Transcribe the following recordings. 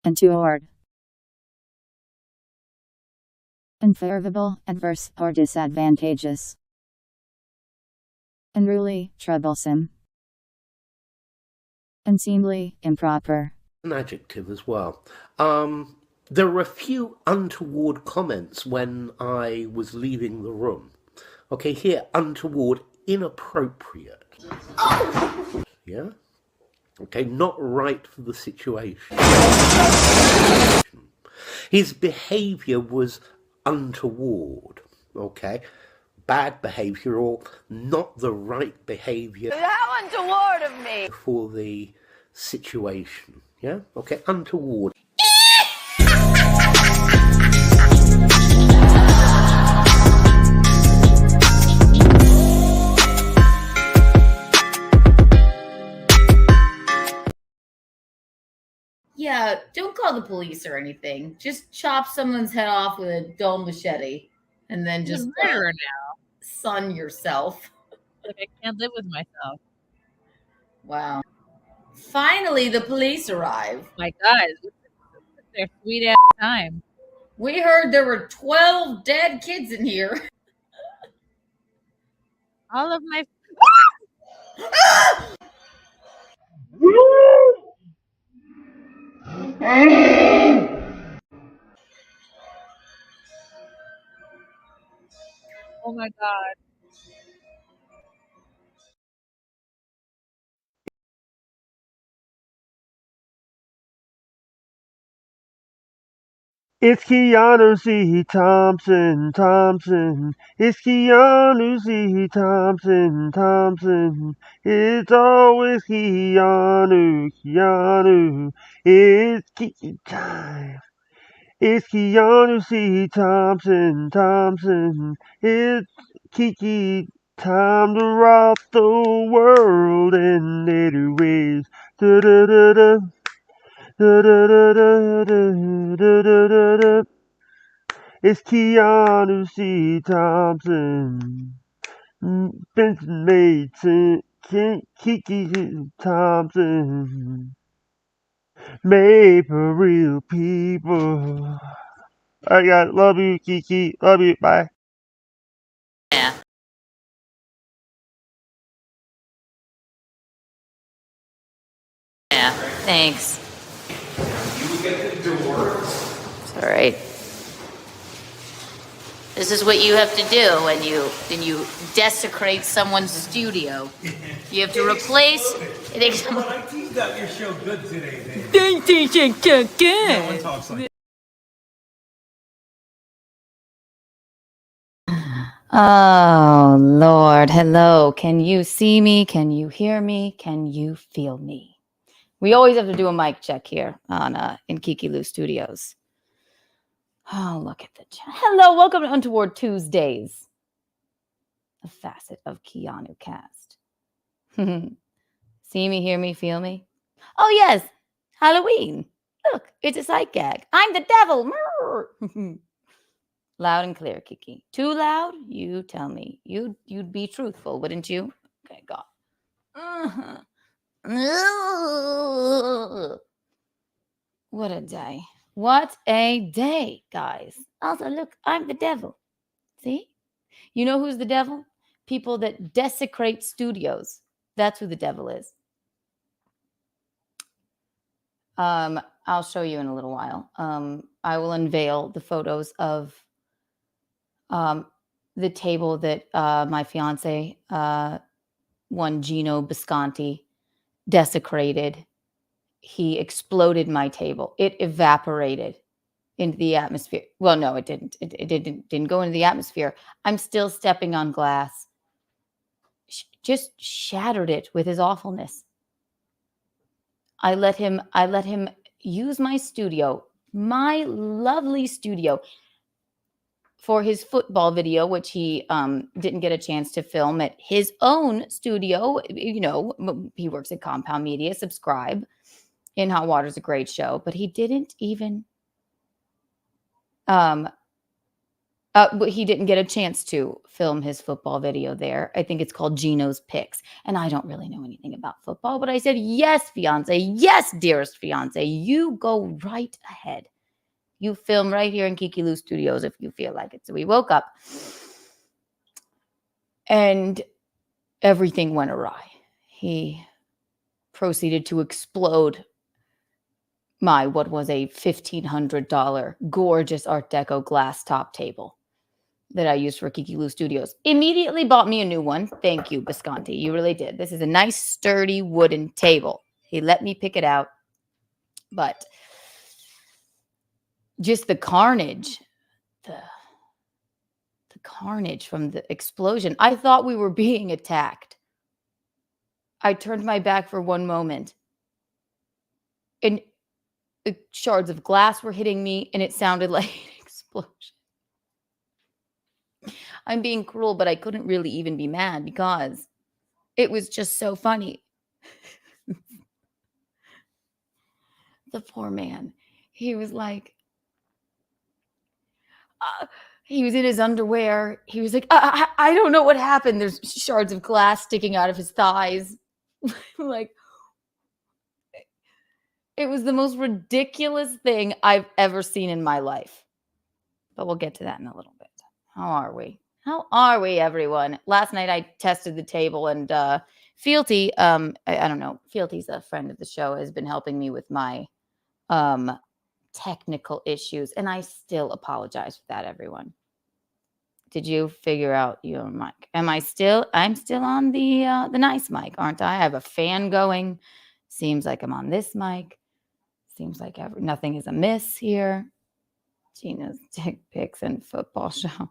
untoward, unfavorable, adverse, or disadvantageous, unruly, troublesome, unseemly, improper. An adjective as well. There were a few untoward comments when I was leaving the room. Okay, here, untoward, inappropriate. Oh! Yeah? Okay, not right for the situation. His behavior was untoward. Okay? Bad behavior or not the right behavior. How untoward of me! For the situation. Yeah? Okay, untoward. Yeah, don't call the police or anything. Just chop someone's head off with a dull machete and then just murderer now. Sun yourself. Like I can't live with myself. Wow. Finally, the police arrive. My God, it's their sweet ass time. We heard there were 12 dead kids in here. All of my... Oh my God. It's Keanu Thompson. It's Keanu Thompson. It's always Keanu. It's Kiki time. It's Keanu Thompson. It's Kiki time to rock the world in 80 ways. Da-da-da-da. It's Keanu Thompson. Benson Mason. Kiki Thompson. Made for real people. I got love you, Kiki. Love you. Bye. Yeah. Yeah. Thanks. It's all right. This is what you have to do when you desecrate someone's studio. You have to replace. My team got your show good today, man. No one talks like that. Oh, Lord. Hello. Can you see me? Can you hear me? Can you feel me? We always have to do a mic check here on in Kiki Lou Studios. Oh, look at the chat. Hello. Welcome to Untoward Tuesdays. A facet of Keanu Cast. See me, hear me, feel me? Oh, yes. Halloween. Look, it's a sight gag. I'm the devil. Loud and clear, Kiki. Too loud? You tell me. You'd be truthful, wouldn't you? Okay, God. What a day. What a day, guys. Also, look, I'm the devil. See? You know who's the devil? People that desecrate studios. That's who the devil is. I'll show you in a little while. I will unveil the photos of the table that my fiance, one Gino Bisconti, desecrated. He exploded my table. It evaporated into the atmosphere. Well, no, it didn't. It didn't go into the atmosphere. I'm still stepping on glass. Just shattered it with his awfulness. I let him use my studio, my lovely studio, for his football video, which he didn't get a chance to film at his own studio. You know, he works at Compound Media. Subscribe. In Hot Water's a great show, but he didn't even But he didn't get a chance to film his football video there. I think it's called Gino's Picks. And I don't really know anything about football, but I said, yes, fiance. Yes, dearest fiance. You go right ahead. You film right here in Kiki Lou Studios if you feel like it. So we woke up and everything went awry. He proceeded to explode my what was a $1,500 gorgeous Art Deco glass top table that I used for Kiki Lou Studios. Immediately bought me a new one. Thank you, Bisconti. You really did. This is a nice, sturdy wooden table. He let me pick it out. But just the carnage, the carnage from the explosion. I thought we were being attacked. I turned my back for one moment. And the shards of glass were hitting me, and it sounded like an explosion. I'm being cruel, but I couldn't really even be mad because it was just so funny. The poor man. He was like, he was in his underwear. He was like, I don't know what happened. There's shards of glass sticking out of his thighs. Like, it was the most ridiculous thing I've ever seen in my life. But we'll get to that in a little bit. How are we? How are we, everyone? Last night I tested the table, and Fealty, I don't know, Fealty's a friend of the show, has been helping me with my technical issues, and I still apologize for that, everyone. Did you figure out your mic? I'm still on the nice mic, aren't I? I have a fan going. Seems like I'm on this mic. Seems like nothing is amiss here. Gino's dick pics and football show.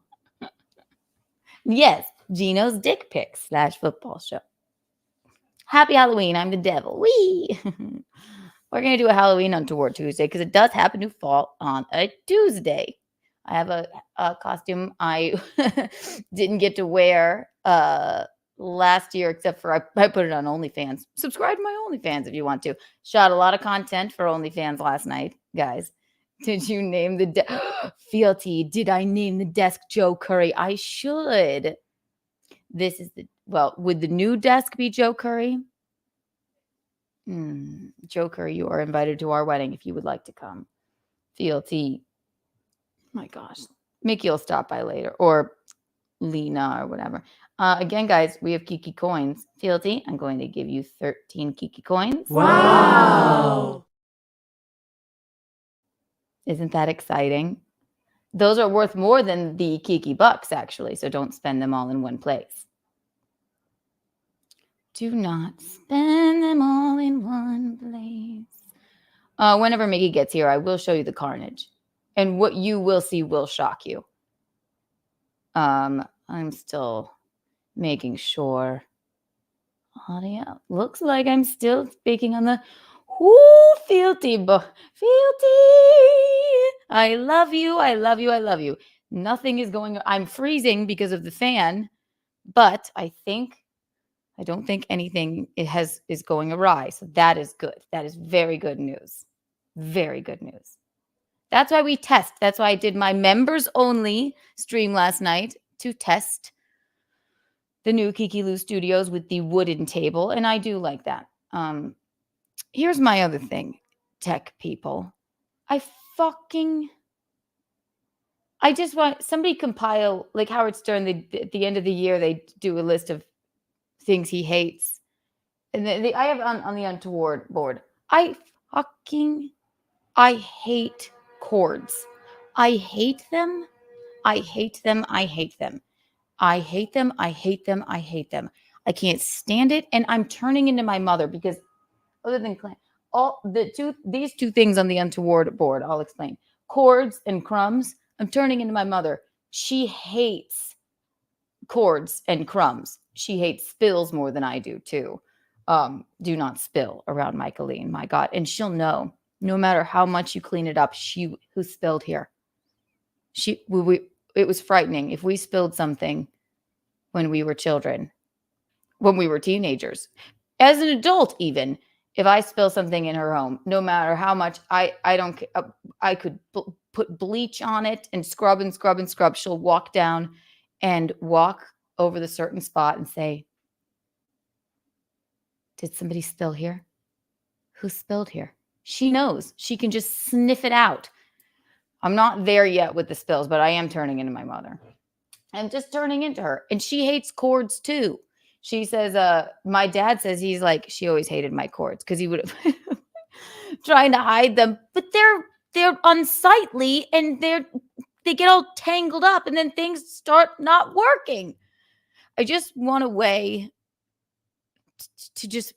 Yes, Gino's dick pics / football show. Happy Halloween. I'm the devil. Wee. We're going to do a Halloween Untoward Tuesday because it does happen to fall on a Tuesday. I have a costume I didn't get to wear last year, except for I put it on OnlyFans. Subscribe to my OnlyFans if you want to. Shot a lot of content for OnlyFans last night, guys. Did you name the Fealty? Did I name the desk Joe Curry? I should. This is would the new desk be Joe Curry? Joe Curry, you are invited to our wedding if you would like to come. Fealty. My gosh. Mickey will stop by later. Or Lena or whatever. Again, guys, we have Kiki coins. Fealty, I'm going to give you 13 Kiki coins. Wow. Isn't that exciting? Those are worth more than the Kiki bucks, actually, so don't spend them all in one place. Do not spend them all in one place. Whenever Mickey gets here, I will show you the carnage. And what you will see will shock you. I'm still making sure. Audio. Looks like I'm still speaking on the Fealty. Fealty. I love you. I love you. I love you. Nothing is going on. I'm freezing because of the fan, but I don't think anything is going awry. So that is good. That is very good news. Very good news. That's why we test. That's why I did my members only stream last night to test the new Kiki Lou Studios with the wooden table. And I do like that. Here's my other thing, tech people. I just want somebody compile, like Howard Stern, at the end of the year, they do a list of things he hates. And I have on the Untoward board. I hate chords. I hate them. I hate them. I hate them. I hate them. I hate them. I hate them. I can't stand it. And I'm turning into my mother because other than these two things on the Untoward board, I'll explain. Chords and crumbs. I'm turning into my mother. She hates chords and crumbs. She hates spills more than I do too. Do not spill around Michelene, my God. And she'll know, no matter how much you clean it up, who spilled here. It was frightening. If we spilled something when we were children, when we were teenagers, as an adult even, If I spill something in her home, no matter how much I don't, I could put bleach on it and scrub and scrub and scrub. She'll walk down and walk over the certain spot and say, did somebody spill here? Who spilled here? She knows. She can just sniff it out. I'm not there yet with the spills, but I am turning into my mother. I'm just turning into her. And she hates cords too. She says, my dad says he's like, she always hated my cords because he would have trying to hide them, but they're unsightly and they get all tangled up and then things start not working. I just want a way to just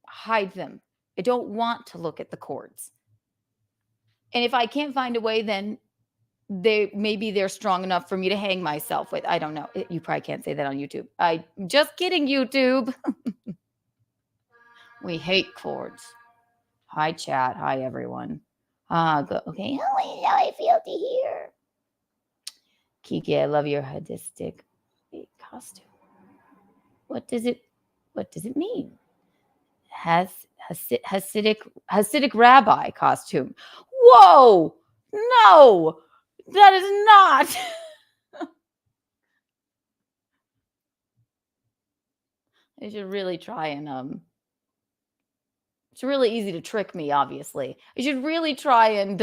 hide them. I don't want to look at the cords. And if I can't find a way, then maybe they're strong enough for me to hang myself with. I don't know. You probably can't say that on YouTube. I'm just kidding, YouTube. We hate cords. Hi, chat. Hi, everyone. Okay. How I feel to hear. Kiki, I love your holistic costume. What does it mean? Hasidic rabbi costume. Whoa! No, that is not. I should really try and it's really easy to trick me, obviously. I should really try and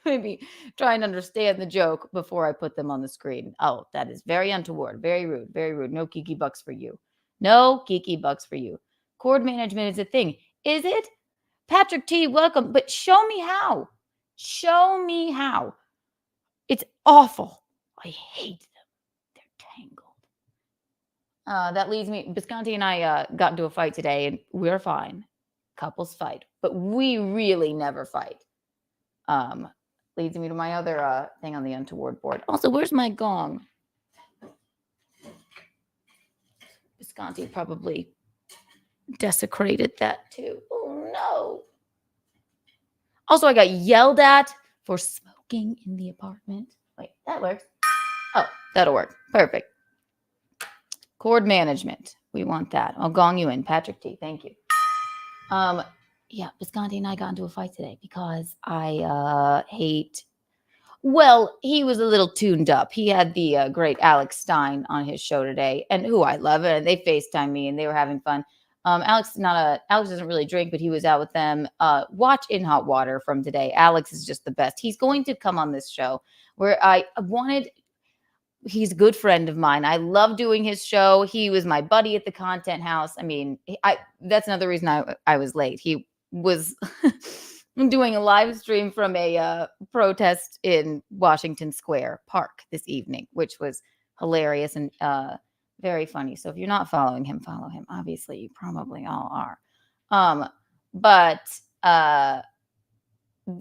maybe try and understand the joke before I put them on the screen. Oh, that is very untoward, very rude, very rude. No Kiki bucks for you. No Kiki bucks for you. Cord management is a thing. Is it? Patrick T, welcome. But show me how. Show me how. It's awful. I hate them. They're tangled. That leads me, Bisconti and I got into a fight today, and we're fine. Couples fight, but we really never fight. Leads me to my other thing on the untoward board. Also, where's my gong? Bisconti probably desecrated that too. Oh no. Also, I got yelled at for smoking in the apartment. Wait, that works. Oh, that'll work. Perfect. Cord management. We want that. I'll gong you in. Patrick T, thank you. Yeah, Bisconti and I got into a fight today because I hate. Well, he was a little tuned up. He had the great Alex Stein on his show today, and who I love, and they FaceTimed me, and they were having fun. Alex doesn't really drink, but he was out with them. Watch In Hot Water from today. Alex is just the best. He's going to come on this show where he's a good friend of mine. I love doing his show. He was my buddy at the Content House. I mean, that's another reason I was late. He was doing a live stream from a protest in Washington Square Park this evening, which was hilarious and very funny. So if you're not following him, follow him. Obviously, you probably all are.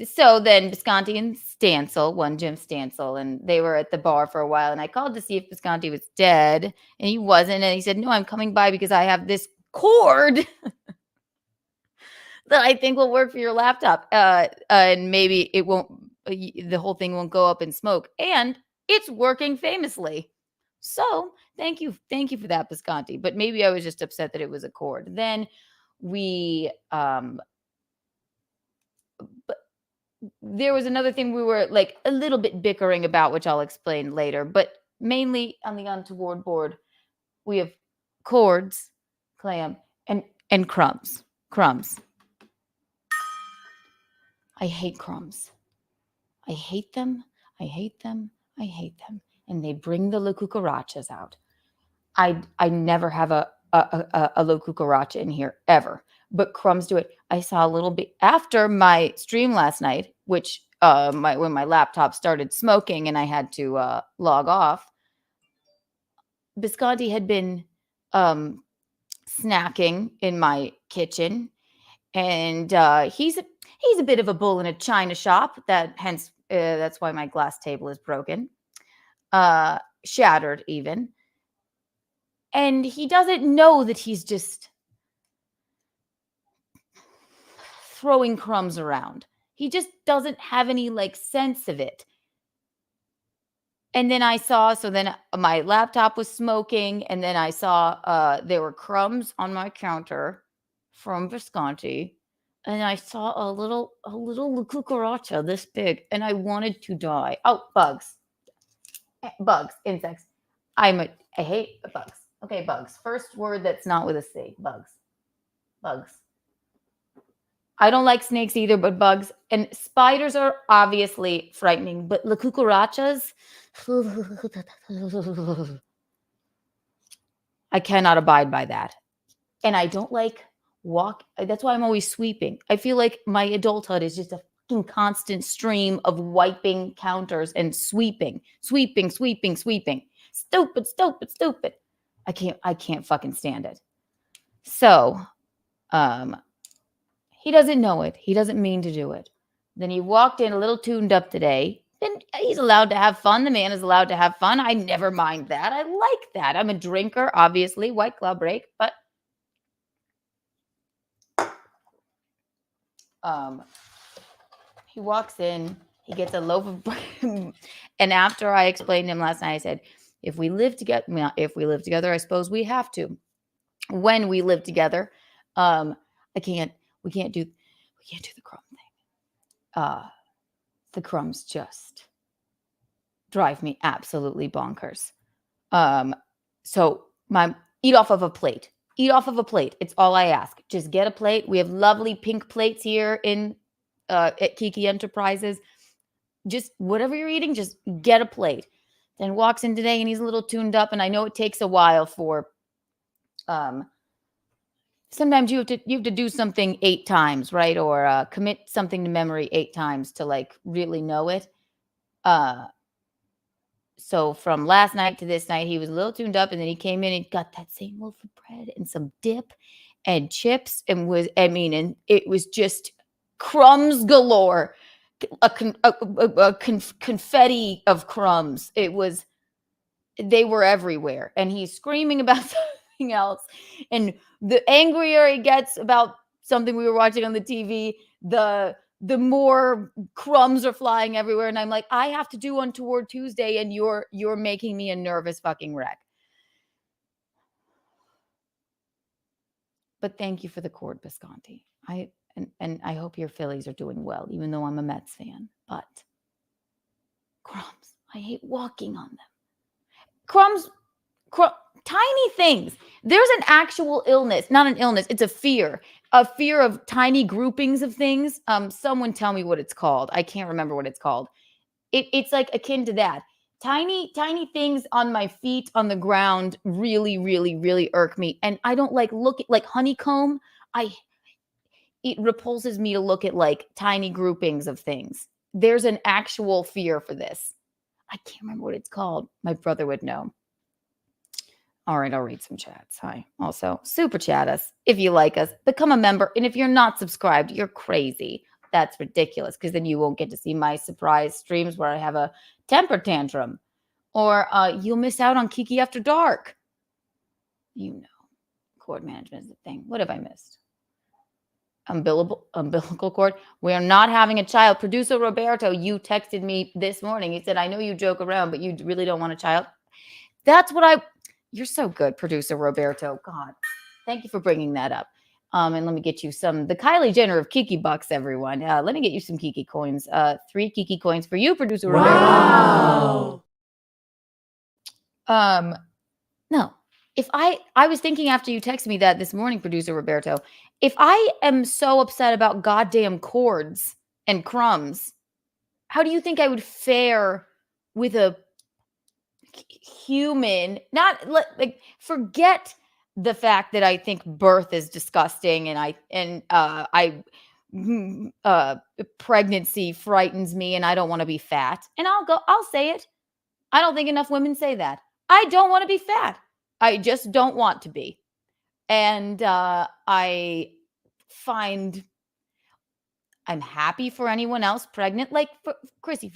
So then Bisconti and Stansel, one Jim Stansel, and they were at the bar for a while. And I called to see if Bisconti was dead, and he wasn't. And he said, no, I'm coming by because I have this cord that I think will work for your laptop. And maybe it won't, the whole thing won't go up in smoke. And it's working famously. So thank you for that, Bisconti. But maybe I was just upset that it was a cord. Then we, but there was another thing we were like a little bit bickering about, which I'll explain later. But mainly on the untoward board, we have cords, clam, and crumbs. Crumbs. I hate crumbs. I hate them. I hate them. I hate them. And they bring the La Cucarachas out. I never have a La Cucaracha in here ever, but crumbs do it. I saw a little bit after my stream last night, which when my laptop started smoking and I had to log off. Bisconti had been snacking in my kitchen, and he's a bit of a bull in a china shop. That's why my glass table is broken, shattered even. And he doesn't know that he's just throwing crumbs around. He just doesn't have any sense of it. And then then my laptop was smoking, and then I saw there were crumbs on my counter from Visconti, and I saw a little cucaracha this big, and I wanted to die. Oh, bugs, insects. I hate bugs. Okay, bugs. First word that's not with a C. Bugs. I don't like snakes either, but bugs and spiders are obviously frightening. But the cucarachas, I cannot abide by that. And I don't like walk. That's why I'm always sweeping. I feel like my adulthood is just a fucking constant stream of wiping counters and sweeping. Stupid. I can't fucking stand it. So, he doesn't know it. He doesn't mean to do it. Then he walked in a little tuned up today. And he's allowed to have fun. The man is allowed to have fun. I never mind that. I like that. I'm a drinker, obviously. White Claw break, but he walks in, he gets a loaf of bread. And after I explained to him last night, I said, if we live together, I suppose we have to. When we live together, we can't do the crumb thing. The crumbs just drive me absolutely bonkers. So eat off of a plate. Eat off of a plate. It's all I ask. Just get a plate. We have lovely pink plates here at Kiki Enterprises. Just whatever you're eating, just get a plate. Then walks in today and he's a little tuned up. And I know it takes a while for, sometimes you have to do something 8 times, right? Or commit something to memory 8 times to like really know it. So from last night to this night, he was a little tuned up, and then he came in and got that same loaf of bread and some dip and chips, and it was just crumbs galore, a confetti of crumbs. They were everywhere, and he's screaming about something else. And the angrier he gets about something we were watching on the TV, the more crumbs are flying everywhere. And I'm like, I have to do Untoward Tuesday, and you're making me a nervous fucking wreck. But thank you for the cord, Visconti. And I hope your Phillies are doing well, even though I'm a Mets fan. But crumbs, I hate walking on them. Crumbs, tiny things. There's an actual illness, not an illness. It's a fear of tiny groupings of things. Someone tell me what it's called. I can't remember what it's called. It's like akin to that. Tiny things on my feet on the ground really, really, really irk me. And I don't like honeycomb. It repulses me to look at like tiny groupings of things. There's an actual fear for this. I can't remember what it's called. My brother would know. All right, I'll read some chats. Hi. Also, super chat us if you like us. Become a member. And if you're not subscribed, you're crazy. That's ridiculous, because then you won't get to see my surprise streams where I have a temper tantrum. Or you'll miss out on Kiki After Dark. You know, cord management is the thing. What have I missed? Umbilical cord. We are not having a child. Producer Roberto, you texted me this morning. He said, I know you joke around, but you really don't want a child. That's what You're so good, Producer Roberto. God, thank you for bringing that up. And let me get you the Kylie Jenner of Kiki bucks, everyone. Let me get you some Kiki coins. 3 Kiki coins for you, Producer Roberto. No. If I was thinking after you texted me that this morning, Producer Roberto, if I am so upset about goddamn cords and crumbs, how do you think I would fare with a human? Not like, forget the fact that I think birth is disgusting, and pregnancy frightens me, and I don't want to be fat. And I'll say it. I don't think enough women say that. I don't want to be fat. I just don't want to be. And I find I'm happy for anyone else pregnant, like for Chrissy,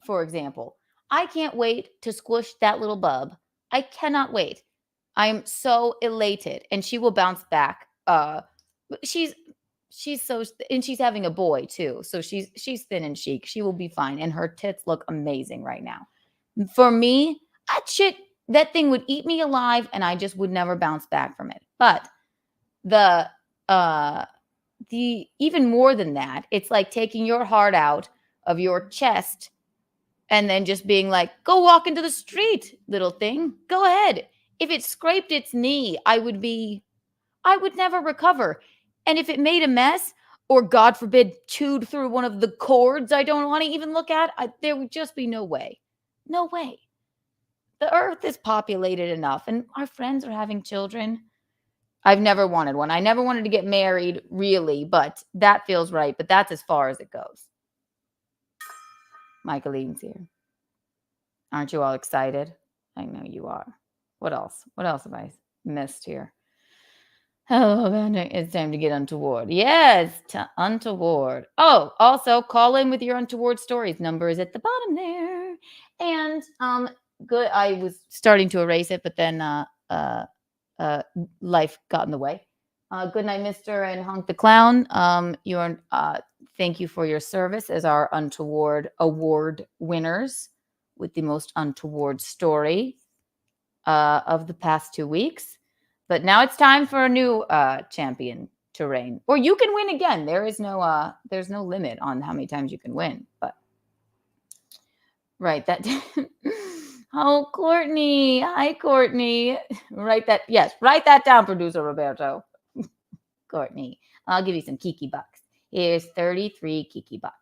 for example. I can't wait to squish that little bub. I cannot wait. I am so elated, and she will bounce back. She's so, and she's having a boy too, so she's thin and chic. She will be fine, and her tits look amazing right now. For me, that thing would eat me alive, and I just would never bounce back from it. But the even more than that, it's like taking your heart out of your chest and then just being like, go walk into the street, little thing. Go ahead. If it scraped its knee, I would never recover. And if it made a mess, or God forbid, chewed through one of the cords I don't want to even look at, there would just be no way. No way. The earth is populated enough, and our friends are having children. I've never wanted one. I never wanted to get married, really, but that feels right. But that's as far as it goes. Michelene's here. Aren't you all excited? I know you are. What else? What else have I missed here? Oh, it's time to get untoward. Yes, untoward. Oh, also call in with your untoward stories. Number is at the bottom there. And good. I was starting to erase it, but then life got in the way. Good night, Mr. and Honk the Clown. Thank you for your service as our untoward award winners with the most untoward story of the past 2 weeks. But now it's time for a new champion to reign. Or you can win again. There's no limit on how many times you can win. But write that. Oh, Courtney. Hi, Courtney. Write that down, producer Roberto. Courtney. I'll give you some Kiki bucks. Here's 33 Kiki bucks.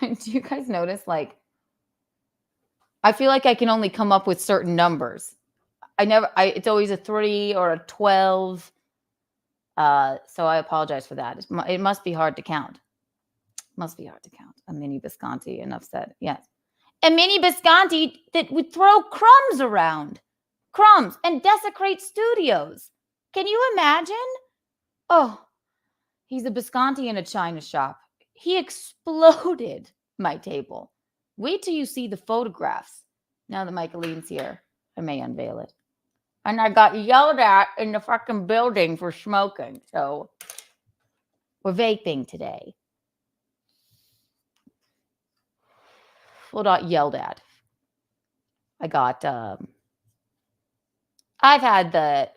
Do you guys notice, like, I feel like I can only come up with certain numbers. It's always a 3 or a 12. So I apologize for that. It must be hard to count. Must be hard to count. A mini Bisconti, enough said. Yes. A mini Bisconti that would throw crumbs around. Crumbs and desecrate studios. Can you imagine? Oh, he's a Bisconti in a china shop. He exploded my table. Wait till you see the photographs. Now that Michelene's here, I may unveil it. And I got yelled at in the fucking building for smoking. So we're vaping today. Well, not yelled at. I got, I've had the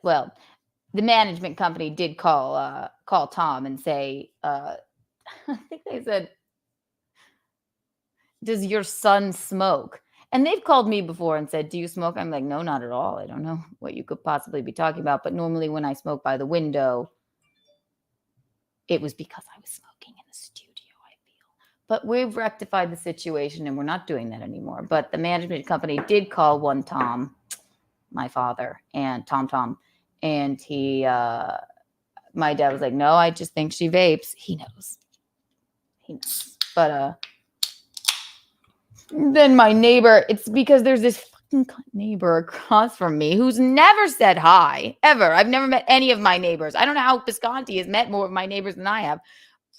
management company did call Tom and say, I think they said, does your son smoke? And they've called me before and said, do you smoke? I'm like, no, not at all. I don't know what you could possibly be talking about. But normally when I smoke by the window, it was because I was smoking in the studio, I feel. But we've rectified the situation and we're not doing that anymore. But the management company did call one Tom, my father, and Tom. And my dad was like, no, I just think she vapes. He knows. But then my neighbor, it's because there's this fucking neighbor across from me who's never said hi, ever. I've never met any of my neighbors. I don't know how Bisconti has met more of my neighbors than I have.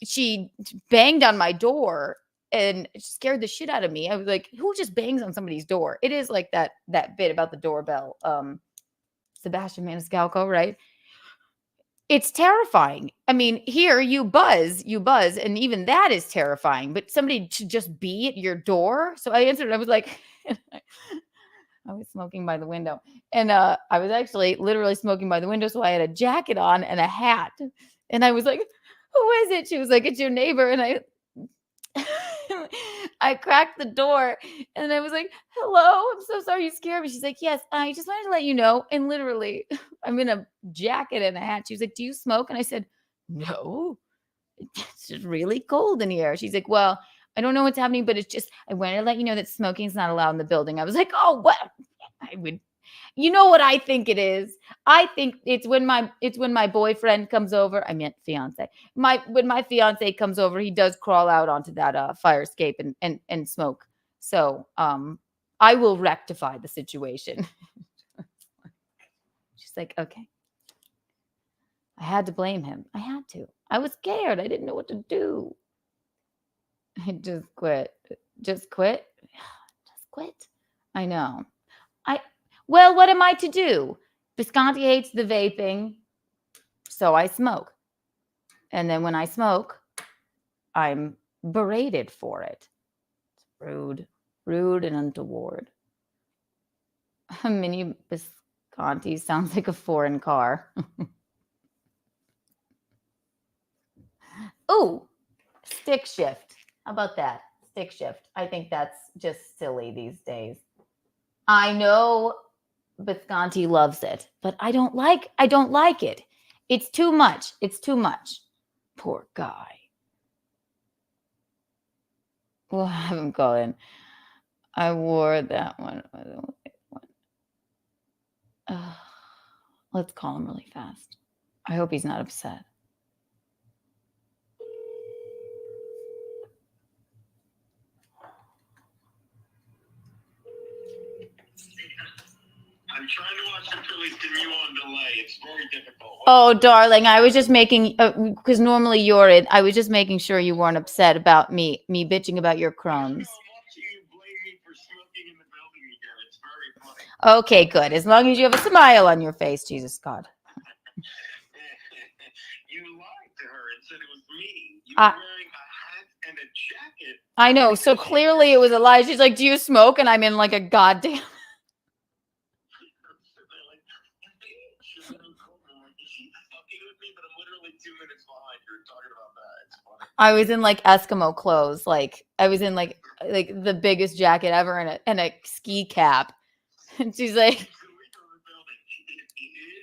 She banged on my door and scared the shit out of me. I was like, who just bangs on somebody's door? It is like that bit about the doorbell. Sebastian Maniscalco, right? It's terrifying. I mean, here you buzz, and even that is terrifying. But somebody should just be at your door. So I answered. I was like, I was smoking by the window, and I was actually literally smoking by the window. So I had a jacket on and a hat, and I was like, "Who is it?" She was like, "It's your neighbor," and I cracked the door and I was like, hello, I'm so sorry you scared me. She's like, yes, I just wanted to let you know. And literally, I'm in a jacket and a hat. She was like, do you smoke? And I said, no, it's just really cold in here. She's like, well, I don't know what's happening, but it's just, I wanted to let you know that smoking is not allowed in the building. I was like, oh, what? I would. You know what I think it is? I think it's when my boyfriend comes over. I meant fiance. When my fiance comes over, he does crawl out onto that fire escape and smoke. So I will rectify the situation. She's like, okay. I had to blame him. I had to. I was scared. I didn't know what to do. I just quit. Just quit. Just quit. I know. Well, what am I to do? Bisconti hates the vaping, so I smoke. And then when I smoke, I'm berated for it. It's rude and untoward. A mini Conti sounds like a foreign car. Oh, stick shift. How about that? Stick shift. I think that's just silly these days. I know Bisconti loves it, but I don't like it. It's too much. It's too much. Poor guy. We'll have him go in. I wore that one. Let's call him really fast. I hope he's not upset. I'm trying to watch the Phillies continue on delay. It's very difficult. Oh, darling, I was just making, because normally you're in. I was just making sure you weren't upset about me bitching about your crumbs. I'm watching you blame me for smoking in the building again. It's very funny. Okay, good. As long as you have a smile on your face, Jesus God. You lied to her and said it was me. You were wearing a hat and a jacket. I know. So clearly it was a lie. She's like, do you smoke? And I'm in like a goddamn. I was in like Eskimo clothes. Like I was in like the biggest jacket ever and a ski cap. And she's like,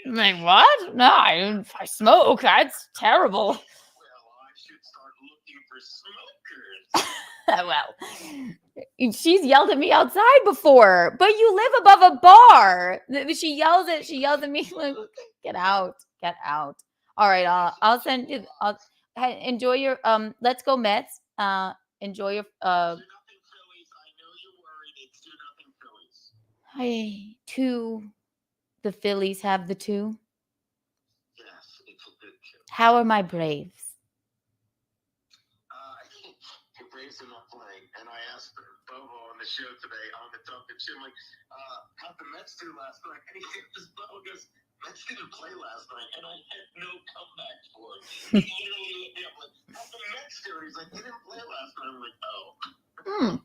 I'm like, what? No, I smoke. That's terrible. Well, I should start looking for smokers. Well, she's yelled at me outside before, but you live above a bar. She yells at me like, get out. All right, I'll send you. Enjoy your let's go Mets. Enjoy your Nothing Phillies. I know you're worried. It's 2-0 Phillies. Hey, two. The Phillies have the two. Yes, it's a good two. How are my Braves? The Braves are not playing, and I asked Bobo on the show today on the talk and shit, like, how'd the Mets do last night? And Bobo goes, Mets didn't play last night, and I had no comeback for it. He literally looked me up like, how'd the Mets do? He's like, they didn't play last night. I'm like, oh.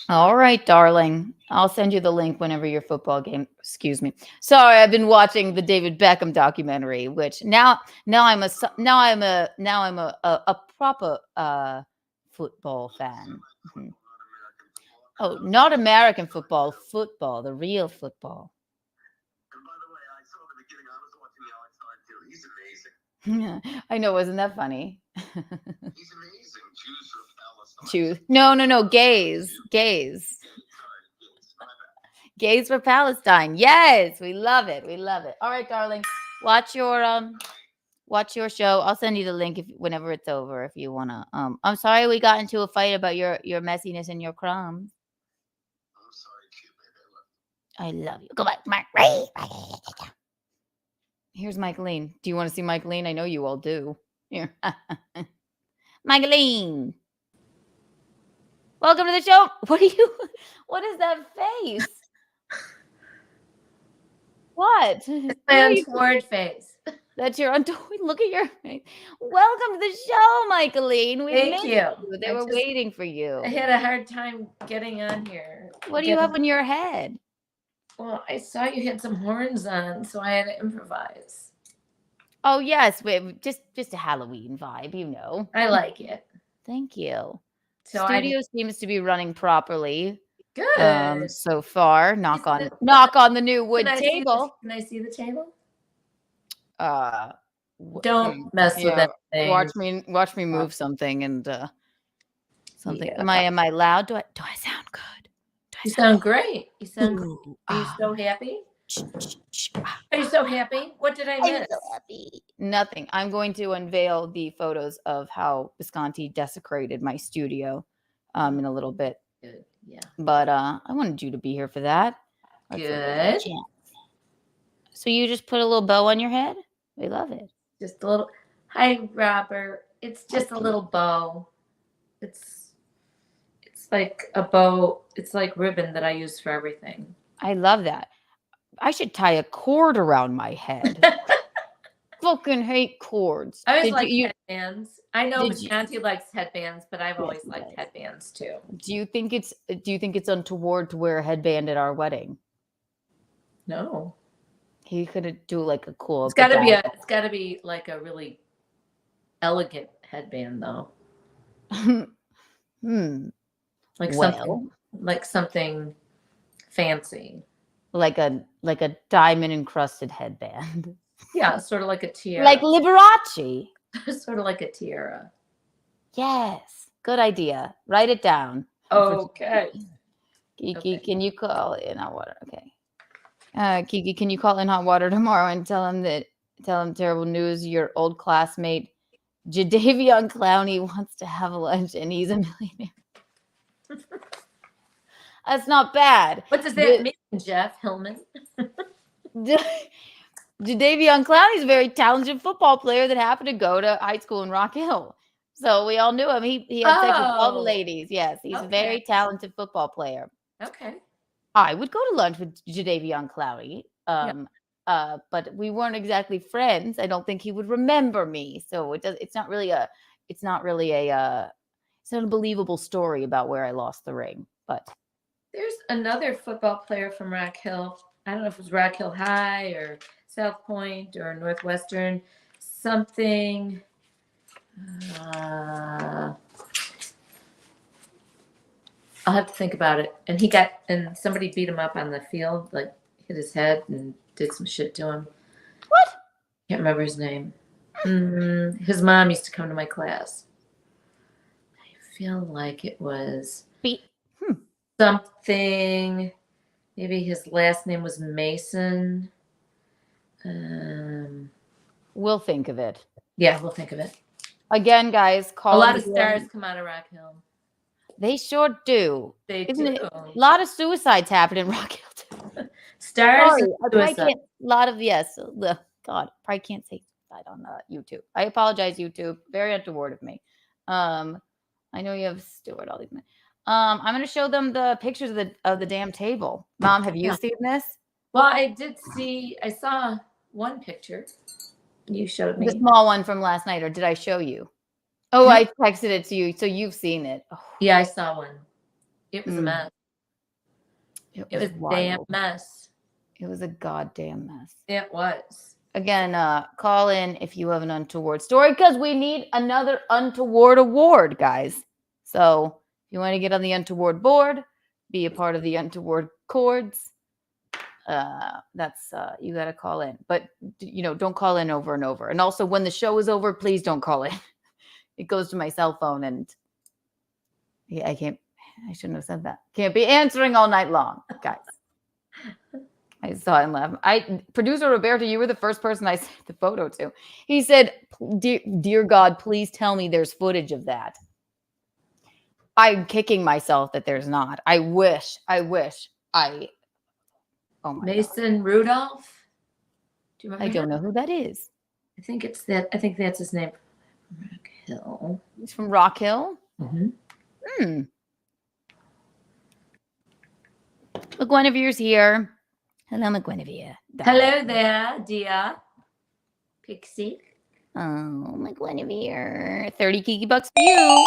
All right, darling. I'll send you the link whenever your football game. Excuse me. Sorry, I've been watching the David Beckham documentary, which now I'm a proper football fan. Mm-hmm. Oh, not American football, the real football. And by the way, I saw the beginning. I was watching the Alex Hart too. He's amazing. I know, wasn't that funny? He's amazing. Jews for Palestine. Jews. No, gays. Gays for Palestine. Yes, we love it. All right, darling. Watch your show. I'll send you the link whenever it's over if you wanna. I'm sorry we got into a fight about your messiness and your crumbs. I'm sorry, too, baby. I love you. Go back, Mark. Here's Michelene. Do you want to see Michelene? I know you all do. Here. Michelene. Welcome to the show. What is that face? What? It's my untoward face. That's your untoward. Look at your face. Welcome to the show, Michelene. Thank you. They were waiting for you. I had a hard time getting on here. What do you have on your head? Well, I saw you had some horns on, so I had to improvise. Oh yes, just a Halloween vibe, you know. I like it. Thank you. So Studio seems to be running properly. Good. So far, knock on the new wood table. Can I see the table? Don't mess with that thing. Watch me move something and something. Yeah. Am I loud? Do I sound good? You sound great. You sound great. Are you so happy? Are you so happy? What did I miss? I'm so happy. Nothing. I'm going to unveil the photos of how Bisconti desecrated my studio in a little bit. Good. Yeah. But I wanted you to be here for that. Good. So you just put a little bow on your head? We love it. Just a little. Hi, Robert. It's just a little bow. It's like a bow. It's like ribbon that I use for everything. I love that. I should tie a cord around my head. Fucking hate cords. I always like headbands. I know Bisconti likes headbands, but I've always liked headbands too. Do you think it's untoward to wear a headband at our wedding? No. He could do like a cool. It's gotta be like a really elegant headband though. Like something fancy. Like a diamond encrusted headband. Yeah, sort of like a tiara. Like Liberace. Sort of like a tiara. Yes. Good idea. Write it down. Okay. Kiki, can you call in hot water? Okay. Kiki, can you call in hot water tomorrow and tell him terrible news? Your old classmate, Jadavion Clowney, wants to have lunch and he's a millionaire. That's not bad. What does that mean, Jeff Hillman? Jadavion Clowney is a very talented football player that happened to go to high school in Rock Hill. So we all knew him. He had sex with all the ladies. Yes, he's a very talented football player. Okay. I would go to lunch with Jadavion Clowney. But we weren't exactly friends. I don't think he would remember me. So it's not a believable story about where I lost the ring. But there's another football player from Rock Hill. I don't know if it was Rock Hill High or South Point or Northwestern. Something. I'll have to think about it. And somebody beat him up on the field, like hit his head and did some shit to him. What? Can't remember his name. His mom used to come to my class. I feel like it was something. Maybe his last name was Mason. We'll think of it. Yeah, we'll think of it. Again, guys, call. A lot of stars come out of Rock Hill. They sure do. Isn't it? A lot of suicides happen in Rock Hill too. Stars. God, probably can't say suicide on YouTube. I apologize, YouTube. Very untoward of me. I know you have Stuart. All these men. I'm going to show them the pictures of the damn table. Mom, have you seen this? Well, I saw one picture. You showed me the small one from last night, or did I show you? Oh, I texted it to you, so you've seen it. Oh. Yeah, I saw one. It was a mess. It was a damn mess. It was a goddamn mess. It was. Again, call in if you have an untoward story, because we need another untoward award, guys. So if you want to get on the untoward board, be a part of the untoward chords, that's you got to call in. But don't call in over and over. And also, when the show is over, please don't call in. It goes to my cell phone, and I shouldn't have said that. Can't be answering all night long, guys. I saw him laugh. Producer Roberto, you were the first person I sent the photo to. He said, dear God, please tell me there's footage of that. I'm kicking myself that there's not. I wish. Oh my Mason God. Rudolph? Do you remember? I don't know who that is. I think that's his name. Rock Hill. He's from Rock Hill? Mm-hmm. Look, Guinevere's here. Hello, McGuinevere. Hello there, dear. Pixie. Oh, my Guinevere. 30 Kiki bucks for you.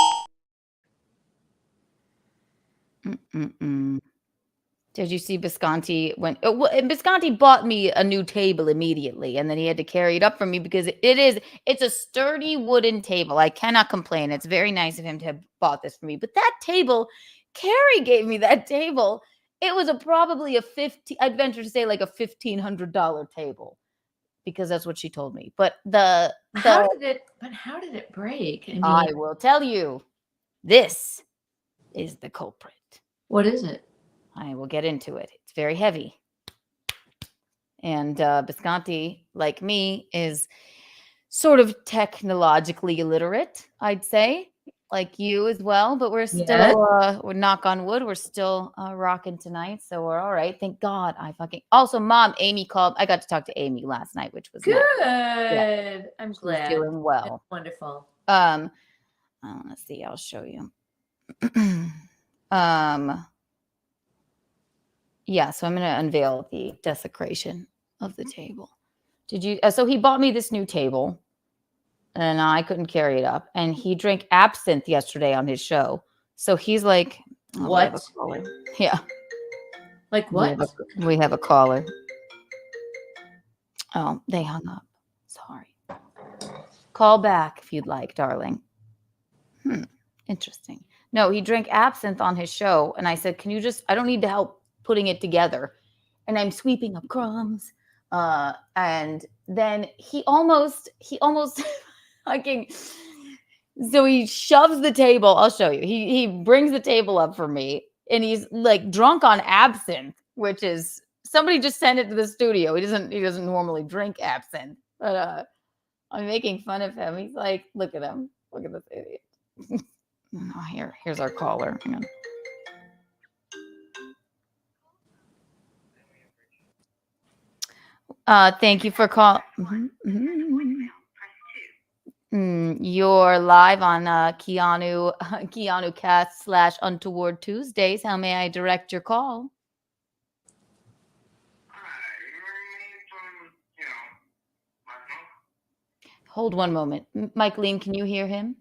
Did you see Bisconti Bisconti bought me a new table immediately, and then he had to carry it up for me because it's a sturdy wooden table. I cannot complain. It's very nice of him to have bought this for me. But that table, Carrie gave me that table. It was probably I'd venture to say like a $1,500 table, because that's what she told me. But how did it break? I will tell you. This is the culprit. What is it? I will get into it. It's very heavy. And Bisconti, like me, is sort of technologically illiterate, I'd say. Like you as well. But we're still, we're knock on wood, we're still rocking tonight. So we're all right. Thank God. Also, Mom, Amy called. I got to talk to Amy last night, which was good. Nice. Yeah. I'm glad. She's doing well. That's wonderful. Let's see. I'll show you. Yeah, so I'm going to unveil the desecration of the table. Did you? So he bought me this new table, and I couldn't carry it up. And he drank absinthe yesterday on his show. So he's like, what? Yeah. Like what? We have a caller. Oh, they hung up. Sorry. Call back if you'd like, darling. Interesting. No, he drank absinthe on his show, and I said, "Can you just? I don't need to help putting it together." And I'm sweeping up crumbs, and then he almost fucking. So he shoves the table. I'll show you. He brings the table up for me, and he's like drunk on absinthe, which is somebody just sent it to the studio. He doesn't normally drink absinthe, but I'm making fun of him. He's like, look at him. Look at this idiot. Oh, here's our caller. Hang on. Thank you for call. You're live on Keanu Cast / Untoward Tuesdays. How may I direct your call? Hold one moment. Michelene, can you hear him?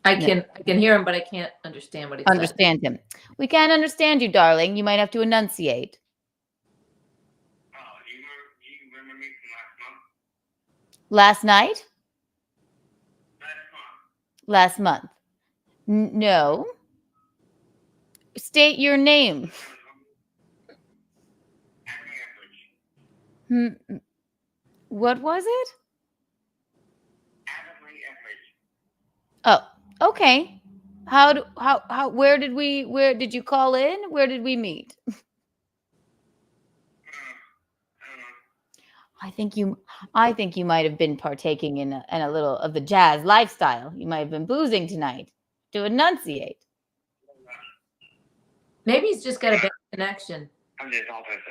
I can hear him, but I can't understand what he's saying. Understand him. We can't understand you, darling. You might have to enunciate. Do you remember me from Last night? last month? Last month. No. State your name. What was it? Oh, okay. Where did you call in? Where did we meet? I think you might have been partaking in a little of the jazz lifestyle. You might have been boozing tonight. To enunciate. Maybe he's just got a bad connection. I'm just all psycho.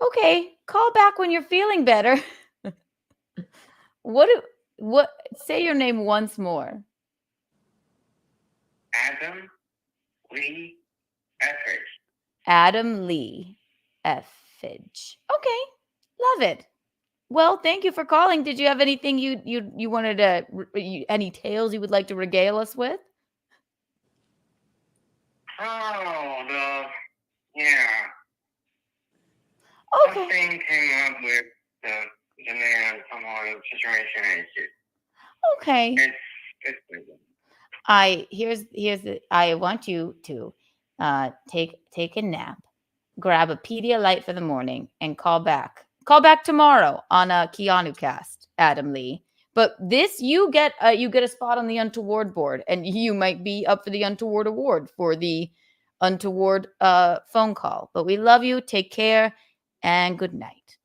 Okay, call back when you're feeling better. What? Say your name once more. Adam Lee Etheridge. Adam Lee Etheridge. Okay, love it. Well, thank you for calling. Did you have anything you wanted to any tales you would like to regale us with? Oh, yeah. Okay. Something came up with the man someone situation and shit. Okay. It's I want you to take a nap, grab a Pedialyte for the morning, and call back. Call back tomorrow on a Keanu Cast, Adam Lee. But this you get a spot on the Untoward board, and you might be up for the Untoward award for the Untoward phone call. But we love you. Take care, and good night.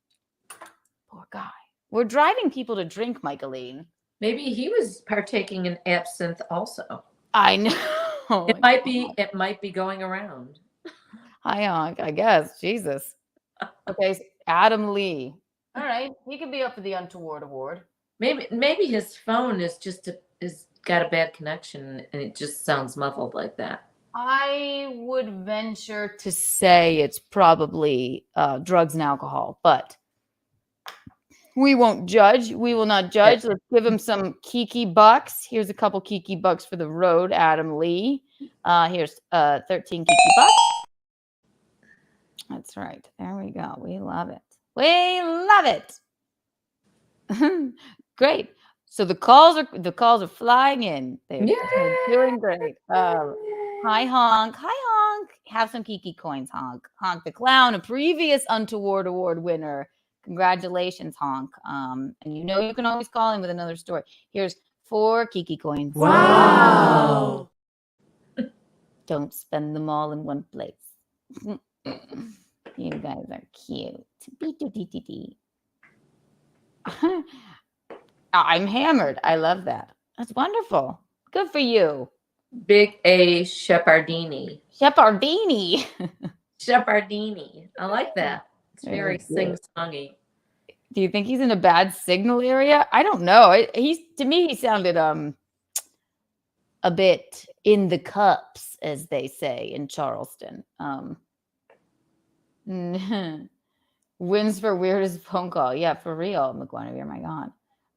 Poor guy. We're driving people to drink, Michelene. Maybe he was partaking in absinthe also. I know. It might be going around. I guess. Jesus. Okay, so Adam Lee. All right, he could be up for the Untoward award. Maybe his phone is got a bad connection and it just sounds muffled like that. I would venture to say it's probably drugs and alcohol, but we won't judge. We will not judge. Let's give him some Kiki bucks. Here's a couple Kiki bucks for the road, Adam Lee. Here's 13 Kiki bucks. That's right. There we go. We love it. We love it. Great. So the calls are flying in. They're doing great. Hi Honk. Hi Honk. Have some Kiki coins, Honk. Honk the Clown, a previous Untoward award winner. Congratulations, Honk. And you know you can always call in with another story. Here's 4 Kiki coins. Wow. Don't spend them all in one place. You guys are cute. I'm hammered. I love that. That's wonderful. Good for you. Big A Shepardini. Shepardini. Shepardini. I like that. It's very sing-songy. Do you think he's in a bad signal area? I don't know. To me, he sounded a bit in the cups, as they say in Charleston. Wins for weirdest phone call. Yeah, for real, McGuinevere. My God.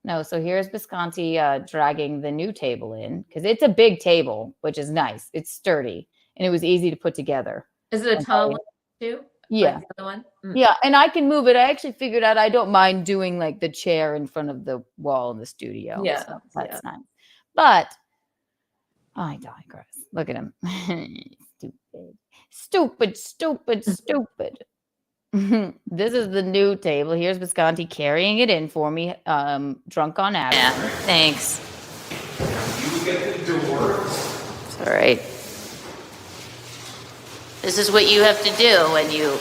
No, so here's Visconti dragging the new table in because it's a big table, which is nice. It's sturdy and it was easy to put together. Is it a tall one too? Yeah. Like the other one? Yeah, and I can move it. I actually figured out I don't mind doing like the chair in front of the wall in the studio. Yeah, So that's nice. But I digress. Look at him. Stupid. This is the new table. Here's Visconti carrying it in for me, drunk on absinthe. Yeah, thanks. You get the door. It's all right. This is what you have to do when you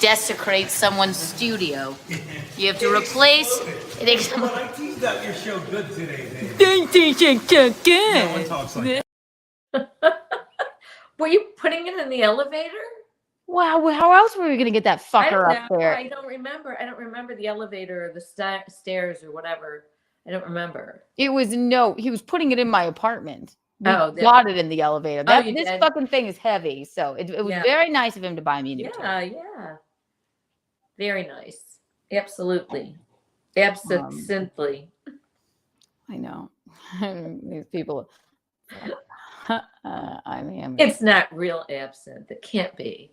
desecrate someone's studio. You have to replace. Well, I teased out your show good today, Dave. No one talks like that. Were you putting it in the elevator? Wow, how else were we gonna get that fucker up there? I don't remember. I don't remember the elevator or the stairs or whatever. I don't remember. He was putting it in my apartment. We got it in the elevator. This fucking thing is heavy, so it was very nice of him to buy me a new table. Yeah. Very nice. Absolutely. Absinthe. I know. These people. I mean, it's not real absinthe. It can't be.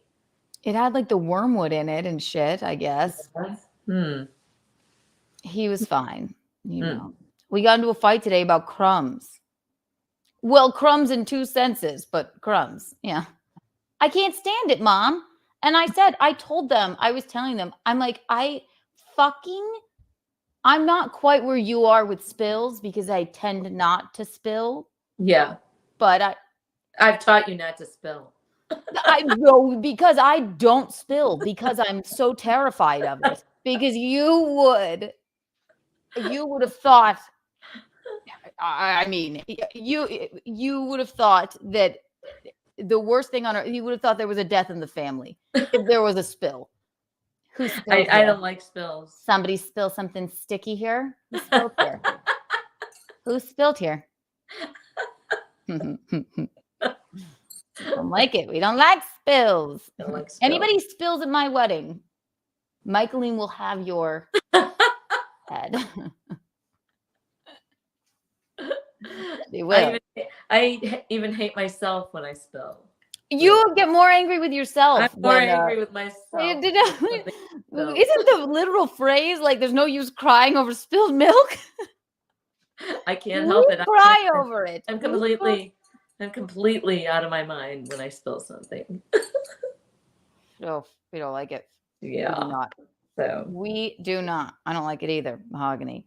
It had like the wormwood in it and shit, I guess. He was fine. You know. We got into a fight today about crumbs. Well, crumbs in two senses, but crumbs. Yeah. I can't stand it, Mom. And I was telling them, I'm like, I'm not quite where you are with spills because I tend not to spill. Yeah. But I've taught you not to spill. I know because I don't spill because I'm so terrified of it. Because you would have thought, I mean, you would have thought that the worst thing on earth, you would have thought there was a death in the family if there was a spill. Who spilled I don't like spills. Somebody spill something sticky here? Who spilled here? Who spilled here? Don't like it. We don't like spills. Anybody spills at my wedding, Michelene will have your head. They will. I even hate myself when I spill. You get more angry with yourself. I'm more angry with myself. Isn't the literal phrase like there's no use crying over spilled milk? I can't help it. Cry over it. I'm completely out of my mind when I spill something. No, we don't like it. Yeah. We do not. So we do not. I don't like it either. Mahogany.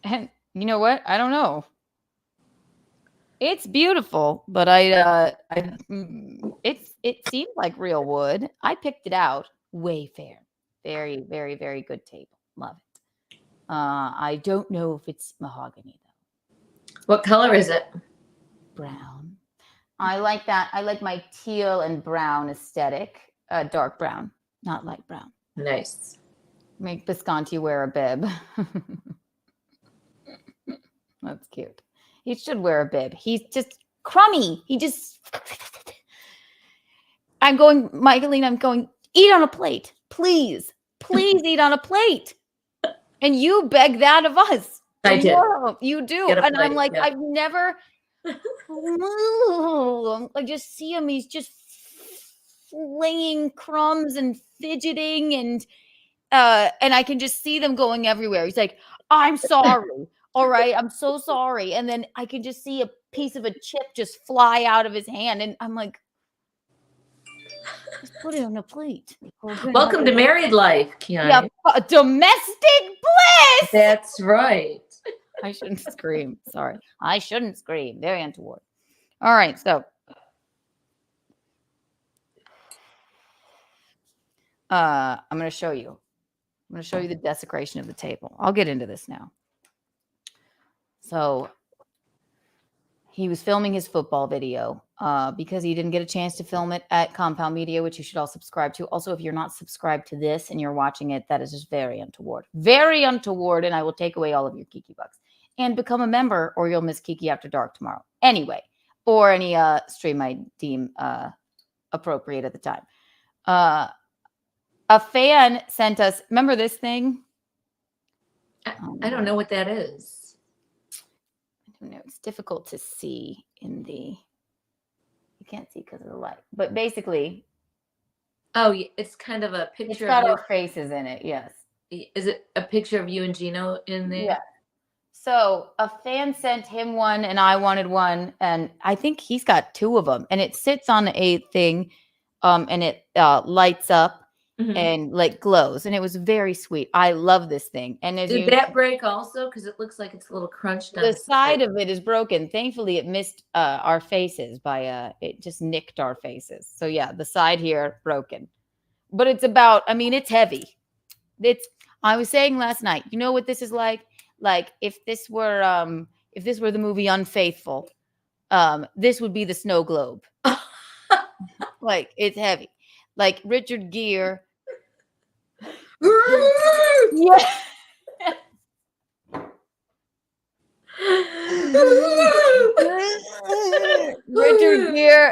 And you know what? I don't know. It's beautiful, but it seemed like real wood. I picked it out. Wayfair. Very, very, very good table. Love it. I don't know if it's mahogany though. What color is it? Brown. I like that. I like my teal and brown aesthetic. Dark brown, not light brown. Nice. Make Visconti wear a bib. That's cute. He should wear a bib. He's just crummy. Michelene, I'm going, eat on a plate. Please eat on a plate. And you beg that of us. I did. You do. And I'm like, I've never, I just see him. He's just flinging crumbs and fidgeting and I can just see them going everywhere. He's like, I'm sorry. All right, I'm so sorry. And then I can just see a piece of a chip just fly out of his hand. And I'm like, just put it on a plate. Welcome to married life, Keanu. Yeah, domestic bliss. That's right. I shouldn't scream. Sorry. I shouldn't scream. Very untoward. All right, so. I'm going to show you. I'm going to show you the desecration of the table. I'll get into this now. So he was filming his football video because he didn't get a chance to film it at Compound Media, which you should all subscribe to. Also, if you're not subscribed to this and you're watching it, that is just very untoward. Very untoward, and I will take away all of your Kiki bucks. And become a member or you'll miss Kiki After Dark tomorrow. Anyway, or any stream I deem appropriate at the time. A fan sent us, remember this thing? I don't know what that is. I don't know. It's difficult to see in the, you can't see because of the light. But basically, Oh, it's kind of a It's picture got of you. our faces in it. Yes. Is it a picture of you and Gino in there? Yeah. So a fan sent him one and I wanted one, and I think he's got 2 of them, and it sits on a thing, and it lights up and like glows, and it was very sweet. I love this thing. And as Did that break also? Because it looks like it's a little crunched on the side of it is broken. Thankfully, it missed our faces by it just nicked our faces. So yeah, the side here broken, but it's about. I mean, it's heavy. I was saying last night. You know what this is like? Like if this were the movie Unfaithful, this would be the snow globe. Like it's heavy. Like Richard Gere. Yeah.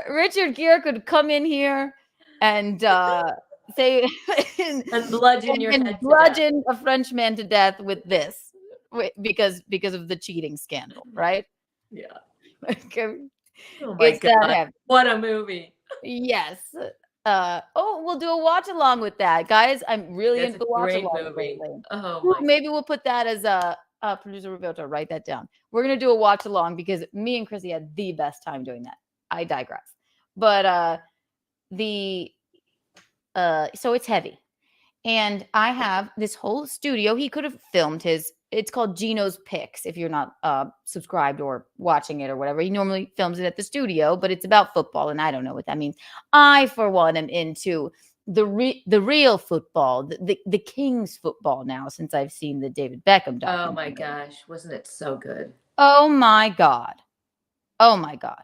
Richard Gere could come in here and say and bludgeon your head bludgeon a French man to death with this because of the cheating scandal, right? Yeah. Oh my God. What a movie. Yes. We'll do a watch along with that, guys. I'm really into the watch along lately. Maybe we'll put that as a producer Roberto, write that down. We're gonna do a watch along because me and Chrissy had the best time doing that. I digress. But so it's heavy. And I have this whole studio. He could have filmed it's called Gino's Picks. If you're not subscribed or watching it or whatever, he normally films it at the studio, but it's about football. And I don't know what that means. I, for one, am into the real football, the King's football now, since I've seen the David Beckham documentary. Oh my gosh. Wasn't it so good? Oh my God. Oh my God.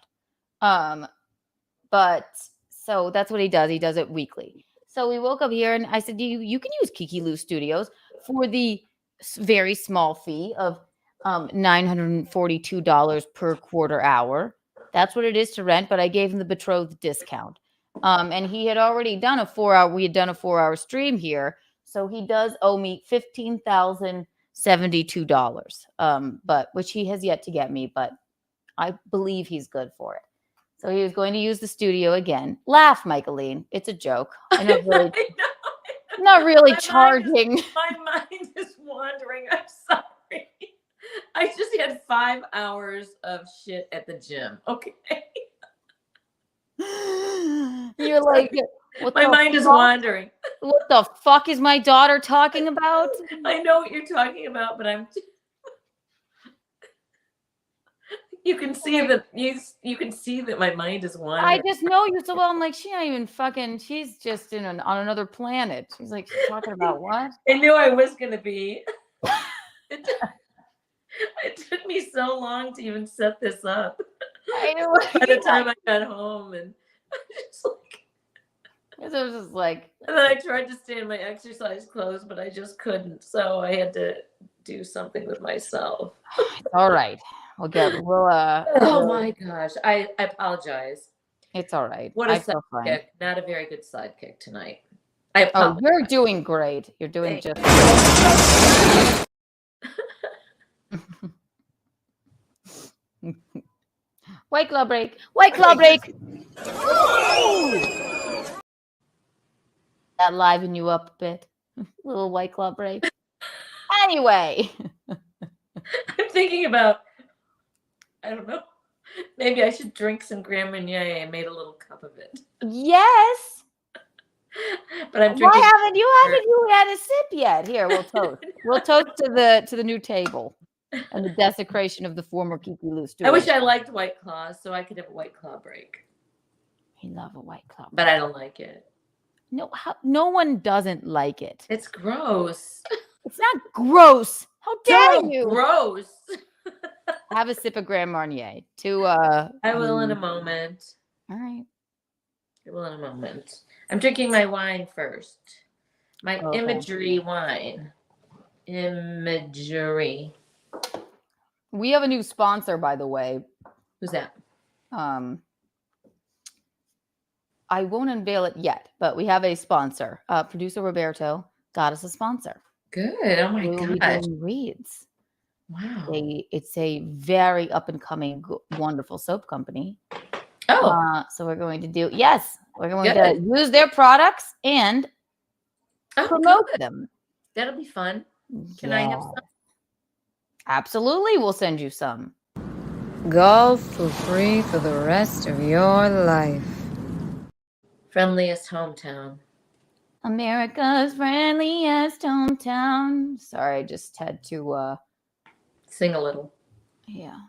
But so that's what he does. He does it weekly. So we woke up here and I said, you can use Kiki Lou Studios for the very small fee of $942 per quarter hour. That's what it is to rent, but I gave him the betrothed discount. And he had already done a 4-hour, we had done a 4-hour stream here. So he does owe me $15,072, but which he has yet to get me, but I believe he's good for it. So he was going to use the studio again. Laugh, Michelene. It's a joke. I'm not really, not really charging. My mind is wandering. I'm sorry. I just had 5 hours of shit at the gym. Okay. You're like, my mind is wandering. What the fuck is my daughter talking about? I know what you're talking about, but I'm. You can see that you can see that my mind is wandering. I just know you so well. I'm like, she's not even fucking. She's just on another planet. She's like, she's talking about what? I knew I was gonna be. It took me so long to even set this up. I know. By the time I got home, and it was just like. And then I tried to stay in my exercise clothes, but I just couldn't. So I had to do something with myself. All right. Oh my gosh. I apologize. It's all right. What a sidekick. Not a very good sidekick tonight. I apologize. Oh, you're doing great. You're doing just White Claw break. White Claw break. That liven you up a bit. Little White Claw break. Anyway. I'm thinking about, I don't know, maybe I should drink some Grand Marnier. I made a little cup of it. Yes. But I'm drinking. Why haven't you had a sip yet? Here, we'll toast. We'll toast to the new table and the desecration of the former Kiki Lou Studio. I wish I liked White Claws so I could have a White Claw break. I love a White Claw break. But I don't like it. No one doesn't like it. It's gross. It's not gross. How dare you? Gross. Have a sip of Grand Marnier. I will in a moment. All right. I will in a moment. I'm drinking my wine first. My imagery wine. Imagery. We have a new sponsor, by the way. Who's that? I won't unveil it yet, but we have a sponsor. Producer Roberto got us a sponsor. Good. Oh my gosh. Reads. Wow. It's a very up and coming, wonderful soap company. Oh, So we're going to do, yes, we're going to good. use their products and Oh, promote good. them. That'll be fun. Can I have some? Absolutely, we'll send you some. Golf for free for the rest of your life. Friendliest hometown. America's friendliest hometown. Sorry, I just had to Sing a little. yeah.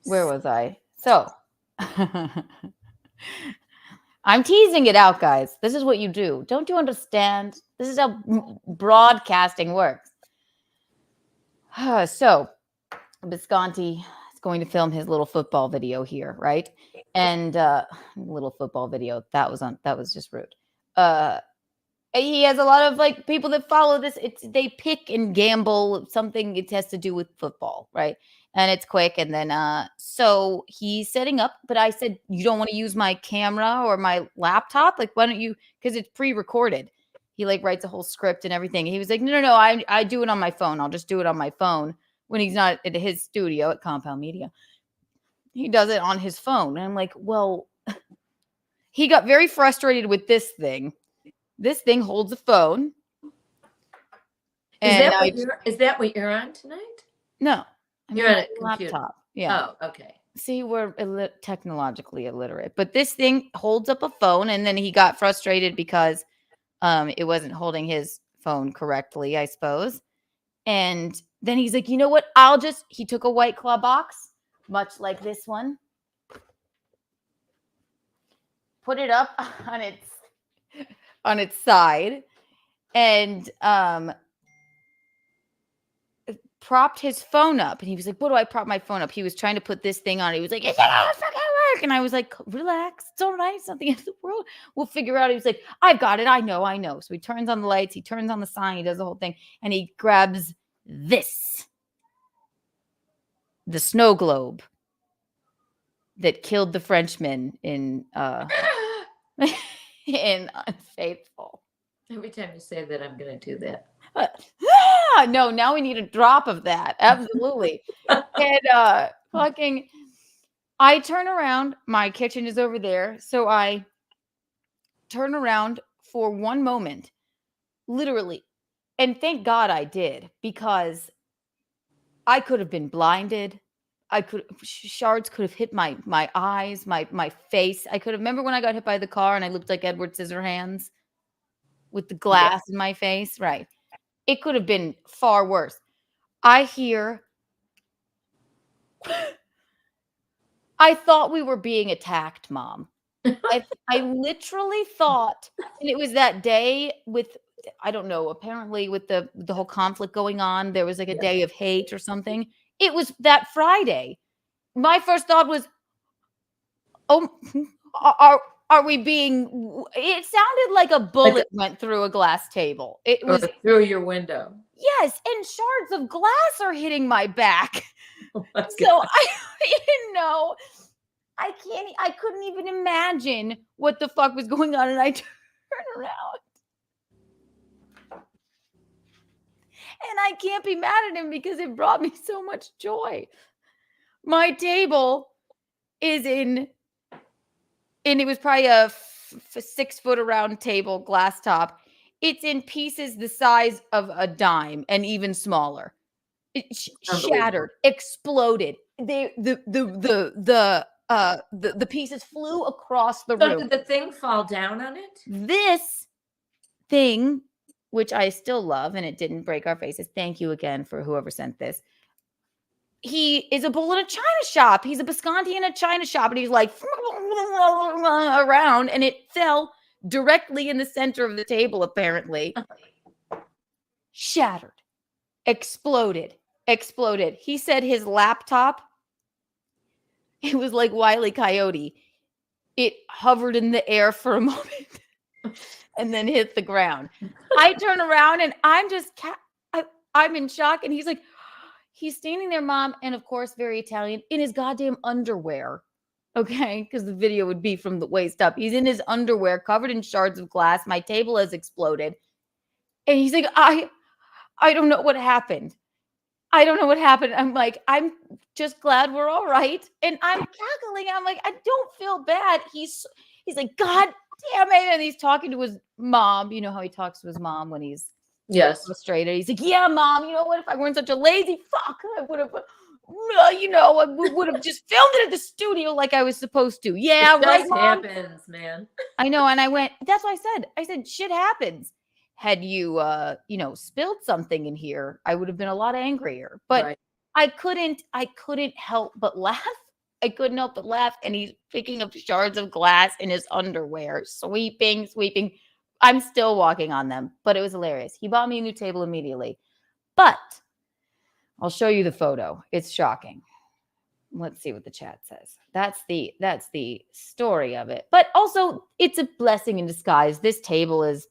Where was I? So I'm teasing it out, guys. This is what you do. Don't you understand? This is how broadcasting works. So Visconti is going to film his little football video here, right? And little football video. That was just rude. He has a lot of like people that follow this. They pick and gamble something. It has to do with football, right? And it's quick. And then so he's setting up. But I said, you don't want to use my camera or my laptop? Like, why don't you? Because it's pre-recorded. He like writes a whole script and everything. He was like, no. I do it on my phone. I'll just do it on my phone when he's not at his studio at Compound Media. He does it on his phone. And I'm like, well, he got very frustrated with this thing. This thing holds a phone. Is that what you're on tonight? No. You're on a computer. Laptop. Yeah. Oh, okay. See, we're technologically illiterate. But this thing holds up a phone, and then he got frustrated because it wasn't holding his phone correctly, I suppose. And then he's like, you know what? He took a White Claw box, much like this one, put it up on its side, and propped his phone up. And he was like, what do I prop my phone up? He was trying to put this thing on. He was like, it's not gonna fucking work. And I was like, relax. It's all right. It's not the end of the world. We'll figure out. He was like, I've got it. I know. So he turns on the lights. He turns on the sign. He does the whole thing. And he grabs this. The snow globe that killed the Frenchman in in Unfaithful. Every time you say that, I'm going to do that. No, now we need a drop of that. Absolutely. And I turn around. My kitchen is over there. So I turn around for one moment, literally. And thank God I did, because I could have been blinded. Shards could have hit my eyes, my face. I could have, remember when I got hit by the car and I looked like Edward Scissorhands with the glass in my face? Right. It could have been far worse. I thought we were being attacked, Mom. I literally thought, and it was that day with, I don't know, apparently with the whole conflict going on, there was like a day of hate or something. It was that Friday. My first thought was, oh, are we being, it sounded like a bullet went through a glass table. It was through your window. Yes, and shards of glass are hitting my back. Oh my So I didn't know. I couldn't even imagine what the fuck was going on. And I turned around. And I can't be mad at him because it brought me so much joy. My table is and it was probably a 6 foot around table, glass top. It's in pieces the size of a dime and even smaller. It shattered, exploded. The pieces flew across the room. Did the thing fall down on it? This thing, which I still love, and it didn't break our faces. Thank you again for whoever sent this. He is a bull in a china shop. He's a Visconti in a china shop, and he's like around, and it fell directly in the center of the table, apparently. Shattered, exploded. He said his laptop, it was like Wile E. Coyote. It hovered in the air for a moment and then hit the ground. I turn around and I'm in shock. And he's like, he's standing there, Mom, and of course, very Italian, in his goddamn underwear. Okay, because the video would be from the waist up. He's in his underwear, covered in shards of glass. My table has exploded. And he's like, I don't know what happened. I don't know what happened. I'm like, I'm just glad we're all right. And I'm cackling. I'm like, I don't feel bad. He's like, God damn it. And he's talking to his mom. You know how he talks to his mom when he's frustrated. He's like, yeah, Mom, you know what? If I weren't such a lazy fuck, I would have, I would have just filmed it at the studio like I was supposed to. Yeah, It right, just Mom? happens, man. I know. And I went, that's what I said, shit happens. Had you, spilled something in here, I would have been a lot angrier. But Right. I couldn't help but laugh. I couldn't help but laugh. And he's picking up shards of glass in his underwear, sweeping. I'm still walking on them, but it was hilarious. He bought me a new table immediately. But I'll show you the photo. It's shocking. Let's see what the chat says. That's the story of it. But also, it's a blessing in disguise. This table is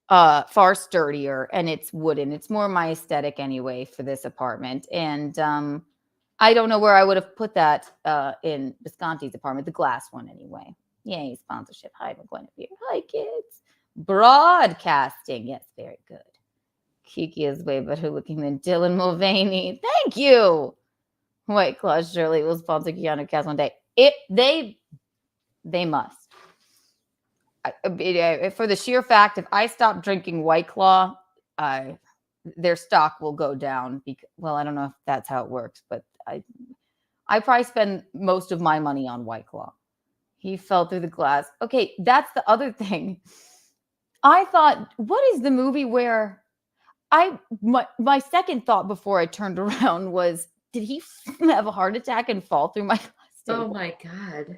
far sturdier and it's wooden. It's more my aesthetic anyway for this apartment. And I don't know where I would have put that in Visconti's apartment, the glass one anyway. Yay, sponsorship. Hi, Guinevere. Hi, kids. Broadcasting. Yes, very good. Kiki is way better looking than Dylan Mulvaney. Thank you. White Claw surely will sponsor Keanu Cast one day. They must. For the sheer fact, if I stop drinking White Claw, their stock will go down. Well, I don't know if that's how it works, but I probably spend most of my money on White Claw. He fell through the glass. Okay, that's the other thing. I thought, what is the movie where my second thought before I turned around was, did he have a heart attack and fall through my glass table? Oh my God.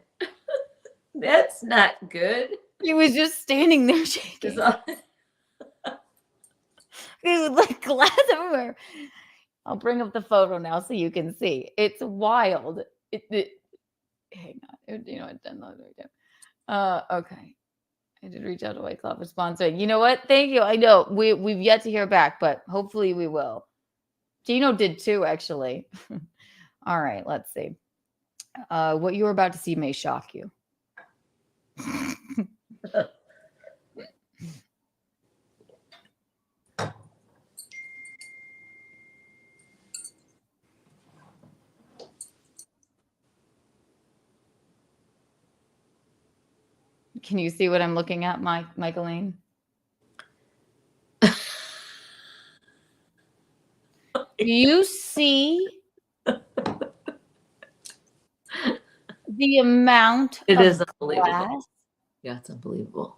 That's not good. He was just standing there shaking. He was like glass everywhere. I'll bring up the photo now so you can see. It's wild. Hang on. You know what? Okay. I did reach out to White Claw for sponsoring. You know what? Thank you. I know we've yet to hear back, but hopefully we will. Gino did too, actually. All right. Let's see. What you're about to see may shock you. Can you see what I'm looking at, Michelene? Do you see the amount It of is unbelievable. glass? Yeah, it's unbelievable.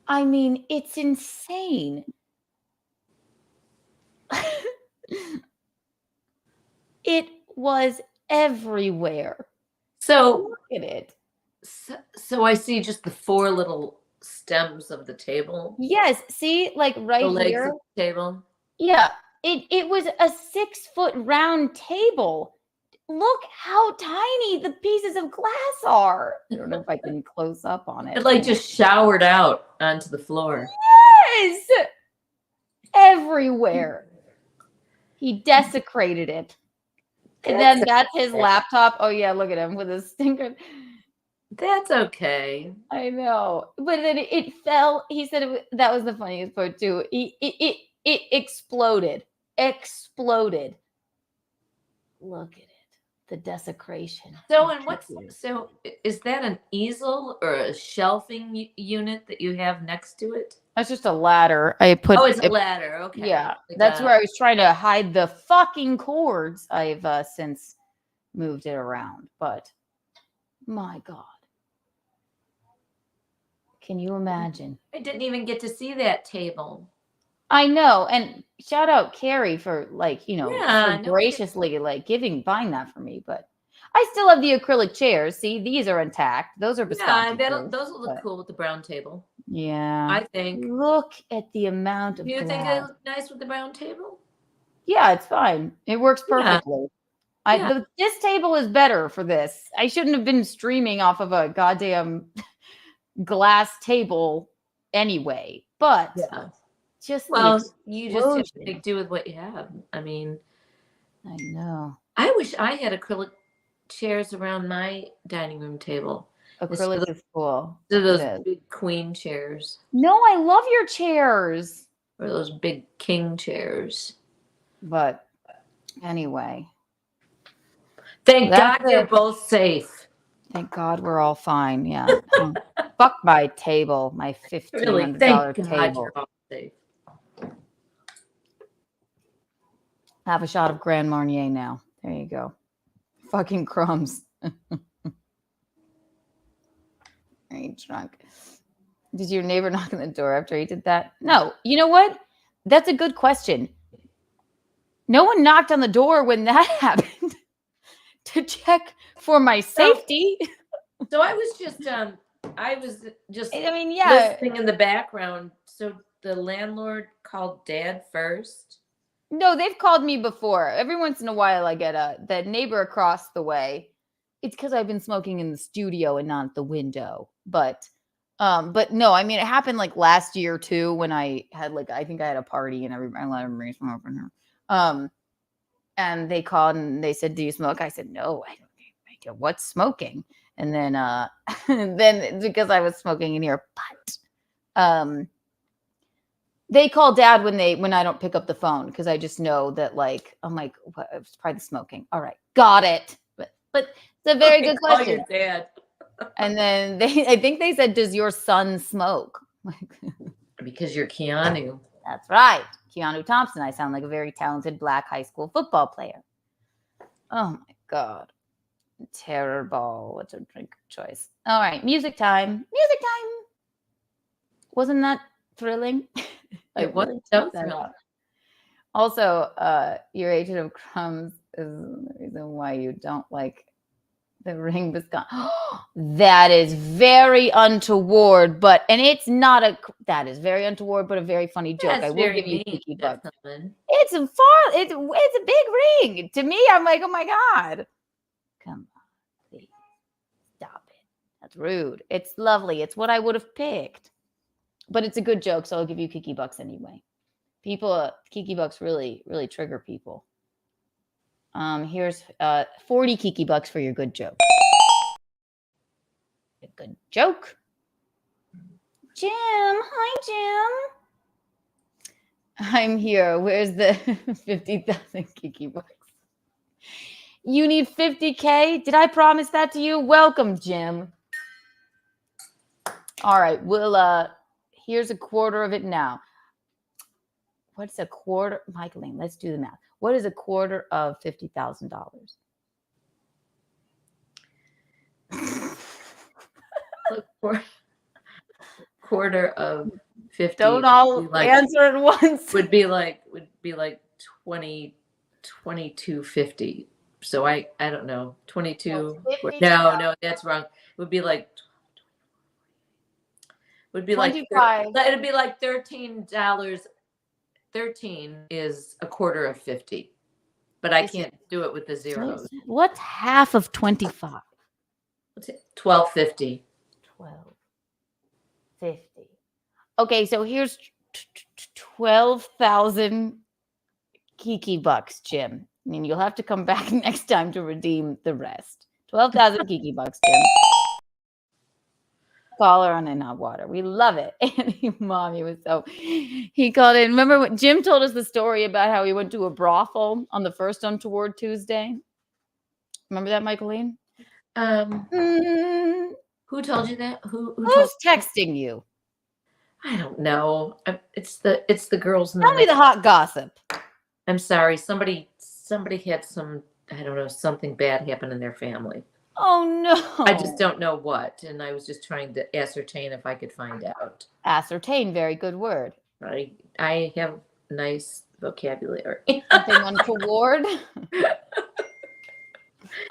I mean, it's insane. It was everywhere. So look at it. So I see just the 4 little stems of the table. Yes, see, like right The legs here. of the table. Yeah, it was a 6-foot round table. Look how tiny the pieces of glass are. I don't know if I can close up on it. It like just showered out onto the floor. Yes, everywhere. He desecrated it. And then that's his laptop. Oh yeah, look at him with his stinker. That's okay. I know, but then it fell. He said that was the funniest part too. It exploded. Exploded. Look at it. The desecration. So, so is that an easel or a shelving unit that you have next to it? That's just a ladder. I put. Oh, it's a ladder. Okay. Yeah, Like that's where I was trying to hide the fucking cords. I've since moved it around, but my God, can you imagine? I didn't even get to see that table. I know, and shout out Carrie for Yeah, so graciously buying that for me. But I still have the acrylic chairs. See, these are intact. Those are Visconti chairs, those will look cool with the brown table. Yeah, I think. Look at the amount of. Do you glass. think it looks nice with the brown table? Yeah, it's fine. It works perfectly. This table is better for this. I shouldn't have been streaming off of a goddamn glass table anyway. But just you just have to make do with what you have. I mean, I know. I wish I had acrylic chairs around my dining room table. Acrylic is cool. Those big queen chairs. No, I love your chairs. or those big king chairs. But anyway, Thank that's God you're it. both safe. Thank God we're all fine. Yeah. Fuck my table, my Really, $1,500 thank God table. you're all safe. Have a shot of Grand Marnier now. There you go. Fucking crumbs. Are you drunk? Did your neighbor knock on the door after he did that? No. You know what? That's a good question. No one knocked on the door when that happened to check for my safety. So I was just I mean, yeah. listening in the background. So the landlord called Dad first. No, they've called me before. Every once in a while, I get the neighbor across the way. It's because I've been smoking in the studio and not at the window. But no, I mean, it happened like last year too when I had I think I had a party and I let everybody smoke in here. And they called and they said, "Do you smoke?" I said, "No, I don't know what's smoking." And then then because I was smoking in here, but they call Dad when I don't pick up the phone because I just know that I'm like, what? It's probably the smoking. All right, got it. But it's a very good question. Call your dad. And then I think they said, "Does your son smoke?" Because you're Keanu. That's right, Keanu Thompson. I sound like a very talented black high school football player. Oh my God, terrible. What's a drink choice? All right, music time. Music time. Wasn't that thrilling? It wasn't so thrilling. Also, your agent of crumbs is the reason why you don't like the ring biscuit. That is very untoward, and it's not that is very untoward, but a very funny joke. That's I will give you Kiki bucks. It's a big ring. To me, I'm like, oh my God. Come on, please. Stop it. That's rude. It's lovely. It's what I would have picked. But it's a good joke, so I'll give you Kiki bucks anyway. People, Kiki bucks really, really trigger people. Here's 40 Kiki bucks for your good joke. A good joke. Jim, hi Jim. I'm here. Where's the 50,000 Kiki bucks? You need 50K? Did I promise that to you? Welcome, Jim. All right, here's a quarter of it now. What's a quarter? Michelene, let's do the math. What is a quarter of $50,000? Quarter of 50. Don't all answer at once. Would be like 2250. So I don't know. 22. No, that's wrong. It would be like 25. It'd be like $13. 13 is a quarter of 50. But I can't do it with the zeros. What's half of 25? What's it? 1250. 1250. Okay, so here's 12,000 Kiki bucks, Jim. I mean, you'll have to come back next time to redeem the rest. 12,000 Kiki bucks, Jim. Caller on in hot water. We love it. And mommy was he called in. Remember what Jim told us the story about how he went to a brothel on the first Untoward Tuesday? Remember that, Michelene? Who told you that? Who's texting you? I don't know. It's the girls. Tell me the hot gossip. I'm sorry. Somebody had some, I don't know, something bad happen in their family. Oh no. I just don't know what. And I was just trying to ascertain if I could find out. Ascertain, very good word. I have nice vocabulary. Something untoward.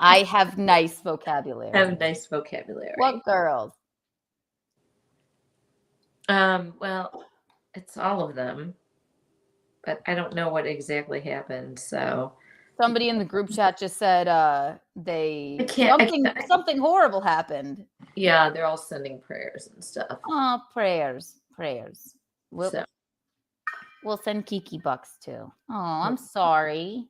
I have nice vocabulary. What girls? Well, it's all of them. But I don't know what exactly happened. So somebody in the group chat just said something horrible happened. Yeah, they're all sending prayers and stuff. Oh, prayers. We'll send Kiki bucks too. Oh, I'm sorry.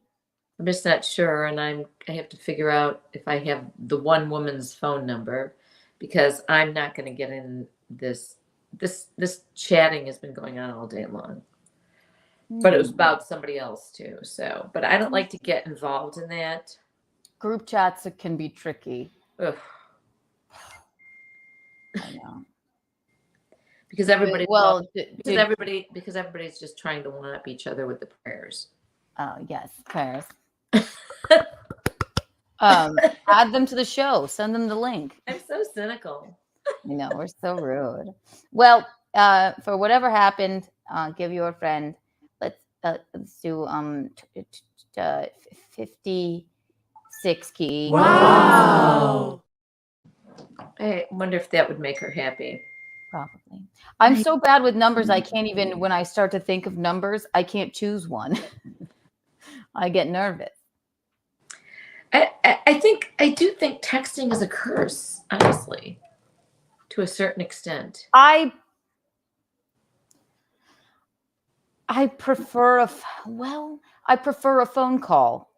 I'm just not sure, and I have to figure out if I have the one woman's phone number, because I'm not going to get in this. This chatting has been going on all day long. but it was about somebody else too. So, but I don't like to get involved in that. Group chats can be tricky. Ugh. I know. Because everybody, Well, because everybody's just trying to one up each other with the prayers. Oh yes, prayers. Add them to the show. Send them the link. I'm so cynical. You know, we're so rude. Well, for whatever happened, give your friend. Let's do 56 key. Wow. I wonder if that would make her happy. Probably. I'm so bad with numbers. I can't even, when I start to think of numbers, I can't choose one. I get nervous. I do think texting is a curse, honestly, to a certain extent. I prefer a phone call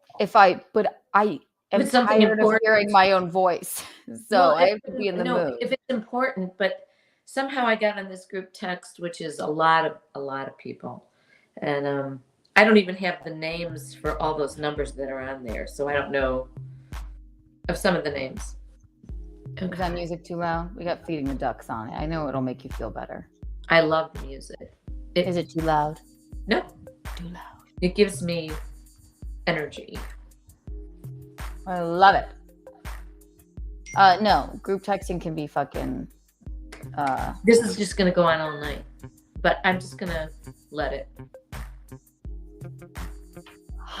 but I am tired of hearing my own voice. So I have to be in the mood. If it's important, but somehow I got on this group text, which is a lot of people. And I don't even have the names for all those numbers that are on there. So I don't know of some of the names. Okay. Is that music too loud? We got Feeding the Ducks on it. I know it'll make you feel better. I love the music. Is it too loud? No. Too loud. It gives me energy. I love it. No, group texting can be fucking... This is just going to go on all night. But I'm just going to let it.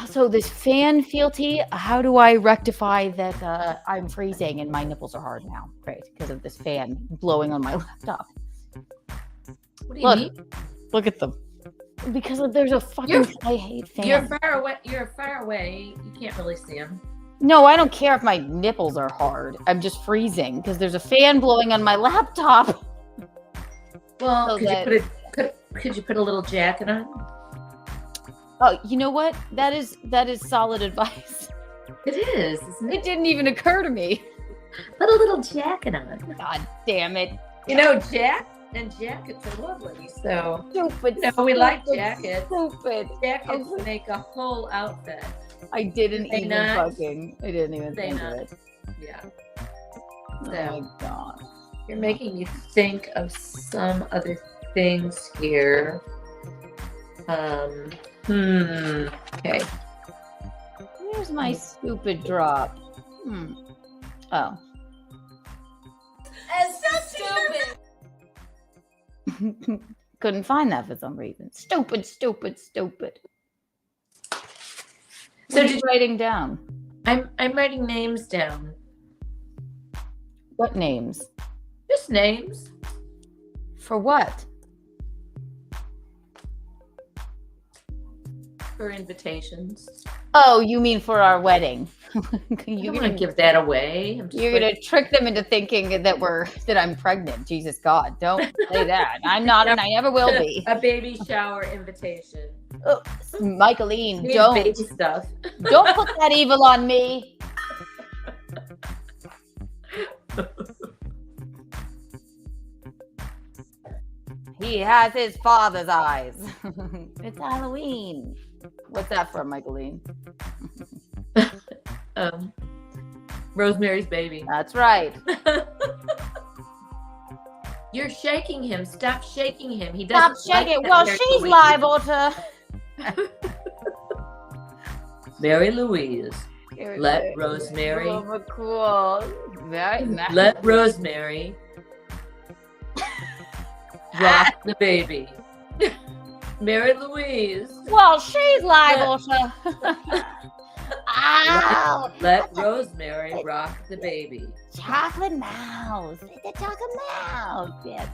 So this fan fealty, how do I rectify that I'm freezing and my nipples are hard now? Great, because of this fan blowing on my laptop. What do you mean? Look at them. Because there's a fucking... I hate fans. You're far away. You can't really see them. No, I don't care if my nipples are hard. I'm just freezing because there's a fan blowing on my laptop. Well, could you put a little jacket on? Oh, you know what? That is solid advice. It is, isn't it? It didn't even occur to me. Put a little jacket on. God damn it. You know, jackets are lovely. So stupid. No, we like jackets. Stupid. Jackets make a whole outfit. I didn't even think of it. Yeah. So, oh my God. You're making me think of some other things here. Okay. Where's my stupid drop? Oh. That's so stupid. Couldn't find that for some reason. Stupid. So did you writing down? I'm writing names down. What names? Just names. For what? For invitations. Oh, you mean for our wedding? You're gonna give that away. You're gonna trick them into thinking that I'm pregnant. Jesus God, don't say that. I'm not, and I never will be. A baby shower invitation. Oh, Michelene, don't. Baby stuff. Don't put that evil on me. He has his father's eyes. It's Halloween. What's that from, Michelene? Rosemary's Baby. That's right. You're shaking him. Stop shaking him. He doesn't. Stop shaking. Well, she's liable to. Mary Louise. Let Rosemary. Oh, cool. Very nice. Let Rosemary rock the baby. Mary Louise. Well, she's liable to. Ow! Let Rosemary rock the baby. Chocolate mouse. The chocolate mouse. Yes.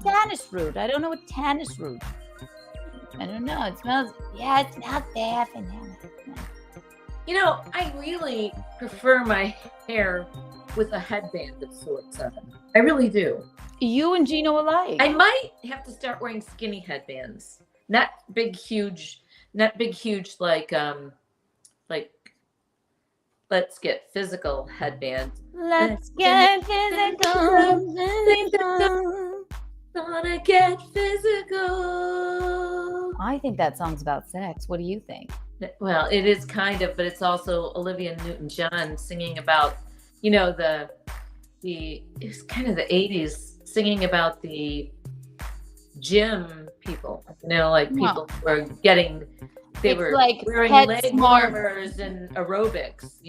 Tannis root. I don't know what tannis root. I don't know. It smells. Yeah, it smells bad. You know, I really prefer my hair with a headband of sorts on. I really do. You and Gino alike. I might have to start wearing skinny headbands. Not big, huge like let's get physical headband. Let's get physical. Gonna get physical. I think that song's about sex. What do you think? Well, it is kind of, but it's also Olivia Newton-John singing about, it's kind of the 80s, singing about the gym people, people who are getting, they were like wearing leg warmers and aerobics,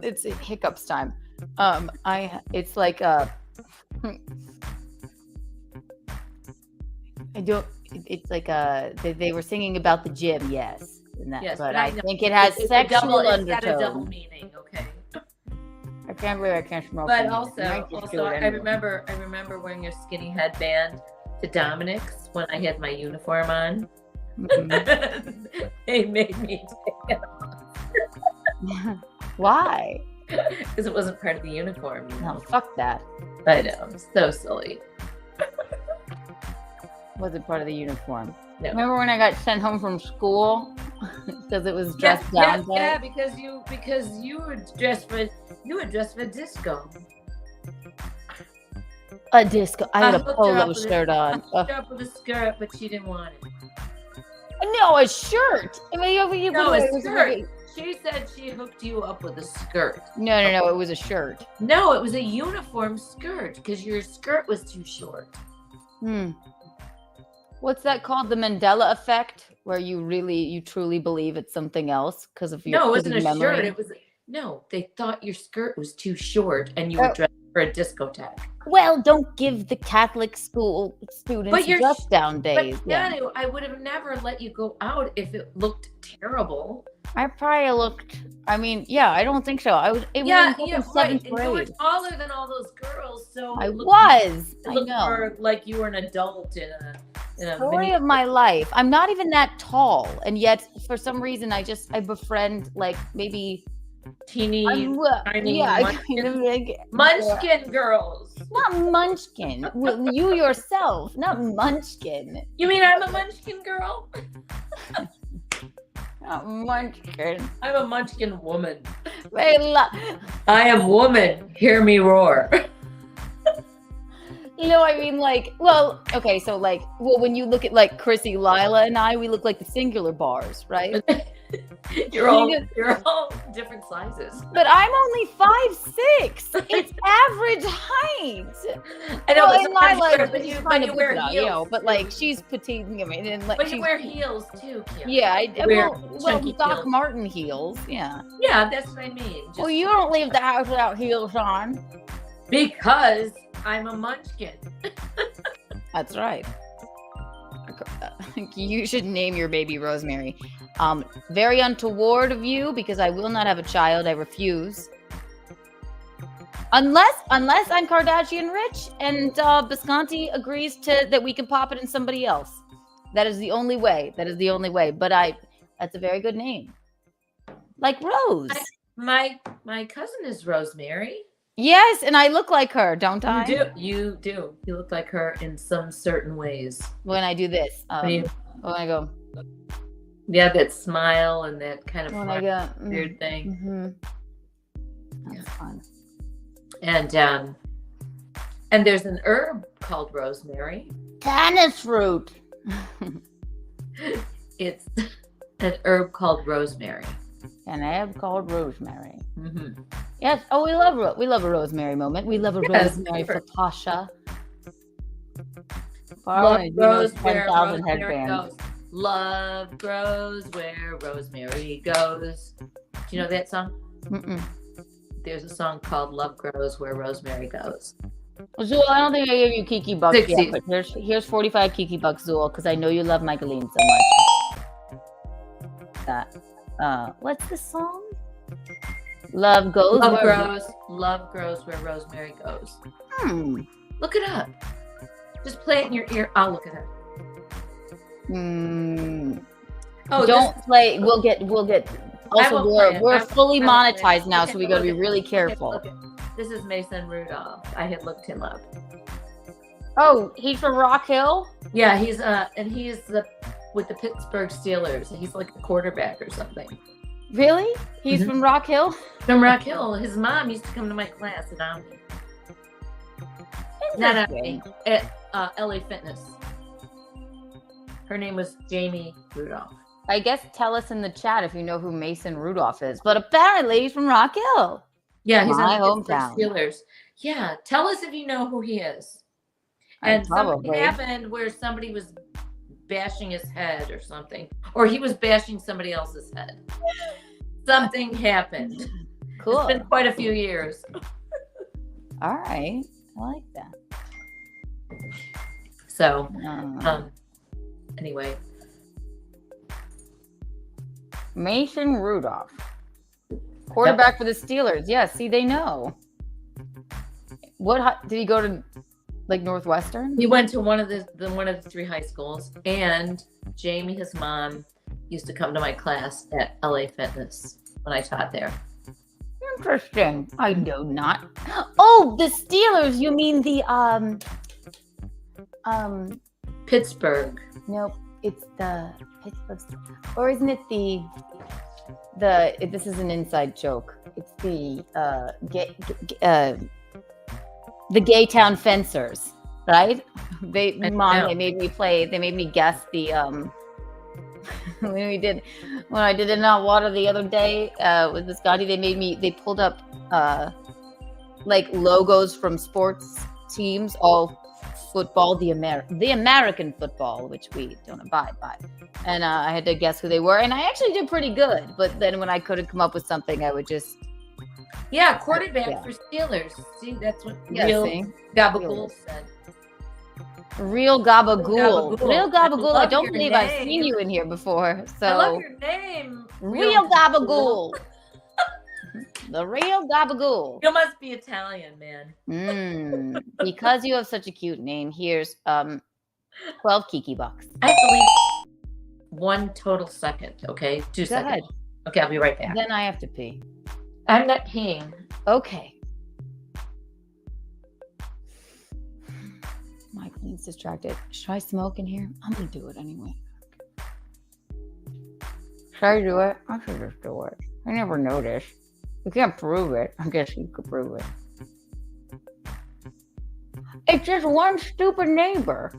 It's hiccups time. It's like it's like they were singing about the gym, yes. Yes, but I think it has sexual undertones. It's got a double meaning, okay. I can't believe I can't smoke. But also I remember wearing a skinny headband to Dominic's when I had my uniform on. Mm-hmm. They made me take it off. Why? Because it wasn't part of the uniform. No, fuck that. I know, so silly. Wasn't part of the uniform. No. Remember when I got sent home from school because it was dressed down day? Yeah, because you were dressed for disco. A disco. I had a polo shirt on. Hooked her up with a skirt, but she didn't want it. No, a shirt. I mean, a skirt. She said she hooked you up with a skirt. No, it was a shirt. No, it was a uniform skirt because your skirt was too short. What's that called? The Mandela effect, where you truly believe it's something else because of your. No, it wasn't a shirt. It was they thought your skirt was too short and you were dressed for a discotheque. Well, don't give the Catholic school students dress down days. But Keanu, I would have never let you go out if it looked terrible. I probably looked. I mean, yeah, I don't think so. I was. It was in seventh grade. You were taller than all those girls, so I was. It looked more like you were an adult in a story of my life. I'm not even that tall, and yet for some reason I befriend like maybe teeny, tiny, munchkin girls. Not munchkin. You yourself, not munchkin. You mean I'm a munchkin girl? Not munchkin. I'm a munchkin woman. I am woman. Hear me roar. I mean, when you look at like Chrissy, Lila, and I, we look like the singular bars, right? You're all different sizes. But I'm only 5'6". It's average height. I know, but you kind of wear heels. But like she's petite. I mean, and like but you wear heels too, Kim. Yeah, Doc Marten heels. Yeah. Yeah, that's what I mean. Well, you don't leave the house without heels on. Because I'm a munchkin. That's right. You should name your baby Rosemary. Very untoward of you because I will not have a child. I refuse. Unless I'm Kardashian rich and Bisconti agrees that we can pop it in somebody else. That is the only way. But that's a very good name. Like Rose. My cousin is Rosemary. Yes, and I look like her, don't I? You do. You look like her in some certain ways. When I do this, when I go, yeah, that smile and that kind of weird thing. Mm-hmm. That's fun. And there's an herb called rosemary. Tannis root. It's an herb called rosemary. An herb called rosemary. Mm-hmm. Yes. Oh, we love a rosemary moment. We love a rosemary for Tasha. Love grows where rosemary goes. Love grows where rosemary goes. Do you know that song? Mm-mm. There's a song called "Love Grows Where Rosemary Goes." Zool, I don't think I gave you Kiki bucks 60. yet, but here's 45 Kiki bucks, Zool, because I know you love Michelene so much. What's the song? Love grows where rosemary goes. Look it up. Just play it in your ear. I'll look it up. Oh, don't play. We'll get. Also, we're fully monetized now, so we got to be really careful. This is Mason Rudolph. I had looked him up. Oh, he's from Rock Hill. Yeah, he's with the Pittsburgh Steelers. He's like a quarterback or something. Really? He's from Rock Hill? From Rock Hill. His mom used to come to my class at Omni. Not Omni. At LA Fitness. Her name was Jamie Rudolph. I guess tell us in the chat if you know who Mason Rudolph is. But apparently he's from Rock Hill. Yeah, he's my on the hometown. Steelers. Yeah, tell us if you know who he is. I And something probably. happened where somebody was bashing his head or something, or he was bashing somebody else's head. Something happened. Cool. It's been quite a few years. All right. I like that. So, anyway. Mason Rudolph. Quarterback for the Steelers. Yeah, see, they know. What did he go to, like Northwestern? He went to one of the 3 high schools, and Jamie, his mom, used to come to my class at LA Fitness when I taught there. Interesting. I know not. Oh, the Steelers. You mean the Pittsburgh. Nope, it's the Pittsburgh. Or isn't it the this is an inside joke. It's the Gaytown Fencers, right? They made me play. They made me guess the when I did it not water the other day with Biscotti. They pulled up like logos from sports teams, all football, the American football, which we don't abide by. And I had to guess who they were, and I actually did pretty good. But then when I couldn't come up with something, I would just quarterback for Steelers. See, that's what real Gabagool said. Real Gabagool. Real Gabagool. I don't believe name. I've seen you in here before. So I love your name. Real Gabagool. The real Gabagool. You must be Italian, man. Because you have such a cute name, here's 12 Kiki bucks. I have to leave 1 total second, okay? 2 seconds. ahead. Okay, I'll be right back. Then I have to pee. I'm not peeing. Okay. Michelene's distracted. Should I smoke in here? I'm gonna do it anyway. Should I do it? I should just do it. I never noticed. You can't prove it. I guess you could prove it. It's just one stupid neighbor.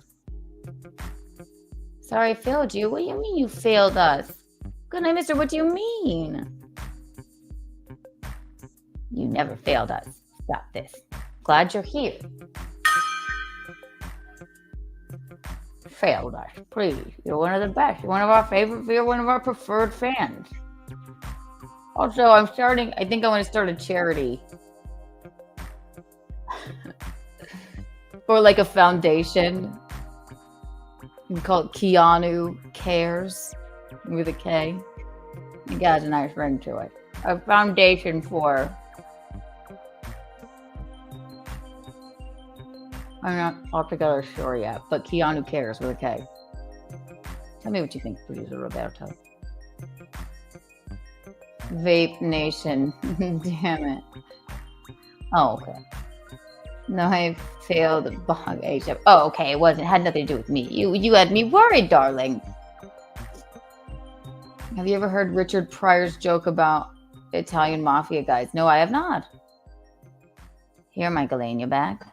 Sorry, I failed you. What do you mean you failed us? Good night, mister. What do you mean? You never failed us. Stop this. Glad you're here. Failed us. Please. You're one of the best. You're one of our favorite. You're one of our preferred fans. Also, I think I want to start a charity. Or like a foundation. You can call it Keanu Cares with a K. It has a nice ring to it. A foundation for... I'm not altogether sure yet, but Keanu Cares with a K. Tell me what you think, producer Roberto. Vape Nation. Damn it. Oh, okay. No, I failed bog Asia. Oh, okay. It had nothing to do with me. You had me worried, darling. Have you ever heard Richard Pryor's joke about Italian mafia guys? No, I have not. Here, Michelene, you back?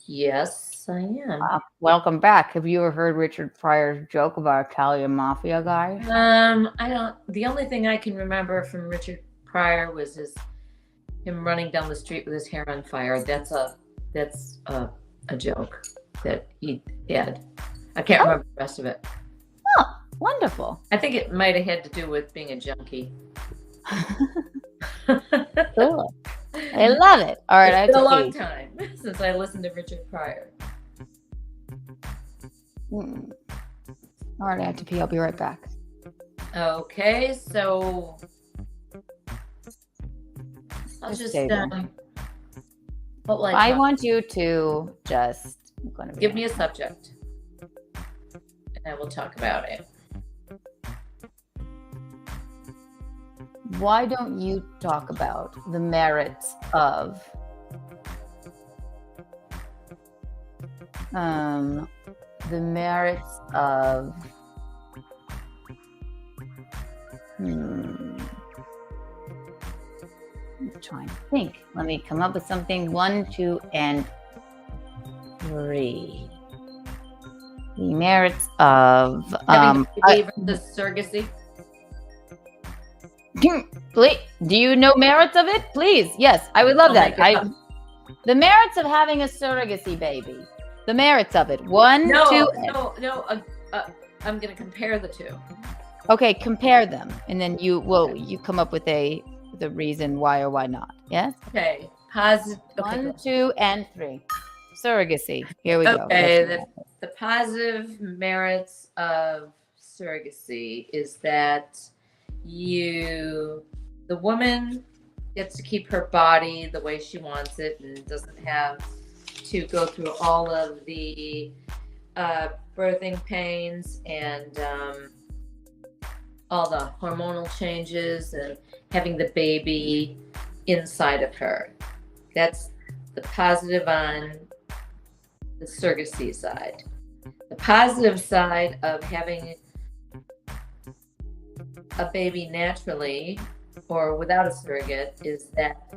Yes, I am. Welcome back. Have you ever heard Richard Pryor's joke about Italian mafia guys? I don't. The only thing I can remember from Richard Pryor was him running down the street with his hair on fire. That's a joke that he had. I can't remember the rest of it. Oh, wonderful. I think it might have had to do with being a junkie. Cool. I love it. All right, it's been a long time since I listened to Richard Pryor. All right, I have to pee. I'll be right back. Okay, so I'll just what will I want you to just give me a subject, and I will talk about it. Why don't you talk about the merits of I'm trying to think. Let me come up with something. 1, 2, and 3. The merits of Having a baby versus surrogacy. Please, do you know merits of it? Please, yes, I would love I'll that. make it up. The merits of having a surrogacy baby. The merits of it. One, two. No. I'm gonna compare the two. Okay, compare them, and then you come up with the reason why or why not. Yes. Okay. Positive. Okay. 1, 2, and 3. Surrogacy. Here we go. Okay. The positive merits of surrogacy is that the woman gets to keep her body the way she wants it and doesn't have to go through all of the birthing pains and all the hormonal changes and having the baby inside of her. That's the positive on the surrogacy side. The positive side of having a baby naturally or without a surrogate is that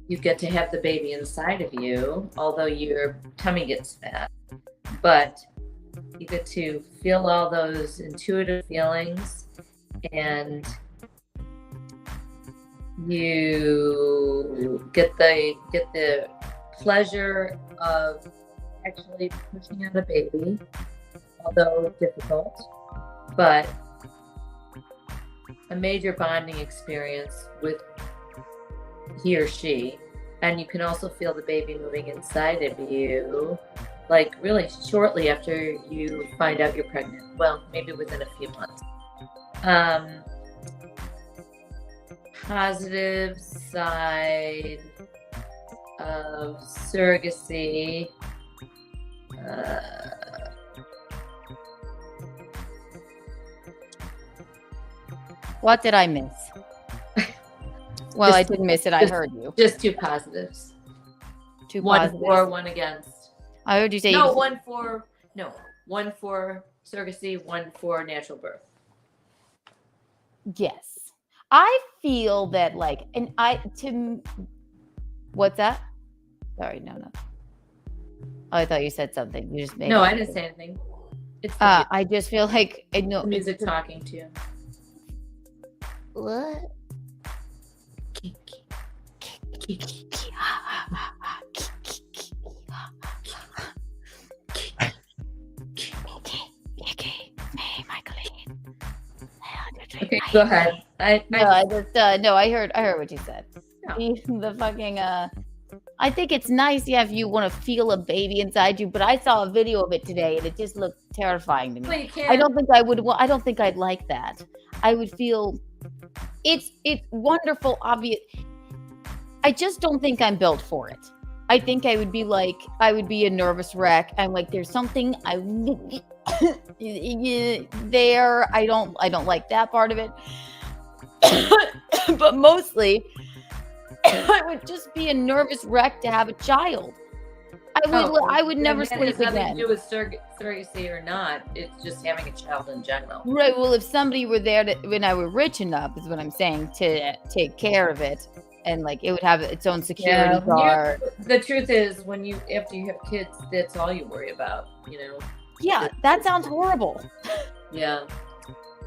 you get to have the baby inside of you, although your tummy gets fat, but you get to feel all those intuitive feelings, and you get the pleasure of actually pushing out a baby, although difficult, but a major bonding experience with he or she. And you can also feel the baby moving inside of you, like really shortly after you find out you're pregnant. Well, maybe within a few months. Positive side of surrogacy. What did I miss? Well, I didn't miss it. I heard you. Just two positives. Two One positives. for, one against. I heard you say one for surrogacy, one for natural birth. Yes. I feel that what's that? Sorry, no. Oh, I thought you said something. You just made No, I didn't say anything. It's the I just feel like I know music talking to you. what? Okay, go ahead. I heard what you said. The fucking I think it's nice, if you want to feel a baby inside you, but I saw a video of it today and it just looked terrifying to me. Well, you can't. I don't think I would. Well, I don't think I'd like that. I would feel it's wonderful, obvious. I just don't think I'm built for it. I think I would be a nervous wreck. I'm like, there's something there. I don't like that part of it. But mostly, I would just be a nervous wreck to have a child. I would never sleep again. It has nothing to do with surrogacy or not. It's just having a child in general. Right. Well, if somebody were there when I were rich enough, is what I'm saying, to take care of it, and it would have its own security guard. The truth is, after you have kids, that's all you worry about. Yeah, that sounds horrible. Yeah.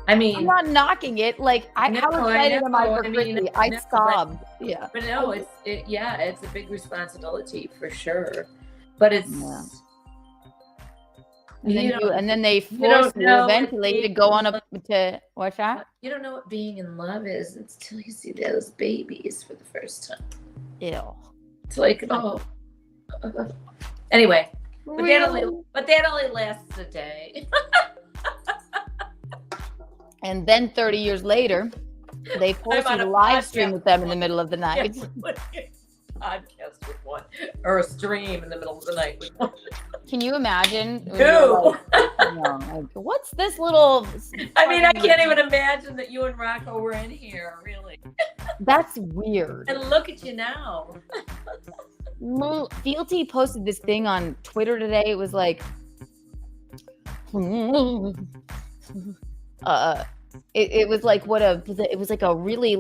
I mean, I'm not knocking it. How excited am I for Christy? I sobbed. Yeah. But no, it's a big responsibility for sure. But it's and then they force you eventually to go on to what's that? You don't know what being in love is until you see those babies for the first time. Ew. It's like, oh. Anyway, but that only lasts a day. And then 30 years later, they force you to live stream with them in the middle of the night. Podcast with one, or a stream in the middle of the night with one. Can you imagine? No. What's this little? I mean, I can't even imagine that you and Rocco were in here. Really. That's weird. And look at you now. Fealty posted this thing on Twitter today. It was like, it was like it was like a really it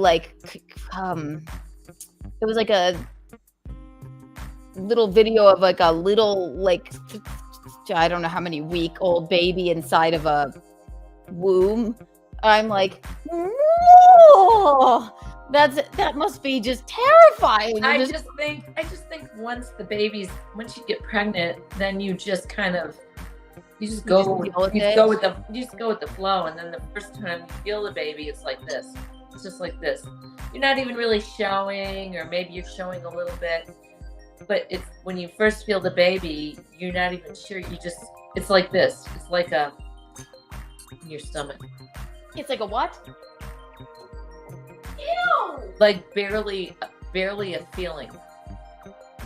was like a little video of a little I don't know how many week-old baby inside of a womb. I'm like, no, that must be just terrifying. I just think once you get pregnant, then you just kind of you just go with the flow, and then the first time you feel the baby, it's like this. It's just like this. You're not even really showing, or maybe you're showing a little bit, but it's when you first feel the baby, you're not even sure. It's like this. It's like in your stomach. It's like a what? Ew! Like barely a feeling.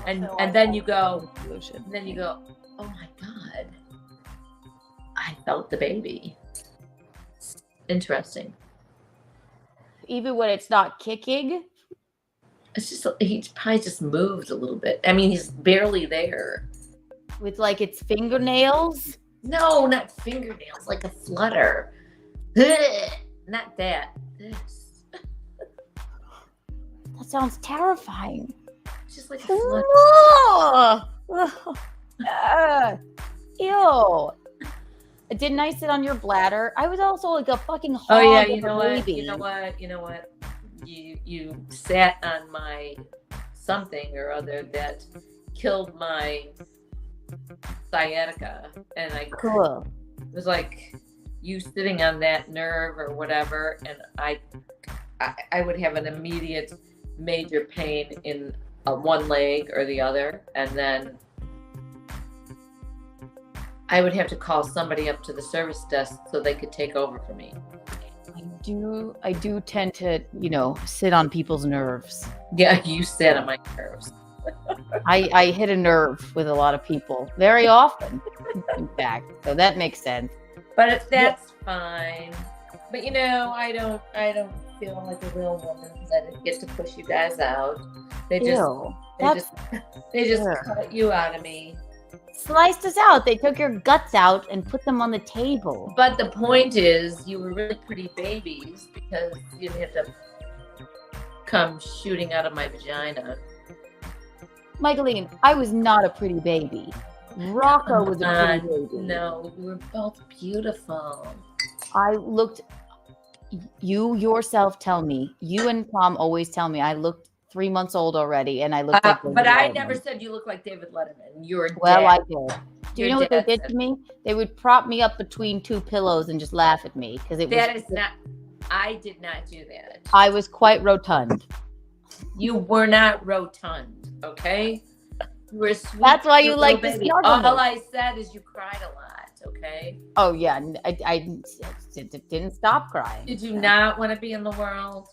And then you go, oh my God, I felt the baby. Interesting. Even when it's not kicking? It's just, he probably just moved a little bit. I mean, he's barely there. With like its fingernails? No, not fingernails, like a flutter. Not that. This. That sounds terrifying. It's just like a flutter. Ew. Didn't I sit on your bladder? I was also like a fucking hog. Oh yeah, you know what? You know what? You sat on my something or other that killed my sciatica, and it was like you sitting on that nerve or whatever, and I would have an immediate major pain in one leg or the other, and then I would have to call somebody up to the service desk so they could take over for me. I do tend to, sit on people's nerves. Yeah, you sat on my nerves. I hit a nerve with a lot of people very often, in fact. So that makes sense. But that's fine. But I don't feel like a real woman because I didn't get to push you guys out. They just cut you out of me. Sliced us out. They took your guts out and put them on the table. But the point is, you were really pretty babies because you didn't have to come shooting out of my vagina. Michelene, I was not a pretty baby. Rocco was a pretty baby. No, we were both beautiful. I looked. You yourself tell me. You and Tom always tell me I looked 3 months old already, and I looked like David but I Letterman. Never said you look like David Letterman. You're well, I did. Do you know what they did to me? They would prop me up between two pillows and just laugh at me because I did not do that. I was quite rotund. You were not rotund, okay? You were sweet. That's why you like this. All I said is you cried a lot, okay? Oh yeah, I didn't stop crying. Did you not want to be in the world?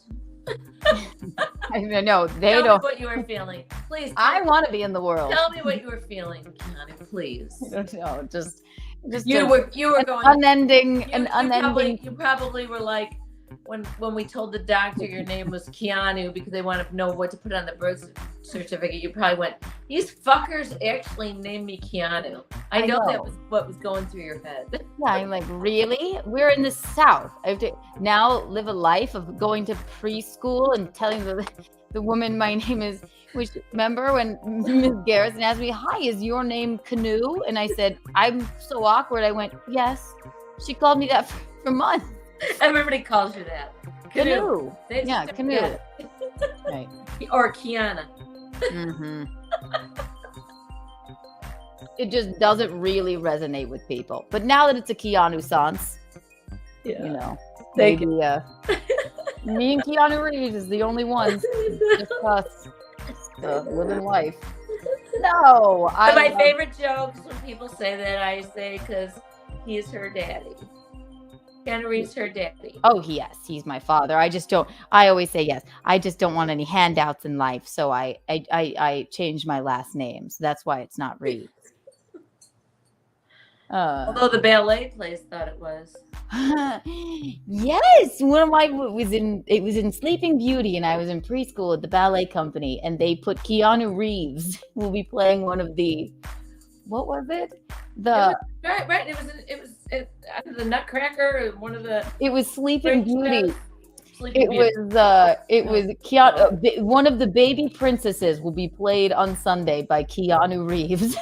I know they tell don't. Me what you were feeling, please. I want to be in the world. Tell me what you were feeling, Keanu, please. No, just you were going unending. You probably were like when we told the doctor your name was Keanu because they wanted to know what to put on the birth certificate. You probably went, "These fuckers actually named me Keanu." I know that was what was going through your head. Yeah, I'm like, really? We're in the South. I have to now live a life of going to preschool and telling the woman my name is. Which remember when Ms. Garrison asked me, "Hi, is your name Canoe?" And I said, "I'm so awkward." I went, "Yes." She called me that for months. Everybody calls you that. Canoe. Yeah, Canoe. Right. Or Kiana. Mm-hmm. It just doesn't really resonate with people. But now that it's a Keanu Sans, Thank maybe me and Keanu Reeves is the only ones just us living life. No, my favorite jokes when people say that, I say because he's her daddy. Keanu Reeves, her daddy. Oh, yes, he's my father. I always say yes. I just don't want any handouts in life, so I changed my last name. So that's why it's not Reeves. Although the ballet place thought it was. Yes, it was in Sleeping Beauty, and I was in preschool at the ballet company, and they put Keanu Reeves will be playing one of the. What was it? Right. It was the Nutcracker. One of the. It was Sleeping Beauty. It was Keanu. One of the baby princesses will be played on Sunday by Keanu Reeves.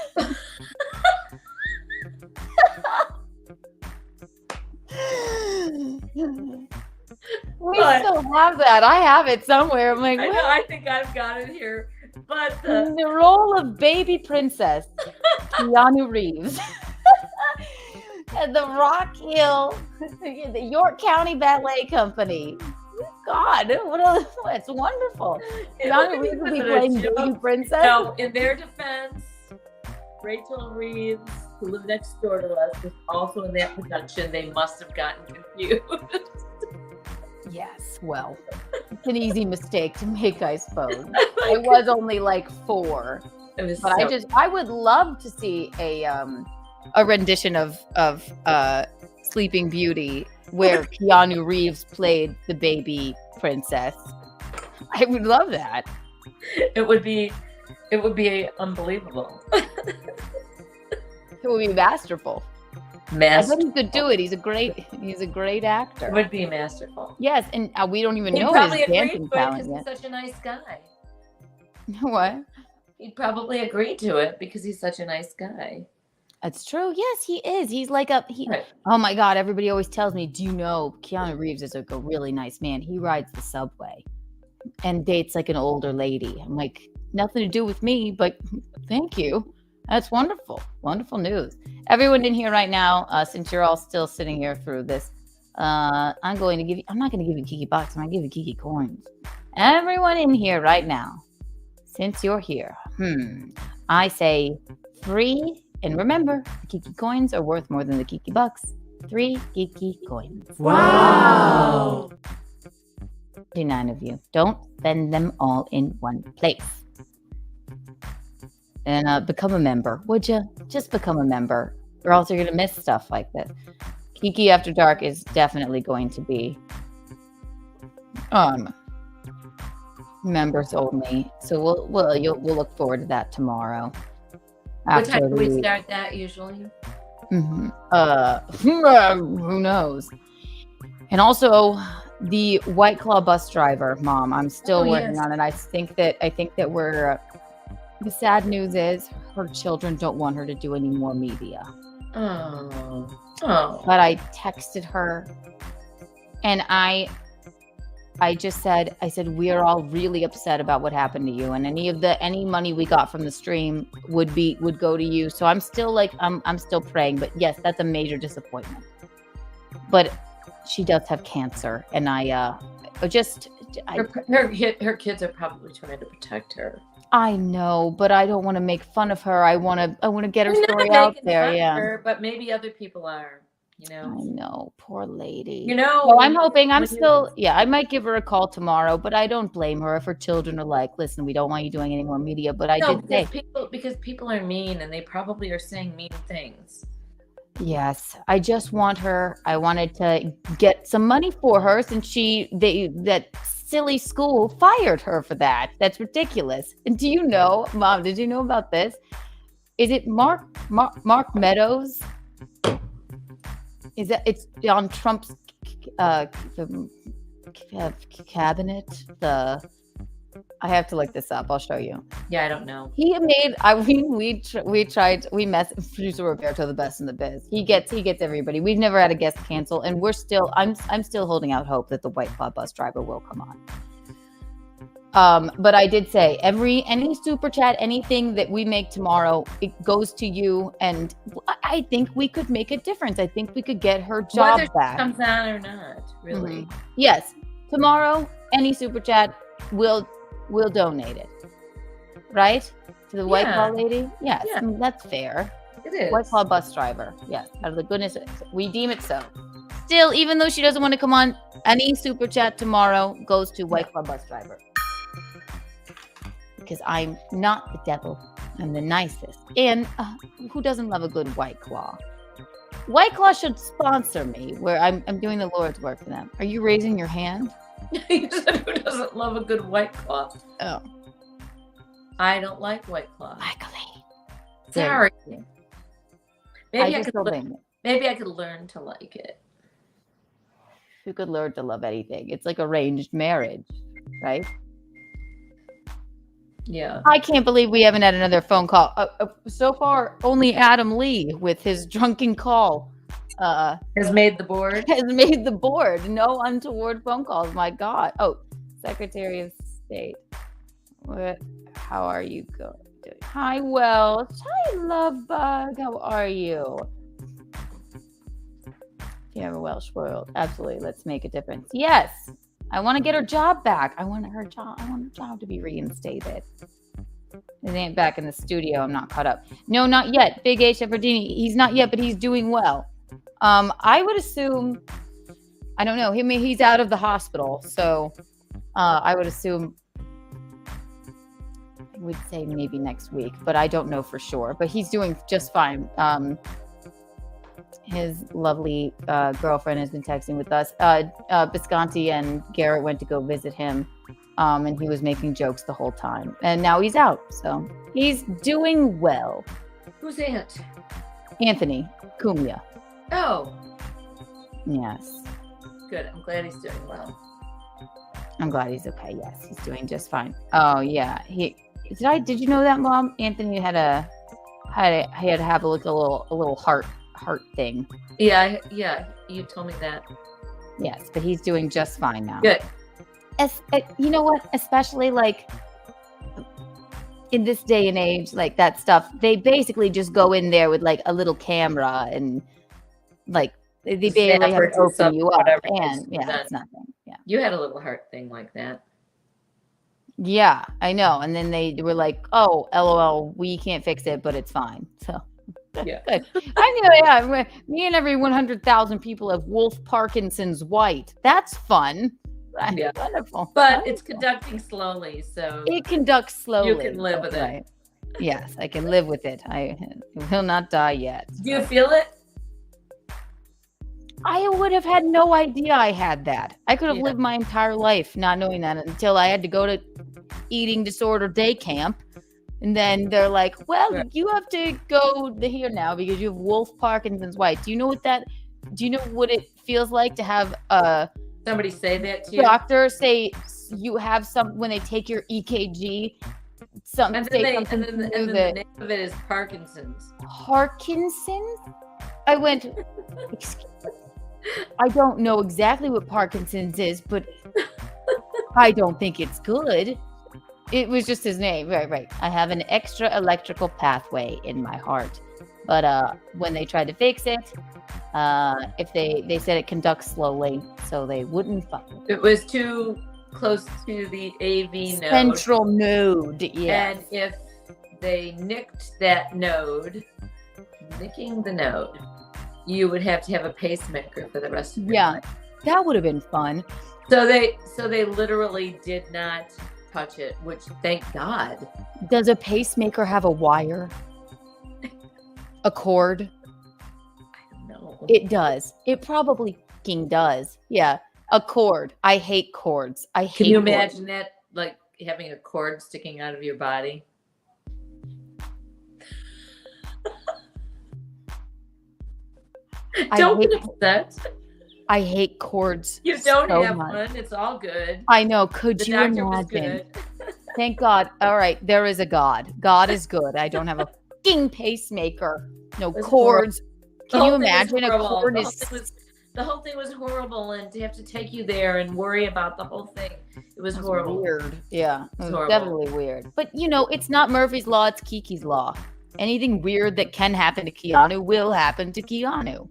We still have that. I have it somewhere. I'm like, I what? know, I think I've got it here. But The role of baby princess, Keanu Reeves. At the Rock Hill, the York County Ballet Company. God, it's wonderful. Keanu Reeves will be playing baby princess. No, in their defense, Rachel Reeves, who lived next door to us, was also in that production. They must have gotten confused. Yes, well, it's an easy mistake to make, I suppose. It was only like 4. It was But I would love to see a rendition of Sleeping Beauty where Keanu Reeves played the baby princess. I would love that. It would be unbelievable. It would be masterful. I bet he could do it. He's a great actor. It would be masterful. Yes, and we don't even He'd know probably his agree dancing to it talent because yet. he's such a nice guy. What? He'd probably agree to it because he's such a nice guy. That's true. Yes, he is. He's like Right. Oh my God, everybody always tells me, do you know Keanu Reeves is like a really nice man? He rides the subway and dates like an older lady. I'm like, nothing to do with me, but thank you. That's wonderful. Wonderful news. Everyone in here right now, since you're all still sitting here through this, I'm not going to give you Kiki bucks. I'm going to give you Kiki coins. Everyone in here right now, since you're here, I say 3. And remember, the Kiki coins are worth more than the Kiki bucks. 3 Kiki coins. Wow. 39 of you. Don't spend them all in one place. And become a member, would you? Just become a member, or else you're going to miss stuff like this. Kiki After Dark is definitely going to be members only. So we'll look forward to that tomorrow. What time do we start that usually? Who knows? And also the White Claw bus driver, Mom. I'm still working on it. I think that we're. The sad news is her children don't want her to do any more media. Oh. But I texted her, and I just said, we are all really upset about what happened to you, and any money we got from the stream would go to you. So I'm still I'm still praying, but yes, that's a major disappointment. But she does have cancer, and her kids are probably trying to protect her. I know, but I don't want to make fun of her. I want to get her story out there. Yeah, her, but maybe other people are. I know, poor lady. Well, I'm hoping. I might give her a call tomorrow, but I don't blame her if her children are like, listen, we don't want you doing any more media. But because people are mean, and they probably are saying mean things. Yes, I just want her. I wanted to get some money for her since that silly school fired her for that. That's ridiculous. And do you know, Mom, did you know about this? Is it Mark Meadows? It's on Trump's cabinet? I have to look this up. I'll show you. Yeah, I don't know. He made. We tried. We messed producer Roberto, the best in the biz. He gets everybody. We've never had a guest cancel, and we're still. I'm still holding out hope that the White Claw bus driver will come on. But I did say any super chat, anything that we make tomorrow, it goes to you, and I think we could make a difference. I think we could get her job whether back. She comes on or not, really. Mm-hmm. Yes, tomorrow, any super chat, we'll donate it, right, to the White Claw lady. Yes, that's fair. It is. White Claw bus driver. Yes, out of the goodness, we deem it so. Still, even though she doesn't want to come on, any super chat tomorrow goes to White Claw bus driver. Because I'm not the devil. I'm the nicest. And who doesn't love a good White Claw? White Claw should sponsor me, where I'm doing the Lord's work for them. Are you raising your hand? You said who doesn't love a good White Claw? Oh. I don't like White Claw. Michelene. Sorry. Maybe I could learn to like it. You could learn to love anything. It's like arranged marriage, right? Yeah. I can't believe we haven't had another phone call. So far, only Adam Lee with his drunken call. has made the board. Has made the board. No untoward phone calls. My God. Oh, Secretary of State. What? How are you going? Hi, Welch. Hi, Love Bug. How are you? If you have a Welsh world, absolutely. Let's make a difference. Yes. I want to get her job back. I want her job to be reinstated. His ain't back in the studio. I'm not caught up. No, not yet. Big H. Shepardini. He's not yet, but he's doing well. I would assume, I don't know. He's out of the hospital, so I would assume, I would say maybe next week, but I don't know for sure. But he's doing just fine. His lovely girlfriend has been texting with us. Bisconti and Garrett went to go visit him, and he was making jokes the whole time. And now he's out, so he's doing well. Who's aunt? Anthony Cumia. Oh. Yes. Good. I'm glad he's doing well. I'm glad he's okay. Yes, he's doing just fine. Oh yeah. Did you know that, Mom? Anthony had to have a little heart thing. Yeah, you told me that. Yes, but he's doing just fine now. Good. You know what? Especially like in this day and age, like that stuff, they basically just go in there with like a little camera and like they barely have to open you up. And yeah, it's nothing. Yeah. You had a little heart thing like that. Yeah, I know. And then they were like, "Oh, LOL, we can't fix it, but it's fine." So, yeah, good. I know. Yeah, me and every 100,000 people have Wolf Parkinson's white. That's fun. Yeah, wonderful. But wonderful. It's conducting slowly, so it conducts slowly. You can live with it. Yes, I can live with it. I will not die yet. Do you feel it? I would have had no idea I had that. I could have lived my entire life not knowing that until I had to go to eating disorder day camp. And then they're like, well, you have to go here now because you have Wolf Parkinson's white. Do you know what it feels like to have somebody say that to you? Doctor say you have some when they take your EKG. And then the name of it is Parkinson's. Parkinson's? I went, excuse me. I don't know exactly what Parkinson's is, but I don't think it's good. It was just his name. Right. I have an extra electrical pathway in my heart. But when they tried to fix it, if they said it conducts slowly, so they wouldn't fuck it. It was too close to the AV node. Central node, yeah. And if they nicked that node, nicking the node, you would have to have a pacemaker for the rest of your life. That would have been fun. So they literally did not touch it, which thank God. Does a pacemaker have a wire? A cord? I don't know. It does. It probably fucking does. Yeah. A cord. I hate cords. Can you imagine that? Like having a cord sticking out of your body? Don't get upset. I hate cords. You don't have one. It's all good. I know. Could you imagine? Thank God. All right. There is a God. God is good. I don't have a fucking pacemaker. No cords. Can you imagine a cord the whole thing was horrible, and to have to take you there and worry about the whole thing. It was horrible. Weird. Yeah. It was definitely weird. But it's not Murphy's Law, it's Kiki's Law. Anything weird that can happen to Keanu will happen to Keanu.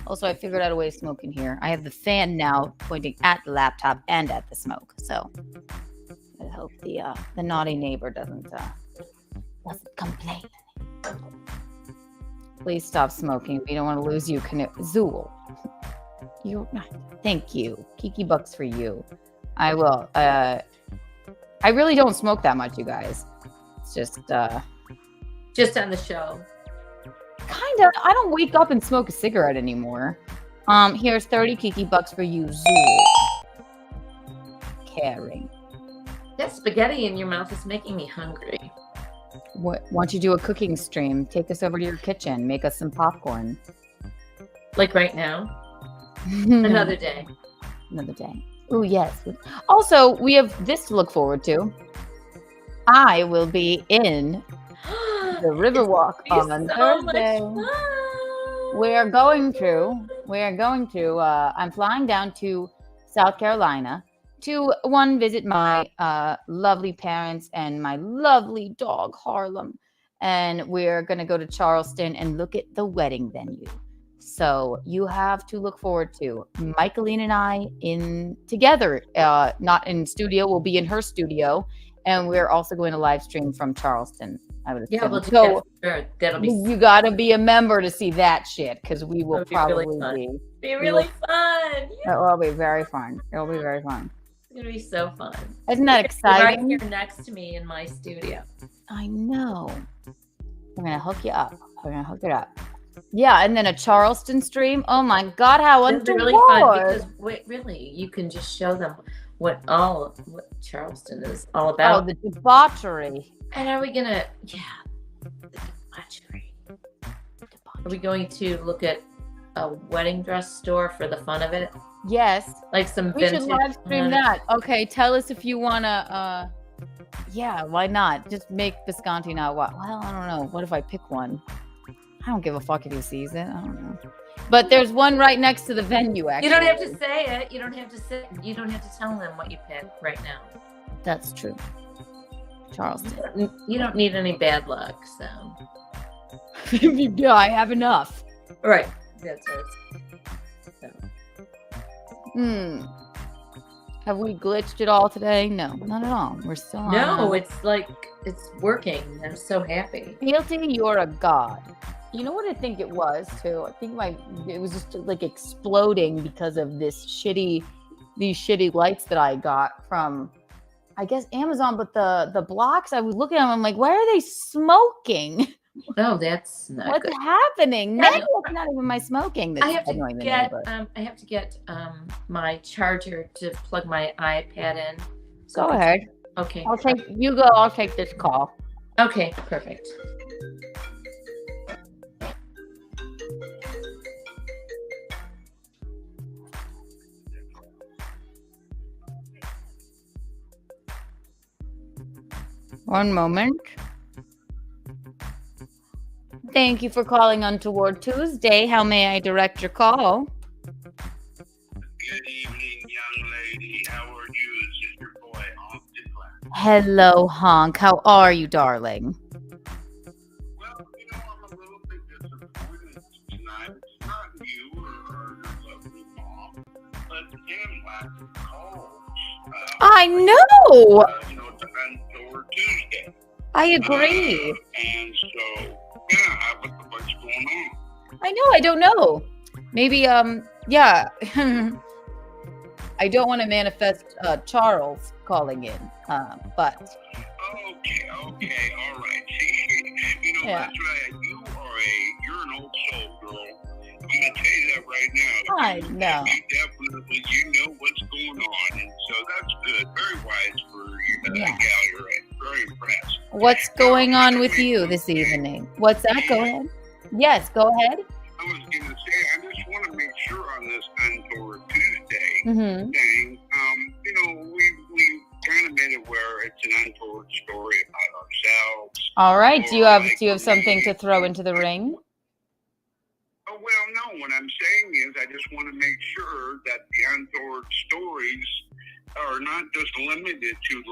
Also, I figured out a way to smoke in here. I have the fan now pointing at the laptop and at the smoke. So I hope the naughty neighbor doesn't complain. Please stop smoking. We don't want to lose you. Zool. You're not. Thank you. Kiki bucks for you. I will. I really don't smoke that much, you guys. It's just on the show. Kind of. I don't wake up and smoke a cigarette anymore. Here's 30 Kiki bucks for you, Zool. Caring. That spaghetti in your mouth is making me hungry. Why don't you do a cooking stream? Take us over to your kitchen. Make us some popcorn. Like right now? Another day. Another day. Oh, yes. Also, we have this to look forward to. I will be in the Riverwalk on Thursday. we're going to, I'm flying down to South Carolina to visit my lovely parents and my lovely dog, Harlem. And we're going to go to Charleston and look at the wedding venue. So you have to look forward to Michelene and I in together, not in studio. We'll be in her studio. And we're also going to live stream from Charleston. I would assume. Yeah, we'll do that. Sure. That'll be. You got to be a member to see that shit because we will probably be really fun. Yeah. It will be very fun. It will be very fun. It's gonna be so fun. Isn't that exciting? Right here next to me in my studio. I know. I'm gonna hook you up. We're gonna hook it up. Yeah, and then a Charleston stream. Oh my God, how untoward! It's really fun because really, you can just show them what Charleston is all about. Oh, the debauchery. And are we gonna? Yeah, the debauchery. Are we going to look at a wedding dress store for the fun of it? Yes. Like some We vintage. should live stream that. Okay, tell us if you wanna. Yeah, why not? Just make Visconti not what? Well, I don't know. What if I pick one? I don't give a fuck if he sees it. I don't know. But there's one right next to the venue. Actually, You don't have to say it. You don't have to say. You don't have to tell them what you picked right now. That's true. Charleston. You don't need any bad luck, so. Yeah, I have enough. Right. That's what it's. Have we glitched it all today? No, not at all. We're still on. No, it's like it's working. I'm so happy. Fealty, you're a god. You know what I think it was too? I think it was just like exploding because of these shitty lights that I got from, I guess, Amazon. But the blocks, I was looking at them, I'm like, why are they smoking? Oh, that's not What's good. happening? Maybe it's not even my smoking that's I have annoying to the get neighbor. I have to get my charger to plug my iPad in. Go ahead. Okay. I'll take this call. Okay, perfect. One moment. Thank you for calling Untoward Tuesday. How may I direct your call? Good evening, young lady. How are you? This is your boy, Honk DeClaire. Hello, Honk. How are you, darling? Well, I'm a little bit disappointed tonight. It's not you or your lovely mom, but Tim last calls. I know. It's Untoward Tuesday. I agree. And so, yeah, what the fuck's going on? I know. I don't know. Maybe, yeah. I don't want to manifest Charles calling in, but. Okay, all right. See, Yeah. that's right. You're an old soul, girl. I'm gonna tell you that right now. I know. You know what's going on, and so that's good. Very wise for you, Yeah. gal. You're right. Very impressed. What's going on with you this evening? What's that? Go ahead. Yes, go ahead. I was gonna say, I just want to make sure on this Untoward Tuesday Mm-hmm. thing. We kind of made it where it's an untoward story about ourselves. All right. Do you Or, have something to throw into the ring? Oh, well, no. What I'm saying is I just want to make sure that the untoward stories are not just limited to,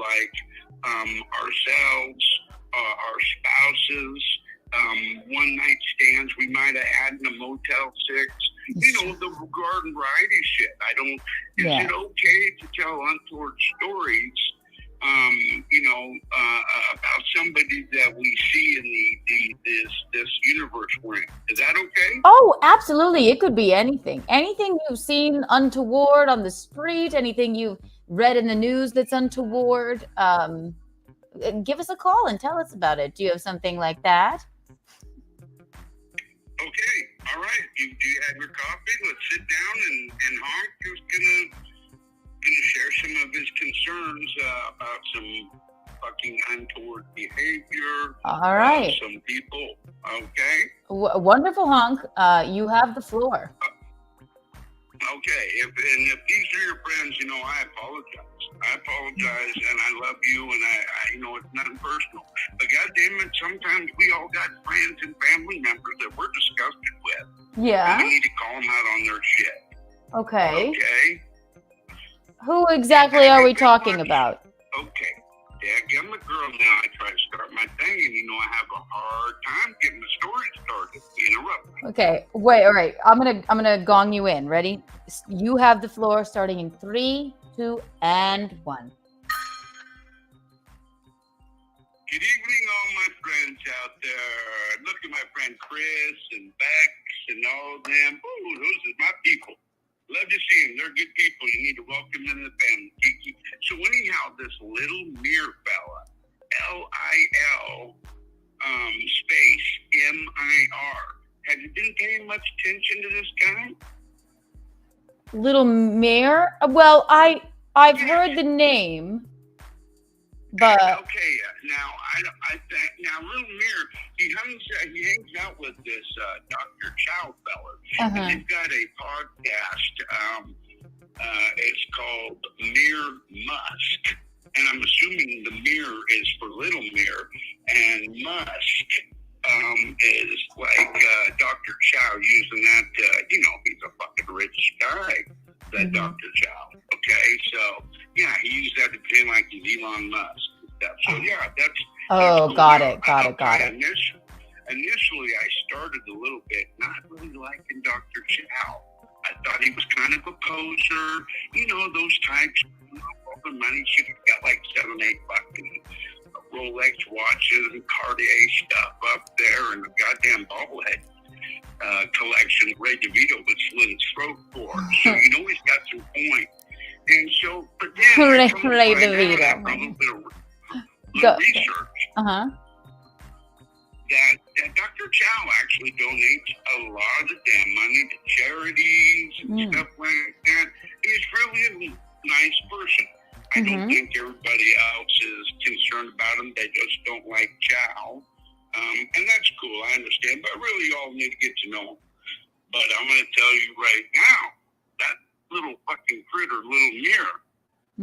ourselves, our spouses, one-night stands we might have had in a Motel 6. The garden variety shit. Is it okay to tell untoward stories, about somebody that we see in this universe we're in? Is that okay? Oh, absolutely. It could be anything. Anything you've seen untoward on the street, anything you've read in the news that's untoward. Give us a call and tell us about it. Do you have something like that? Okay, all right. Do you have your coffee? Let's sit down and Honk is gonna share some of his concerns about some fucking untoward behavior. All right. Some people. Okay. Wonderful, Honk. You have the floor. Okay. If these are your friends, I apologize. I apologize, and I love you, and I it's nothing personal. But goddamn it, sometimes we all got friends and family members that we're disgusted with. Yeah. And you need to call them out on their shit. Okay. Okay? Who exactly are we talking about? Okay. Yeah, I'm a girl now. I try to start my thing, and you know I have a hard time getting the story started. You interrupt me. Okay. Wait. All right. I'm gonna gong you in. Ready? You have the floor, starting in 3, 2, and 1. Good evening, all my friends out there. Look at my friend Chris and Bex and all of them. Ooh, those are my people. Love to see them. They're good people. You need to welcome them to the family. Kiki. So anyhow, this little Mir fella, Lil space MIR. Have you been paying much attention to this guy? Little Mir? Well, I've heard the name, but Okay, now I think Little Mir, he hangs out with this Dr. Chow fella. And they've got a podcast. It's called Mir Musk, and I'm assuming the Mir is for Little Mir, and Musk is like Dr. Chow using that. He's a fucking rich guy, that Dr. Chow. Okay, so yeah, he used that to pretend like he's Elon Musk. So yeah, that's cool. got Now, it. Initially, I started a little bit not really liking Dr. Chow. I thought he was kind of a poser. Those types. All the money, she got like 7, 8 fucking Rolex watches and Cartier stuff up there, and a goddamn bobblehead collection Ray DeVito was slit his throat for. So he's got some point. And so, but then Ray DeVito. DeVito. A little bit of research. That Dr. Chow actually donates a lot of the damn money to charities and stuff like that. He's really a nice person. I don't think everybody else is concerned about him. They just don't like Chow. And that's cool. I understand. But really, you all need to get to know him. But I'm going to tell you right now, that little fucking critter, Little Mir,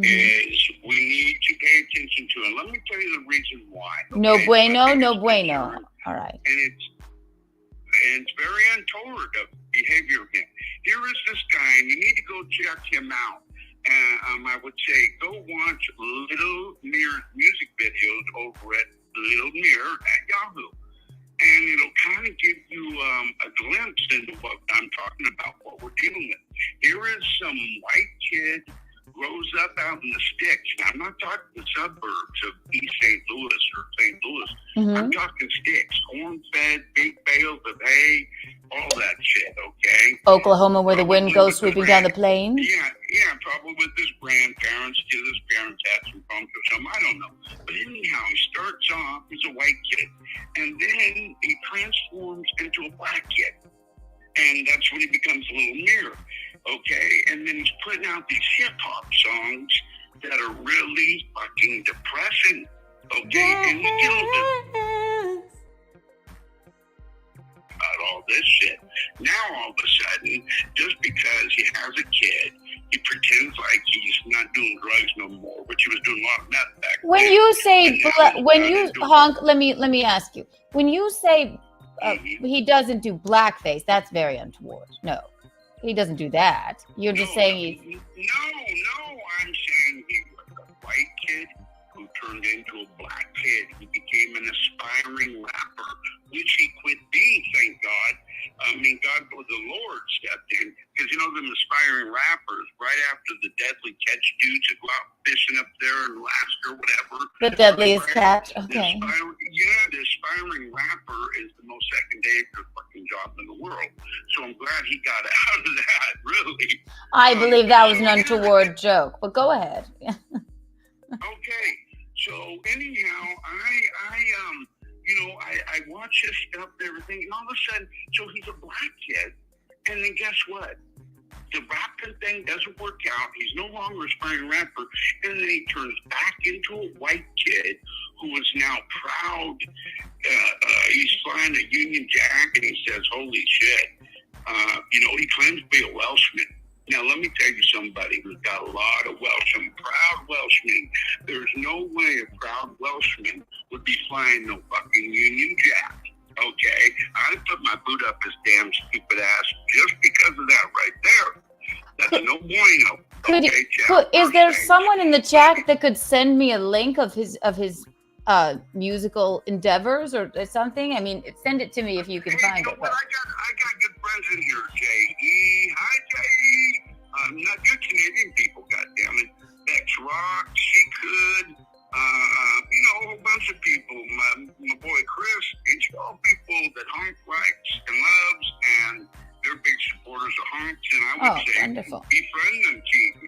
is we need to pay attention to. And let me tell you the reason why. No okay? bueno, no bueno. All right. And it's very untoward of behavior of him. Here is this guy, and you need to go check him out. I would say go watch Little Mir's music videos over at Little Mir at Yahoo. And it'll kind of give you a glimpse into what I'm talking about, what we're dealing with. Here is some white kid grows up out in the sticks. Now, I'm not talking the suburbs of East St. Louis or St. Louis. I'm talking sticks, corn-fed, big bales of hay, all that shit, okay? Oklahoma, where the wind goes sweeping down the plains? Yeah, probably with his grandparents, because his parents had some problems or something, I don't know. But anyhow, he starts off as a white kid, and then he transforms into a black kid. And that's when he becomes Little Mir, okay? And then he's putting out these hip-hop songs that are really fucking depressing, okay? And he's dealing with about all this shit. Now, all of a sudden, just because he has a kid, he pretends like he's not doing drugs no more, which he was doing a lot of meth back then. When you say, Honk, let me ask you. When you say he doesn't do blackface, that's very untoward. No, he doesn't do that. You're just saying he's... No, I'm saying he was a white kid who turned into a black kid. He became an aspiring rapper, which he quit being, thank God. God, the Lord stepped in, because them aspiring rappers, right after the deadly catch dudes that go out fishing up there in Alaska or whatever. The deadliest catch, okay. The aspiring rapper is the most secondary fucking job in the world. So I'm glad he got out of that, really. I believe that was an untoward joke, but go ahead. Okay, so anyhow, I watch this stuff and everything, and all of a sudden, so he's a black kid, and then guess what? The rapping thing doesn't work out. He's no longer a aspiring rapper, and then he turns back into a white kid who is now proud. He's flying a Union Jack, and he says, holy shit. He claims to be a Welshman. Now, let me tell you somebody who's got a lot of Welshmen, proud Welshmen. There's no way a proud Welshman would be flying no fucking Union Jack. Okay, I put my boot up his damn stupid ass just because of that right there. That's no bueno. Is there someone in the chat that could send me a link of his musical endeavors or something? I mean, send it to me if you can find it. But... I got good friends in here, J.E. Hi, J.E. Not good Canadian people, goddammit. Bex Rock, She Could, a whole bunch of people. My boy Chris, it's all people that Honk likes and loves, and they're big supporters of Honks, and I would say wonderful. Befriend them, Kiki.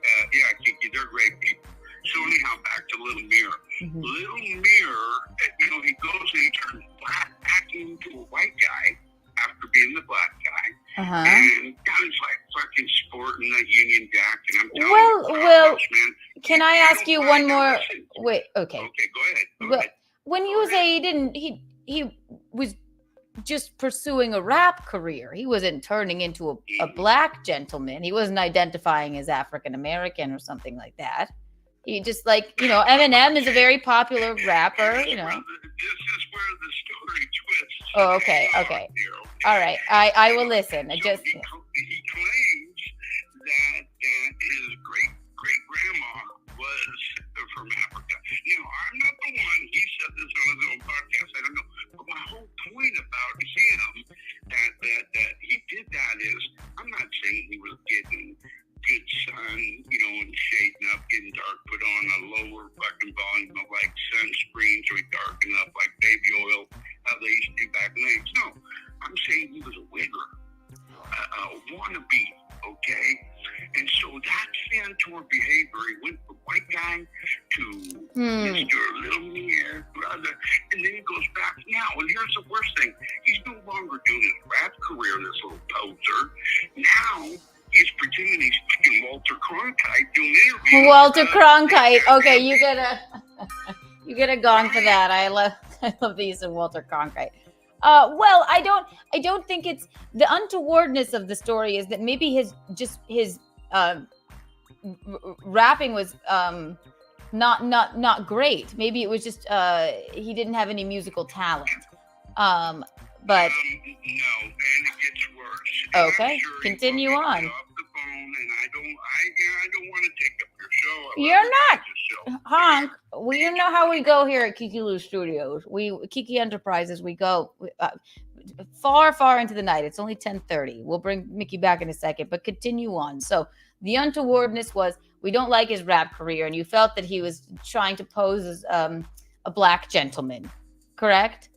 Kiki, they're great people. So anyhow, back to Little Mirror. Mm-hmm. Little Mirror, he goes and turns back into a white guy after being the black guy. And guys like fucking sporting the Union Jack, and I'm telling you, man, can I ask you one more? Wait, okay. Okay, go ahead. When you say he was just pursuing a rap career. He wasn't turning into a black gentleman. He wasn't identifying as African American or something like that. He just Eminem is a very popular rapper, This is where the story twists. Oh, okay. All right. I will listen. He claims that his great grandma was from Africa. I'm not the one. He said this on his own podcast. I don't know. But my whole point about him that he did that is, I'm not saying he was getting good sun, and shading up, getting dark, put on a lower fucking volume of like sunscreen so he darken up like baby oil, how they used to do back in the days. No, I'm saying he was a wigger, a wannabe, okay? And so that's the untoward behavior. He went from white guy to Mr. Little Mirror, brother, and then he goes back now. And here's the worst thing. He's no longer doing his rap career, this little poser. Now he's pretending he's fucking Walter Cronkite doing interviews. Walter Cronkite. Okay, you get a gong for that. I love the use of Walter Cronkite. Well, I don't think it's the untowardness of the story is that maybe his rapping was not great. Maybe it was just he didn't have any musical talent. But no, and it gets worse. Okay, continue on. Off the phone, and I don't want to take up your show. You're not, Honk. We you know how we go here at Kiki Lou Studios. Kiki Enterprises. We go far into the night. It's only 10:30. We'll bring Mickey back in a second, but continue on. So the untowardness was we don't like his rap career, and you felt that he was trying to pose as a black gentleman, correct?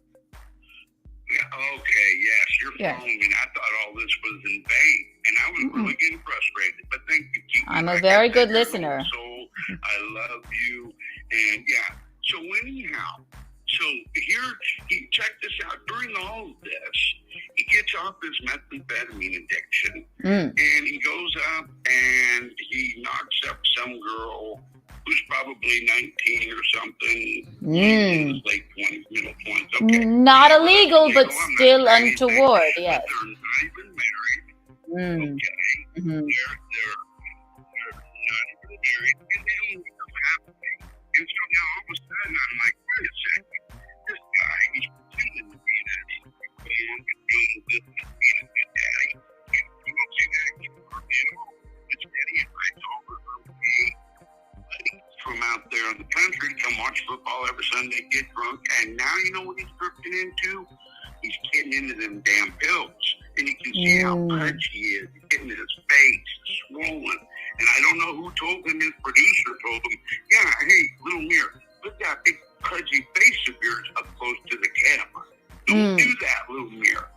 Yeah, okay, yes, you're following me. I thought all this was in vain, and I was really getting frustrated. But thank you, Kiki. I'm a very good listener. Soul. I love you, and yeah. So anyhow, he check this out. During all of this, he gets off his methamphetamine addiction, and he goes up and he knocks up some girl who's probably 19 or something, late 20s, middle 20s. Okay. Not illegal, but still untoward, yes. They're not even married. Okay. They're not even married, and they don't even know happening. And so now all of a sudden, I'm like, wait a second. This guy, he's pretending to be that and doing this and being a good daddy. You won't see that it's daddy invites over from out there in the country, come watch football every Sunday, get drunk, and now you know what he's drifting into? He's getting into them damn pills. And you can see how pudgy he is. He's getting in his face, swollen. And I don't know who told him, his producer told him, yeah, hey, Little Mirror, put that big pudgy face of yours up close to the camera. Don't do that, Little Mirror.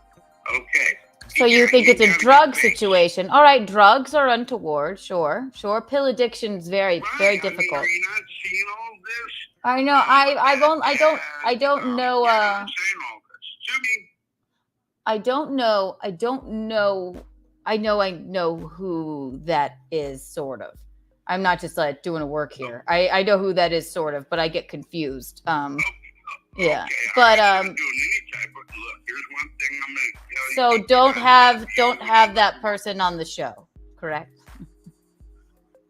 Okay. So you think it's a drug situation? All right, drugs are untoward. Sure. Pill addiction is very difficult. Are you not seeing all this? I know. I don't know. I don't know. I know who that is. Sort of. I'm not just doing a work here. I know who that is, sort of, but I get confused. Yeah, but here's one thing I'm gonna tell you. So don't have that person on the show, correct?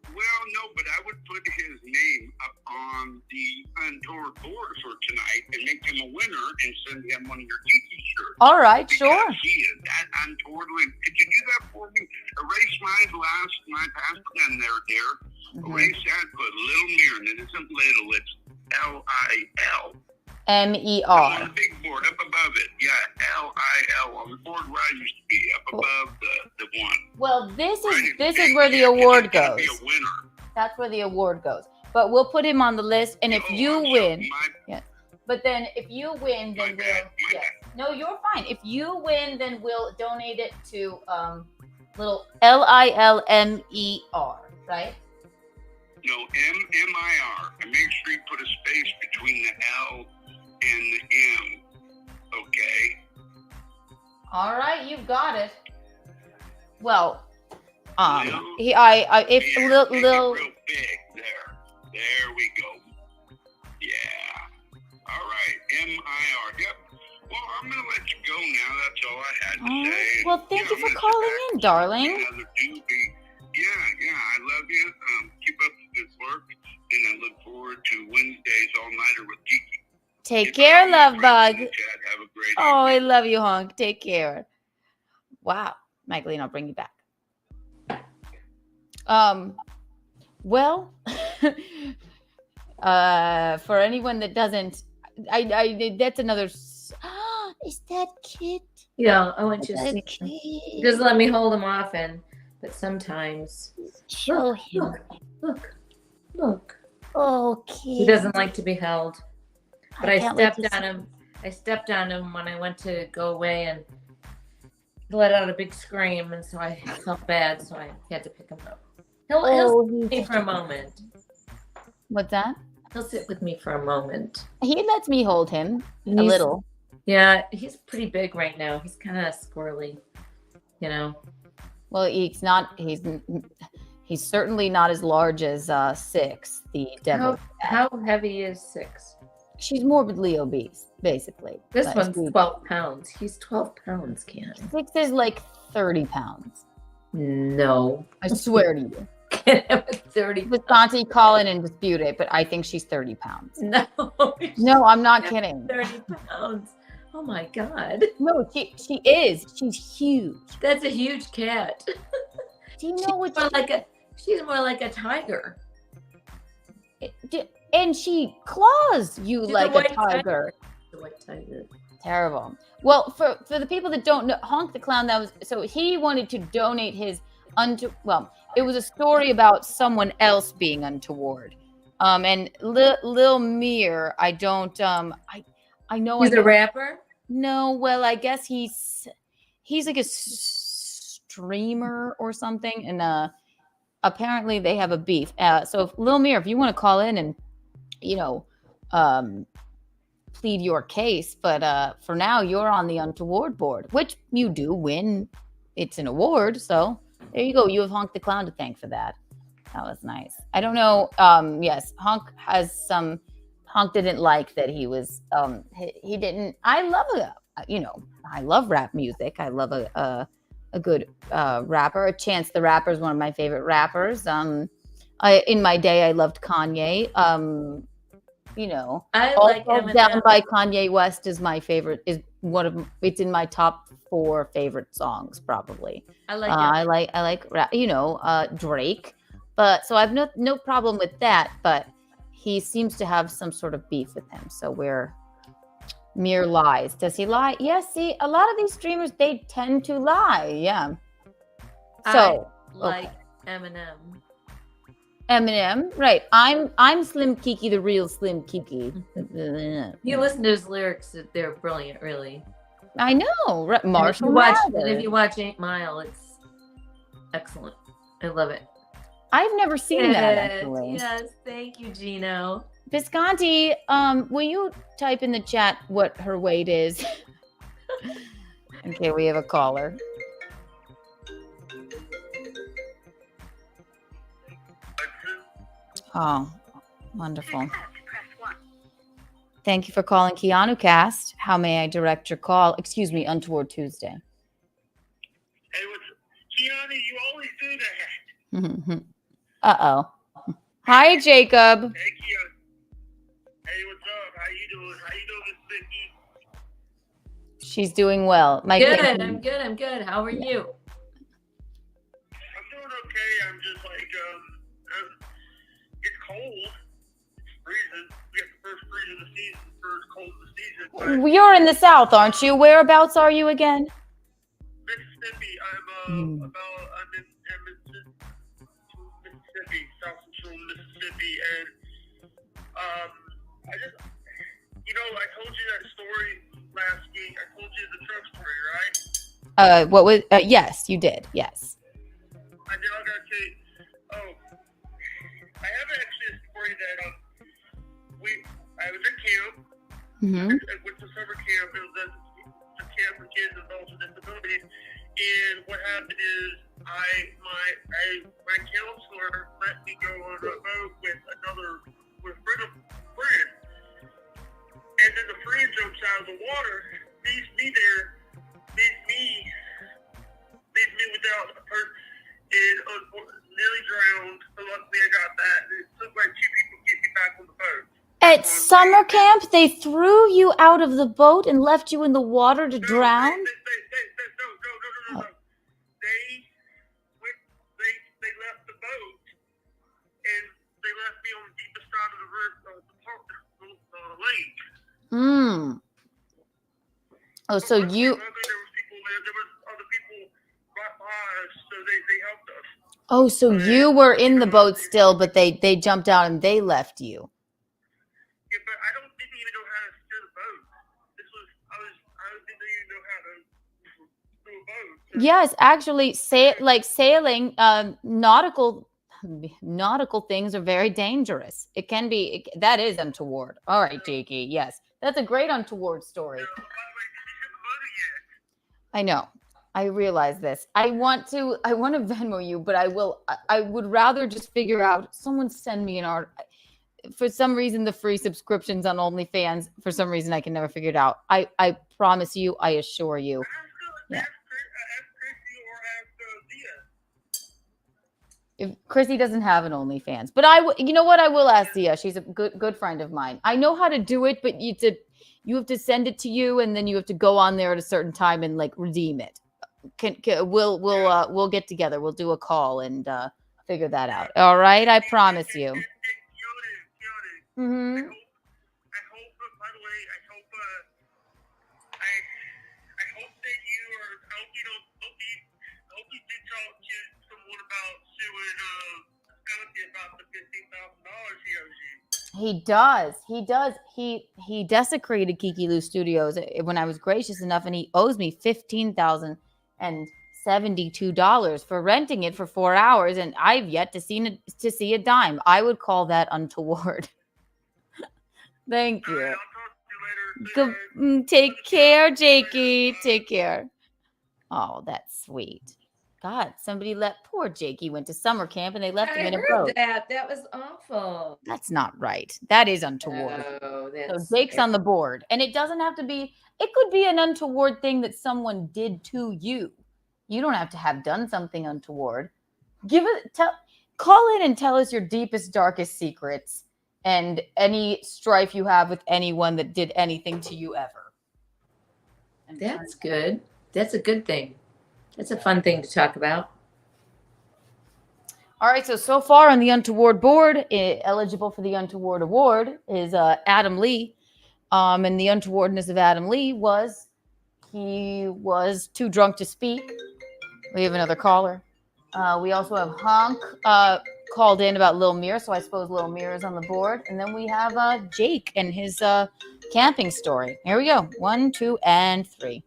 Well, no, but I would put his name up on the untoward board for tonight and make him a winner and send him one of your Kiki T-shirt. All right, sure. She is that untoward. Could you do that for me? Erase my passport, there. Erase that, put little mirror, and it isn't little, it's L-I-L. MER. On the big board up above it. Yeah, L-I-L on the board where I used to be, up above the one. Well, this Right, is where the award goes. Be a winner. That's where the award goes. But we'll put him on the list, and if you win, yeah. But then if you win, then we'll. Yes. No, you're fine. If you win, then we'll donate it to little LILMER, right? No, M-M-I-R. And make sure you put a space between the L and the M. Okay. All right, you've got it. Well, if Make Lil it real big there. There we go. Yeah. All right, M-I-R. Yep. Well, I'm gonna let you go now. That's all I had to say. Well, thank you for calling in, darling. Another doobie. Yeah, I love you. Keep up the good work, and I look forward to Wednesdays all-nighter with Kiki. Take care, love bug. Have a great Oh, I love you, honk. Take care. Wow, Michelene, I'll bring you back. Well, for anyone that doesn't, that's another. Is that kid? Yeah, I want you to see him. Just let me hold him often, but sometimes. Show him. Look. Okay. He doesn't like to be held. But I can't wait stepped on him. I stepped on him when I went to go away and let out a big scream, and so I felt bad, so I had to pick him up. He'll sit with me for a moment. What's that? He'll sit with me for a moment. He lets me hold him a little. Yeah, he's pretty big right now. He's kind of squirrely, you know. Well, he's not. He's certainly not as large as Six, the devil. How heavy is Six? She's morbidly obese, basically. This one's 12 pounds. He's 12 pounds, Ken. Six is like 30 pounds. No. I swear to you. 30 pounds. Visconti, call in and dispute it, but I think she's 30 pounds. No. No, I'm not kidding. 30 pounds. Oh my God. No, she is. She's huge. That's a huge cat. Do you know what? She's more like a tiger. And she claws you like a tiger. The white tiger. Terrible. Well, for the people that don't know, Honk the Clown, he wanted to donate his it was a story about someone else being untoward. And Lil Mir, I don't I know he's a rapper? No, well, I guess he's like a streamer or something, and apparently they have a beef. So if Lil Mir, if you want to call in and plead your case, but for now you're on the untoward board, which you do win. It's an award, so there you go. You have Honk the Clown to thank for that. That was nice. I don't know. Yes, Honk didn't like that he was. He didn't. I love rap music. I love a good rapper. Chance the Rapper is one of my favorite rappers. In my day, I loved Kanye. I like Eminem. Down by Kanye West is my favorite. It's in my top 4 favorite songs probably. I like rap. Drake. But so I've no problem with that. But he seems to have some sort of beef with him. So we're mere lies. Does he lie? Yes. See, a lot of these streamers, they tend to lie. Yeah. So I like Eminem. Eminem, right? I'm Slim Kiki, the real Slim Kiki. You listen to his lyrics; they're brilliant, really. I know, Marshall. If you watch 8 Mile, it's excellent. I love it. I've never seen that actually. Yes, thank you, Gino. Visconti, will you type in the chat what her weight is? Okay, we have a caller. Oh, wonderful. Thank you for calling Keanu Cast. How may I direct your call? Excuse me, Untoward Tuesday. Hey, Keanu, you always do that. Uh-oh. Hi, Jacob. Hey, Keanu. Hey, what's up? How you doing? How you doing, Miss Vicky? She's doing well. My Good. I'm good. I'm good. How are you? I'm doing okay. I'm just like, it's cold. It's freezing. We got the first freeze of the season, first cold of the season. But You're in the South, aren't you? Whereabouts are you again? Mississippi. I'm in Mississippi, South Central Mississippi, and I just, I told you that story last week. I told you the truck story, right? What was? Yes, you did. Yes. I gotta tell you. Oh, I have actually a story that I was at camp. Mm-hmm. I went to summer camp. It was a camp for kids and adults with disabilities. And what happened is my counselor let me go on a boat with a friend. And then the friend jumps out of the water, leaves me without a person, and nearly drowned. So luckily I got that. And it took like 2 people to get me back on the boat. At summer camp, they threw you out of the boat and left you in the water to drown? No. They left the boat, and they left me on the deepest side of the lake. Oh, so you... There was other people right by us, so they helped us. Oh, so you were in the boat still, but they jumped out and they left you. Yeah, but I didn't even know how to steer the boat. I didn't even know how to do a boat. Yes, actually, sailing, nautical things are very dangerous. It can be, that is untoward. All right, Jakey, yes. That's a great untoward story. By the way, did you get the money yet? I know. I realize this. I want to Venmo you, but I would rather just figure out, someone send me an art. For some reason, the free subscriptions on OnlyFans, for some reason, I can never figure it out. I promise you, I assure you. Yeah. Ask Chrissy or ask Zia. If Chrissy doesn't have an OnlyFans, but you know what? I will ask Zia. She's a good friend of mine. I know how to do it, but you have to send it to you, and then you have to go on there at a certain time and like redeem it. We'll get together. We'll do a call and figure that out. All right, I promise you. Mm-hmm. I hope, by the way, I hope that I hope you did talk to someone about suing Scotty about the $15,000 he owes you. He does. He desecrated Kiki Lou Studios when I was gracious enough, and he owes me $15,072 for renting it for 4 hours, and I've yet to see a dime. I would call that untoward. Thank you. I'll talk to you later. Take care, Jakey. Take care. Oh, that's sweet. God, somebody poor Jakey went to summer camp and they left him in a boat. That was awful. That's not right. That is untoward. Oh, So Jake's on the board. And it doesn't have to be, it could be an untoward thing that someone did to you. You don't have to have done something untoward. Call in and tell us your deepest, darkest secrets and any strife you have with anyone that did anything to you ever. That's good. That's a good thing. That's a fun thing to talk about. All right. So far on the untoward board, eligible for the untoward award is Adam Lee. And the untowardness of Adam Lee was he was too drunk to speak. We have another caller. We also have Honk called in about Lil Mir, so I suppose Lil Mir is on the board. And then we have Jake and his camping story. Here we go. 1, 2, and 3.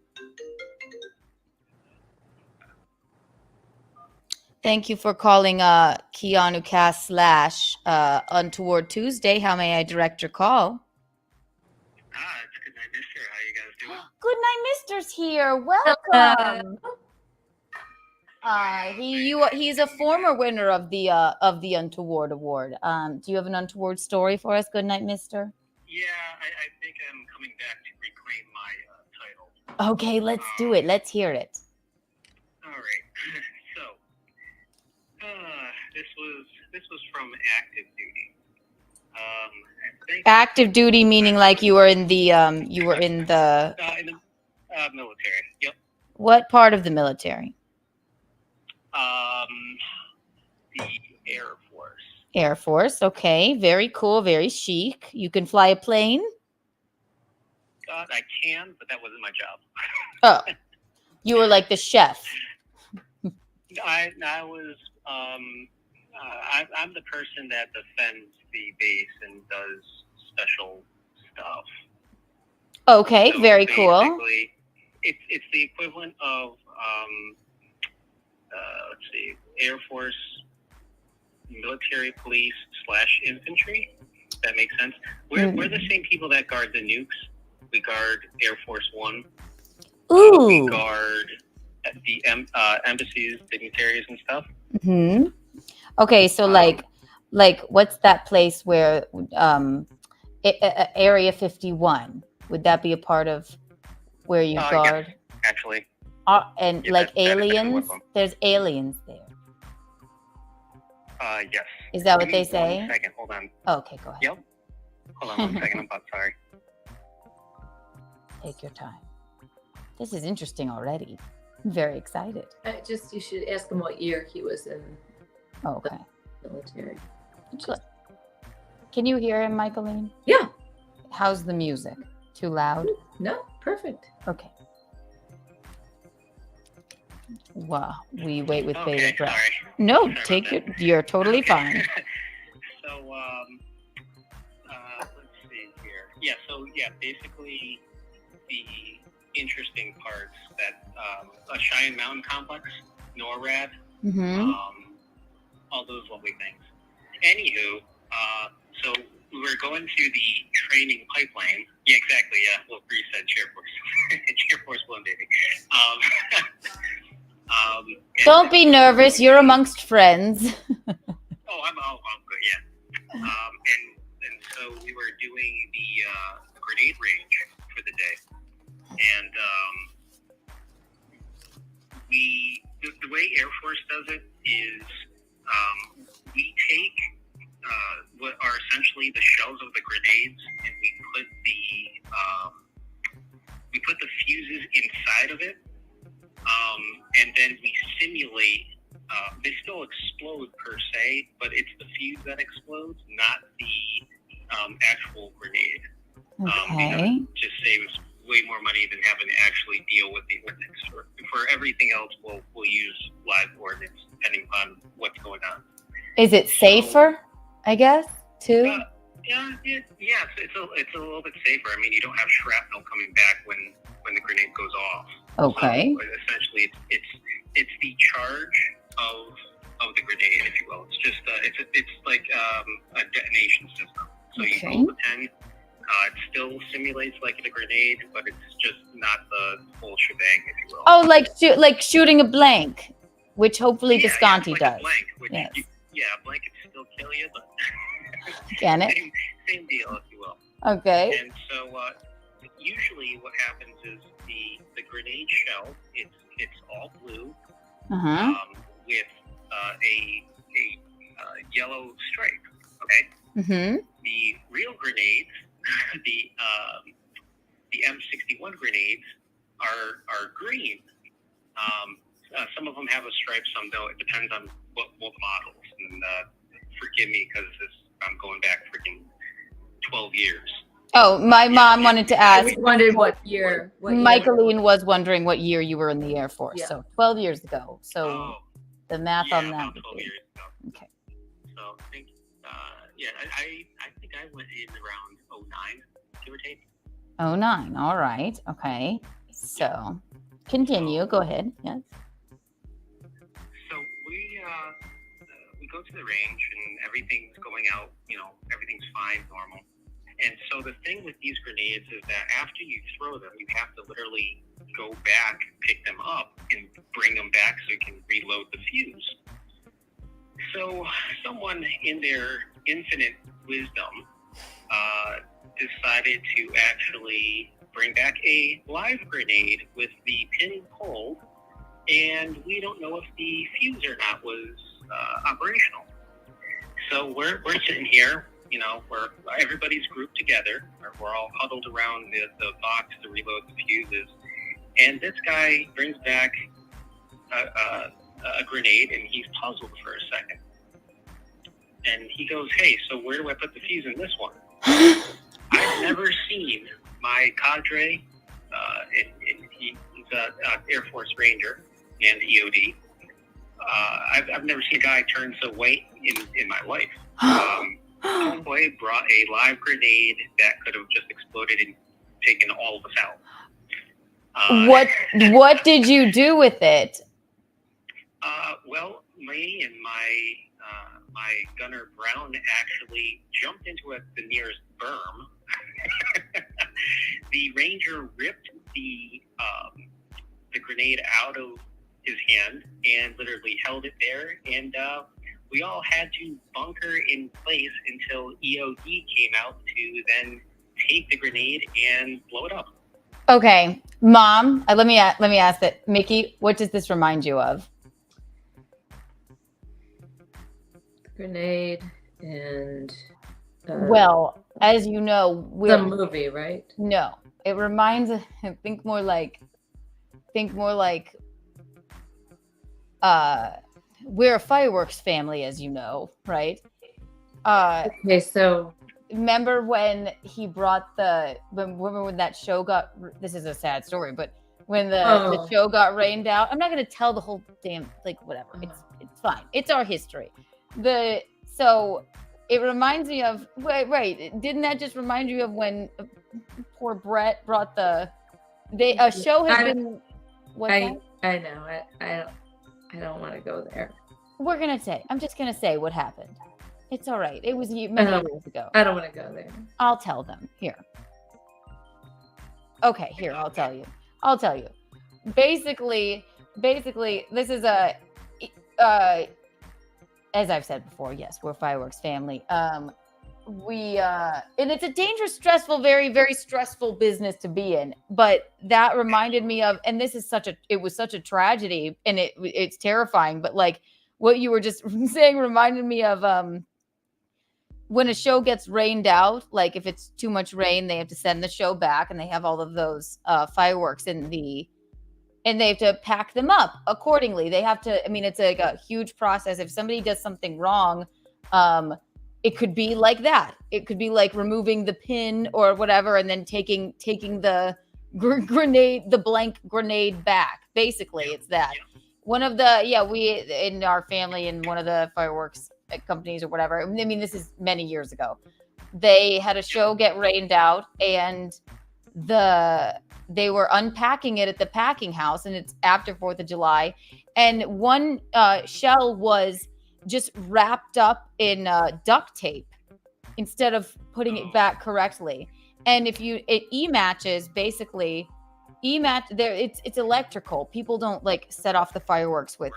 Thank you for calling Keanu Cast / Untoward Tuesday. How may I direct your call? It's Good Night Mister. How you guys doing? Good Night Mister's here. Welcome. He's a former winner of the Untoward Award. Do you have an untoward story for us, Good Night Mister? Yeah, I think I'm coming back to reclaim my title. Okay, let's do it. Let's hear it. All right. So, this was from active duty. I think Active duty meaning like you were in the Military. Yep. What part of the military? The Air Force. Air Force. Okay. Very cool. Very chic. You can fly a plane? I can, but that wasn't my job. Oh, you were like the chef. I was. I'm the person that defends the base and does special stuff. Okay. So very cool. basically, it's the equivalent of let's see, Air Force, military police / infantry. If that makes sense. We're the same people that guard the nukes. We guard Air Force One. Ooh. We guard the embassies, dignitaries, and stuff. Hmm. Okay, so like what's that place where Area 51? Would that be a part of where you guard? Yes, actually. And Yeah, like that is actually one aliens? of them. There's aliens there. Yes. Is that what Give they me say? 1 second, hold on. Okay, go ahead. Yep. Hold on 1 second, I'm about sorry. Take your time. This is interesting already. I'm very excited. You should ask him what year he was in Okay. the military. Good. Can you hear him, Michelene? Yeah. How's the music? Too loud? No, perfect. Okay. Wow. We wait with Okay, bated breath. sorry. No, Sorry take about your. You're totally fine. So, let's see here. Yeah, basically the interesting parts that a Cheyenne Mountain Complex, NORAD, Mm-hmm. all those lovely things. Anywho, so we were going through the training pipeline. Yeah, exactly. Yeah, well, Bree said Chair Force, Chair Force One, baby. Don't be nervous. You're amongst friends. I'm good. Yeah. And so we were doing the grenade range for the day, and the way Air Force does it is we take what are essentially the shells of the grenades, and we put the fuses inside of it, and then we simulate. They still explode per se, but it's the fuse that explodes, not the actual grenade. Okay. It just saves way more money than having to actually deal with the ordnance. For everything else, we'll use live ordnance depending on what's going on. Is it safer? I guess too. Yeah. It's a little bit safer. I mean, you don't have shrapnel coming back when the grenade goes off. Okay. So, essentially, it's the charge of the grenade, if you will. It's just it's like a detonation system. So you roll the 10. It still simulates like a grenade, but it's just not the full shebang, if you will. Oh, like shooting a blank, which hopefully Visconti like does. A blank, which yes. A blank can still kill you, but Can it? Same deal, if you will. Okay. And so usually what happens is the grenade shell, it's all blue, with a yellow stripe. Okay. Mm-hmm. The real grenades, the M61 grenades, are green. Some of them have a stripe, some don't. It depends on what models. And forgive me because I'm going back freaking 12 years. Oh, my mom wanted to ask. I wondered what year. Michelene was wondering what year you were in the Air Force. Yeah. So 12 years ago. So the math on that. About 12 years ago. Okay. So I think, I think I went in around 09, give or take. 09. All right. Okay. So continue. Go ahead. Yes. So we go to the range and everything's going out, everything's fine, normal. And so the thing with these grenades is that after you throw them, you have to literally go back, pick them up, and bring them back so you can reload the fuse. So someone in their infinite wisdom decided to actually bring back a live grenade with the pin pulled, and we don't know if the fuse or not was operational. So we're sitting here, where everybody's grouped together. We're all huddled around the box to reload the fuses, And this guy brings back a grenade, and he's puzzled for a second. And he goes, "Hey, so where do I put the fuse in this one?" I've never seen my cadre, he's an Air Force Ranger and EOD. I've never seen a guy turn so white in my life. Homeboy brought a live grenade that could have just exploded and taken all of us out. What did you do with it? Well, me and my gunner Brown actually jumped into the nearest berm. The Ranger ripped the grenade out of his hand and literally held it there, and we all had to bunker in place until EOD came out to then take the grenade and blow it up. Okay, Mom, let me ask that. Mickey, what does this remind you of? Grenade and well, as you know, the movie, right? No, it reminds. Think more like. We're a fireworks family, as you know, right? Okay, so remember when he brought remember when that show got, this is a sad story, but when the show got rained out, I'm not going to tell the whole damn, whatever. It's fine. It's our history. So it reminds me of, right. Didn't that just remind you of when poor Brett brought a show had been, I know. I don't want to go there. I'm just going to say what happened. It's all right. It was many years ago. I don't want to go there. I'll tell them. Here. Okay, here, I'll tell you. Basically, this is as I've said before, yes, we're a fireworks family. And it's a dangerous, stressful, very, very stressful business to be in. But that reminded me of, and this is it was such a tragedy, and it's terrifying. But what you were just saying reminded me of when a show gets rained out. Like if it's too much rain, they have to send the show back, and they have all of those fireworks and they have to pack them up accordingly. They have to. I mean, it's a huge process. If somebody does something wrong, it could be like that. It could be like removing the pin or whatever, and then taking the grenade, the blank grenade back. Basically, it's that. One of we in our family, in one of the fireworks companies or whatever. I mean, this is many years ago. They had a show get rained out, and they were unpacking it at the packing house, and it's after 4th of July. And one shell was just wrapped up in duct tape instead of putting it back correctly. And if it e-matches, basically there it's electrical. People don't set off the fireworks with,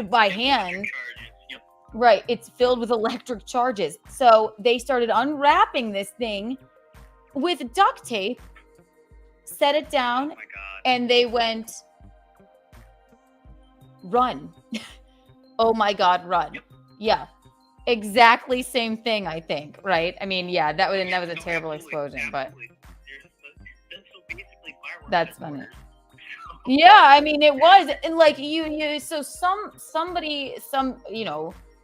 by hand. Right. It's filled with electric charges. So they started unwrapping this thing with duct tape, set it down, and they went, run. Oh my God, run. Yep. Yeah. Exactly same thing, I think, right? I mean, yeah, that was a terrible explosion, but that's funny. Yeah, I mean, it was, and so somebody,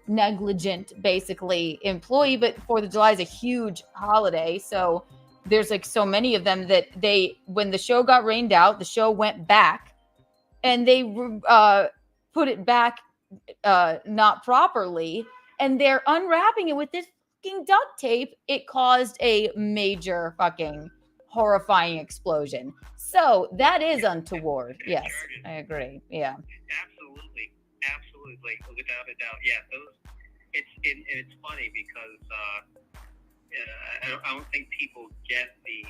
negligent basically employee, but 4th of July is a huge holiday, so there's so many of them that when the show got rained out, the show went back, and they put it back not properly, and they're unwrapping it with this fucking duct tape. It caused a major fucking horrifying explosion. So that is untoward. Yes, I agree. Yeah. Absolutely, without a doubt. Yeah, it's funny because I don't think people get we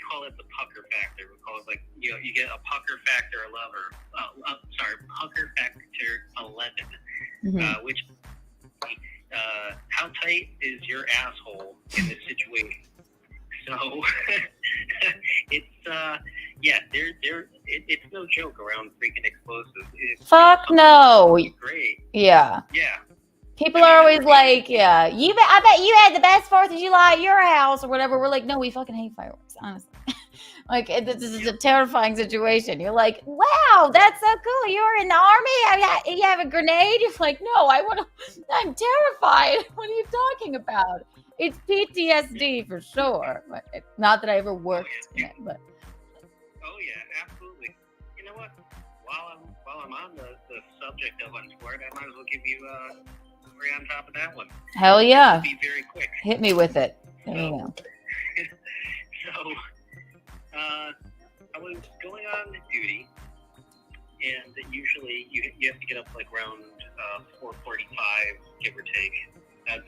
call it the pucker factor. We call it you get a pucker factor 11. Pucker factor 11, which how tight is your asshole in this situation? So it's it's no joke around freaking explosives. Fuck no. Great. Yeah. Yeah. People are always I bet you had the best 4th of July at your house or whatever. We're like, no, we fucking hate fireworks, honestly. Like, this is a terrifying situation. You're like, wow, that's so cool. You're in the army? You have a grenade? You're like, no, I'm terrified. What are you talking about? It's PTSD for sure. But not that I ever worked in it, but. Oh yeah, absolutely. You know what? While I'm on the subject of untoward, I might as well give you right on top of that one. Hell yeah. Be very quick. Hit me with it. There you go. So, I was going on duty, and usually you have to get up like around 4:45, give or take.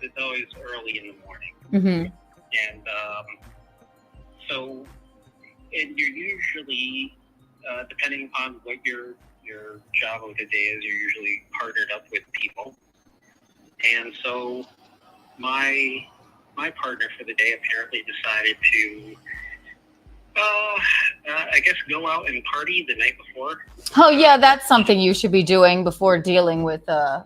It's always early in the morning. Mm-hmm. And and you're usually, depending upon what your job of the day is, you're usually partnered up with people. And so my partner for the day apparently decided to, I guess, go out and party the night before. Oh yeah, that's something you should be doing before dealing with Yeah.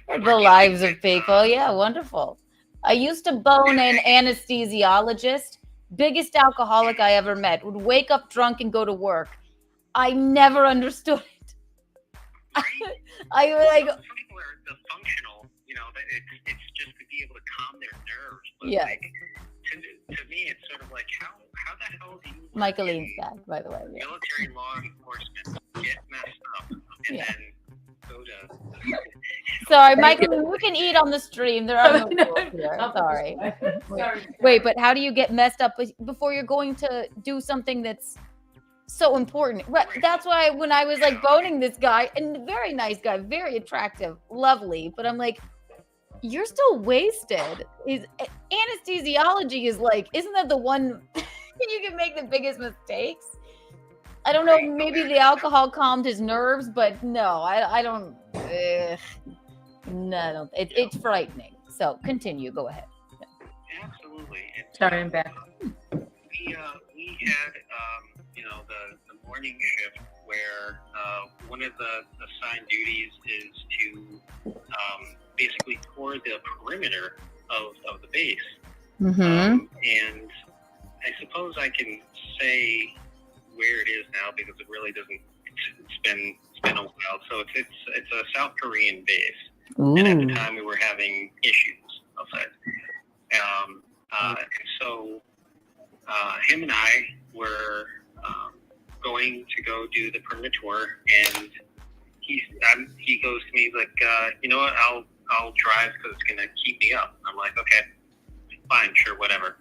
the lives of people. Yeah, wonderful. I used to bone an anesthesiologist, biggest alcoholic I ever met, would wake up drunk and go to work. I never understood it. I like. Some people are dysfunctional, it's just to be able to calm their nerves. But Yeah. like, to me, it's sort of like, how the hell do you Michelene's back, by the way. Yeah. military law enforcement get messed up and then go to... Sorry, Michaeline, you can eat on the stream. There are no rules here. Sorry. Wait, but how do you get messed up before you're going to do something that's so important? Right. That's why when I was like boning this guy, and very nice guy, very attractive, lovely, but I'm like, you're still wasted. Anesthesiology is like, isn't that the one you can make the biggest mistakes? I don't know, maybe the alcohol calmed his nerves, but no, I don't. No, it's frightening. So continue. Go ahead. Absolutely. And Sorry, I'm back. We had the morning shift where one of the assigned duties is to basically tour the perimeter of the base. Mm-hmm. And I suppose I can say where it is now because it really doesn't. It's been a while. So it's a South Korean base, and at the time we were having issues of it. So him and I were going to go do the perimeter tour, and he goes to me like, you know what? I'll drive because it's gonna keep me up. I'm like, okay, fine, sure, whatever.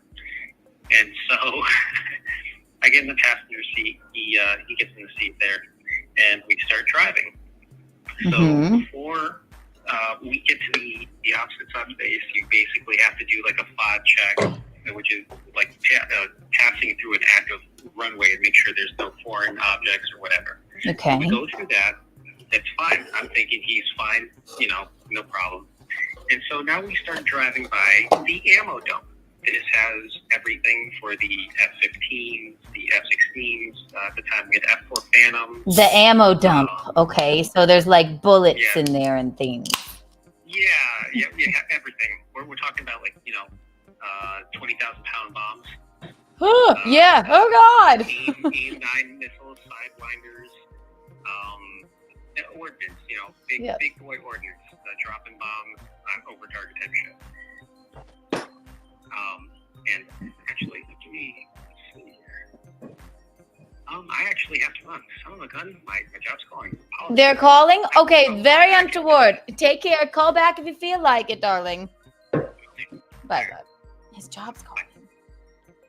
And so I get in the passenger seat. He gets in the seat there, and we start driving. So before we get to the opposite side of the base, you basically have to do like a FOD check, which is like passing through an active runway and make sure there's no foreign objects or whatever. Okay. We go through that. It's fine. I'm thinking he's fine. No problem. And so now we start driving by the ammo dump. This has everything for the F-15s, the F-16s. At the time, we had F-4 Phantoms. The ammo dump. Okay, so there's like bullets in there and things. Yeah, everything. We're talking about 20,000-pound bombs. Yeah. Oh God. AIM-9 missiles, sidewinders, ordnance. Big boy ordnance, dropping bombs over target type shit. And actually, let's see here. I actually have to run. Son of a gun, my job's calling. They're calling? Okay, very untoward. Take care. Call back if you feel like it, darling. Bye. His job's calling.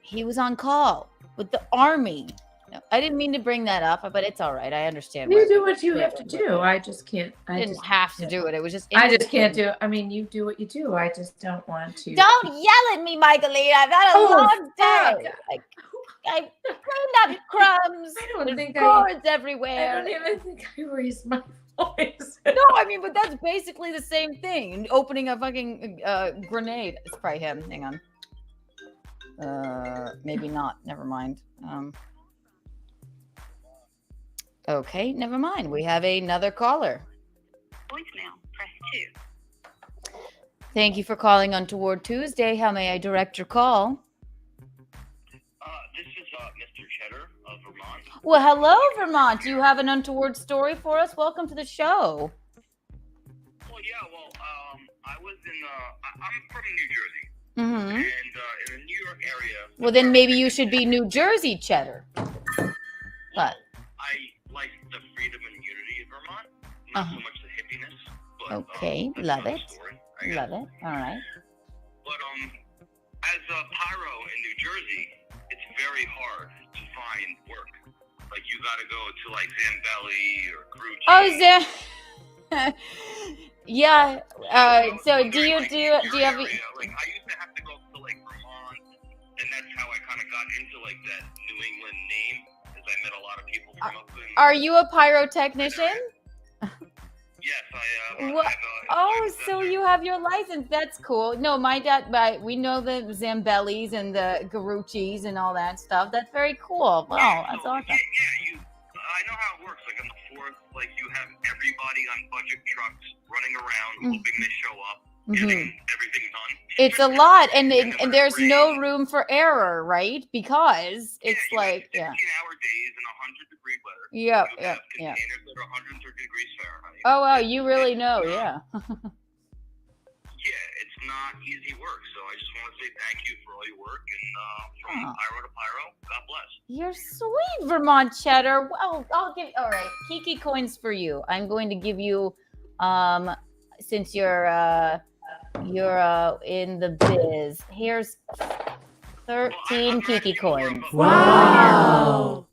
He was on call with the army. No, I didn't mean to bring that up, but it's all right. I understand. You do what you have to do. I just can't. I didn't have to do it. It was just. I just can't do it. I mean, you do what you do. I just don't want to. Don't yell at me, Michelene. I've had a long day. I cleaned up crumbs. I don't think cords everywhere. I don't even think I raised my voice. No, I mean, but that's basically the same thing. Opening a fucking grenade. It's probably him. Hang on. Maybe not. Never mind. Okay, never mind. We have another caller. Voicemail, press 2. Thank you for calling Untoward Tuesday. How may I direct your call? This Mr. Cheddar of Vermont. Well, hello, Vermont. Do you have an untoward story for us? Welcome to the show. Well, yeah, I was I'm from New Jersey. Mm-hmm. And in the New York area. Well, then maybe you should be New Jersey cheddar. But I like the freedom and unity of Vermont, not so much the hippiness. But, okay, love it. Love it. All right. But as a pyro in New Jersey, it's very hard to find work. Like you got to go to like Zambelli or Grucci. Oh, yeah. So do you have? Like I used to have to go to like Vermont, and that's how I kind of got into like that New England name, because I met a lot of people from up in. Are you a pyrotechnician? Yes, I am. So you have your license. That's cool. No, my dad, we know the Zambellis and the Garucci's and all that stuff. That's very cool. Wow, that's awesome. Yeah, I know how it works. Like on the 4th, like you have everybody on budget trucks running around, hoping they show up, getting everything done. It's a lot, and there's no room for error, right? Because it's like 16-hour days in 100-degree weather. Yeah. Containers that are 130 degrees Fahrenheit. Oh wow, you really know, yeah. Yeah, it's not easy work, so I just want to say thank you for all your work, and from pyro to pyro, God bless. You're sweet, Vermont cheddar. Well, all right, Kiki coins for you. I'm going to give you, since you're in the biz. Here's 13 Kiki coins. Wow.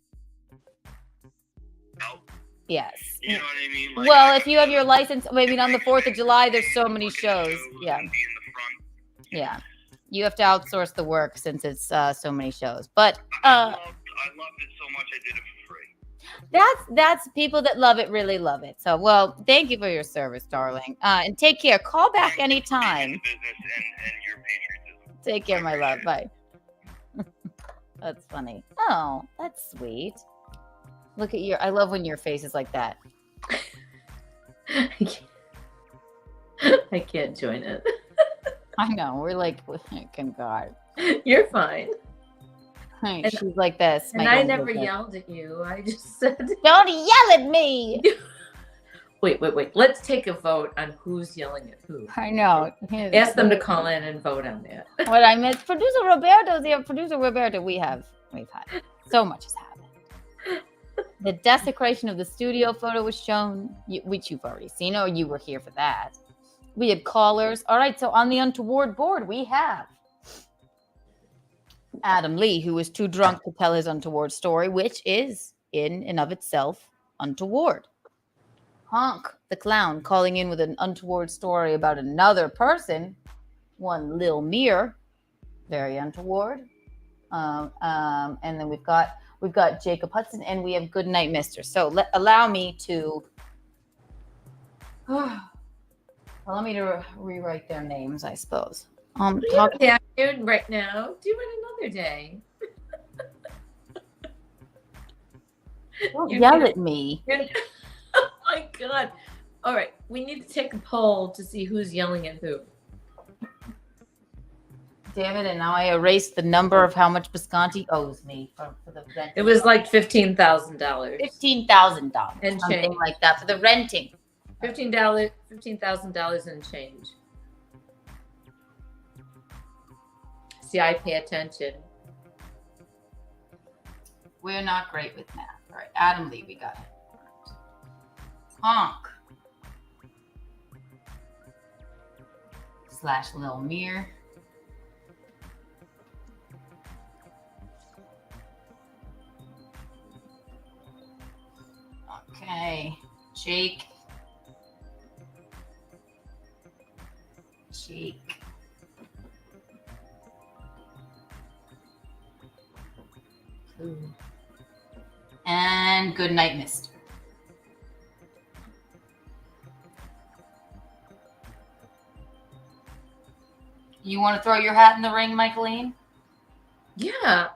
Yes. You know what I mean? Like, well, if you have your license, I mean, on the 4th of July, there's so many shows. Yeah. Yeah. You have to outsource the work since it's so many shows. But I loved it so much I did it for free. That's people that love it really love it. So, well, thank you for your service, darling. And take care. Call back anytime. Take care, my love. Bye. That's funny. Oh, that's sweet. Look at I love when your face is like that. I can't join it. I know. We're like, God. You're fine. Hey, she's like this. And I never yelled at you. I just said, don't yell at me. Wait. Let's take a vote on who's yelling at who. I know. Ask them to call in and vote on that. What I missed. Producer Roberto's here. Producer Roberto, we've had so much has happened. The desecration of the studio photo was shown, which you've already seen, or you were here for that. We had callers. All right, so on the untoward board, we have Adam Lee, who is too drunk to tell his untoward story, which is in and of itself untoward. Honk, the clown, calling in with an untoward story about another person, one Lil Mir, very untoward. And then we've got Jacob Hudson, and we have Goodnight Mister. So allow me to rewrite their names, I suppose. Yeah, right now. Do it another day. Don't yell at me. Oh my God. All right. We need to take a poll to see who's yelling at who. Damn it, and now I erased the number of how much Bisconti owes me for the rent. It was like $15,000. $15,000. And something change. like that for the renting. $15,000 and change. See, I pay attention. We're not great with math. All right, Adam Lee, we got it. Honk. / Lil Mir. Okay, Jake. Ooh. And Goodnight Mister. You want to throw your hat in the ring, Michelene? Yeah.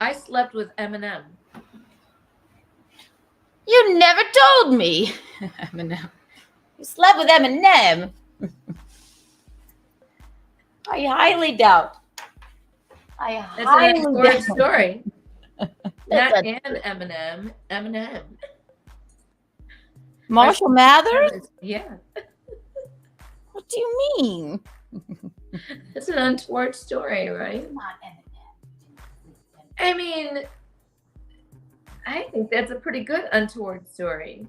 I slept with Eminem. You never told me. Eminem. You slept with Eminem. I highly doubt. That's an untoward story. Not an M&M. M&M. Marshall Mathers? Yeah. What do you mean? It's an untoward story, right? Not I mean, I think that's a pretty good untoward story.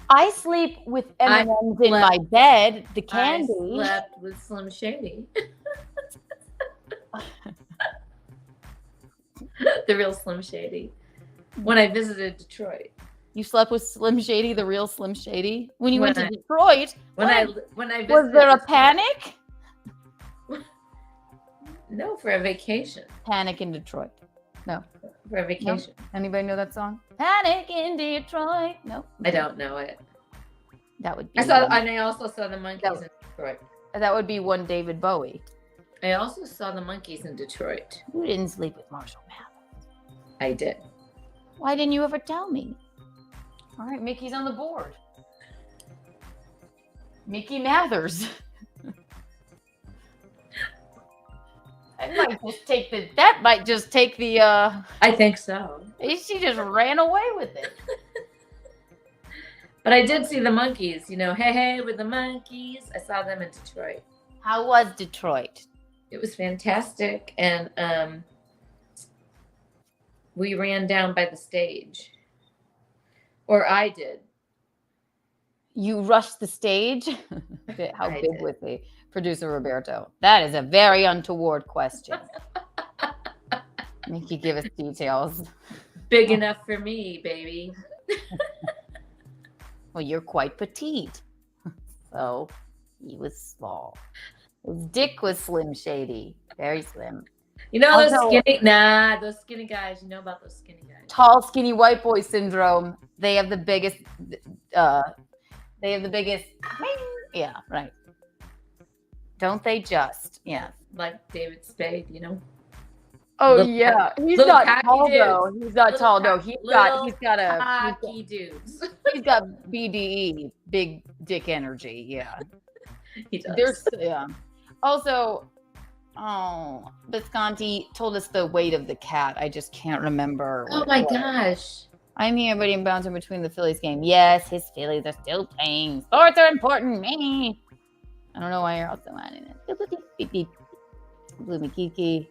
I sleep with I M&Ms in my bed, the candy. I slept with Slim Shady. The real Slim Shady. When I visited Detroit. You slept with Slim Shady, the real Slim Shady? When you went to I- Detroit? When I visited Was there a Detroit- panic? No, for a vacation. Panic in Detroit. No. For a vacation. Anybody know that song? Panic in Detroit. No. I don't know it. That would be I also saw the monkeys in Detroit. that would be one David Bowie. I also saw the monkeys in Detroit. You didn't sleep with Marshall Mathers. I did. Why didn't you ever tell me? All right, Mickey's on the board. Mickey Mathers. That might just take the I think so. she just ran away with it. But I did see the monkeys, hey with the monkeys. I saw them in Detroit. How was Detroit? It was fantastic. And we ran down by the stage. Or I did. You rushed the stage? How I big did. was the producer Roberto? That is a very untoward question. Mickey, give us details. Big enough for me, baby. Well, you're quite petite. So he was small. His dick was Slim Shady. Very slim. Those Also- those skinny guys. You know about those skinny guys. Tall, skinny white boy syndrome. They have the biggest yeah, right. Don't they just? Yeah. Like David Spade, Oh Little yeah. He's little not cocky tall dudes. though. He's not Little tall. No, cocky- he's got a Cocky dudes. he's got BDE, big dick energy. Yeah. He does. Yeah. Also, Visconti told us the weight of the cat. I just can't remember. Oh what my it was. gosh. I'm here, but I'm bouncing between the Phillies game. Yes, his Phillies are still playing. Sports are important. Me. I don't know why you're also adding it. Beep, beep. Blue Kiki.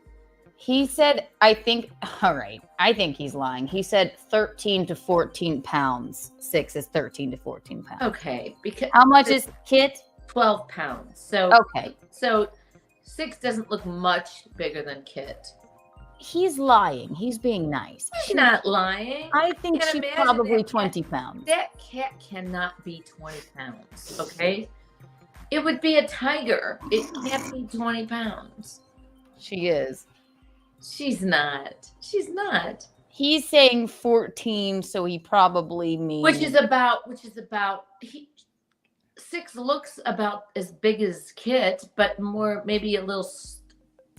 He said, I think he's lying. He said 13 to 14 pounds. 6 is 13 to 14 pounds. Okay. Because How much is Kit? 12 pounds. So Okay. So 6 doesn't look much bigger than Kit. He's lying. He's being nice. She's not lying. I think Can't she's imagine probably that 20 pounds. That cat cannot be 20 pounds. Okay. It would be a tiger. It can't be 20 pounds. She is. She's not. She's not. He's saying 14, so he probably means. Which is about 6 looks about as big as Kit, but more maybe a little.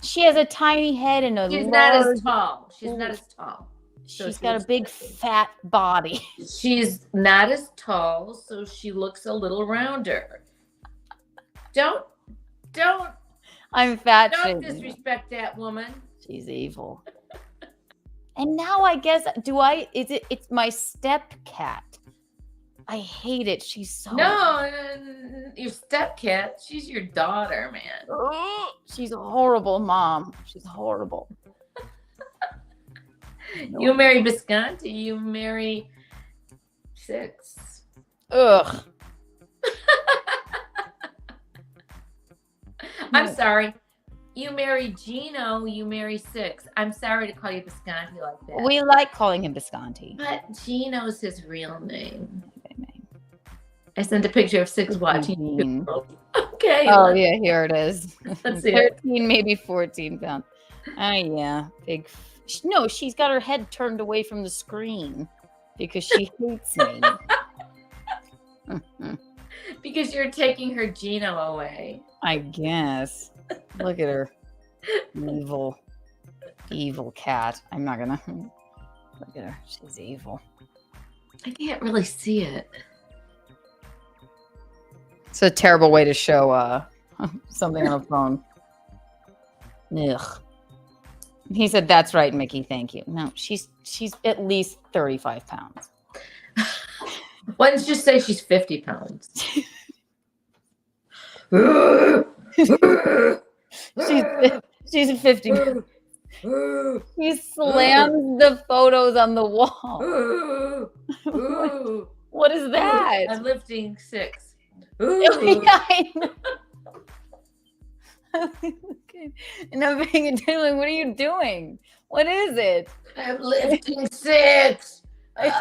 She has a tiny head and a She's large. not as tall. She's not as tall. So She's she got a looks big like- fat body. She's not as tall, so she looks a little rounder. Don't I'm fat. don't shaming. disrespect that woman. She's evil. And now I guess it's my step cat. I hate it. She's so No, your stepcat. She's your daughter, man. Ugh, she's a horrible mom. She's horrible. You marry Visconti. You marry 6. Ugh. I'm sorry. You marry Gino. You marry 6. I'm sorry to call you Visconti like that. We like calling him Visconti. But Gino's his real name. I sent a picture of 6 watching. Gene. Okay. Oh yeah, here it is. Let's see it. 13, maybe 14 pounds. Oh yeah, big. No, she's got her head turned away from the screen because she hates me. Because you're taking her Gino away. I guess. Look at her, evil cat. I'm not gonna look at her. She's evil. I can't really see it. It's a terrible way to show something on a phone. Ugh. He said, "That's right, Mickey. Thank you." No, she's at least 35 pounds. Why don't you just say she's 50 pounds? She's 50. He slams the photos on the wall. What is that? I'm lifting 6. Yeah, I know. And I'm paying attention. Like, what are you doing? What is it? I'm lifting 6. Maybe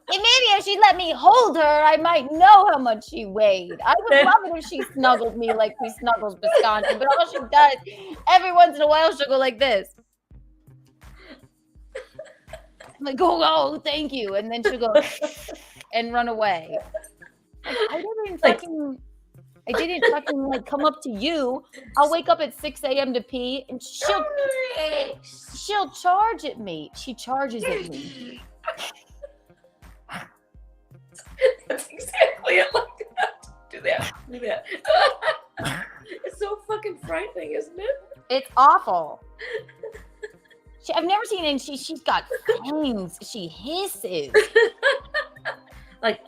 if she let me hold her, I might know how much she weighed. I would love it if she snuggled me like she snuggles Bisconti, but all she does, every once in a while, she'll go like this. I'm like, oh, thank you. And then she'll go and run away. I didn't fucking like come up to you. I'll wake up at 6 a.m. to pee, and she'll charge at me. She charges at me. That's exactly it. Like that. Do that. It's so fucking frightening, isn't it? It's awful. I've never seen it. And she's got fangs. She hisses. Like.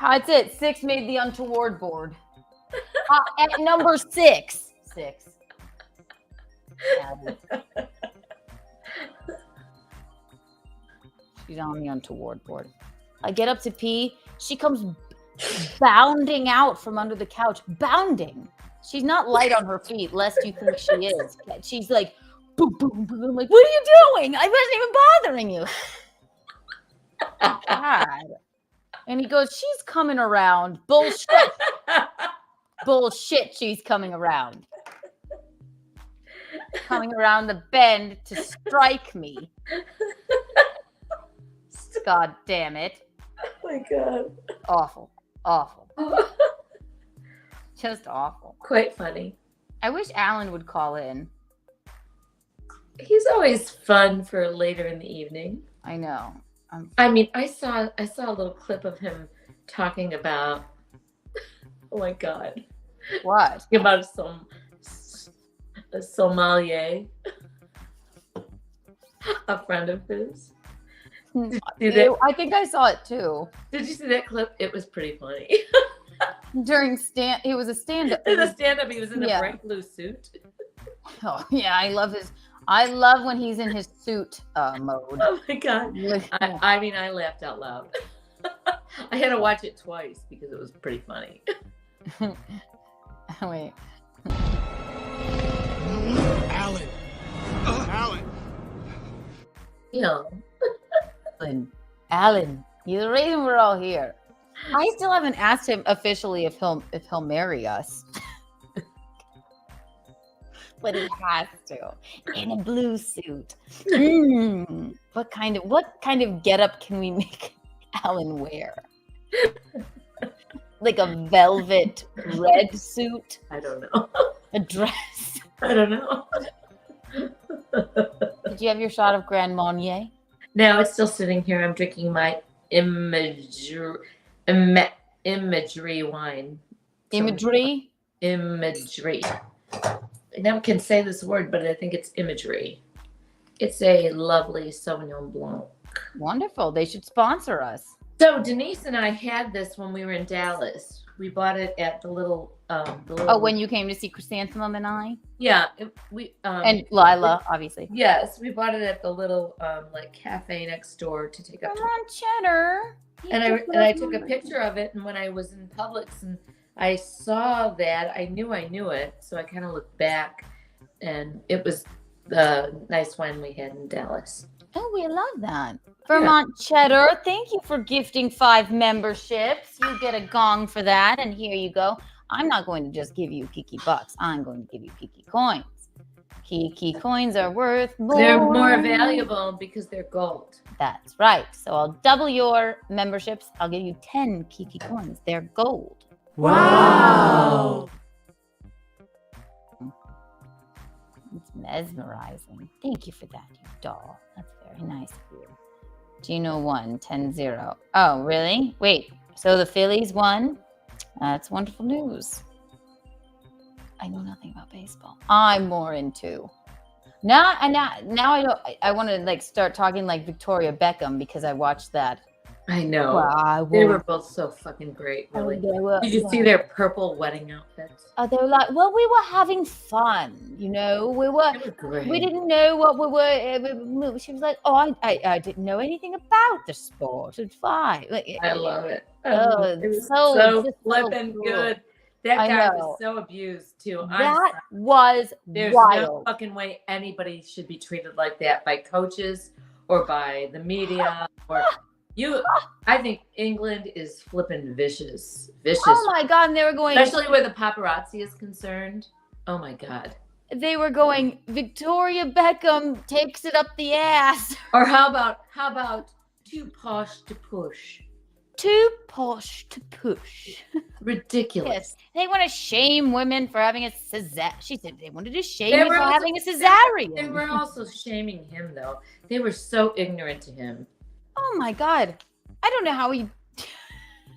That's it. 6 made the untoward board. At number 6. 6. She's on the untoward board. I get up to pee. She comes bounding out from under the couch. Bounding. She's not light on her feet, lest you think she is. She's like, boom, boom, boom. I'm like, what are you doing? I wasn't even bothering you. God. And he goes, she's coming around. Bullshit. Bullshit, she's coming around. Coming around the bend to strike me. God damn it. Oh my God. Awful. Awful. Just awful. Quite funny. I wish Alan would call in. He's always fun for later in the evening. I know. I mean, I saw a little clip of him talking about, oh my God. What? About a sommelier, a friend of his. Did you see that? I think I saw it too. Did you see that clip? It was pretty funny. It was a stand-up. In a stand-up, he was in a bright blue suit. Oh yeah, I love when he's in his suit mode. Oh my God. I mean, I laughed out loud. I had to watch it twice because it was pretty funny. Wait. Alan. You know. Alan, you're the reason we're all here. I still haven't asked him officially if he'll marry us. But he has to. In a blue suit. What kind of getup can we make Alan wear? Like a velvet red suit? I don't know. A dress? I don't know. Did you have your shot of Grand Marnier? No, it's still sitting here. I'm drinking my imagery wine. Imagery? Imagery. I never can say this word, but I think it's imagery. It's a lovely Sauvignon Blanc. Wonderful. They should sponsor us. So Denise and I had this when we were in Dallas. We bought it at the little. When you came to see Chrysanthemum and I? Yeah, and Lila, obviously. Yes, we bought it at the little like cafe next door to take up. Come on, Cheddar. And I took a picture of it, and when I was in Publix and I saw that, I knew it, so I kind of looked back, and it was the nice wine we had in Dallas. Oh, we love that. Vermont Cheddar, thank you for gifting 5 memberships. You get a gong for that, and here you go. I'm not going to just give you Kiki bucks. I'm going to give you Kiki coins. Kiki coins are worth more. They're more valuable because they're gold. That's right. So I'll double your memberships. I'll give you 10 Kiki coins. They're gold. Wow. It's mesmerizing. Thank you for that, you doll. That's very nice of you. Gino won 10-0. Oh, really? Wait, so the Phillies won? That's wonderful news. I know nothing about baseball. I'm more into now. I don't. I want to like start talking like Victoria Beckham because I watched that. I know. Wow, they were both so fucking great. Really. Did you see their purple wedding outfits? They were like, well, we were having fun, you know. They were great. We didn't know what we were. She was like, oh, I didn't know anything about the sport. It's fine. Like, I love it. Oh, It was so flipping cool. good. That guy know. was so abused too. That was There's wild. no fucking way anybody should be treated like that by coaches or by the media or you. I think England is flipping vicious. Oh my god! And they were going, especially where the paparazzi is concerned. Oh my god. They were going. Victoria Beckham takes it up the ass. Or how about too posh to push? Too posh to push. Ridiculous. Yes. They want to shame women for having a cesarean. She said they wanted to shame me for also- having a cesarean. They were also shaming him though. They were so ignorant to him. Oh my god. I don't know how he.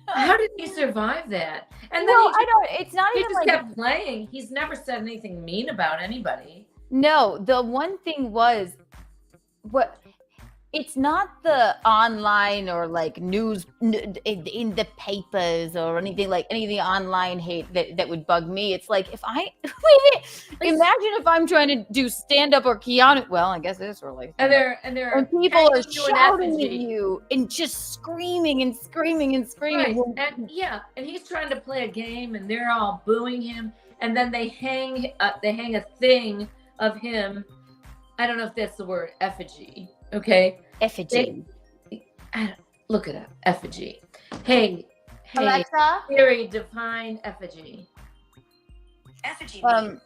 How did he survive that? And then Well, I don't. It's not he even just like. kept playing. He's never said anything mean about anybody. No, the one thing was what. It's not the online or like news in the papers or anything like any of the online hate that would bug me. It's like if I imagine if I'm trying to do stand up or Keanu. Well, I guess it is really. And they're And people are hanging you an shouting at effigy. you and just screaming and screaming and screaming. Right. And he's trying to play a game, and they're all booing him. And then they hang a thing of him. I don't know if that's the word, effigy. Okay. Effigy. Look it up. Effigy. Hey, Alexa? Siri, define effigy. Effigy means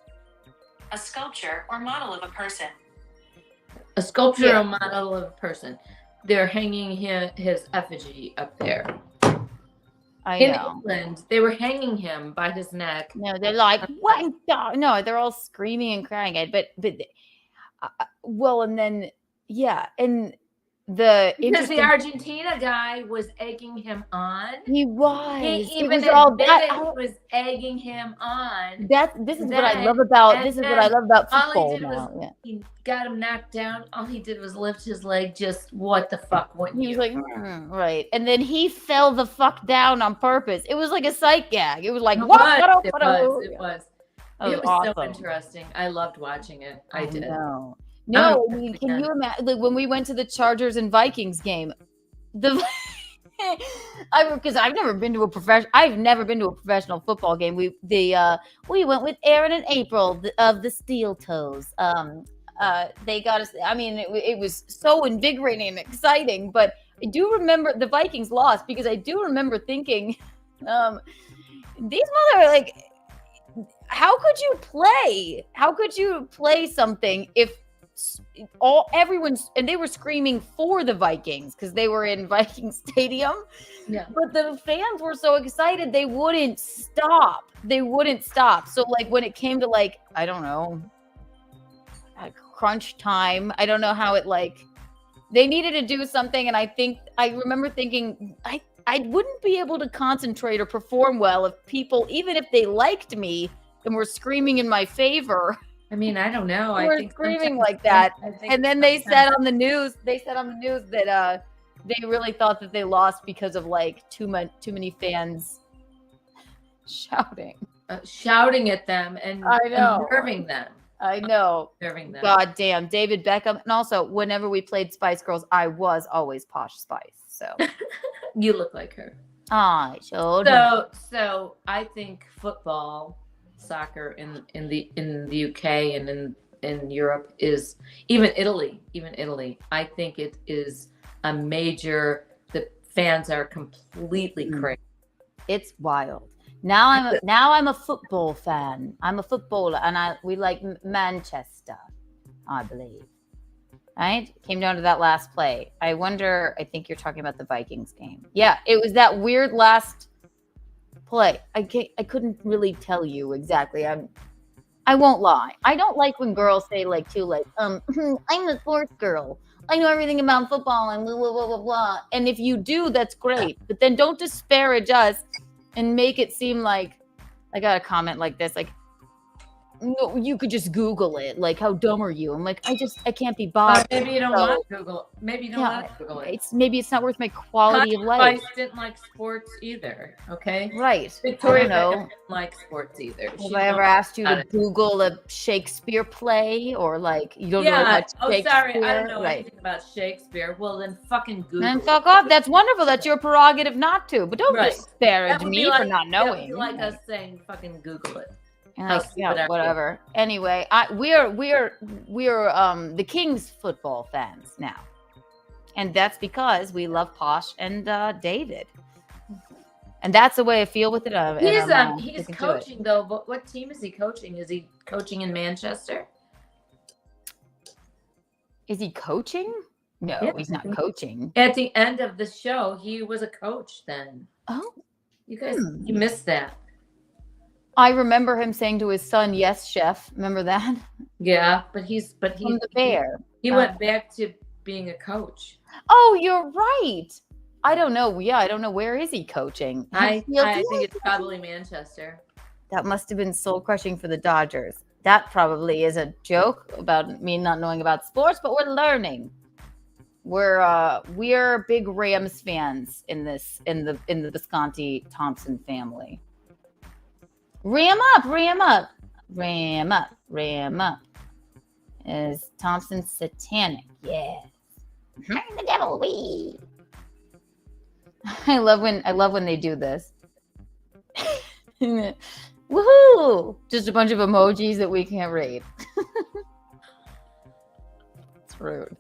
a sculpture or model of a person. A sculpture or model of a person. They're hanging his effigy up there. In England, they were hanging him by his neck. No, they're like, what? No, they're all screaming and crying. But well, and then and because the Argentina guy was egging him on. He was. He even it was all admitted that. he was egging him on. This is what I love about. This is what I love about all football he did now. was he got him knocked down. All he did was lift his leg. Just what the fuck? Wouldn't He you? was like, right, and then he fell the fuck down on purpose. It was like a sight gag. It was like, It what? was. It was awesome. so interesting. I loved watching it. I did. know. No, I mean, can you imagine like, when we went to the Chargers and Vikings game? Because I've never been to a professional football game. We went with Aaron and April of the Steel Toes. They got us. I mean, it was so invigorating and exciting. But I do remember the Vikings lost because I do remember thinking, these mother like, how could you play? How could you play something if everyone's and they were screaming for the Vikings because they were in Viking Stadium. Yeah. But the fans were so excited they wouldn't stop. So like when it came to like, I don't know, crunch time, I don't know how it like they needed to do something, and I remember thinking I wouldn't be able to concentrate or perform well if people, even if they liked me and were screaming in my favor. I mean, I don't know. They I were think screaming sometimes- like that. I think And then they sometimes- said on the news that they really thought that they lost because of like too many fans shouting. Shouting at them and I know. unnerving them. I know. Unnerving them. God damn, David Beckham. And also, whenever we played Spice Girls, I was always Posh Spice. So You look like her. I showed. So I think football, soccer in the UK and in Europe is even Italy. I think it is a major. The fans are completely crazy. It's wild. Now I'm a football fan. I'm a footballer, and we like Manchester, I believe. Right? Came down to that last play. I think you're talking about the Vikings game. Yeah, it was that weird last play. I couldn't really tell you exactly. I won't lie. I don't like when girls say I'm the sports girl. I know everything about football and blah, blah, blah, blah, blah. And if you do, that's great. But then don't disparage us and make it seem like, I got a comment like this, like, no, you could just Google it. Like, how dumb are you? I'm like, I can't be bothered. Maybe you don't So, want Google. Maybe you don't yeah, want to Google it. maybe it's not worth my quality of life. Vice didn't like sports either. Okay. Right. Victoria I don't know. didn't like sports either. Have I ever asked you to Google a Shakespeare play or like you don't know about Shakespeare? Oh, sorry, I don't know right. anything about Shakespeare. Well, then fucking Google. Then fuck off. That's wonderful. That's your prerogative not to. But don't disparage me for not knowing. That would be like us saying fucking Google it. Yeah, whatever. Anyway, we're the Kings football fans now, and that's because we love Posh and David, and that's the way I feel with it. He's coaching though. But what team is he coaching? Is he coaching in Manchester? Is he coaching? No, he's not coaching. At the end of the show, he was a coach. Then you guys, you missed that. I remember him saying to his son, "Yes, chef." Remember that? Yeah, but he's from the Bear. He went back to being a coach. Oh, you're right. I don't know. Yeah, I don't know. Where is he coaching? I think it's probably Manchester. That must have been soul crushing for the Dodgers. That probably is a joke about me not knowing about sports, but we're learning. We're big Rams fans in the Visconti Thompson family. Ram up, ram up, ram up, ram up. Is Thompson satanic? Yes. The devil, we. I love when they do this. Woohoo! Just a bunch of emojis that we can't read. It's rude.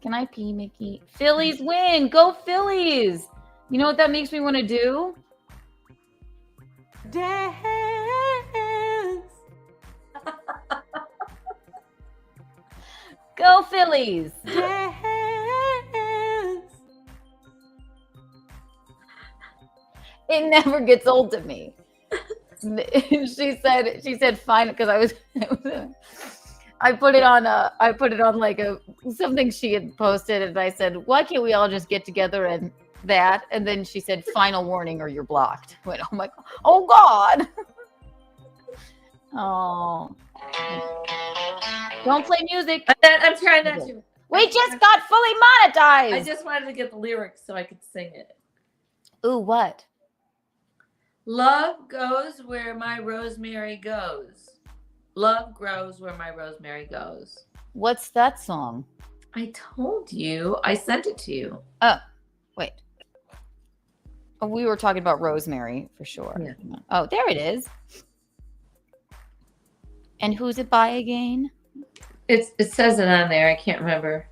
Can I pee, Mickey? Phillies win! Go Phillies! You know what that makes me want to do? Dance. Go Phillies. Dance. It never gets old to me. She said fine because I put it on like something she had posted and I said, why can't we all just get together and that? And then she said, final warning or you're blocked. I went, oh my God. Oh God. Oh. Don't play music. I'm trying not to. We just got fully monetized. I just wanted to get the lyrics so I could sing it. Ooh, what? Love goes where my rosemary goes. Love grows where my rosemary goes. What's that song? I told you. I sent it to you. Oh, wait. Oh, we were talking about rosemary for sure. Yeah. Oh, there it is. And who's it by again? It says it on there. I can't remember.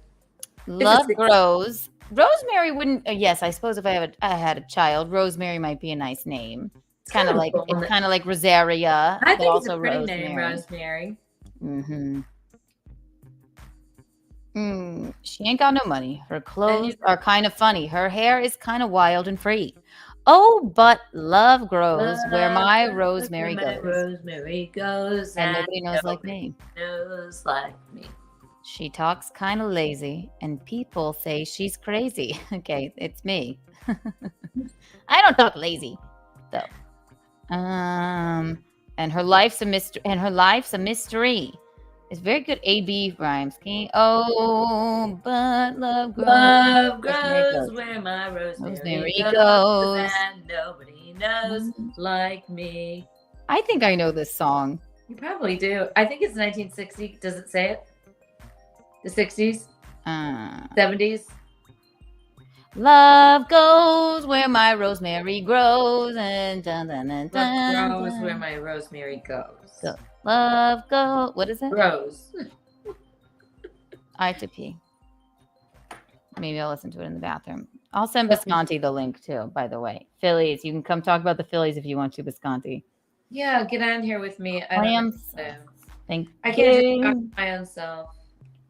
Love grows. Rosemary wouldn't. Yes, I suppose if I had a child, Rosemary might be a nice name. It's kind of like Rosaria. I think also it's a pretty Rosemary. name, Rosemary. She ain't got no money. Her clothes are kind of funny. Her hair is kind of wild and free. Oh, but love grows where my rosemary goes. Rosemary goes, and nobody knows like me. Knows like me. She talks kind of lazy, and people say she's crazy. Okay, it's me. I don't talk lazy, though. And her life's a mystery. It's very good A-B rhymes. Oh, but love grows. Love grows where my rosemary goes, and nobody knows like me. I think I know this song. You probably do. I think it's 1960. Does it say it? The 60s? 70s? Love goes where my rosemary grows, and dun, dun, dun, dun, love grows where my rosemary goes. So, love goes. What is it? Grows. I have to pee. Maybe I'll listen to it in the bathroom. I'll send Visconti the link too, by the way. Phillies. You can come talk about the Phillies if you want to, Visconti. Yeah, get on here with me. Thank you. I can't just talk to my own self.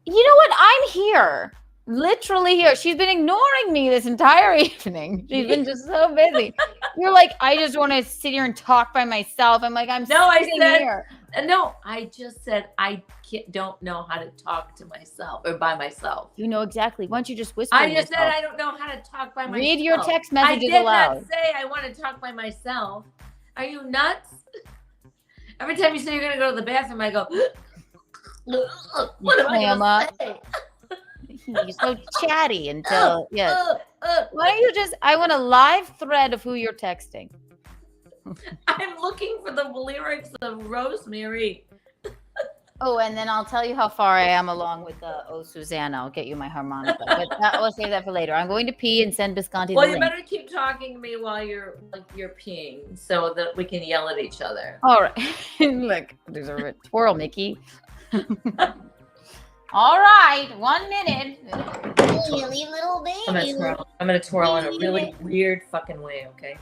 You know what? I'm here. Literally here. She's been ignoring me this entire evening. She's been just so busy. You're like, I just want to sit here and talk by myself. I'm like, sitting here. No, I just said I don't know how to talk to myself or by myself. You know exactly. Why don't you just whisper? I just said I don't know how to talk by myself. Read your text messages aloud. I did aloud. not say I want to talk by myself. Are you nuts? Every time you say you're gonna go to the bathroom, I go. What am I Grandma. gonna say? You're so chatty until yes. Why don't you just? I want a live thread of who you're texting. I'm looking for the lyrics of Rosemary. Oh, and then I'll tell you how far I am along with the Oh Susanna. I'll get you my harmonica, but we'll save that for later. I'm going to pee and send Bisconti Well, the you link. better keep talking to me while you're peeing, so that we can yell at each other. All right, look, there's a twirl, Mickey. All right, 1 minute. Silly little baby. I'm gonna twirl in a really weird fucking way. Okay.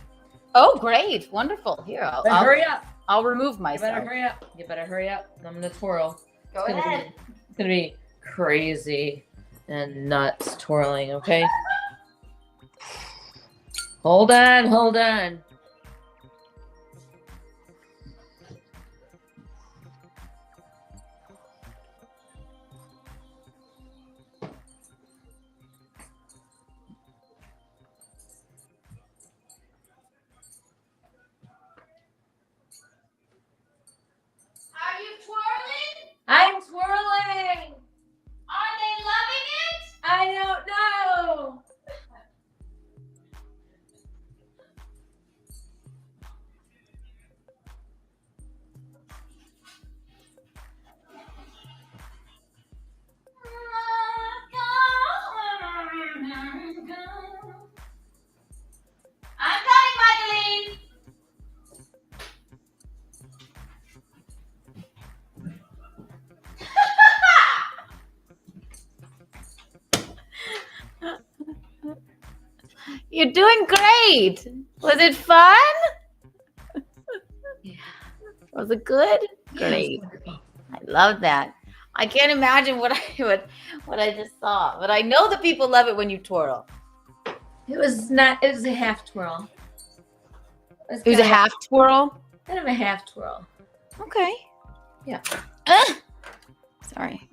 Oh, great, wonderful. Here, I'll hurry up. I'll remove You myself. better hurry up. You better hurry up. I'm gonna twirl. Go ahead. It's gonna be crazy and nuts twirling. Okay. Hold on. Hold on. Are you twirling? I'm twirling. Are they loving it? I don't know. I'm coming, Michelene. You're doing great. Was it fun? Yeah. Was it good? Yeah, Great. it's wonderful. I love that. I can't imagine what I just saw, but I know that people love it when you twirl. It was not. It was a half twirl. It was a half twirl. Kind of a half twirl. Okay. Yeah. Sorry.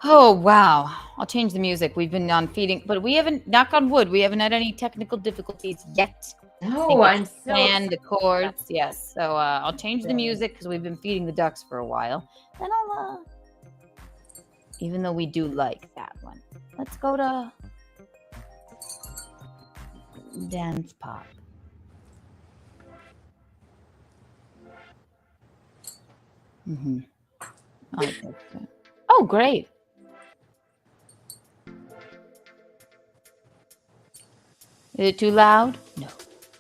Oh wow! I'll change the music. We've been on feeding, but we haven't. Knock on wood. We haven't had any technical difficulties yet. No, I'm so And the chords, yes. So I'll change the music because we've been feeding the ducks for a while. Then I'll, even though we do like that one, let's go to dance pop. Mm-hmm. Oh, great. Is it too loud? No.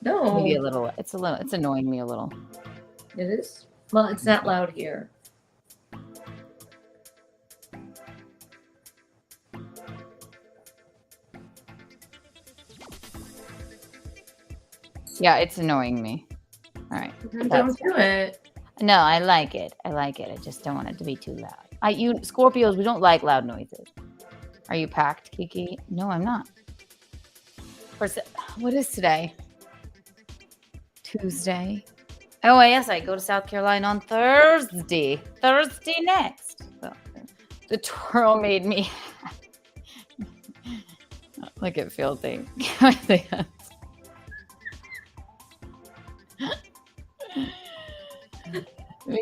No. Maybe a little. It's annoying me a little. It is. Well, it's not loud here. Yeah, it's annoying me. All right. Don't do it. No, I like it. I just don't want it to be too loud. You Scorpios, we don't like loud noises. Are you packed, Kiki? No, I'm not. What is today? Tuesday. Oh, yes, I go to South Carolina on Thursday. Thursday next. So, the twirl made me look at Filthy.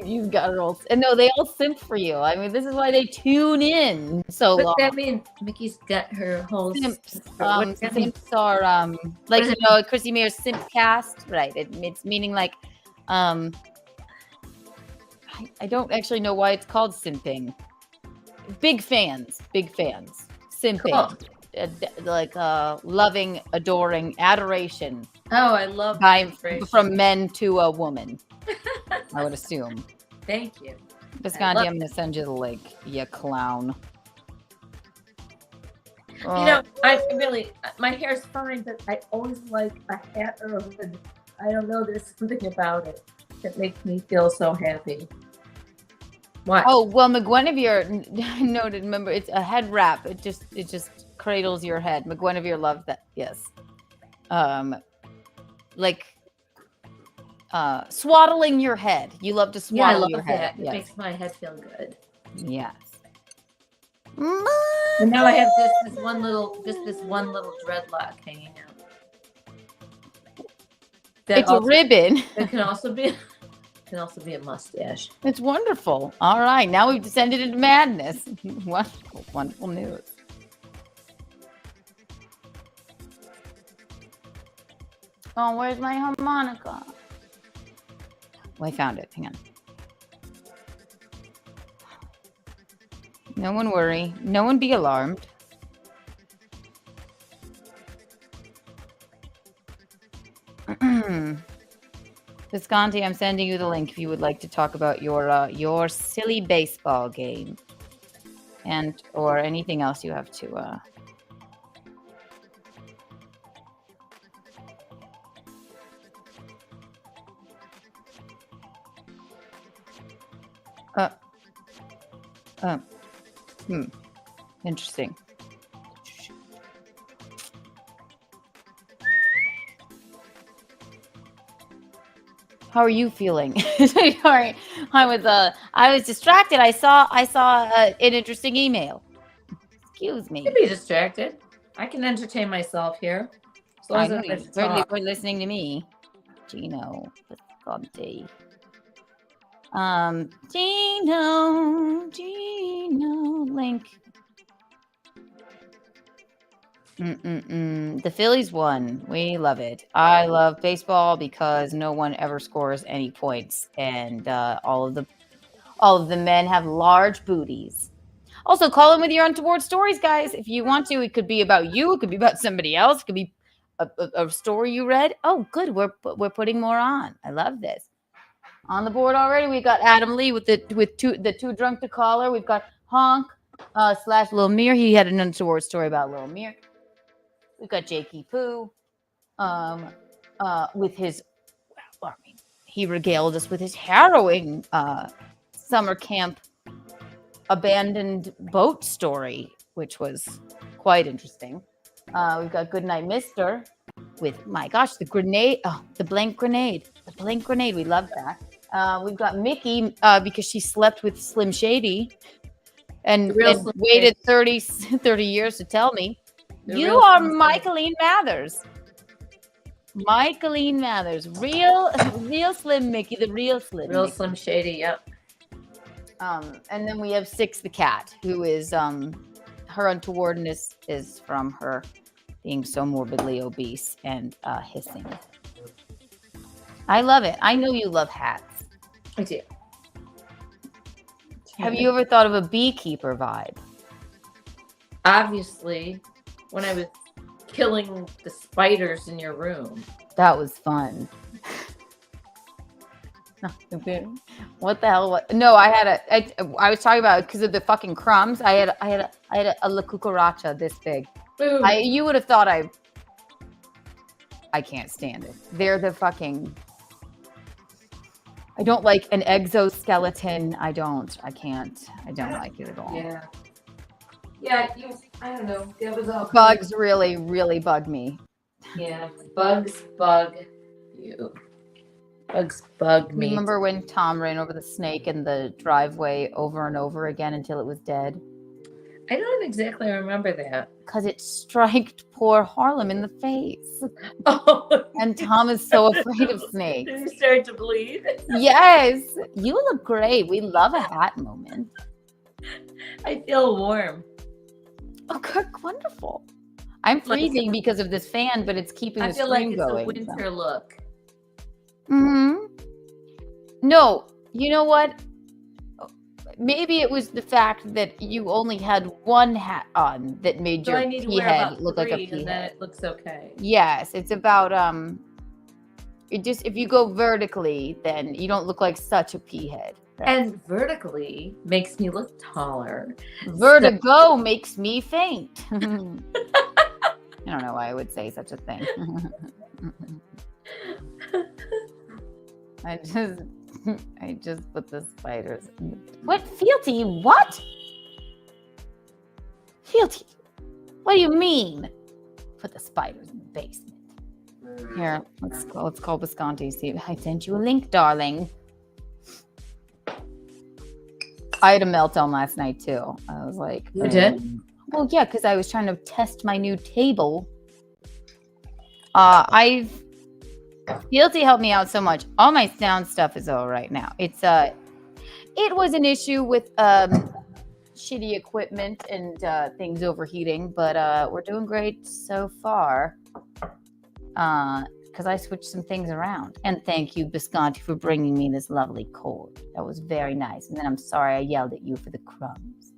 You've got it all. And no, they all simp for you. I mean, this is why they tune in so long. But that means Mickey's got her whole Simps. What does that mean? Simps are like Chrissy Mayer's simp cast, right? It's meaning like I don't actually know why it's called simping. Big fans, simping, Cool. Like loving, adoring, adoration. Oh, I love from men to a woman. I would assume. Thank you. Bisconti, I'm gonna send you the link, you clown. You know, I really, my hair's fine, but I always like a hat or a hood. I don't know, there's something about it that makes me feel so happy. What? Oh, well, McGuinevere noted, remember, it's a head wrap. It just cradles your head. McGuinevere loved that. Yes. Like swaddling your head. You love to swaddle your head. It makes my head feel good. Yes. And now I have this one little dreadlock hanging out. It's a ribbon. It can also be Can also be a mustache. It's wonderful. All right, now we've descended into madness. Wonderful, wonderful news. Oh, where's my harmonica? Oh, I found it. Hang on. No one worry. No one be alarmed. Visconti, I'm sending you the link if you would like to talk about your silly baseball game, and or anything else you have to. Interesting. How are you feeling? Sorry, I was distracted. I saw an interesting email. Excuse me. You can be distracted. I can entertain myself here. As long as I don't have to You're listening to me, Gino. Visconti. Gino, link. The Phillies won. We love it. I love baseball because no one ever scores any points, and all of the men have large booties. Also, call in with your untoward stories, guys. If you want to, it could be about you. It could be about somebody else. It could be a story you read. Oh, good. We're putting more on. I love this. On the board already, we got Adam Lee with the two drunk to caller. We've got Honk / Lil Mir. He had an untoward story about Lil Mir. We've got Jakey Poo with his, he regaled us with his harrowing summer camp abandoned boat story, which was quite interesting. We've got Goodnight Mister with, my gosh, the grenade, the blank grenade. The blank grenade, we love that. We've got Mickey because she slept with Slim Shady and waited 30 years to tell me. You are Michelene Mathers. Michelene Mathers. Real Slim Mickey, the real Slim Real Mickey. Slim Shady, yep. And then we have Six the cat, who is her untowardness is from her being so morbidly obese and hissing. I love it. I know you love hats. I do. Have you ever thought of a beekeeper vibe? Obviously, when I was killing the spiders in your room. That was fun. What the hell? No, I was talking about because of the fucking crumbs. I had a la cucaracha this big. Boom. You would have thought I can't stand it. They're the fucking. I don't like an exoskeleton. I don't like it at all. Yeah. Yeah, I don't know. That was all. Bugs really, really bug me. Yeah, bugs bug you. Bugs bug me. Remember when Tom ran over the snake in the driveway over and over again until it was dead? I don't exactly remember that. Because it striked poor Harlem in the face. Oh. And Tom is so afraid of snakes. Did you start to bleed? Yes. You look great. We love a hat moment. I feel warm. Oh, Kirk, wonderful. I'm freezing because of this fan, but it's keeping the stream going. I feel like it's a winter look. Mm-hmm. No, you know what? Maybe it was the fact that you only had one hat on that made your pea head look like a pea head. And then it looks okay. Yes, it's about if you go vertically, then you don't look like such a pea head. Right? And vertically makes me look taller. Vertigo makes me faint. I don't know why I would say such a thing. I just put the spiders. What, Fealty? What? Fealty? What do you mean? Put the spiders in the basement. Here, let's call Visconti. See, I sent you a link, darling. I had a meltdown last night too. I was like, you did? Well, yeah, because I was trying to test my new table. I've Fealty helped me out so much. All my sound stuff is all right now. It was an issue with shitty equipment and things overheating, but we're doing great so far. Because I switched some things around. And thank you, Bisconti, for bringing me this lovely cord. That was very nice. And then I'm sorry I yelled at you for the crumbs.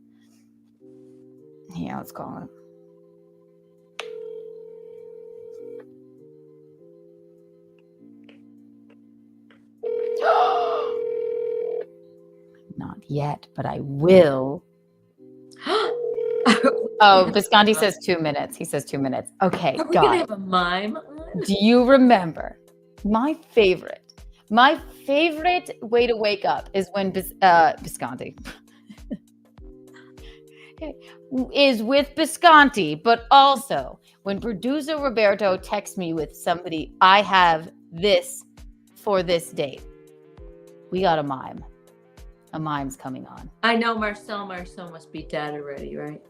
Yeah, let's call it. Not yet, but I will. Oh, Bisconti says 2 minutes. He says 2 minutes. Okay, Are we gonna have a mime? Do you remember my favorite way to wake up is when Bisconti is with Bisconti, but also when producer Roberto texts me with somebody, I have this for this date. We got a mime. A mime's coming on. I know Marcel must be dead already, right?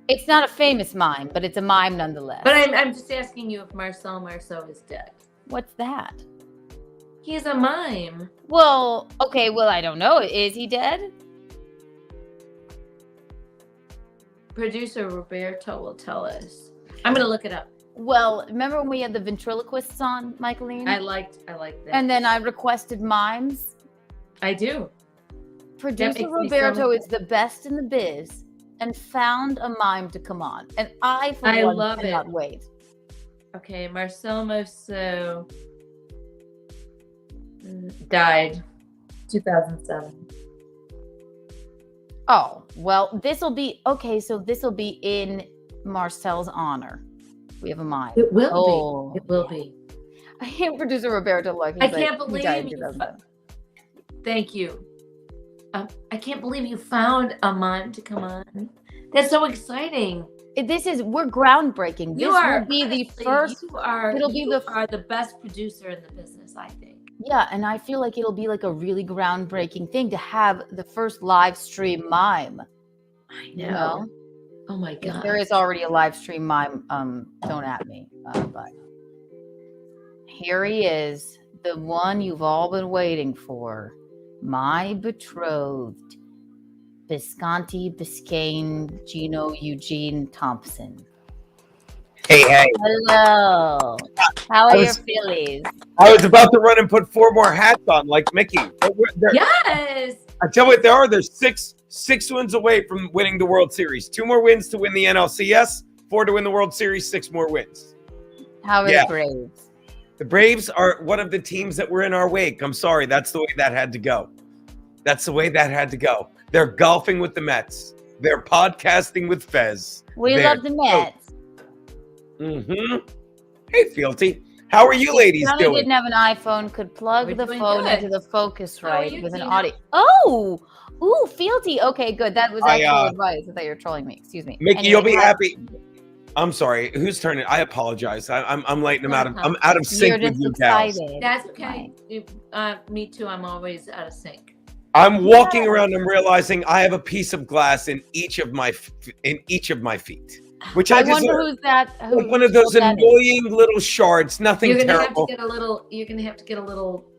It's not a famous mime, but it's a mime nonetheless. But I'm just asking you if Marcel is dead. What's that? He's a mime. Well, okay, well, I don't know. Is he dead? Producer Roberto will tell us. I'm going to look it up. Well, remember when we had the ventriloquists on, Michelene? I liked that. And then I requested mimes. I do. Producer Roberto is the best in the biz and found a mime to come on. And I love cannot wait. Okay, Marcel Mosso died 2007. Oh, well, this'll be in Marcel's honor. We have a mime. It will be. It will be. I can't producer Roberto like I can't believe Thank you. I can't believe you found a mime to come on. That's so exciting. We're groundbreaking. This will be the first. You are the best producer in the business, I think. Yeah, and I feel like it'll be like a really groundbreaking thing to have the first live stream mime. I know. You know? Oh my God. If there is already a live stream mime. Don't at me. But here he is, the one you've all been waiting for. My betrothed, Bisconti Biscayne Gino Eugene Thompson. Hey. Hello. How are your feelies? I was about to run and put 4 more hats on like Mickey. Yes. I tell you what they are. They're six wins away from winning the World Series. 2 more wins to win the NLCS, 4 to win the World Series, 6 more wins. How are the Braves? The Braves are one of the teams that were in our wake. I'm sorry. That's the way that had to go. They're golfing with the Mets. They're podcasting with Fez. We love the Mets. Hey, Fealty. How are you ladies doing? Didn't have an iPhone, could plug the phone into the Focusrite with an audio. Oh, Fealty. Okay, good. That was actual advice. I thought you were trolling me. Excuse me. Mickey, you'll be happy. I'm sorry. Whose turn? I apologize. I'm late. I'm out of sync with you guys. That's okay. Me too. I'm always out of sync. I'm walking around and realizing I have a piece of glass in each of my feet, which I wonder who's that. One of those annoying little shards. Nothing terrible. You're gonna have to get a little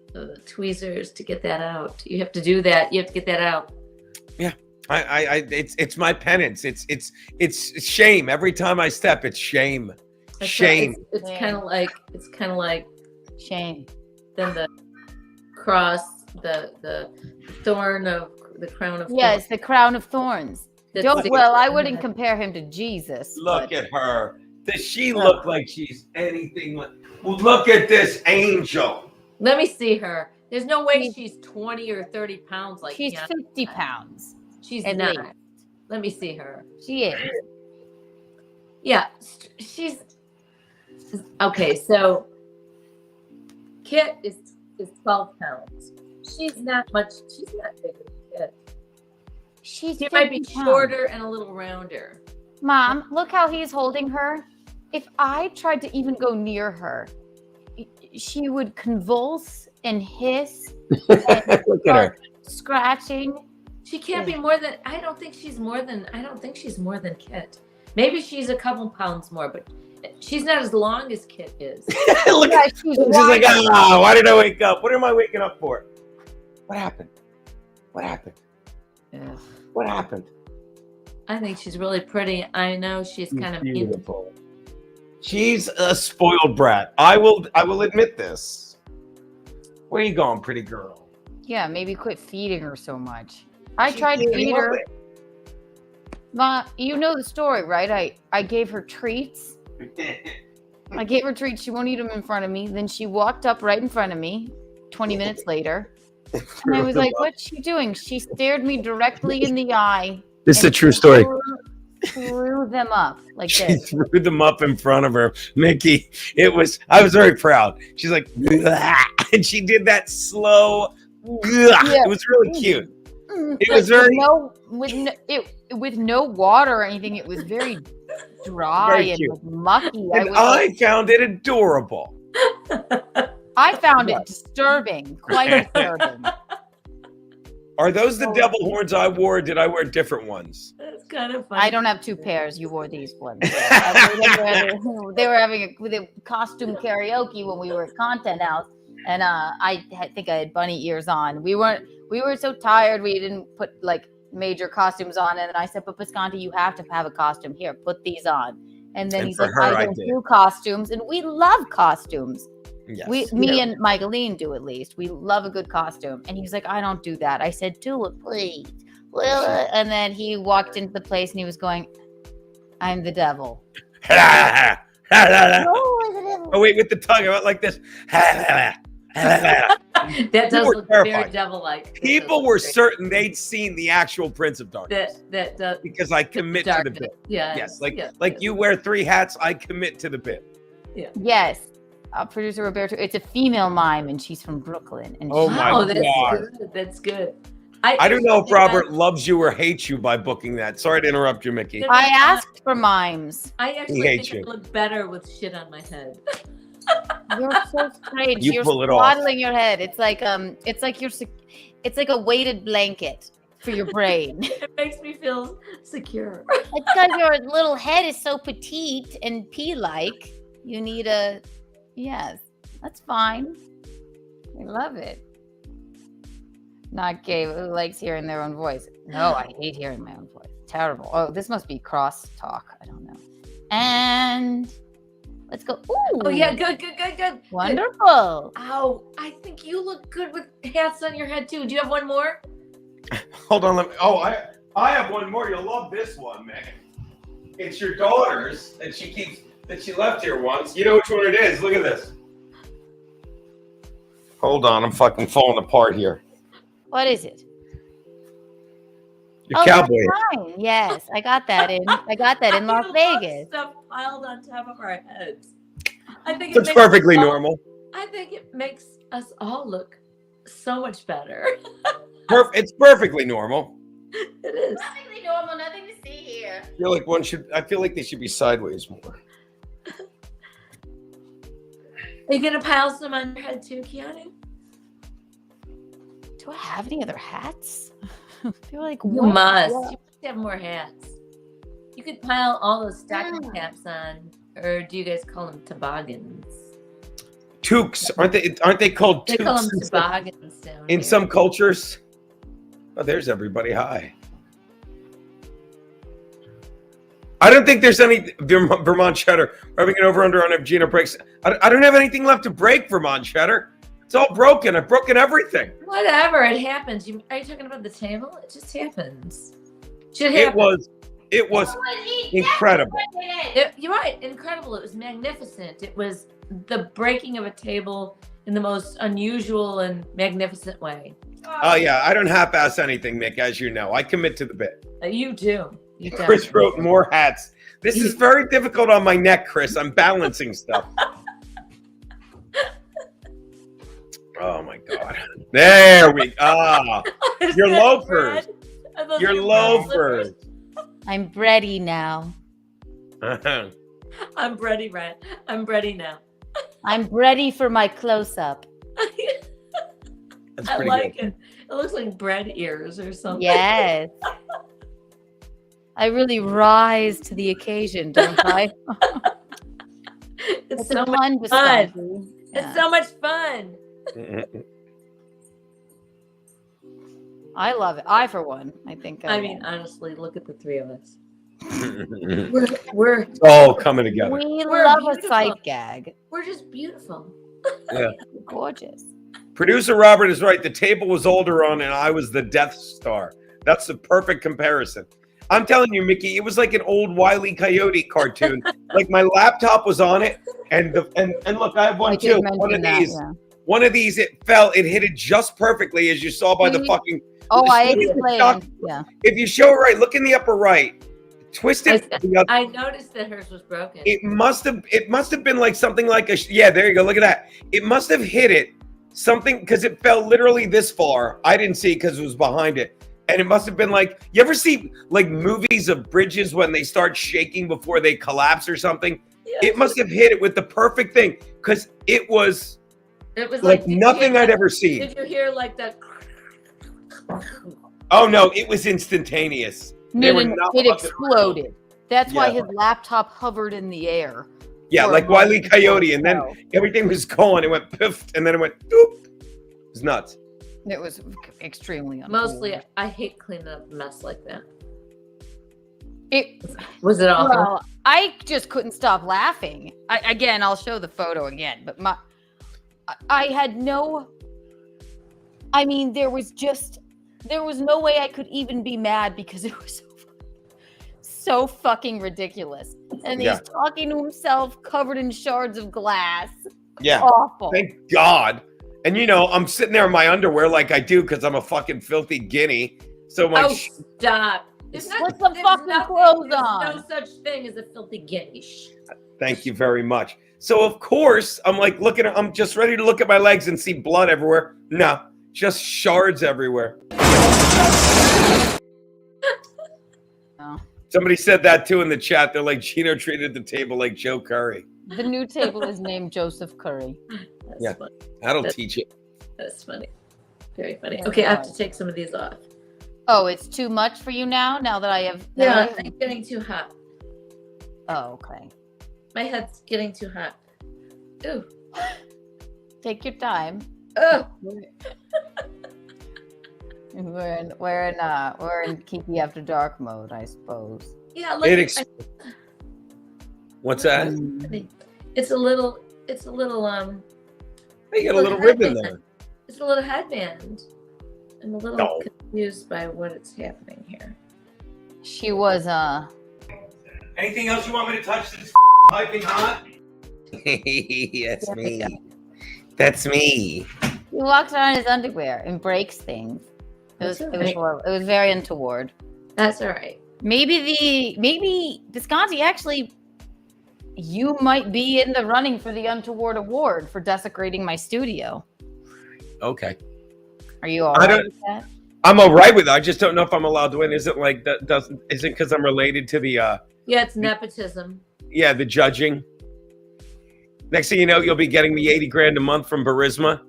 tweezers to get that out. You have to do that. You have to get that out. Yeah. It's my penance. It's shame. Every time I step, it's shame. Shame. It's kind of like shame. Then the cross, the thorn of the crown of thorns. Yes, the crown of thorns. I wouldn't compare him to Jesus. Look at her. Does she look like she's anything like? Well, look at this angel. Let me see her. There's no way she's 20 or 30 pounds like she's Keanu. 50 pounds. She's not. Let me see her. She is. Yeah, she's okay. So Kit is 12 pounds. She's not much. She's not bigger than Kit. She might be shorter and a little rounder. Mom, look how he's holding her. If I tried to even go near her, she would convulse and hiss and start scratching. She can't be more than. I don't think she's more than Kit. Maybe she's a couple pounds more, but She's not as long as Kit is. Look, Yeah, she's like, why did I wake up? What am I waking up for? What happened? What happened? Yeah. What happened? I think she's really pretty. I know she's kind of beautiful. She's a spoiled brat. I will admit this. Where are you going, pretty girl? Yeah, maybe quit feeding her so much. I tried to feed her. Ma, you know the story, right? I gave her treats. I gave her treats. She won't eat them in front of me. Then she walked up right in front of me 20 minutes later. And I was like, what's she doing? She stared me directly in the eye. This is a true story. Threw them up like She this. threw them up in front of her. Mickey, I was very proud. She's like, and she did that slow. It was really cute. It was very with no water or anything. It was very dry and like mucky. And I found it adorable. I found it disturbing, quite disturbing. Are those the devil horns I wore, or did I wear different ones? That's kind of funny. I don't have two pairs. You wore these ones. They were having a costume karaoke when we were at Content House, and I think I had bunny ears on. We were so tired we didn't put like major costumes on, and I said, but Bisconti, you have to have a costume. Here, put these on. And then he's like, I don't do costumes, and we love costumes. Yes. Me and Michelene do, at least. We love a good costume. And he's like, I don't do that. I said, do it, please. And then he walked into the place and he was going, I'm the devil. Oh, wait, with the tongue. I went like this. That does look very devil-like. People were certain they'd seen the actual Prince of Darkness. That does. Because I commit to the bit. Yeah. Yes. Like you wear 3 hats, I commit to the bit. Yeah. Yes. Producer Roberto, it's a female mime and she's from Brooklyn. And God. That's good. I don't know if Robert loves you or hates you by booking that. Sorry to interrupt you, Mickey. I asked for mimes. I actually think I look better with shit on my head. You're so strange. You You're pull it swaddling your head. It's like a weighted blanket for your brain. It makes me feel secure. It's because your little head is so petite and pea-like. You need a... Yes, that's fine. I love it. Not gay. Who likes hearing their own voice? No, I hate hearing my own voice. Terrible. Oh, this must be cross talk. I don't know. And let's go. Ooh. Oh yeah, good. Wonderful. Oh, I think you look good with hats on your head too. Do you have one more? Hold on. I have one more. You'll love this one, man. It's your daughter's that she left here once. You know which one it is. Look at this. Hold on, I'm fucking falling apart here. What is it? Your cowboy. Mine. Yes, I got that in Las Vegas. Stuff piled on top of our heads. I think it's perfectly normal. I think it makes us all look so much better. It's perfectly normal. It is perfectly normal. Nothing to see here. I feel like they should be sideways more. Are you gonna pile some on your head too, Keanu? Do I have any other hats? They're like, you must. You must have more hats. You could pile all those stocking caps on, or do you guys call them toboggans? Toques, aren't they called toques? They call them toboggans down in here. some cultures. Oh, there's everybody. Hi. I don't think there's any Vermont cheddar. We're having an over-under on if Gino breaks. I don't have anything left to break, Vermont cheddar. It's all broken. I've broken everything. Whatever, it happens. Are you talking about the table? It just happens. It was incredible. You're right, incredible. It was magnificent. It was the breaking of a table in the most unusual and magnificent way. Oh yeah, I don't half-ass anything, Nick, as you know. I commit to the bit. You do. Chris wrote more hats. This is very difficult on my neck, Chris. I'm balancing stuff. Oh my God. There we go. Your loafers. Your loafers. I'm bready now. I'm ready, Red. I'm ready now. I'm ready for my close-up. I like it. It looks like bread ears or something. Yes. I really rise to the occasion, don't I? It's a so much fun fun. Visconti. It's so much fun. I love it. I, for one, I think. I mean, honestly, look at the three of us. We're all coming together. We We're love beautiful. a sight gag. We're just beautiful. Yeah. Gorgeous. Producer Robert is right. The table was Alderaan and I was the Death Star. That's the perfect comparison. I'm telling you, Mickey, it was like an old Wile E. Coyote cartoon. Like my laptop was on it, and look, I have one too. One of these, it hit it just perfectly, as you saw by the fucking. Oh, I explained. Yeah. If you show it right, look in the upper right. Twist it. I noticed that hers was broken. It must have been like something like a. Yeah, there you go. Look at that. It must have hit it something because it fell literally this far. I didn't see it because it was behind it. And it must have been like, you ever see like movies of bridges when they start shaking before they collapse or something? Yeah. It must have hit it with the perfect thing because it was like nothing I'd ever seen. Did you hear like that? Oh no, it was instantaneous. It exploded. That's why his laptop hovered in the air. Yeah, like Wile E. Coyote, and then everything was going. It went poof, and then it went doop. It was nuts. It was extremely untoward. Mostly, I hate cleaning up a mess like that. Was it awful? Well, I just couldn't stop laughing. Again, I'll show the photo again, but I had no. I mean, there was no way I could even be mad because it was so fucking ridiculous. And he's talking to himself, covered in shards of glass. Yeah, awful. Thank God. And I'm sitting there in my underwear like I do because I'm a fucking filthy guinea. So my stop. Put some fucking clothes on. There's no such thing as a filthy guinea. Thank you very much. So of course I'm like I'm just ready to look at my legs and see blood everywhere. No, just shards everywhere. Somebody said that too in the chat. They're like, Gino treated the table like Joe Curry. The new table is named Joseph Curry. That's funny. That'll teach it. That's funny. Very funny. Okay, I have to take some of these off. Oh, it's too much for you now that I have. Yeah, I'm getting too hot. Oh, okay. My head's getting too hot. Ooh. Take your time. Oh. We're in Kiki After Dark mode, I suppose. Yeah, what's that? It's a little you got a little ribbon there. It's a little headband. I'm a little confused by what is happening here. She was Anything else you want me to touch that's piping hot? That's me. That's me. He walks around in his underwear and breaks things. It was very untoward. That's all right. Maybe Visconti, actually, you might be in the running for the untoward award for desecrating my studio. Okay. Are you all right with that? I'm all right with it. I just don't know if I'm allowed to win. Is it like that? Is it because I'm related to the? Yeah, it's nepotism. Yeah, the judging. Next thing you know, you'll be getting me $80,000 a month from Burisma.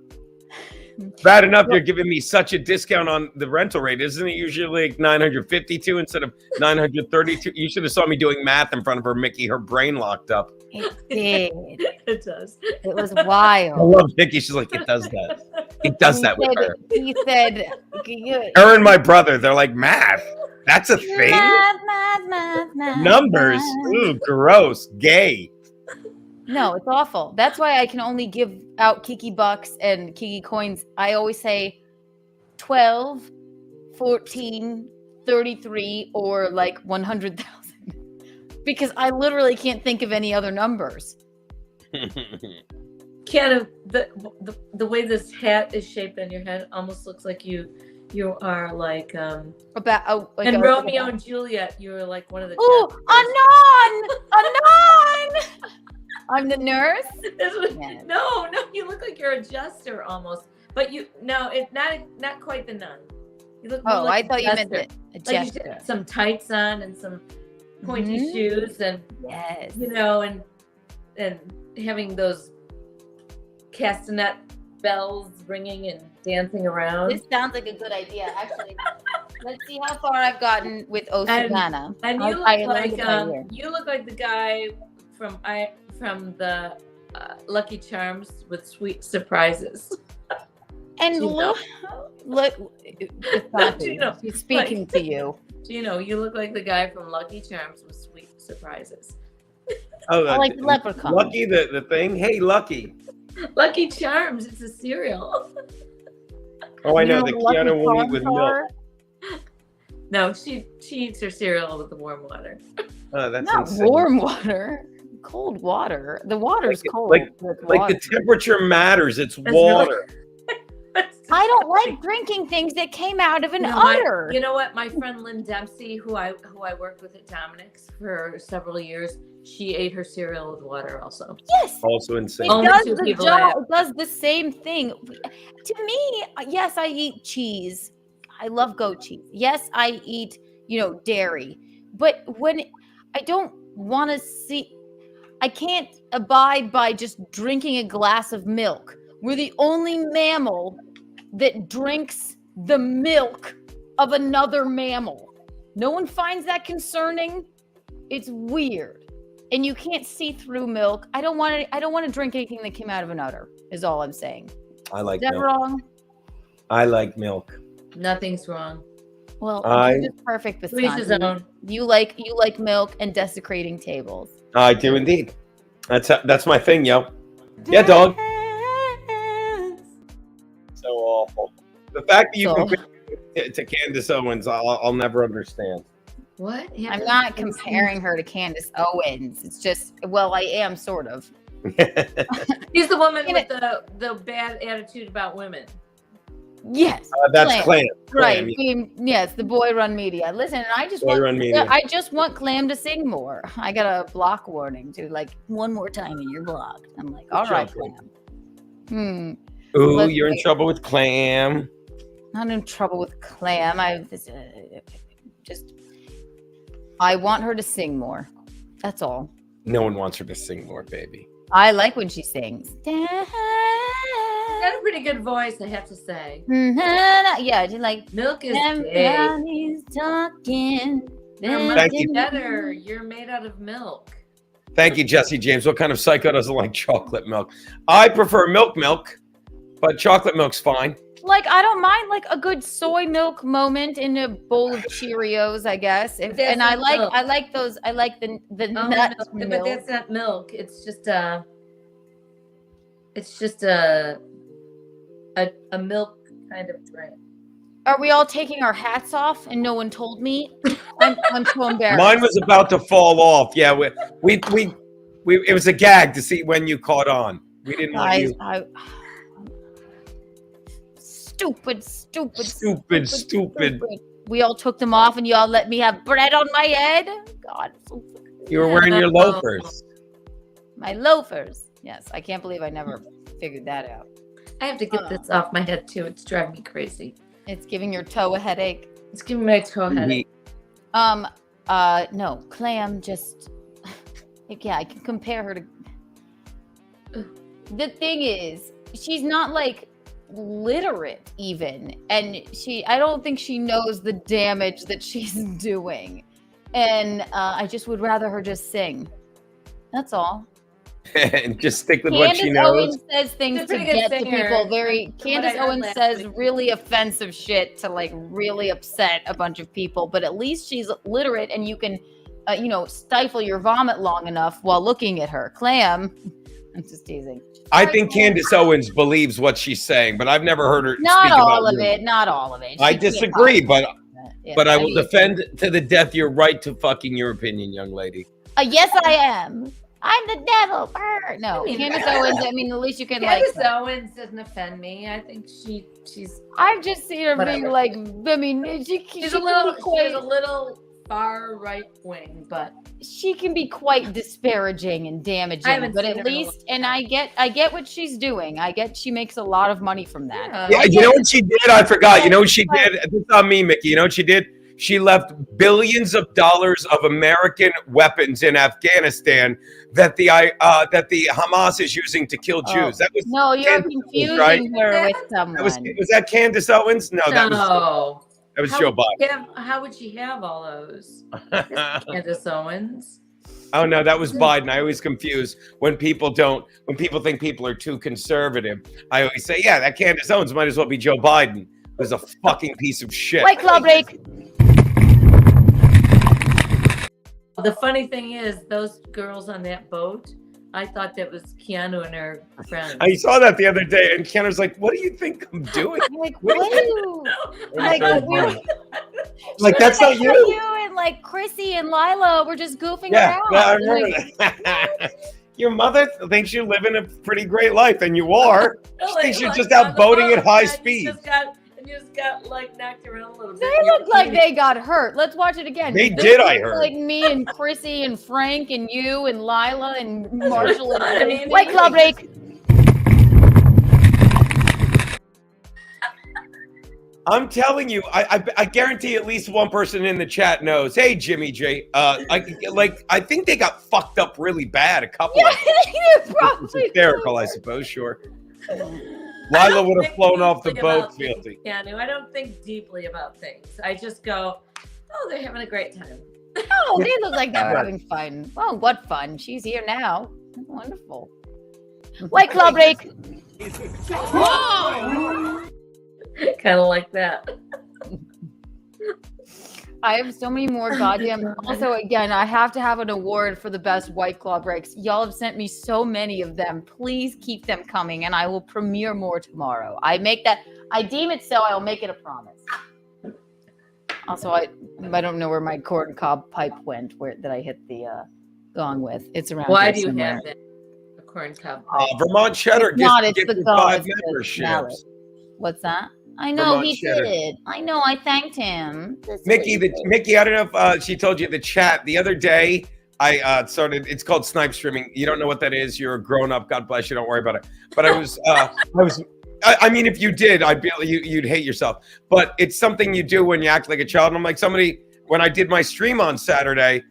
Bad enough you're giving me such a discount on the rental rate. Isn't it usually like 952 instead of 932? You should have saw me doing math in front of her, Mickey. Her brain locked up. It did. It does. It was wild. I love Mickey. She's like, it does that. It does that with her. He said, her and my brother, they're like, math. That's a thing? Math. Numbers. Ooh, gross. Gay. No, it's awful. That's why I can only give out Kiki bucks and Kiki coins. I always say 12, 14, 33, or like 100,000. Because I literally can't think of any other numbers. Keanu, the way this hat is shaped on your head almost looks like you are like and Romeo and Juliet. You were like one of the. Oh, Anon! I'm the nurse. Yes. No, you look like you're a jester almost, but not quite the nun. You look more like I thought you meant a jester. Like you had some tights on and some pointy shoes, and yes, and having those castanet bells ringing and dancing around. This sounds like a good idea, actually. Let's see how far I've gotten with Osagana. And you look like the guy from the Lucky Charms with sweet surprises. And Gino. look, Gino, she's speaking like- to you. Gino, you look like the guy from Lucky Charms with sweet surprises. Oh, I like the leprechaun. Lucky, the thing. Hey, Lucky. Lucky Charms, it's a cereal. Oh, I You know know the what Lucky Keanu will eat with Charms milk. are? No, she eats her cereal with the warm water. Oh, that's Not insane. warm water, cold water. The water's cold. like with Like water. the temperature matters. It's That's water. I don't like drinking things that came out of an udder. You know what? My friend Lynn Dempsey, who I worked with at Dominic's for several years, she ate her cereal with water also. Yes. Also insane. It Only does two the people job. that- It does the same thing. To me, yes, I eat cheese. I love goat cheese. Yes, I eat, dairy. But when I don't want to see, I can't abide by just drinking a glass of milk. We're the only mammal that drinks the milk of another mammal. No one finds that concerning. It's weird. And you can't see through milk. I don't want to drink anything that came out of an udder, is all I'm saying. I like Is that milk. wrong? I like milk. Nothing's wrong. Well, I- it's perfect, To each his Wisconsin. own. You like milk and desecrating tables. I do indeed. That's my thing, yo. Yeah, dog. So awful. The fact that you So- compare it to Candace Owens, I'll never understand. What? I'm not comparing her to Candace Owens. It's just, well, I am sort of. He's the woman Yeah, with the bad attitude about women. Yes. That's Clam. Right. Clam, Yes, the boy run media. Listen, I just Boy run media. want Clam to sing more. I got a block warning to one more time and you're blocked. I'm like, all right, joking. Clam. Ooh, Let's you're in wait. trouble with Clam. Not in trouble with Clam. I want her to sing more. That's all. No one wants her to sing more, baby. I like when she sings. She got a pretty good voice, I have to say. Yeah, just like Milk is gay. everybody's talking. You're much Thank you. better. You're made out of milk. Thank you, Jesse James. What kind of psycho doesn't like chocolate milk? I prefer milk, but chocolate milk's fine. Like, I don't mind a good soy milk moment in a bowl of Cheerios, I guess. That's And I not like milk. those. I like the Oh, nut but milk. that's not milk. It's just a milk kind of drink. Are we all taking our hats off and no one told me? I'm so embarrassed. Mine was about to fall off. Yeah, we it was a gag to see when you caught on. We didn't want Guys, you. Stupid. We all took them off and you all let me have bread on my head. God, You were wearing your loafers. my loafers. Yes, I can't believe I never figured that out. I have to get this off my head too. It's driving me crazy. It's giving your toe a headache. It's giving my toe a headache. No, Clam just, yeah, I can compare her to. The thing is, she's not literate even, and I don't think she knows the damage that she's doing, and I just would rather her just sing. That's all. And just stick with what she Candace knows. Owens says things She's a to pretty good get to singer. people From what I Candace heard Owens last says week. really offensive shit to really upset a bunch of people, but at least she's literate and you can, stifle your vomit long enough while looking at her. Clam, I'm just teasing. I think Candace Owens believes what she's saying, but I've never heard her Not speak all about of women. it. Not all of it. I She can't disagree, talk but about that. Yeah, I will mean, defend to the death your right to fucking your opinion, young lady. Yes, I am. I'm the devil. Brr. No, I mean- Candace Owens. I mean, at least you can Candace Owens doesn't offend me. I think she's I've just seen her Whatever. she's a little far right wing, but she can be quite disparaging and damaging, I haven't but seen at her in a least, long and I get what she's doing. I get she makes a lot of money from that. Yeah, you know what she did? I forgot. You know what she did? This is on me, Mickey. You know what she did? She left billions of dollars of American weapons in Afghanistan that the Hamas is using to kill Jews. That was No, you're Candace Owens, confusing right? her with someone. Was that Candace Owens? No, that was How Joe would Biden. how would she have all those? Candace Owens. Oh no, that was Biden. I always confuse when people think people are too conservative. I always say, yeah, that Candace Owens might as well be Joe Biden, who's a fucking piece of shit. White Claw break. The funny thing is, those girls on that boat, I thought that was Keanu and her friends. I saw that the other day, and Keanu's like, "What do you think I'm doing?" Like, what are you? Like that's not you. You and like Chrissy and Lila were just goofing around. Yeah, I remember that. Your mother thinks you're living a pretty great life, and you are. She thinks you're just out boating at high speed. You just got like knocked around a little bit. They look like they got hurt. Let's watch it again. They did, I heard. Like me and Chrissy and Frank and you and Lila and Marshall and White Claw break. I'm telling you, I guarantee at least one person in the chat knows. Hey, Jimmy J. I think they got fucked up really bad. A couple. Yeah, of they're probably hysterical, I suppose. Sure. Lila would have flown off the boat, Fealty. Keanu, I don't think deeply about things. I just go, oh, they're having a great time. Oh, they look like they were having fun. Oh, what fun. She's here now. Wonderful. White Claw break. Kind of like that. I have so many more goddamn. Also, again, I have to have an award for the best White Claw breaks. Y'all have sent me so many of them. Please keep them coming, and I will premiere more tomorrow. I deem it so. I will make it a promise. Also, I don't know where my corn cob pipe went. That I hit the gong with. It's around. Why here do you somewhere. have that? A corn cob pipe? Vermont Cheddar It's gets the gong. 5 It's the memberships. mallet. What's that? I know Vermont he Cheddar. did. I know. I thanked him. Mickey, I don't know if she told you the chat the other day. I started. It's called snipe streaming. You don't know what that is. You're a grown up. God bless you. Don't worry about it. But I mean, if you did, you'd hate yourself. But it's something you do when you act like a child. And I'm like when I did my stream on Saturday,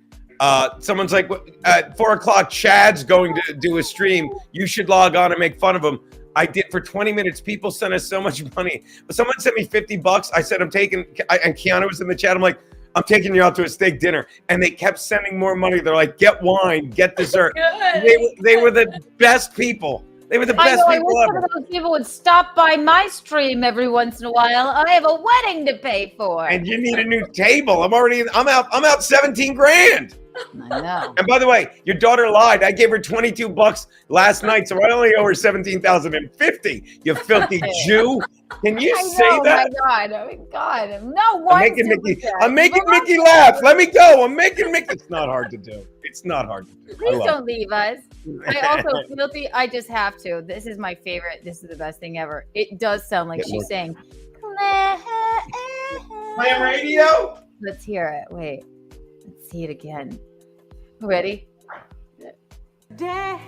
someone's like, at 4:00, Chad's going to do a stream. You should log on and make fun of him. I did for 20 minutes. People sent us so much money. But someone sent me $50. I said, and Keanu was in the chat. I'm like, I'm taking you out to a steak dinner. And they kept sending more money. They're like, get wine, get dessert. They were the best people. They were the best people I wish ever. some of those people would stop by my stream every once in a while. I have a wedding to pay for. And you need a new table. I'm out 17 grand. I know. And by the way, your daughter lied. I gave her $22 last night, so I only owe her $17,050. You filthy Jew! Can you say that? Oh my God! No one. I'm making Mickey laugh. Let me go. I'm making Mickey. It's not hard to do. It's not hard to do. Please don't leave us. I also guilty. I just have to. This is my favorite. This is the best thing ever. It does sound like she's saying. Play radio. Let's hear it. Wait. Let's see it again. Ready? Dance.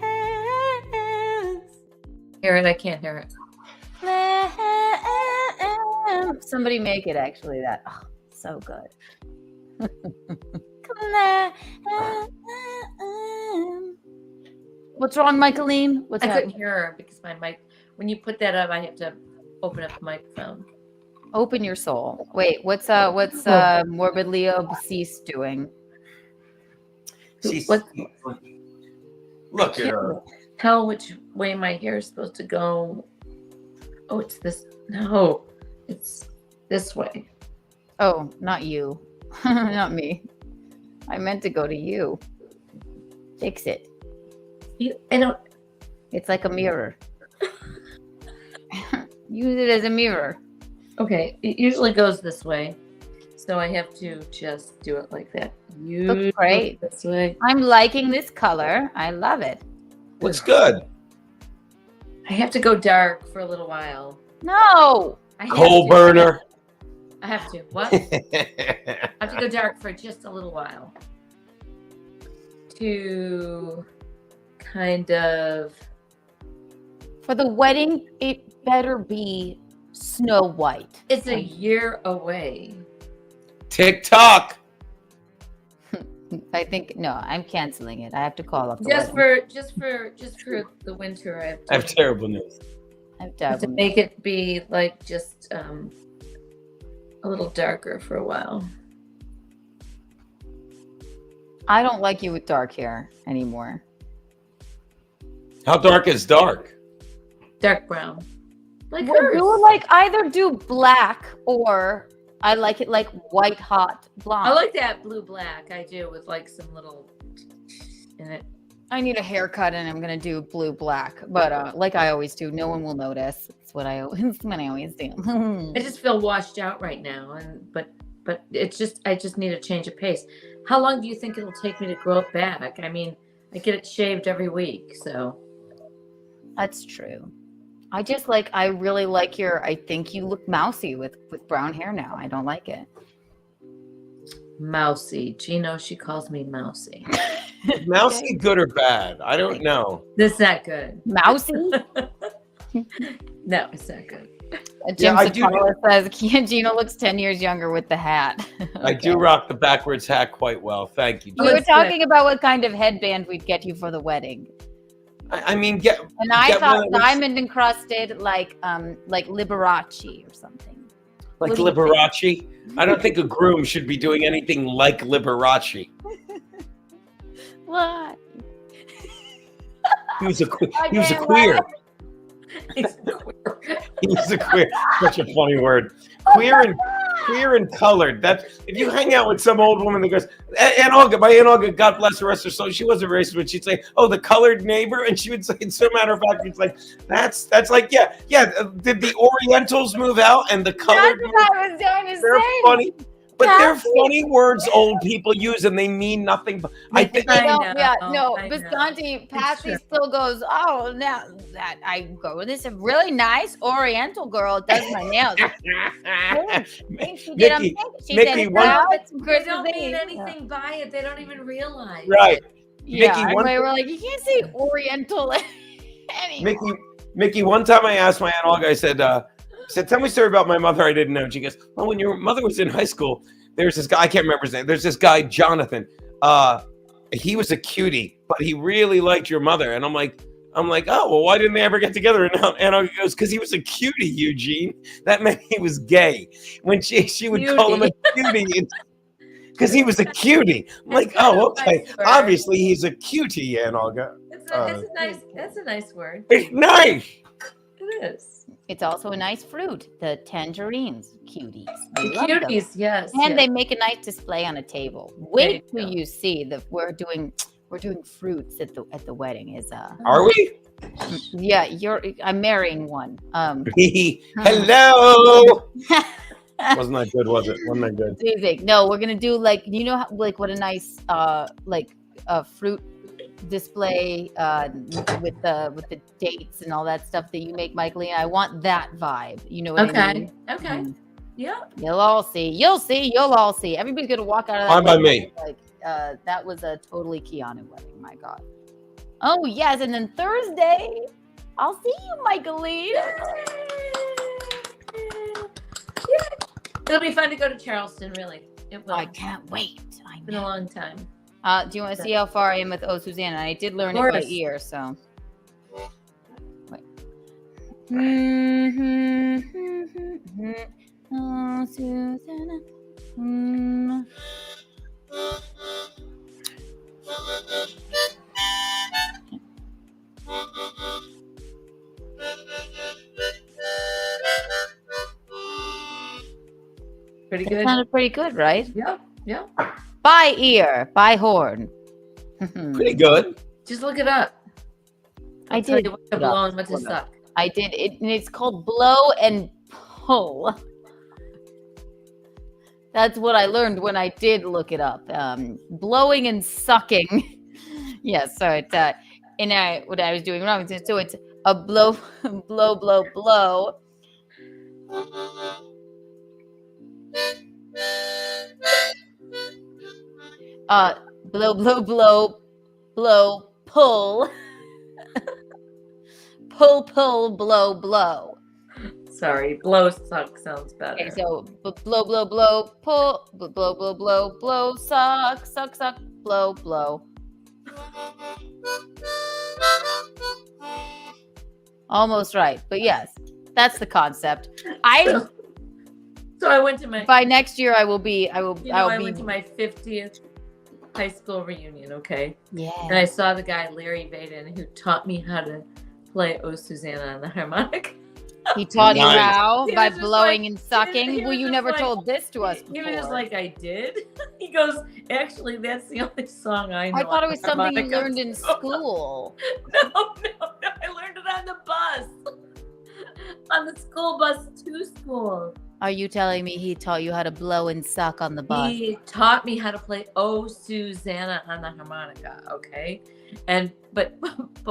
Hear it? I can't hear it. Somebody make it actually that. Oh, so good. What's wrong, Michelene? I couldn't hear her because my mic, when you put that up, I have to open up the microphone. Open your soul. Wait, what's morbidly obese doing? Look at her. Tell which way my hair is supposed to go. Oh, it's this. No, it's this way. Oh, not you. Not me. I meant to go to you. Fix it. I don't. It's like a mirror. Use it as a mirror. Okay, it usually goes this way, so I have to just do it like that. Looks great. This way. I'm liking this color. I love it. Looks good. I have to go dark for a little while. No. Coal burner. I have to. What? I have to go dark for just a little while to kind of. For the wedding, it better be Snow White. It's a year away. TikTok. I think no, I'm canceling it. I have to call up the just wedding. for the winter. I have terrible news. I have to make it be like just a little darker for a while. I don't like you with dark hair anymore. How dark is dark? Dark brown. Like Well, hers. do like either do black or I like it like white hot blonde. I like that blue black. I do with like some little in it. I need a haircut and I'm gonna do blue black, but like I always do, no one will notice. It's what I always do. I just feel washed out right now, and but it's just I just need a change of pace. How long do you think it'll take me to grow it back? I mean, I get it shaved every week, so That's true. I really like I think you look mousy with brown hair now. I don't like it. mousy. Gino, she calls me mousy. Mousy, good or bad? I don't know. That's not good. Mousy? No, it's not good. Jim I do- says Gino looks 10 years younger with the hat. I do rock the backwards hat quite well. Thank you. We were Looks talking about what kind of headband we'd get you for the wedding. I mean, get. And I get thought one that looks diamond encrusted like Liberace or something. like what do you think? Liberace. I don't think a groom should be doing anything like Liberace. What? He was a I he was a can't queer. laugh. It's queer. He was a queer. Such a funny word. Queer and colored. That if you hang out with some old woman that goes, Aunt Olga, my Aunt Olga, God bless her, rest her soul. She wasn't racist, but she'd say, "Oh, the colored neighbor," and she would say, "So matter of fact, it's like that's like yeah. Did the Orientals move out and the colored? That's what I was going to They're say. funny, but they're That's- funny words old people use, and they mean nothing. But I think I I don't, know, yeah, I no, know. Visconti, Patsy true. still goes, oh, now that I go with this, a really nice Oriental girl does my nails. Think she did 'em Mickey, pink. She Mickey, said, one- "No, it's They Christmas don't mean Eve." anything by it. They don't even realize. right, Yeah, Mickey, and one- we were like, you can't say Oriental anymore. Mickey. One time I asked my Aunt Olga, I said, "Tell me a story about my mother I didn't know." And she goes, "Well, when your mother was in high school, there's this guy, I can't remember his name. There's this guy, Jonathan. He was a cutie, but he really liked your mother." And I'm like, oh, well, why didn't they ever get together? And Olga goes, because he was a cutie, Eugene. That meant he was gay. When she would call him a cutie, because he was a cutie. I'm like, oh, okay. Nice word. Obviously, he's a cutie, Aunt Olga. That's a nice word. It's nice. It is. It's also a nice fruit, the tangerines, cuties. I The love them. cuties, yes. And yes. they make a nice display on a table. Wait There you till go. you see that we're doing fruits at the wedding. Is Are we? yeah, I'm marrying one. Hello. Wasn't that good, was it? Wasn't that good? Do you think? No, we're gonna do like what a nice fruit display with the dates and all that stuff that you make, Michelene. I want that vibe. You know what I mean? Okay. Mm. Yeah. You'll all see. You'll all see. Everybody's gonna walk out of that. Fine by wedding me. Like that was a totally Keanu wedding. My God. Oh yes, and then Thursday, I'll see you, Michelene. It'll be fun to go to Charleston, really. It will. I can't wait. It's been a long time. Do you want to see how far I am with Oh Susanna? I did learn it by course. ear, so. Wait. Oh Susanna. Pretty That good. sounded pretty good, right? Yeah. Yeah. By ear, by horn. Pretty good. Just look it up. I Tell did. you what to look it up. blow and what to suck. I did it, and it's called blow and pull. That's what I learned when I did look it up. Blowing and sucking. Yes, so it's what I was doing wrong. So it's a blow, blow, blow, blow. Blow, blow, blow, blow, pull. Pull, pull, blow, blow. Sorry, blow suck sounds better. Okay, so blow, blow, blow, pull, blow, blow, blow, blow, suck, suck, suck, blow, blow. Almost right, but yes, that's the concept. So I went to my. By next year, I will be. I went to my 50th high school reunion, okay? Yeah. And I saw the guy, Larry Vaden, who taught me how to play Oh Susanna on the harmonica. He taught you Nice. how He by was just blowing like- and sucking. he Well, was you just never like- told this to us He was just before. like, I did. He goes, actually, that's the only song I know. I thought it on was something you harmonica." learned in school. No, I learned it on the bus. On the school bus to school. Are you telling me he taught you how to blow and suck on the bus? He taught me how to play Oh Susanna on the harmonica, okay? And but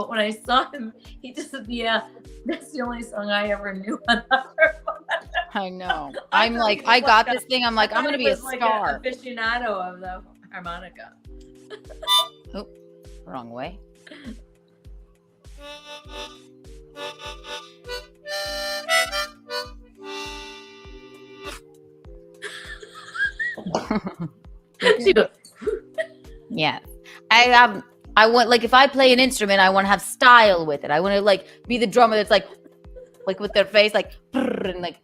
when I saw him, he just said, yeah, that's the only song I ever knew on the harmonica. I know. I I'm thought like, he I was got like this thing. I'm like, I'm gonna be a star. Like an aficionado of the harmonica. Oh, wrong way. She goes, Yeah. I want, like, if I play an instrument, I want to have style with it. I want to like be the drummer that's like with their face like and like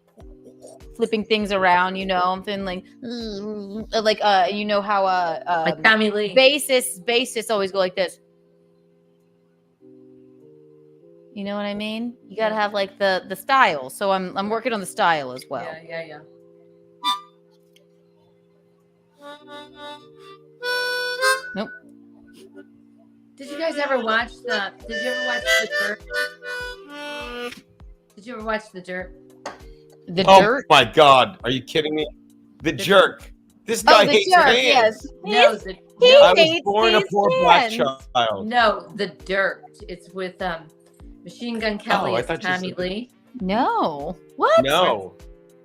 flipping things around, you know. I'm feeling like you know how like Tommy Lee. bassists always go like this. You know what I mean? You got to have like the style. So I'm working on the style as well. Yeah. Nope. Did you guys ever watch the Dirt? Did you ever watch The Dirt? The Oh Dirt. my God, are you kidding me? The Jerk. This guy The hates Jerk, hands. yes. No, I was hates born a these poor black hands. child. no, The Dirt. It's with Machine Gun Kelly I as thought you Tommy said- Lee. No. What? No.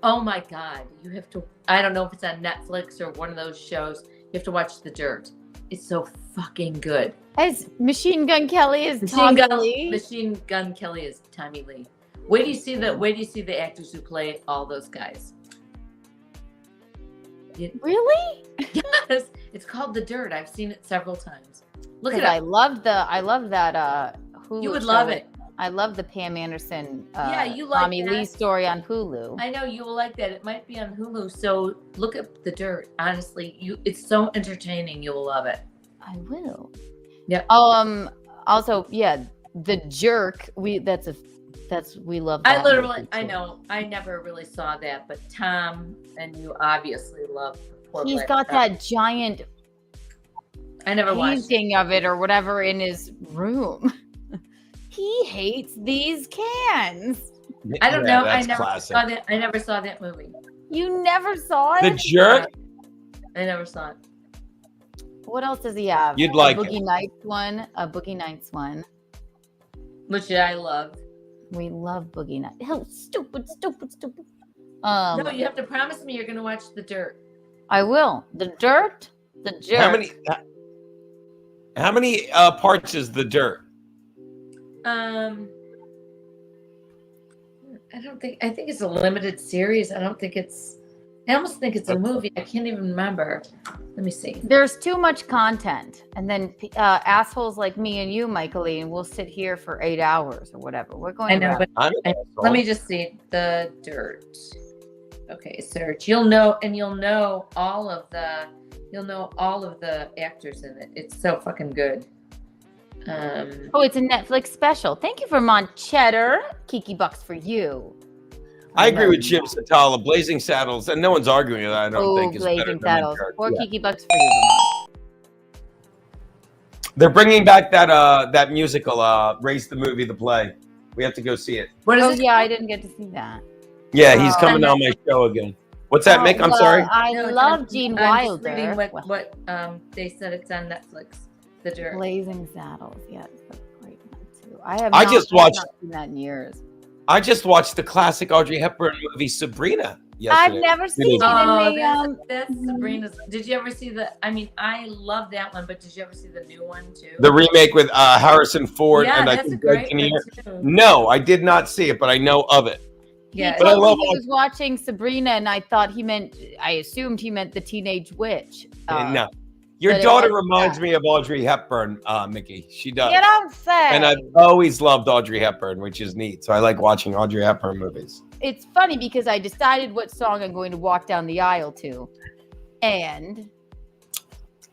Oh my God, you have to. I don't know if it's on Netflix or one of those shows. You have to watch The Dirt. It's so fucking good. As Machine Gun Kelly is Tommy Lee. Machine Gun Kelly is Tommy Lee. Where do you see the actors who play all those guys? Really? Yes, it's called The Dirt. I've seen it several times. Look it I up. love that Hulu You would show love with- it. I love the Pam Anderson Yeah, you like Tommy that. Lee story on Hulu. I know you will like that. It might be on Hulu. So look up The Dirt. Honestly, it's so entertaining. You will love it. I will. Yeah. Also, yeah, The Jerk. We love that. I know. I never really saw that, but Tom and you obviously love. Poor He's Black got Child. that giant I never watched. painting of it or whatever in his room. He hates these cans. I don't know. I That's never classic. saw that. I never saw that movie. You never saw it? The Jerk? I never saw it. What else does he have? You'd like a it. Boogie Nights one. A Boogie Nights one. Which I love. We love Boogie Nights. Oh, stupid. No, you have to promise me you're going to watch The Dirt. I will. The Dirt. The Jerk. How many parts is The Dirt? I think it's a limited series. I almost think it's a movie. I can't even remember. Let me see. There's too much content, and then assholes like me and you, Michelene, will sit here for 8 hours or whatever. We're going. I know, to but let me just see The Dirt. Okay, search. You'll know all of the actors in it. It's so fucking good. Oh, it's a Netflix special. Thank you for Cheddar. Kiki bucks for you. I agree with Jim Satala. Blazing Saddles, and no one's arguing with that. I don't think is better Blazing than The Saddles. Jerk. Or Yeah. Kiki bucks for you, Vermont. They're bringing back that musical, Race the Movie, the play. We have to go see it. What is Oh it? yeah, I didn't get to see that. Yeah, he's coming on my show again. What's that, Mick? I'm well, sorry. I No, it's love on- Gene I'm just Wilder. reading Well, what they said it's on Netflix. The Dirt. Blazing Saddles. Yeah, it's a great one too. I have. I not, just I have watched- not seen that in years. I just watched the classic Audrey Hepburn movie Sabrina yesterday. I've never seen it. Oh, And that's Sabrina's. Did you ever see I love that one, but did you ever see the new one too? The remake with Harrison Ford Yeah, and I that's think a great Greg Kinnear. one too. No, I did not see it, but I know of it. Yeah, But I told me love he was watching Sabrina, and I assumed he meant the Teenage Witch. no. Your but it daughter wasn't reminds that. me of Audrey Hepburn, Mickey. She does. You don't say. And I've always loved Audrey Hepburn, which is neat. So I like watching Audrey Hepburn movies. It's funny because I decided what song I'm going to walk down the aisle to, and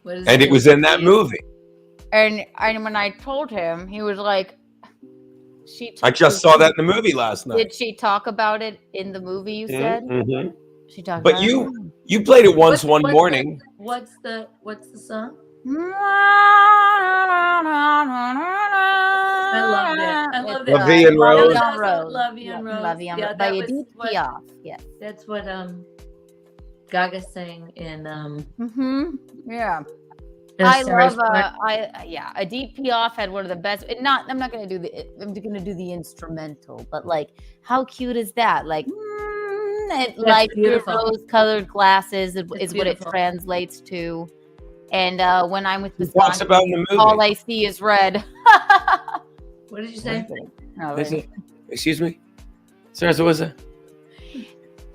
What is And it was in that movie. And when I told him, he was like, I just saw that in the movie last night. Did she talk about it in the movie, you said? Mm-hmm. She talked But about you played it once one morning. What's the song? I love that. I love that. La Vie en Rose. La Vie en Rose. La Vie en Yeah, Rose by that was Edith what, Piaf. Yes. That's what Gaga sang in Yeah. in I Sarah's love Park. Edith Piaf had one of the best. I'm not gonna do the instrumental, but like, how cute is that? Like, like rose-colored glasses is what it translates to. And when I'm with the talks about in the movie. all I see is red. What did you say? Excuse me, Sarah. So what's that?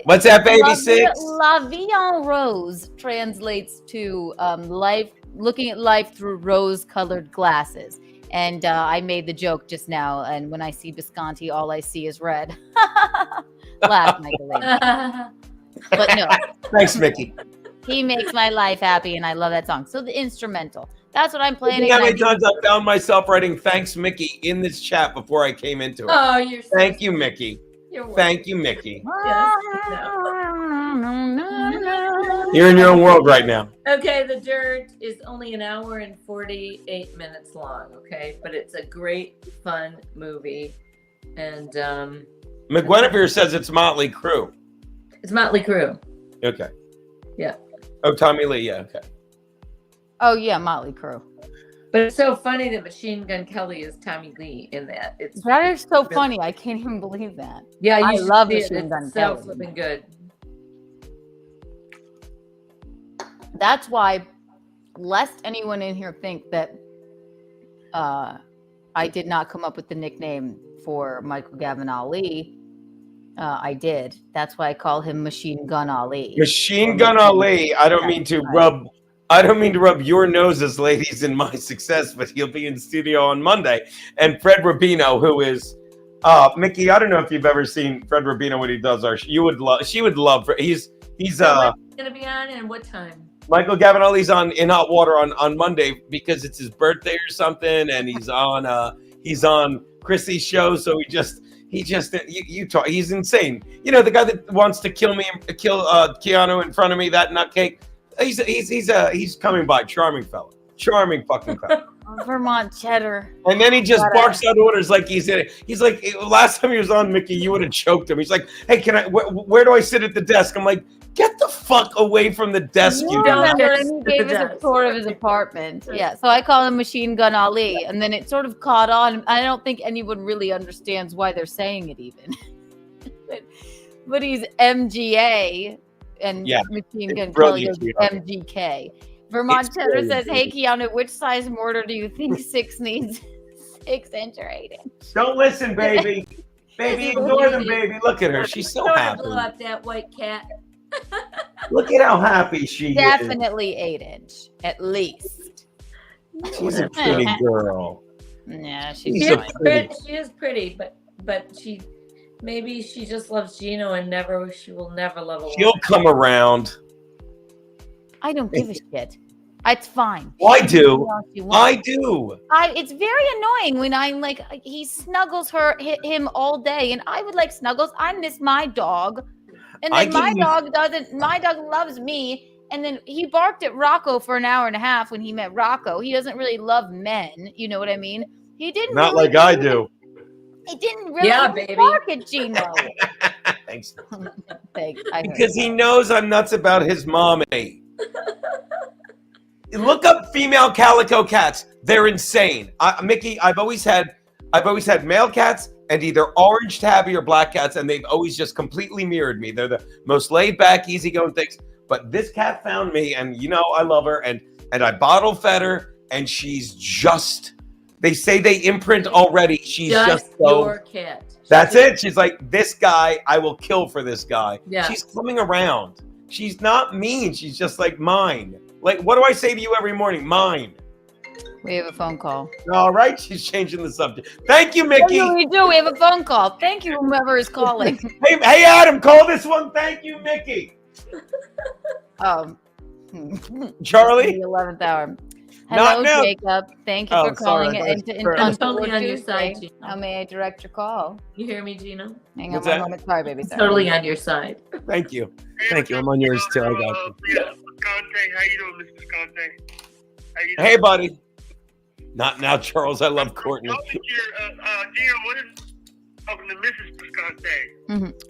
What's that, baby? Six. La Vie en Rose translates to life, looking at life through rose-colored glasses. And I made the joke just now. And when I see Visconti, all I see is red. Laugh, Michelene. But no. Thanks, Mickey. He makes my life happy, and I love that song. So the instrumental. That's what I'm playing. How many times I found myself writing "Thanks, Mickey" in this chat before I came into it. Oh, you're so Thank you, Mickey. You're welcome. Thank you, Mickey. Yes. You're in your own world right now. Okay, The Dirt is only an hour and 48 minutes long, okay? But it's a great, fun movie. And McGuinevere says it's Motley Crue. it's Motley Crue. Okay. Yeah. Oh, Tommy Lee. Yeah. Okay. Oh yeah, Motley Crue. But it's so funny that Machine Gun Kelly is Tommy Lee in that. That is so funny. I can't even believe that. Yeah, I love Machine Machine Gun so Kelly. flipping good. That's why, lest anyone in here think that I did not come up with the nickname for Michael Gavin Ali, I did. That's why I call him Machine Gun Ali. Machine Gun Ali. I don't mean to rub your noses, ladies, in my success, but he'll be in studio on Monday. And Fred Rubino, who is Mickey. I don't know if you've ever seen Fred Rubino when he does she would love. He's Gonna be on and what time? Michael Gavin Ali's in hot water on Monday because it's his birthday or something, and he's on Chrissy's show. So you talk. He's insane. You know, the guy that wants to kill Keanu in front of me. That nutcake. He's coming by. Charming fella. Charming fucking fella. Vermont cheddar. And then he just barks out orders like he's in it. He's like, last time he was on, Mickey, you would have choked him. He's like, hey, where do I sit at the desk? I'm like, get the fuck away from the desk, you don't. And he gave us a tour of his apartment. Yeah, so I call him Machine Gun Ali, and then it sort of caught on. I don't think anyone really understands why they're saying it even. but he's MGA, and Machine Gun Kelly is MGK. Vermont Cheddar says, hey, Keanu, which size mortar do you think 6 needs? 6-inch or 8-inch? Don't listen, baby. Baby, ignore them, baby. Look at her. She's so happy. Blow up that white cat. Look at how happy she is. Definitely 8-inch, at least. She's a pretty girl. Yeah, she is pretty, but she maybe she just loves Gino and she will never love a woman. She'll come around. I don't give a shit. It's fine. Well, I do. I do. It's very annoying when I'm like, he snuggles him all day, and I would like snuggles. I miss my dog, and then my dog doesn't. My dog loves me, and then he barked at Rocco for an hour and a half when he met Rocco. He doesn't really love men. You know what I mean? He didn't. Not really like I do. He didn't really bark at Gino. Thanks. Thanks. Because he knows I'm nuts about his mommy. Look up female calico cats. They're insane. Mickey, I've always had male cats and either orange tabby or black cats, and they've always just completely mirrored me. They're the most laid back, easygoing things. But this cat found me, and you know I love her, and I bottle fed her, and she's just. They say they imprint already. She's just so. Your cat. That's it. She's like, this guy, I will kill for this guy. Yeah. She's coming around. She's not mean. She's just like mine. Like, what do I say to you every morning? Mine. We have a phone call. All right. She's changing the subject. Thank you, Mickey. We do. We have a phone call. Thank you, whomever is calling. Hey, Adam, call this one. Thank you, Mickey. Charlie? The 11th hour. Not Hello, now. Jacob. Thank you Oh, for calling sorry, I it. thought you were- I'm totally on your Tuesday. side, Gino. How may I direct your call? You hear me, Gino? Hang What's on one that? moment. Sorry, baby. Sorry. Totally on your side. Thank you. Thank you. I'm on yours too. I got you. Visconti, how you doing, Mr. Visconti? How you doing? Hey, buddy. Not now, Charles. I love Courtney. Gino, what is talking to Mrs. Visconti?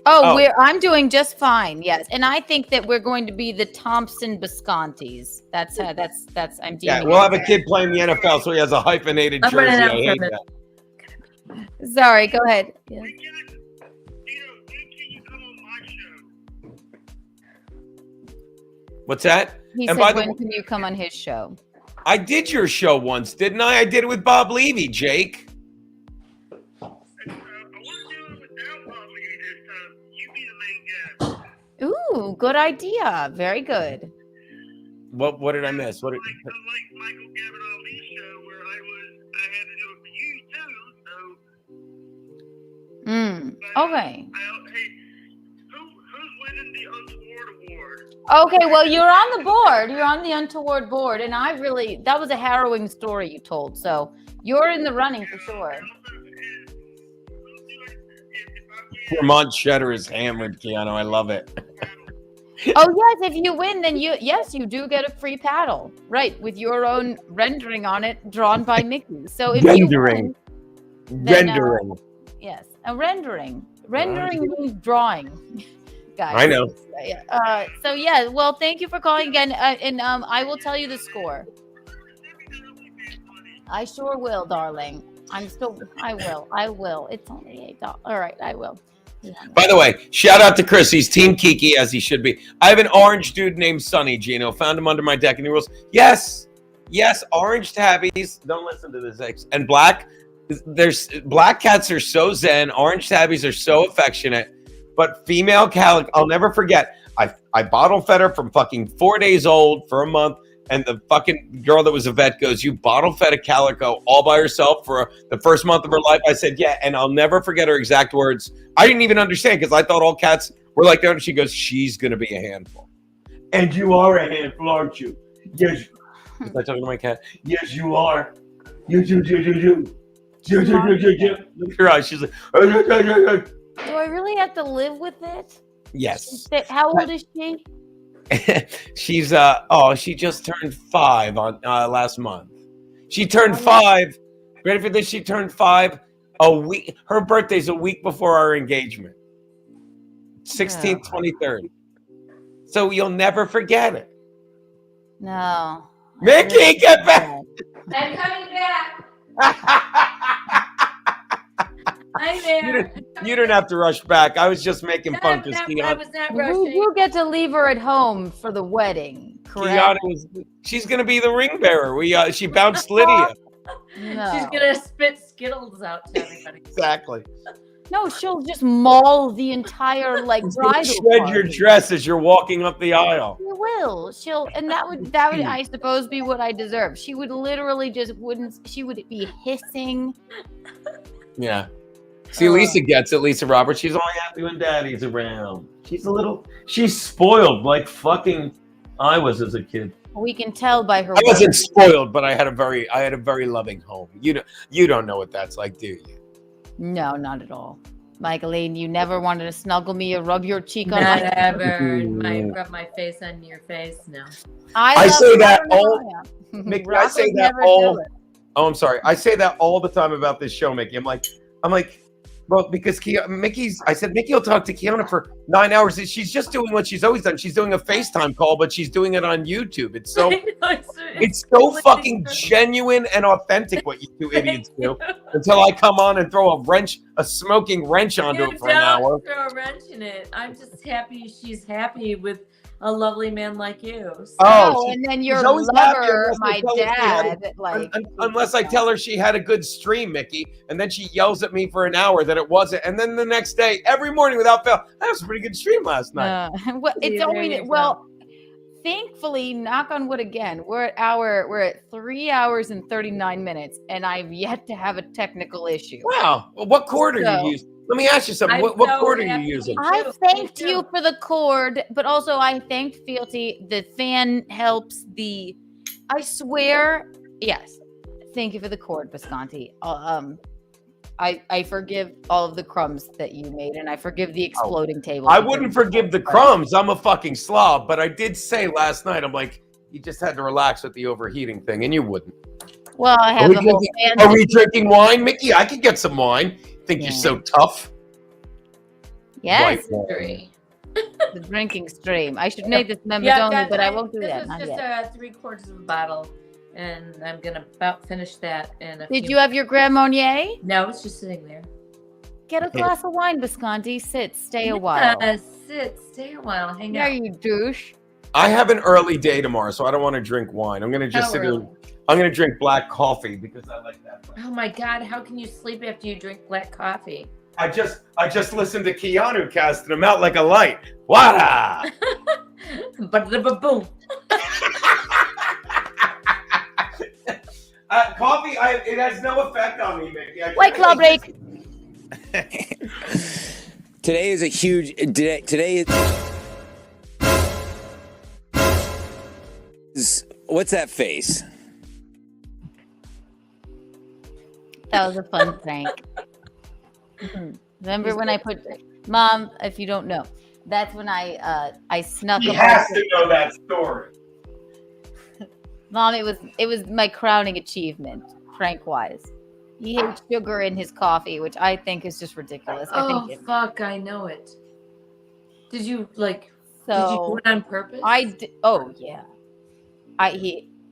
Oh, I'm doing just fine. Yes, and I think that we're going to be the Thompson Biscontis. That's I'm deeming. Yeah, we'll have a kid playing the NFL, so he has a hyphenated I'm jersey. running out I hate from that. Sorry, go ahead. Yeah. When can you come on my show? What's that? He And said, by the when way, can you come on his show? I did your show once, didn't I? I did it with Bob Levy, Jake. I want to do it without Bob Levy this time. You be the main guest. Ooh, good idea. Very good. What did I miss? What did, Like Michael Gavin Ali's show where I had to do it for you too. So, Okay. hey, who's winning the Untoward Award? Okay, well, you're on the board. You're on the Untoward board. And that was a harrowing story you told. So you're in the running for sure. Vermont cheddar is hammered, Keanu. I love it. Oh, yes. If you win, then you do get a free paddle. Right. With your own rendering on it drawn by Mickey. So if Rendering. you win, then, Rendering. yes. A rendering. Rendering means drawing. Guys. I know. So yeah, well, thank you for calling again, and I will tell you the score. I sure will, darling. I will. It's only $8. All right, I will. By the way, shout out to Chris. He's Team Kiki, as he should be. I have an orange dude named Sonny, Gino. Found him under my deck, and he rules. Yes, orange tabbies. Don't listen to this. And black. Black cats are so zen. Orange tabbies are so affectionate. But female calico, I'll never forget. I bottle fed her from fucking 4 days old for a month. And the fucking girl that was a vet goes, you bottle fed a calico all by herself for the first month of her life? I said, yeah. And I'll never forget her exact words. I didn't even understand because I thought all cats were like that. And she goes, she's going to be a handful. And you are a handful, aren't you? Yes. Was I talking to my cat? Yes, you are. You. Look at her eyes. She's like, Do I really have to live with it? yes. How old is she? She's she just turned 5 on last month. She turned 5. Ready for this? She turned 5 a week. Her birthday's a week before our engagement. 16th, 23rd. So you'll never forget it. No. Mickey, get back! I'm coming back. Hi there. You didn't have to rush back. I was just making fun because I Keanu. was not rushing. You get to leave her at home for the wedding, correct? She's gonna be the ring bearer. She bounced Lydia. No. She's gonna spit Skittles out to everybody. Exactly. No, she'll just maul the entire bridal Shred your party. dress as you're walking up the aisle. She will. And that would I suppose be what I deserve. She would literally she would be hissing. Yeah. See, Lisa gets it, Lisa Roberts. She's only happy when Daddy's around. She's spoiled like fucking I was as a kid. We can tell by her. I wasn't spoiled, but I had a very loving home. You don't know what that's like, do you? No, not at all. Michelene, you never wanted to snuggle me or rub your cheek on Not my ever. Rub my face on your face. No. I say that all. Mickey, I say that all. Oh, I'm sorry. I say that all the time about this show, Mickey. I'm like, well, because I said Mickey will talk to Keanu for 9 hours. She's just doing what she's always done. She's doing a FaceTime call, but she's doing it on YouTube. It's so it's so fucking genuine and authentic what you two idiots do. Until I come on and throw a smoking wrench onto it for an hour. Throw a wrench in it. I'm just happy she's happy with a lovely man like you. So. And then your lover, my dad, unless I tell her she had a good stream, Mickey, and then she yells at me for an hour that it wasn't, and then the next day, every morning without fail, that was a pretty good stream last night. Thankfully, knock on wood again, we're at 3 hours and 39 minutes, and I've yet to have a technical issue. Wow. Well, what cord are you using? Let me ask you something. I'm What so cord are you happy. using? I too. thanked Me you too. for the cord, but also I thanked Fealty. The fan helps the. I swear, yes. Thank you for the cord, Visconti. I forgive all of the crumbs that you made, and I forgive the exploding table. I wouldn't forgive the crumbs. I'm a fucking slob, but I did say last night, I'm like, you just had to relax with the overheating thing, and you wouldn't. Well, I Are have we, a whole drinking, fan. are we drinking wine, Mickey? I could get some wine. Think you're so tough? Yes. White wine. The drinking stream. I should make this members Yeah, only, guys, but I won't do that. This Not was yet. just 3/4 of a bottle, and I'm gonna about finish that in a Did few you have your Grand Marnier? No, it's just sitting there. Get a glass of wine, Visconti. Sit. Stay a while. Stay a while. Hang There out. you douche. I have an early day tomorrow, so I don't want to drink wine. I'm gonna just How sit here. early? I'm gonna drink black coffee because I like that. Oh my God! How can you sleep after you drink black coffee? I just listened to Keanu casting him out like a light. Wada! Boom. Coffee, it has no effect on me, Mickey. White Claw break. Today is a huge day. Today is what's that face? That was a fun prank. Remember when I put Mom? If you don't know, that's when I snuck. He a has bunch to know that story. Mom, it was my crowning achievement, prank wise. He hates sugar in his coffee, which I think is just ridiculous. Oh fuck! I know it. Did you like? So did you do it on purpose? Oh yeah.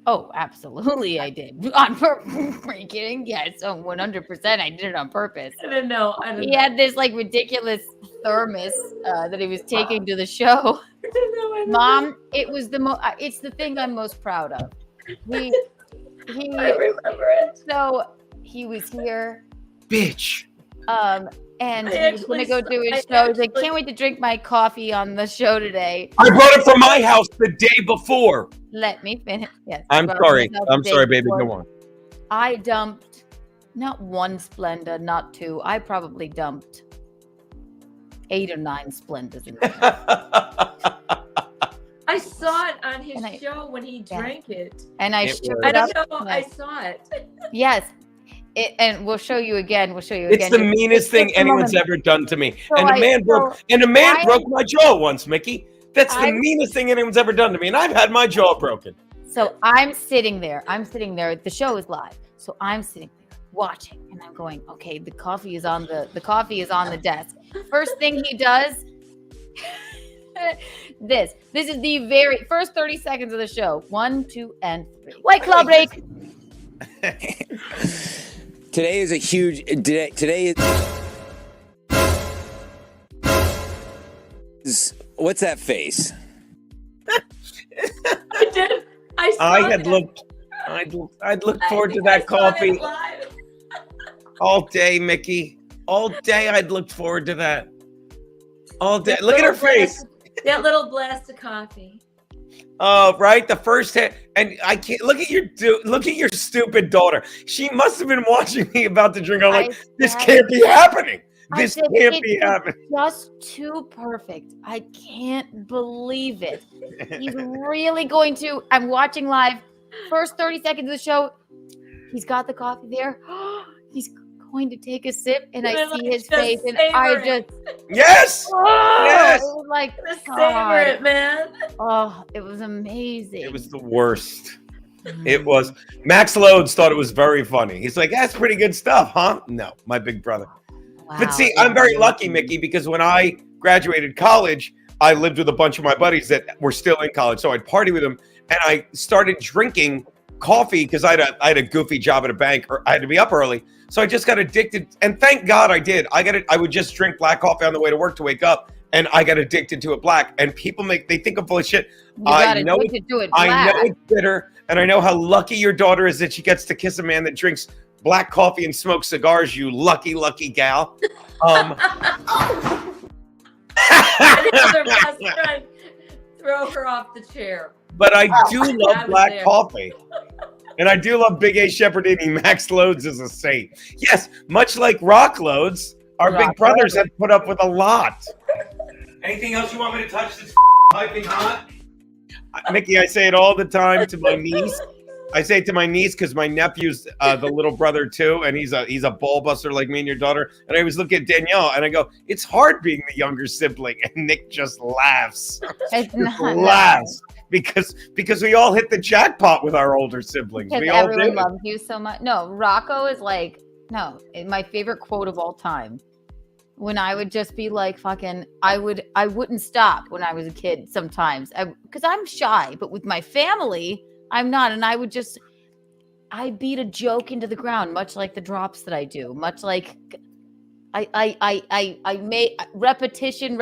Oh, absolutely, I did. On purpose. Are you kidding? Yes, 100%. I did it on purpose. I don't know. He had this like ridiculous thermos that he was taking to the show. Mom, it was it's the thing I'm most proud of. I remember it. So he was here. Bitch. And he was gonna go do his show. He's like, can't wait to drink my coffee on the show today. I brought it from my house the day before. Let me finish. Yes. I'm brought sorry. myself the I'm day sorry, baby. before. Go on. I dumped not one Splenda, not two. I probably dumped 8 or 9 Splendas in there. I saw it on his show when he drank it. And I shook I it up. don't know. Yes. I saw it. Yes. And we'll show you again. It's the meanest thing anyone's ever done to me. So And a man broke my jaw once, Mickey. That's the meanest thing anyone's ever done to me. And I've had my jaw broken. So I'm sitting there. The show is live. So I'm sitting there watching, and I'm going, okay, the coffee is on the desk. First thing he does, this is the very first 30 seconds of the show. 1, 2, and 3. White Claw break. Today is a huge day. Today is what's that face? I did. I'd looked forward to that coffee all day, Mickey. All day I'd looked forward to that. All day. Look at her face. That little blast of coffee. Oh, right. The first hit, and I can't look at your stupid daughter. She must have been watching me about to drink. I'm like, this can't be happening. This can't be happening. Just too perfect. I can't believe it. He's really going to. I'm watching live. First 30 seconds of the show. He's got the coffee there. He's going to take a sip, and I see his face, and I just yes, yes. It was like savor it, man. Oh, it was amazing. It was the worst. It was. Max Loads thought it was very funny. He's like, that's pretty good stuff, huh? No, my big brother. Wow. But see, I'm very lucky, Mickey, because when I graduated college, I lived with a bunch of my buddies that were still in college. So I'd party with them, and I started drinking coffee because I had a goofy job at a bank, or I had to be up early. So I just got addicted, and thank God I did. I would just drink black coffee on the way to work to wake up, and I got addicted to it black. And people they think I'm full of shit. I know it's bitter, and I know how lucky your daughter is that she gets to kiss a man that drinks black coffee and smokes cigars. You lucky, lucky gal. Her best friend throw her off the chair. But I do love black coffee. And I do love Big A Shepherdini. Max Loads is a saint. Yes, much like Rock Loads, Our big brothers have put up with a lot. Anything else you want me to touch that's piping hot? Mickey, I say it all the time to my niece. I say it to my niece because my nephew's the little brother too, and he's a ball buster like me and your daughter. And I always look at Danielle and I go, "It's hard being the younger sibling," and Nick just laughs. Laughs because we all hit the jackpot with our older siblings. Because we all everyone do. loves you so much. No, Rocco is like, no, my favorite quote of all time. When I would just be like, fucking, I wouldn't stop when I was a kid sometimes. Because I'm shy, but with my family, I'm not. And I beat a joke into the ground, much like the drops that I do, much like I made repetition.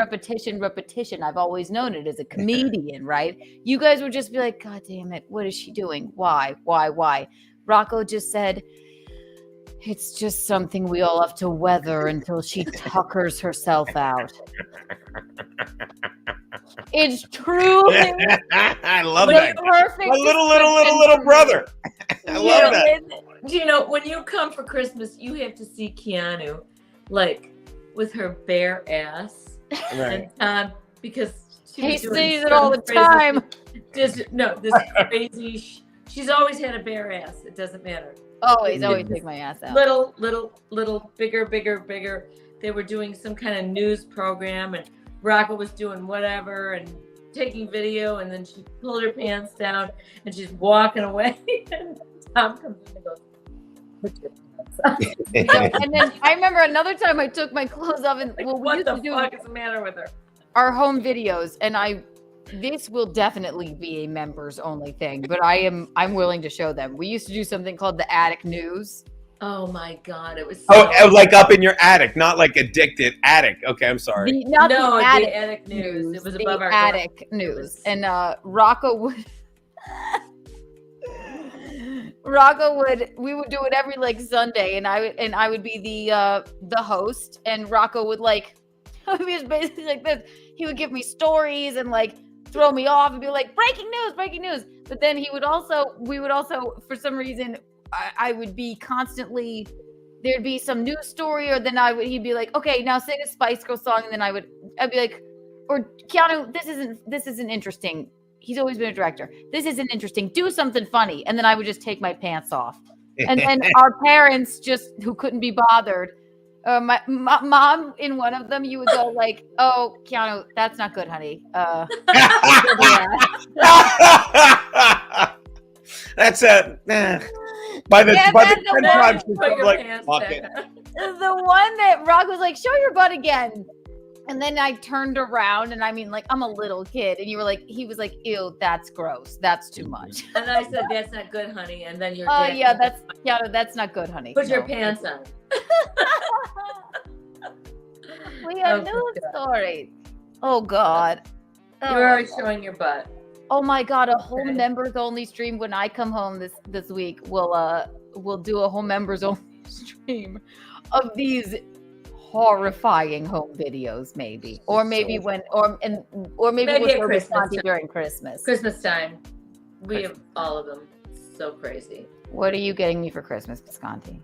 I've always known it as a comedian, right? You guys would just be like, God damn it, what is she doing? Why? Rocco just said, it's just something we all have to weather until she tuckers herself out. It's true. I love that. Perfect. My little brother. I love that. Gino, when you come for Christmas, you have to see Keanu, like with her bare ass, Right. and because he sees it all the time. This crazy. She's always had a bare ass. It doesn't matter. Always take my ass out. Little, bigger. They were doing some kind of news program, and Rocco was doing whatever and taking video, and then she pulled her pants down and she's walking away. And Tom comes in and goes, "Put your pants on." And then I remember another time I took my clothes off, and well, we what used the to do fuck is the matter with her? our home videos, and this will definitely be a members only thing, but I'm willing to show them. We used to do something called the Attic News. Oh my God, it was so Oh, like up in your attic, not like addicted attic. Okay, I'm sorry. the attic news. It was the above our attic news. And Rocco would we would do it every like Sunday, and I would be the host, and Rocco would like he was basically like this. He would give me stories and like throw me off and be like, breaking news. But then we would also, for some reason, I would be constantly, there'd be some news story, or then he'd be like, okay, now sing a Spice Girl song. And then I'd be like, or Keanu, this isn't interesting. He's always been a director. This isn't interesting. Do something funny. And then I would just take my pants off. And then our parents who couldn't be bothered, my mom, in one of them, you would go like, "Oh, Keanu, that's not good, honey." That's by the 10 times she's like, fuck it. The one that Rock was like, "Show your butt again," and then I turned around, and I mean, like, I'm a little kid, and he was like, "Ew, that's gross. That's too much." And I said, "That's not good, honey." And then yeah, that's not good, honey. Put your pants on. We have news stories. Oh God. You're already showing your butt. Oh my God, a whole members only stream when I come home this week. We'll do a whole members only stream of these horrifying home videos, maybe. Or maybe maybe at Christmas during Christmas. Christmas time. We have all of them. So crazy. What are you getting me for Christmas, Bisconti?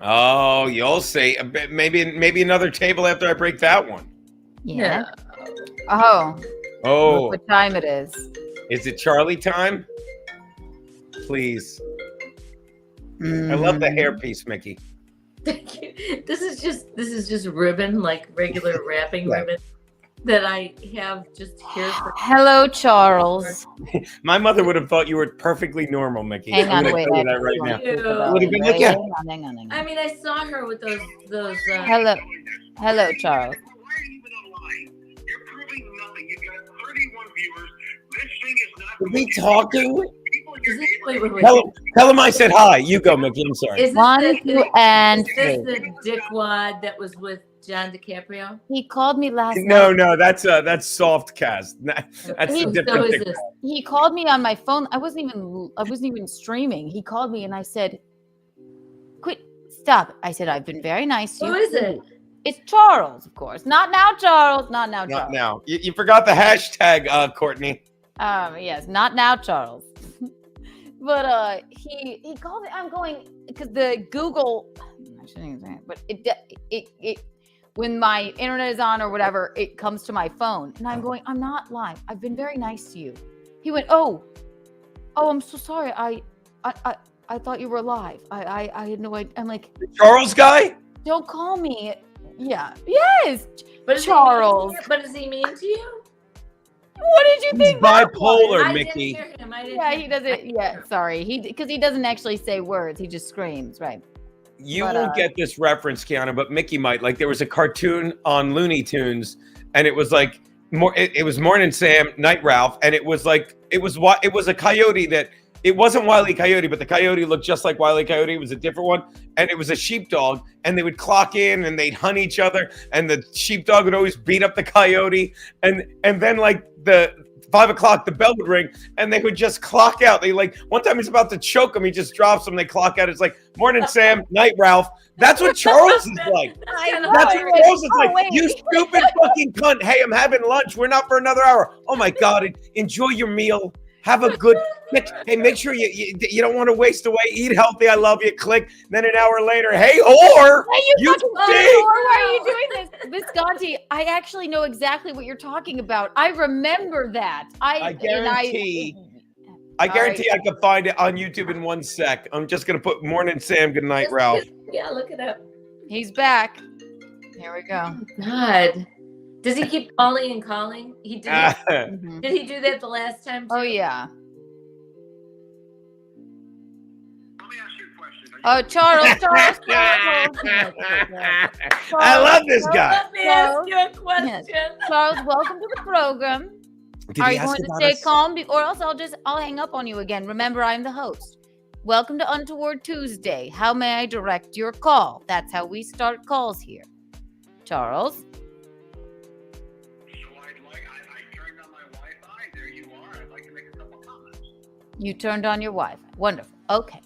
Oh, you'll see. Maybe another table after I break that one. Yeah. Oh. Oh. What time it is? Is it Charlie time? Please. I love the hairpiece, Mickey. Thank you. This is just ribbon, like regular wrapping ribbon that I have just here. Hello, Charles. My mother would have thought you were perfectly normal, Mickey. Hang on, wait. Tell you that right now. Would have been like, yeah. Hang on. I mean, I saw her with those. Hello, Charles. You're proving nothing. You've got 31 viewers. This thing is not. Are we talking? Wait. Tell him I said hi. You go, Mickey. I'm sorry. Is this 1, 2, and 3. Is this the dickwad that was with John DiCaprio? He called me last night. No, that's soft cast. That's a different thing. He called me on my phone. I wasn't even streaming. He called me and I said, "Quit, stop." I said, "I've been very nice to you." Who is it? It's Charles, of course. Not now, Charles. Not now, Charles. Not now. You forgot the hashtag, Courtney. Yes, not now, Charles. But he called me. I'm going because the Google. I shouldn't even say it, but it when my internet is on or whatever, it comes to my phone. And I'm going, I'm not live. I've been very nice to you. He went, oh, I'm so sorry. I thought you were live. I had no idea. I'm like, The Charles guy? don't call me. Yeah. Yes. But is Charles. But is he mean to you? What did you He's think? that was? bipolar, I Mickey. didn't hear him. I didn't Yeah, hear he him. doesn't. Yeah, sorry. Because he doesn't actually say words. He just screams, right? You But, won't get this reference, Keanu, but Mickey might. Like there was a cartoon on Looney Tunes, and it was like it was Morning Sam, Night Ralph, and it was a coyote that it wasn't Wile E. Coyote, but the coyote looked just like Wile E. Coyote. It was a different one, and it was a sheepdog, and they would clock in and they'd hunt each other, and the sheepdog would always beat up the coyote, and then like the 5 o'clock, the bell would ring, and they would just clock out. They like one time he's about to choke him, he just drops him. They clock out. It's like Morning Sam, Night Ralph. That's what Charles is like. That's what Charles is like. wait. You stupid fucking cunt. Hey, I'm having lunch. We're not for another hour. Oh my God. Enjoy your meal. Have a good. Hey, make sure you don't want to waste away. Eat healthy. I love you. Click. Then an hour later, hey, whore. Hey, you You fucking stink. whore, why are you doing this? Visconti, I actually know exactly what you're talking about. I remember that. I guarantee I can find it on YouTube in 1 sec. I'm just gonna put Morning Sam, Good Night Ralph. Yeah, look it up. He's back. Here we go. God. Does he keep calling and calling? He did. Mhm. Did he do that the last time? Oh, yeah. Oh, Charles. I love this guy. Let me ask you a question. Yes. Charles, welcome to the program. Are you going to stay calm, or else I'll hang up on you again? Remember, I'm the host. Welcome to Untoward Tuesday. How may I direct your call? That's how we start calls here. Charles. You turned on your Wi-Fi. Wonderful. Okay.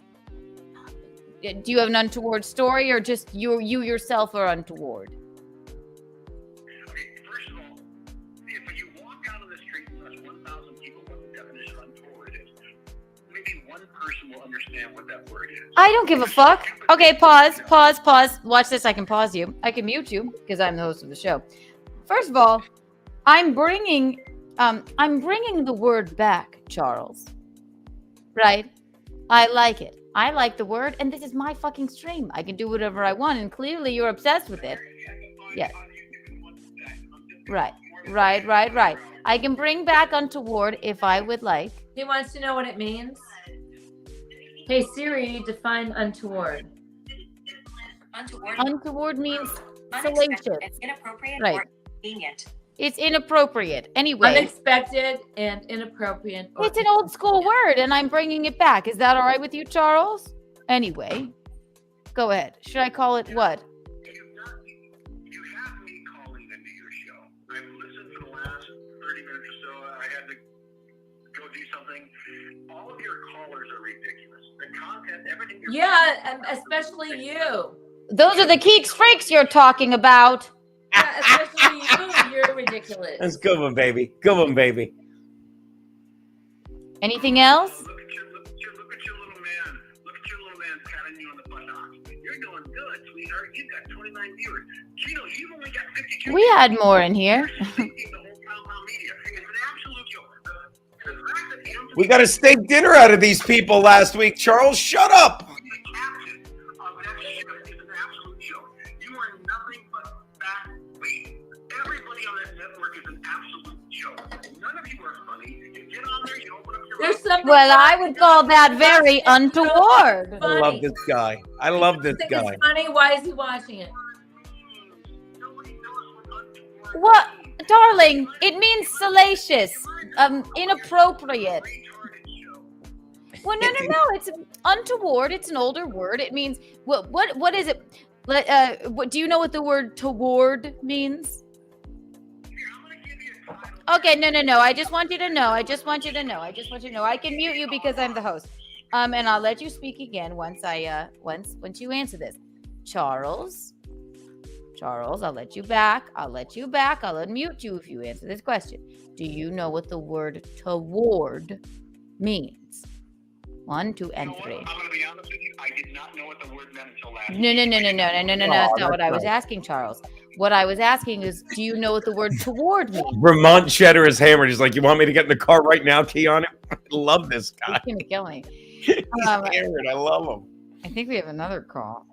Do you have an untoward story, or just you yourself are untoward? Okay, first of all, if you walk out on the street and there's 1,000 people, what the definition of untoward is, maybe one person will understand what that word is. I don't give a fuck. Okay, pause. Watch this. I can pause you. I can mute you because I'm the host of the show. First of all, I'm bringing the word back, Charles. Right? I like it. I like the word, and this is my fucking stream. I can do whatever I want, and clearly you're obsessed with it. Yes. Right. I can bring back untoward if I would like. He wants to know what it means. Hey Siri, define untoward. Untoward means Unexpected, salacious. inappropriate, Right. or inconvenient. It's inappropriate. Anyway, Unexpected and inappropriate. or- it's an old school word, and I'm bringing it back. Is that all right with you, Charles? Anyway, go ahead. Should I call it what? You have me calling into your show. I've listened for the last 30 minutes or so. I had to go do something. All of your callers are ridiculous. The content, everything you're Yeah, especially you. Those are the geeks freaks you're talking about. Yeah, especially you. You're ridiculous. That's a good one, baby. Good one, baby. Anything else? Look at your little man. Look at your little man patting you on the buttocks. You're doing good, sweetheart. You've got 29 viewers. Gino, you've only got 52. We had more in here. You're sinking the whole compound media. It's an absolute joke. The fact that you We got a steak dinner out of these people last week. Charles, shut up. the captain of that show is an absolute joke. You are nothing but fat weight. Everybody on that network is an absolute joke. None of you are funny. You get on there, you open up your There's something. Well, I would call that very untoward. I love this guy. I love this Think guy. it's funny. Why is he watching it? Nobody knows what untoward What, means. darling? It means salacious, inappropriate. Retarded show. Well, no. It's untoward. It's an older word. It means what is it? What do you know what the word toward means? Okay, no. I just want you to know. I can mute you because I'm the host. And I'll let you speak again once you answer this. Charles, I'll let you back. I'll unmute you if you answer this question. Do you know what the word toward means? 1, 2, and 3. I'm going to be honest with you. I did not know what the word meant until last No. That's not what I was asking, Charles. what I was asking is, do you know what the word toward means? Vermont cheddar is hammered. He's like, you want me to get in the car right now, Keanu? I love this guy. He's gonna kill me. He's hammered. I love him. I think we have another call.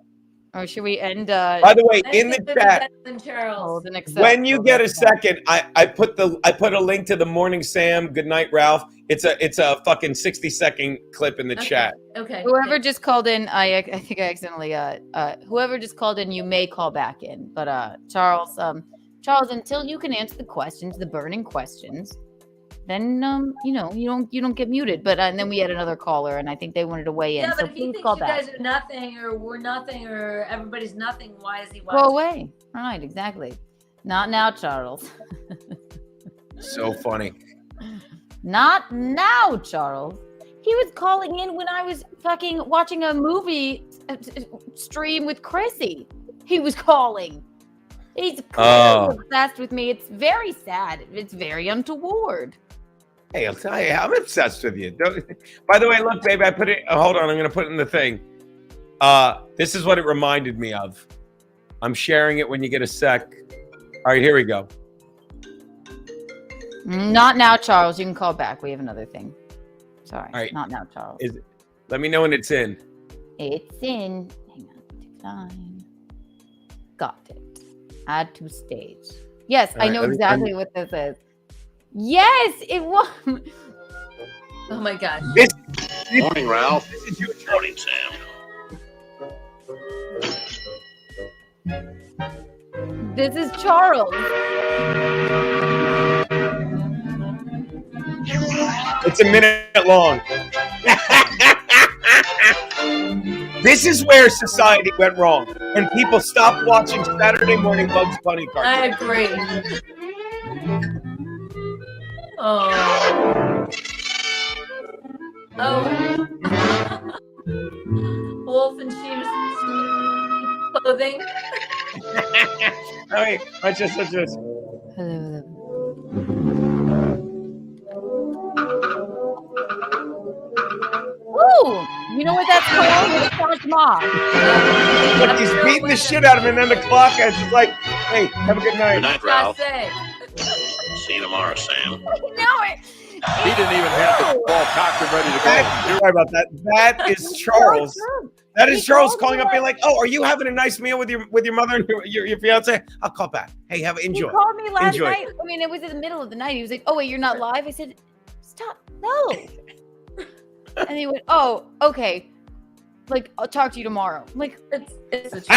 Or should we end? By the way, in the chat, when you get a second, I put a link to the Morning Sam. Good night, Ralph. It's a fucking 60-second clip in the chat. Okay. Whoever just called in, I think I accidentally whoever just called in, you may call back in. But Charles, until you can answer the questions, the burning questions, then you don't get muted. But and then we had another caller, and I think they wanted to weigh in. Yeah, so but if he please thinks call you back. guys are nothing, or we're nothing, or everybody's nothing, why is he watching? Go away. Right, exactly. Not now, Charles. So funny. Not now, Charles. He was calling in when I was fucking watching a movie stream with Chrissy. He was calling. He's clearly obsessed with me. It's very sad. It's very untoward. Hey, I'll tell you, I'm obsessed with you. By the way, look, baby, I put it. Hold on, I'm gonna put it in the thing. This is what it reminded me of. I'm sharing it when you get a sec. All right, here we go. Not now, Charles. You can call back. We have another thing. Sorry. All right. Not now, Charles. Let me know when it's in. It's in. Hang on. Decline. Got it. Add to stage. Yes, I know exactly what this is. Yes, it was. Oh my God. Morning, Ralph. This is your morning, Sam. This is Charles. It's a minute long. This is where society went wrong, and people stopped watching Saturday morning Bugs Bunny cartoons. I agree. Oh. Wolf and sheep's clothing. All right, watch this. Hello. Ooh, you know what that's called? It's Mom. Look, he's beating the shit out of him, and then the clock is like, hey, have a good night. Good night, Ralph. See you tomorrow, Sam. No, it. He didn't even have the ball cocked and ready to go. Sorry about that. That is Charles. That is Charles calling up, being like, "Oh, are you having a nice meal with your mother and your fiance? I'll call back. Hey, enjoy." He called me last night. I mean, it was in the middle of the night. He was like, "Oh wait, you're not live." I said, "Stop, no." And he went, "Oh, okay. Like, I'll talk to you tomorrow." I'm like, it's a He's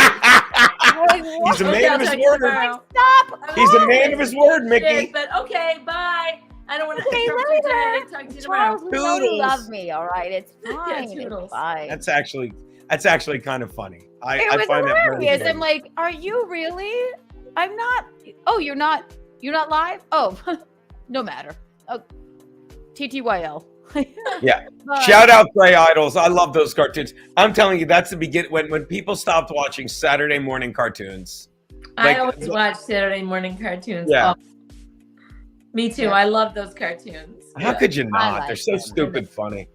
a man of his word. Like, stop. He's a man of his word, Mickey. But okay, bye. I don't want to Okay, interrupt you today. Talk to you tomorrow. Charles, you know you love me, all right? It's fine. Yeah, It's fine. That's actually kind of funny. It was find hilarious. that I'm like, are you really? I'm not. Oh, you're not live? Oh, no matter. Oh, TTYL. Yeah. Shout out Gray Idols. I love those cartoons. I'm telling you, that's the beginning when people stopped watching Saturday morning cartoons. I always watch Saturday morning cartoons. Yeah. Oh, me too. I love those cartoons. How could you not? like They're so them. stupid funny.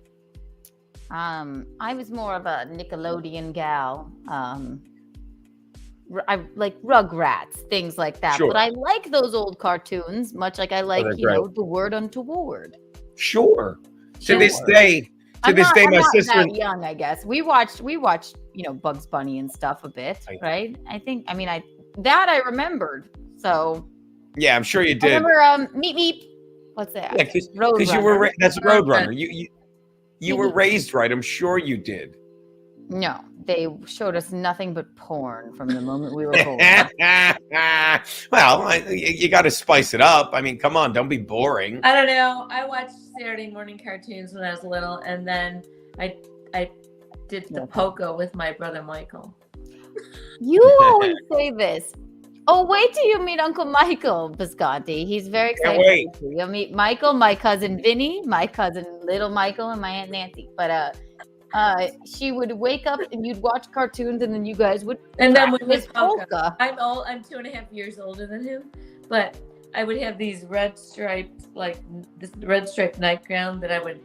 I was more of a Nickelodeon gal. I like Rugrats, things like that. Sure. But I like those old cartoons, much like I like, the word untoward. Sure. To this day, my sister. I'm not that young, I guess. We watched, Bugs Bunny and stuff a bit, right? I remembered. So. Yeah, I'm sure you did. I remember Meep Meep. What's that? Yeah, because you were that's Roadrunner. You were raised right. I'm sure you did. No, they showed us nothing but porn from the moment we were born. Well, you got to spice it up. I mean, come on, don't be boring. I don't know. I watched Saturday morning cartoons when I was little, and then I did the Poco with my brother Michael. You always say this. Oh, wait till you meet Uncle Michael Bisconti. He's very excited. You'll meet Michael, my cousin Vinny, my cousin Little Michael, and my Aunt Nancy. But she would wake up and you'd watch cartoons, and then you guys would. And then with Miss Polka. I'm 2.5 years older than him, but I would have these red striped nightgown that I would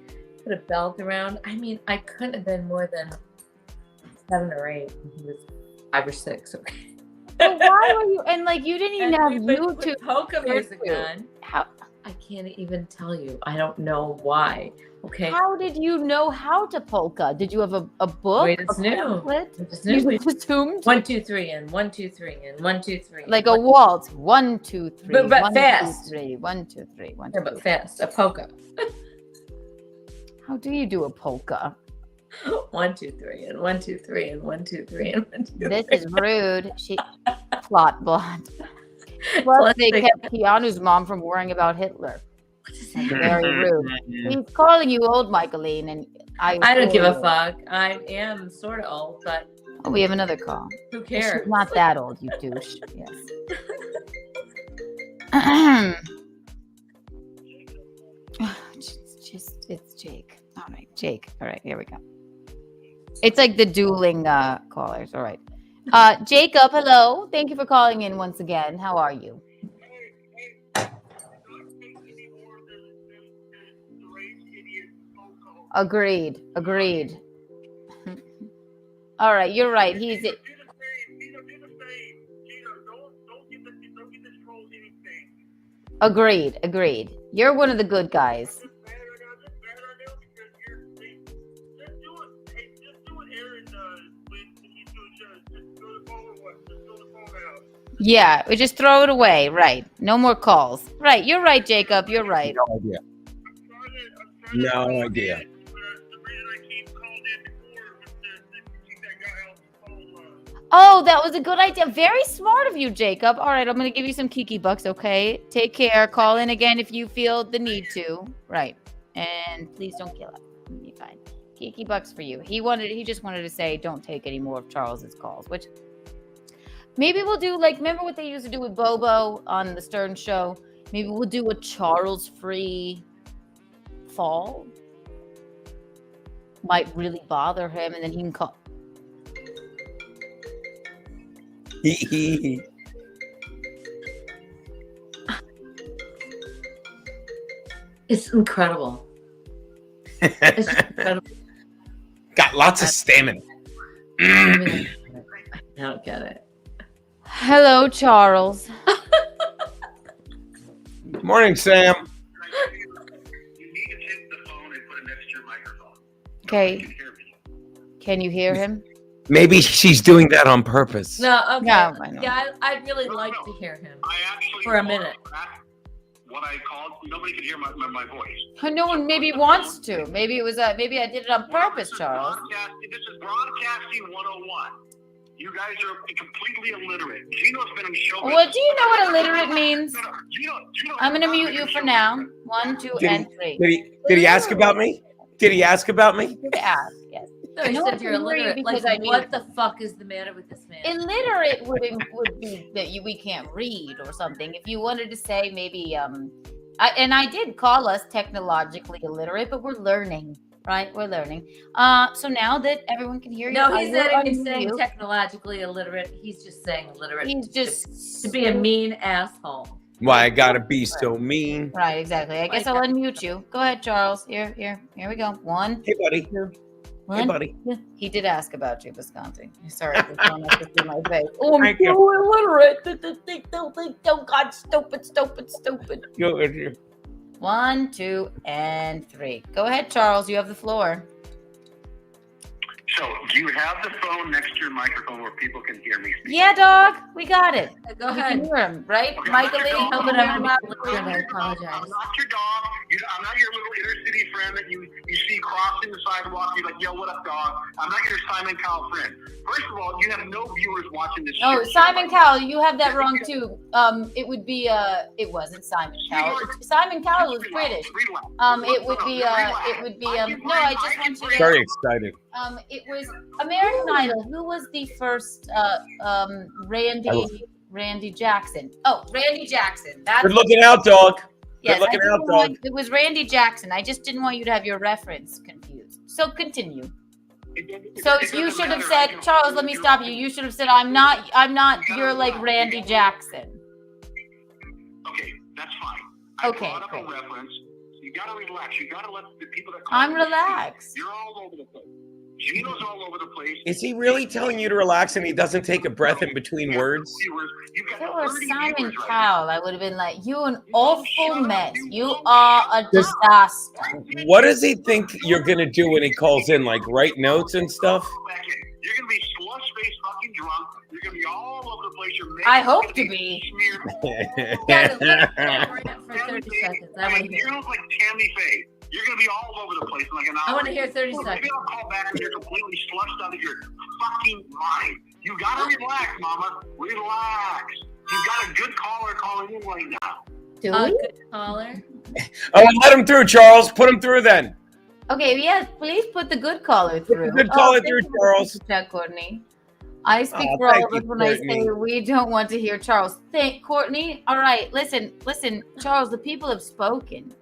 put a belt around. I mean, I couldn't have been more than 7 or 8. He was 5 or 6. Okay. But why were you? And like you didn't even have And we would YouTube. put polka music on. How? I can't even tell you. I don't know why. Okay. How did you know how to polka? Did you have a book? Wait, it's new. It's new. You assumed 1, 2, 3, and 1, 2, 3, and 1, 2, 3. like a waltz. 1, 2, 3. But 1, fast. 2, 3. 1, 2, 3. 1, 2, Yeah, but fast. A polka. How do you do a polka? 1, 2, 3, and 1, 2, 3, and 1, 2, 3, and 1, 2, 3. This is rude. She plot blonde. Plus, they kept Keanu's mom from worrying about Hitler. That's very rude. He's calling you old, Michelene, and I don't give a fuck. I am sort of old, but oh, we have another call. who cares? She's not that old, you douche. Yes. It's Jake. All right, Jake. All right, here we go. It's like the dueling callers. All right. Jacob, hello. Thank you for calling in once again. How are you? Agreed. All right, you're right. He's it. Agreed. You're one of the good guys. Yeah, we just throw it away. Right. No more calls. Right. You're right, Jacob. You're right. No idea. Oh, that was a good idea. Very smart of you, Jacob. All right, I'm going to give you some Kiki bucks, okay? Take care. Call in again if you feel the need to. Right. And please don't kill him. It'll be fine. Kiki bucks for you. He just wanted to say don't take any more of Charles's calls, which maybe we'll do, like, remember what they used to do with Bobo on the Stern Show? Maybe we'll do a Charles-free fall. Might really bother him, and then he can call. It's incredible. It's incredible. Got lots of stamina. I don't get it. Hello, Charles. Morning, Sam. Okay. Can you hear him? Maybe she's doing that on purpose. No, okay. No, I know. Yeah, I'd really like to hear him for a minute. What I called, nobody could hear my voice. No one maybe wants to. Maybe it was maybe I did it on purpose, Charles. This is broadcasting 101. You guys are completely illiterate. Gino's been in the show. Well, do you know what illiterate means? Gino, I'm going to mute you for now. 1, 2, and 3. Did he ask about me? Did he ask about me? Did ask, yes. No, you said you're illiterate. Like, what the fuck is the matter with this man? Illiterate would be that we can't read or something. If you wanted to say maybe, I did call us technologically illiterate, but we're learning, right? We're learning. So now that everyone can hear you, no, he's not even saying technologically illiterate. He's just saying illiterate. He's just to be a mean asshole. Why I gotta be so mean? Right, exactly. I guess I'll unmute you. Go ahead, Charles. Here we go. 1. Hey, buddy. 2. Hey, buddy. He did ask about you, Visconti. Sorry, I was throwing up in my face. Oh, I'm Thank you. so illiterate. Don't God, stupid. Good. 1, 2, and 3. Go ahead, Charles. You have the floor. So, do you have the phone next to your microphone where people can hear me speak? Yeah, dog. We got it. Go You ahead. can hear him, right? Okay, Michelene, No, but I'm not listening. I apologize. I'm not your dog. I'm not your little inner city friend that you see crossing the sidewalk. You're like, yo, what up, dog? I'm not your Simon Cowell friend. First of all, you have no viewers watching this Oh, show. Simon Cowell, you have that wrong too. It would be it wasn't Simon Cowell. Simon Cowell was British. It would be no, I just want you to Very excited. it was American Idol. Who was the first Randy Jackson? Oh, Randy Jackson. That's Good looking out, dog. yes, Good looking out, dog. it was Randy Jackson. I just didn't want you to have your reference confused. So continue. So you should have said, Charles, let me stop you. You should have said, I'm not, you're like Randy Jackson. Okay, that's fine. I Okay, brought up great. a reference. You gotta relax. You gotta let the people that I'm relaxed. You're all over the place. Gino's all over the place. Is he really telling you to relax and he doesn't take a breath in between words? If it were Simon Cowell, I would have been like, "You an awful mess. You are a disaster." What does he think you're gonna do when he calls in? Like write notes and stuff? You're gonna be slush-faced fucking drunk. You're gonna be all over the place. I hope to be. Yeah, for 30 seconds. I want to hear. You look like Tammy Faye. You're gonna be all over the place in like an hour. I want to hear 30 Maybe seconds. I'll call back and you're completely slushed out of your fucking mind. You gotta relax, mama. Relax. You've got a good caller calling in right now. Do we? Good caller. Oh, let him through, Charles. Put him through then. Okay, yes, please put the good caller through. Good caller through, Charles. Check, Courtney. I speak Oh, for all thank of us you, when I Courtney. say we don't want to hear Charles. Thank Courtney. All right, listen, Charles. The people have spoken,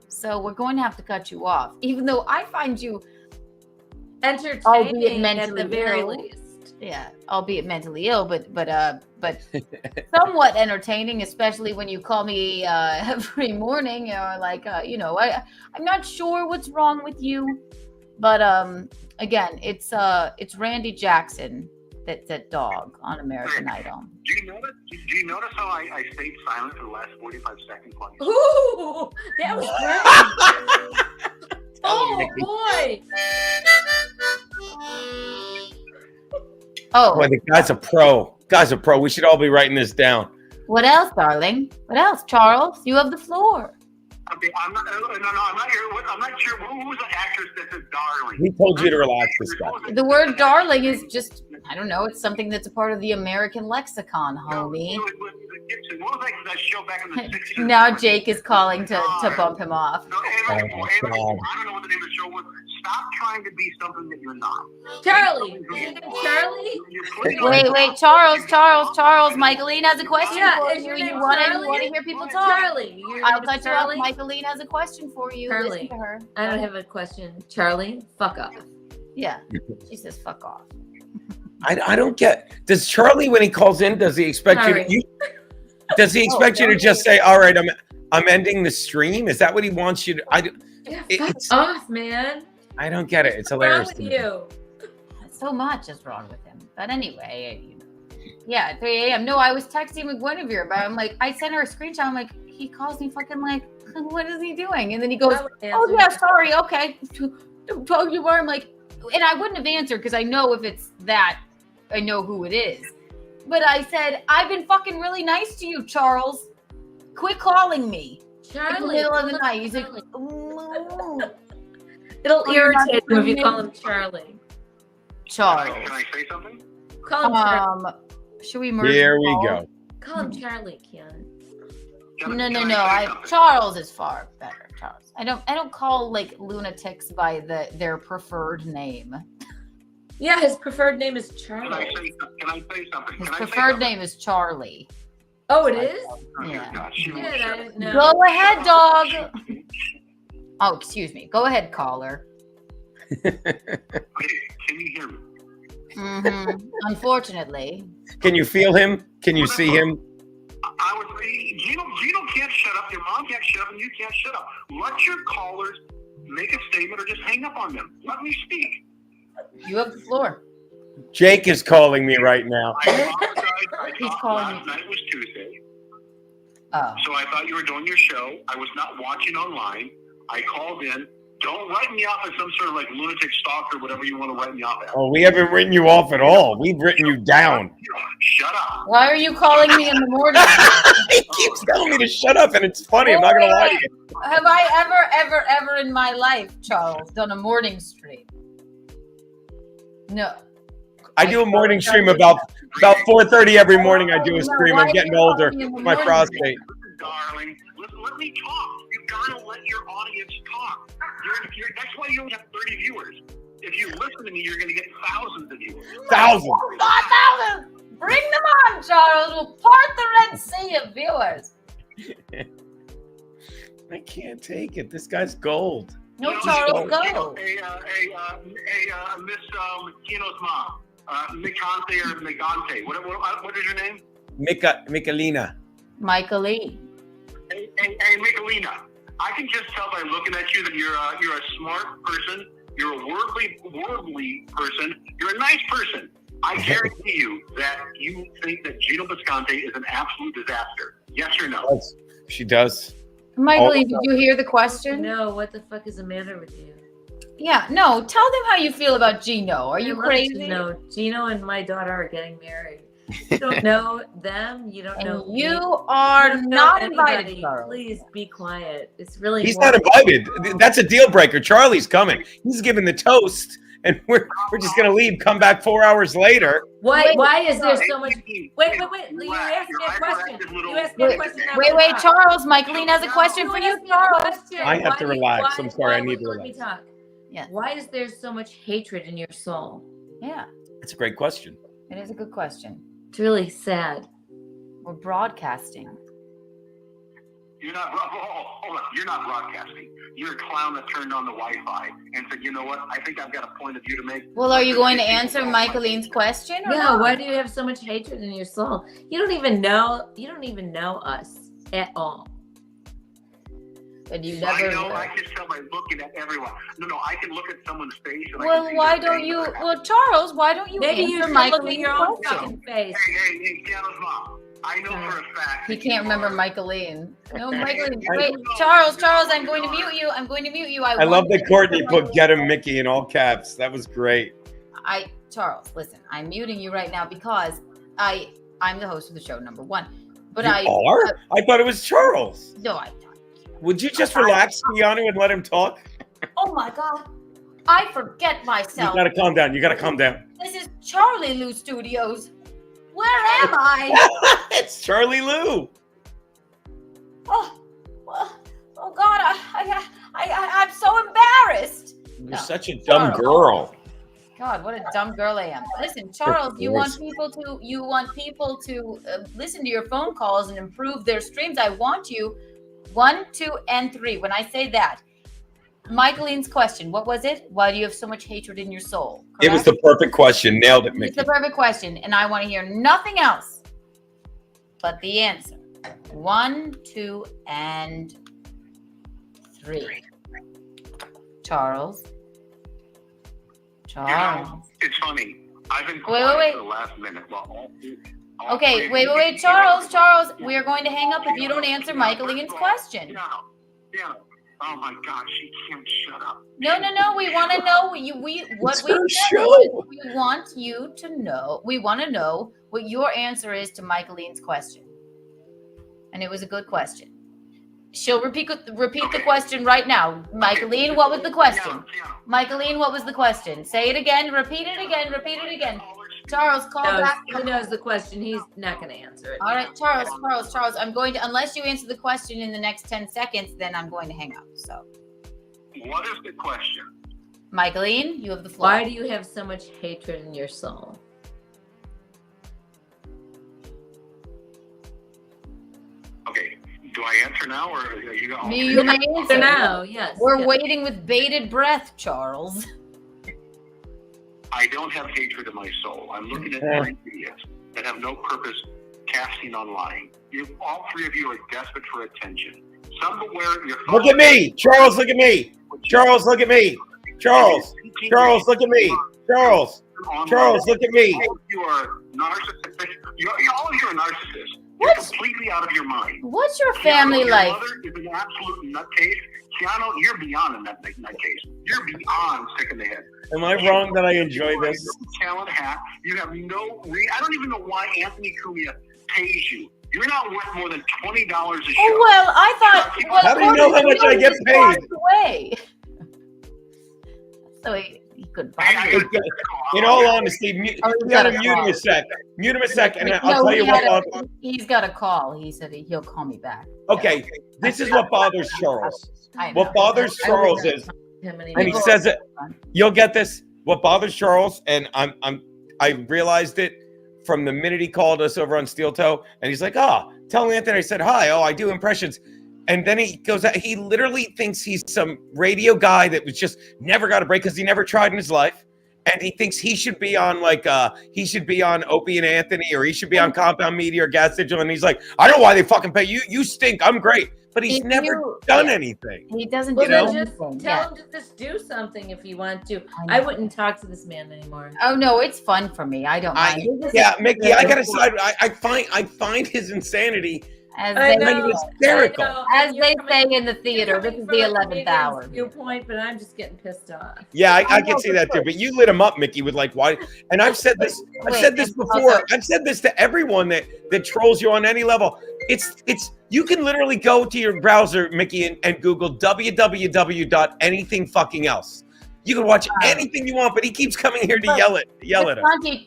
so we're going to have to cut you off. Even though I find you Entertaining at mentally the very ill. least. Yeah, albeit mentally ill, but somewhat entertaining, especially when you call me every morning or like I'm not sure what's wrong with you, but again, it's Randy Jackson that's that dog on American Idol. Do you notice how I stayed silent for the last 45 seconds? Ooh, that was great. Oh boy. Oh, Boy, the guy's a pro. Guy's a pro. We should all be writing this down. what else, darling? What else, Charles? You have the floor. Okay, I'm not here. I'm not sure who's the actress that's a darling. He told you to relax this guy. The word darling is just, I don't know, it's something that's a part of the American lexicon, homie. What was that show back in the 60s? Now Jake is calling to bump him off. No, I don't know what the name of the show was. Stop trying to be something that you're not. Charlie. Is your name Charlie? Wait, Charles, Michelene has a question Yeah, for is you. your You name want Charlie? to hear people talk? Charlie. I'll cut you off. Michelene has a question for you. Charlie. Listen to her. I don't have a question. Charlie, fuck off. Yeah, she says fuck off. I don't get. Does Charlie, when he calls in, does he expect Sorry. you? Does he expect you to just say, "All right, I'm ending the stream"? Is that what he wants you to? Yeah, It's- fuck off, man. I don't get it. It's What's wrong hilarious. with to me. you? So much is wrong with him. But anyway, yeah, at 3 a.m. No, I was texting with Guinevere, but I'm like, I sent her a screenshot. I'm like, he calls me fucking like, what is he doing? And then he goes, oh yeah, sorry, okay. Don't talk you more. I'm like, and I wouldn't have answered because I know if it's that, I know who it is. But I said, I've been fucking really nice to you, Charles. Quit calling me. Charlie. In the middle of the night. He's like, It'll irritate him if you call him Charlie. Charles. Can I say something? Call him Charlie. Should we merge? Here the we calls? go. Call him Charlie, Keanu. No. Charles is far better. Charles. I don't call like lunatics by their preferred name. Yeah, his preferred name is Charlie. Can I say something? His preferred name is Charlie. Oh, it is? Yeah. Shit, I didn't know. Go ahead, dog. Oh, excuse me. Go ahead, caller. Can you hear me? Mm-hmm. Unfortunately. Can you feel him? Can you see him? Gino can't shut up. Your mom can't shut up, and you can't shut up. Let your callers make a statement or just hang up on them. Let me speak. You have the floor. Jake is calling me right now. He's calling Last night was Tuesday. Oh. So I thought you were doing your show. I was not watching online. I called in. Don't write me off as some sort of like lunatic stalker, whatever you want to write me off as. Oh, we haven't written you off at all. We've written you down. Shut up. Why are you calling me in the morning? He keeps telling me to shut up, and it's funny. I'm not going to lie to you. Have I ever in my life, Charles, done a morning stream? No. I do a morning stream about 4:30 every morning. I do a stream. I'm getting older. My prostate. Darling, let me talk. You gotta let your audience talk. That's why you only have 30 viewers. If you listen to me, you're gonna get thousands of viewers. Thousands. Not thousands. Bring them on, Charles. We'll part the Red Sea of viewers. I can't take it. This guy's gold. No, Charles, go. Miss Keanu's mom, Nicante or Negante. What is your name? Michelene. Michelene. Hey, Michelina. I can just tell by looking at you that you're a smart person. You're a worldly person. You're a nice person. I guarantee you that you think that Gino Bisconte is an absolute disaster. Yes or no? She does. Michelene, did you hear the question? No, what the fuck is the matter with you? Yeah, no. Tell them how you feel about Gino. Are you I'd love crazy? to know. Gino and my daughter are getting married. You don't know them. You don't know. And you me. are You don't know not anybody. invited, Charles. Please be quiet. It's really. He's not invited. That's a deal breaker. Charlie's coming. He's giving the toast, and we're just gonna leave. Come back 4 hours later. Why is there so much? Wait. You asked me a question. You asked me a question. Wait, Charles. Michelene has a question for you, Charles. I have to relax. I'm sorry. I need to Let me relax. talk. Yeah. Why is there so much hatred in your soul? Yeah, That's a great question. it is a good question. It's really sad. We're broadcasting. You're not. Hold on. You're not broadcasting. You're a clown that turned on the Wi-Fi and said, "You know what? I think I've got a point of view to make." Well, are you going to answer Michelene's question? Or Yeah. not? Why do you have so much hatred in your soul? You don't even know. You don't even know us at all. And you I never. know. I can tell by looking at everyone. No. I can look at someone's face. And I Well, can see why their don't pain. you? Well, Charles, why don't you Maybe you answer should look at Michelene's your own question? fucking face. Hey, Keanu's mom. I know for a fact. He that can't you remember are- Michelene. No, Michelene. Wait, Charles, I'm going to mute you. I'm going to mute you. I love that Courtney put "Get him, Mickey" in all caps. That was great. Charles, listen. I'm muting you right now because I'm the host of the show, number one. But You are? I thought it was Charles. No, I. Would you just relax, Keanu, and let him talk? Oh my God, I forget myself. You gotta calm down. You gotta calm down. This is Charlie Lou Studios. Where am I? It's Charlie Lou. Oh God, I'm so embarrassed. You're such a dumb girl. God, what a dumb girl I am. Listen, Charles, you want people to listen to your phone calls and improve their streams. I want you 1, 2, and 3. When I say that, Michelene's question, what was it? Why do you have so much hatred in your soul? Correct? It was the perfect question. Nailed it, Mickey. It's the perfect question, and I want to hear nothing else but the answer. 1, 2, and 3. Charles. You know, it's funny. I've been quiet Wait. for the last minute. Well, Okay, wait, Charles, we are going to hang up if you don't answer Michelene's question. Yeah. Oh my God, she can't shut up. No, we want to know we It's her show. we want you to know. We want to know what your answer is to Michelene's question. And it was a good question. She'll repeat the question right now. Michelene, what was the question? Michelene, what was the question? Say it again. Repeat it again. Charles, call back. He knows the question. He's not going to answer it. All right, Charles, I'm going to, unless you answer the question in the next 10 seconds, then I'm going to hang up. So, What is the question? Michelene, you have the floor. Why do you have so much hatred in your soul? Okay, do I answer now or are you going? You may answer now. Yes. We're waiting with bated breath, Charles. I don't have hatred in my soul. I'm looking at three idiots that have no purpose casting online. All three of you are desperate for attention. Somewhere you're. Look at me, Charles. Look at me, Charles. Look at me, Charles. Charles, look at me, Charles. Charles, look at me. You are narcissistic. All of you are narcissists. You're completely out of your mind. What's your family Keanu, like? Your mother is an absolute nutcase. Keanu, you're beyond a nutcase. You're beyond sick in the head. Am I wrong that I enjoy this? Talent hat. You have no. I don't even know why Anthony Cumia pays you. You're not worth more than $20 a show. Oh well, I thought. How do you know how much I get paid? Away. So he could buy me. In all honesty, mute him a sec. Mute him a sec, and I'll tell you what. He's got a call. He said he'll call me back. Okay, this is what bothers Charles. What bothers Charles is, and he says it. You'll get this. What bothers Charles, and I realized it from the minute he called us over on Steel Toe, and he's like, tell Anthony I said hi. Oh, I do impressions. And then he goes out, he literally thinks he's some radio guy that was just never got a break because he never tried in his life. and he thinks he should be on he should be on Opie and Anthony, or he should be on Compound Media or Gas Digital, and he's like, I don't know why they fucking pay you. You stink. I'm great, but he's never done anything. He doesn't. Well, do then anything. just tell him to just do something if you want to. I wouldn't talk to this man anymore. Oh no, it's fun for me. I don't mind. Mickey, I gotta side. I find his insanity. As hysterical. As they say in the theater, this is the 11th hour. Viewpoint, but I'm just getting pissed off. Yeah, I can see that too. But you lit him up, Mickey, with like why? And I've said this. I've said this before. I've said this to everyone that trolls you on any level. It's you can literally go to your browser, Mickey, and Google www.anything fucking else. You can watch anything you want, but he keeps coming here to yell at us.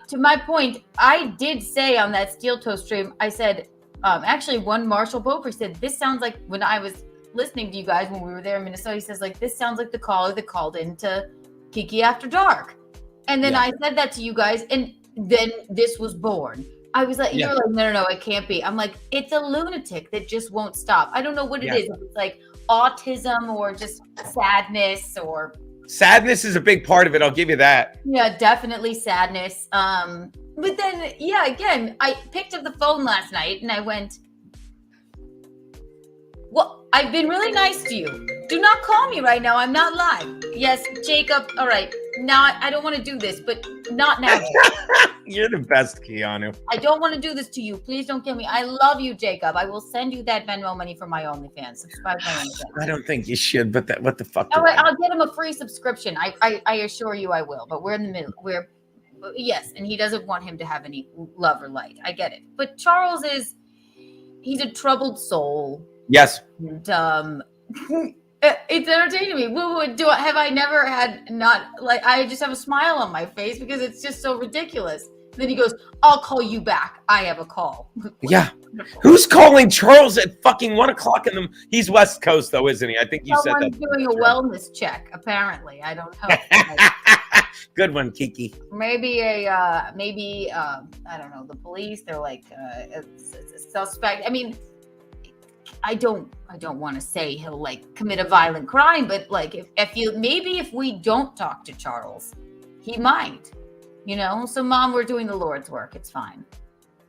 To my point, I did say on that Steel Toe stream, I said. Actually, one Marshall Beaupre said, this sounds like when I was listening to you guys when we were there in Minnesota, he says, like, this sounds like the caller that called into Kiki After Dark. And then I said that to you guys, and then this was born. I was like, you're like, no, it can't be. I'm like, it's a lunatic that just won't stop. I don't know what it is. If it's like autism or just sadness or... Sadness is a big part of it. I'll give you that. Yeah, definitely sadness. But then, again, I picked up the phone last night and I went, well, I've been really nice to you. Do not call me right now. I'm not live. Yes, Jacob. All right. Now I don't want to do this, but not now. You're the best, Keanu. I don't want to do this to you. Please don't kill me. I love you, Jacob. I will send you that Venmo money for my OnlyFans. Subscribe to my OnlyFans. I don't think you should, but what the fuck? All right, I'll get him a free subscription. I assure you I will. But we're in the middle. Yes, and he doesn't want him to have any love or light. I get it. But Charles he's a troubled soul. Yes. And it's entertaining me. Have I never had I just have a smile on my face because it's just so ridiculous. Then he goes, I'll call you back. I have a call. Yeah. Who's calling Charles at fucking 1:00 in the... He's West Coast though, isn't he? I think you said that. Someone's doing a wellness check, apparently. I don't know. Good one, Kiki. Maybe I don't know, the police, they're like a suspect. I mean, I don't want to say he'll like commit a violent crime, but like if we don't talk to Charles, he might. So Mom, we're doing the Lord's work. It's fine.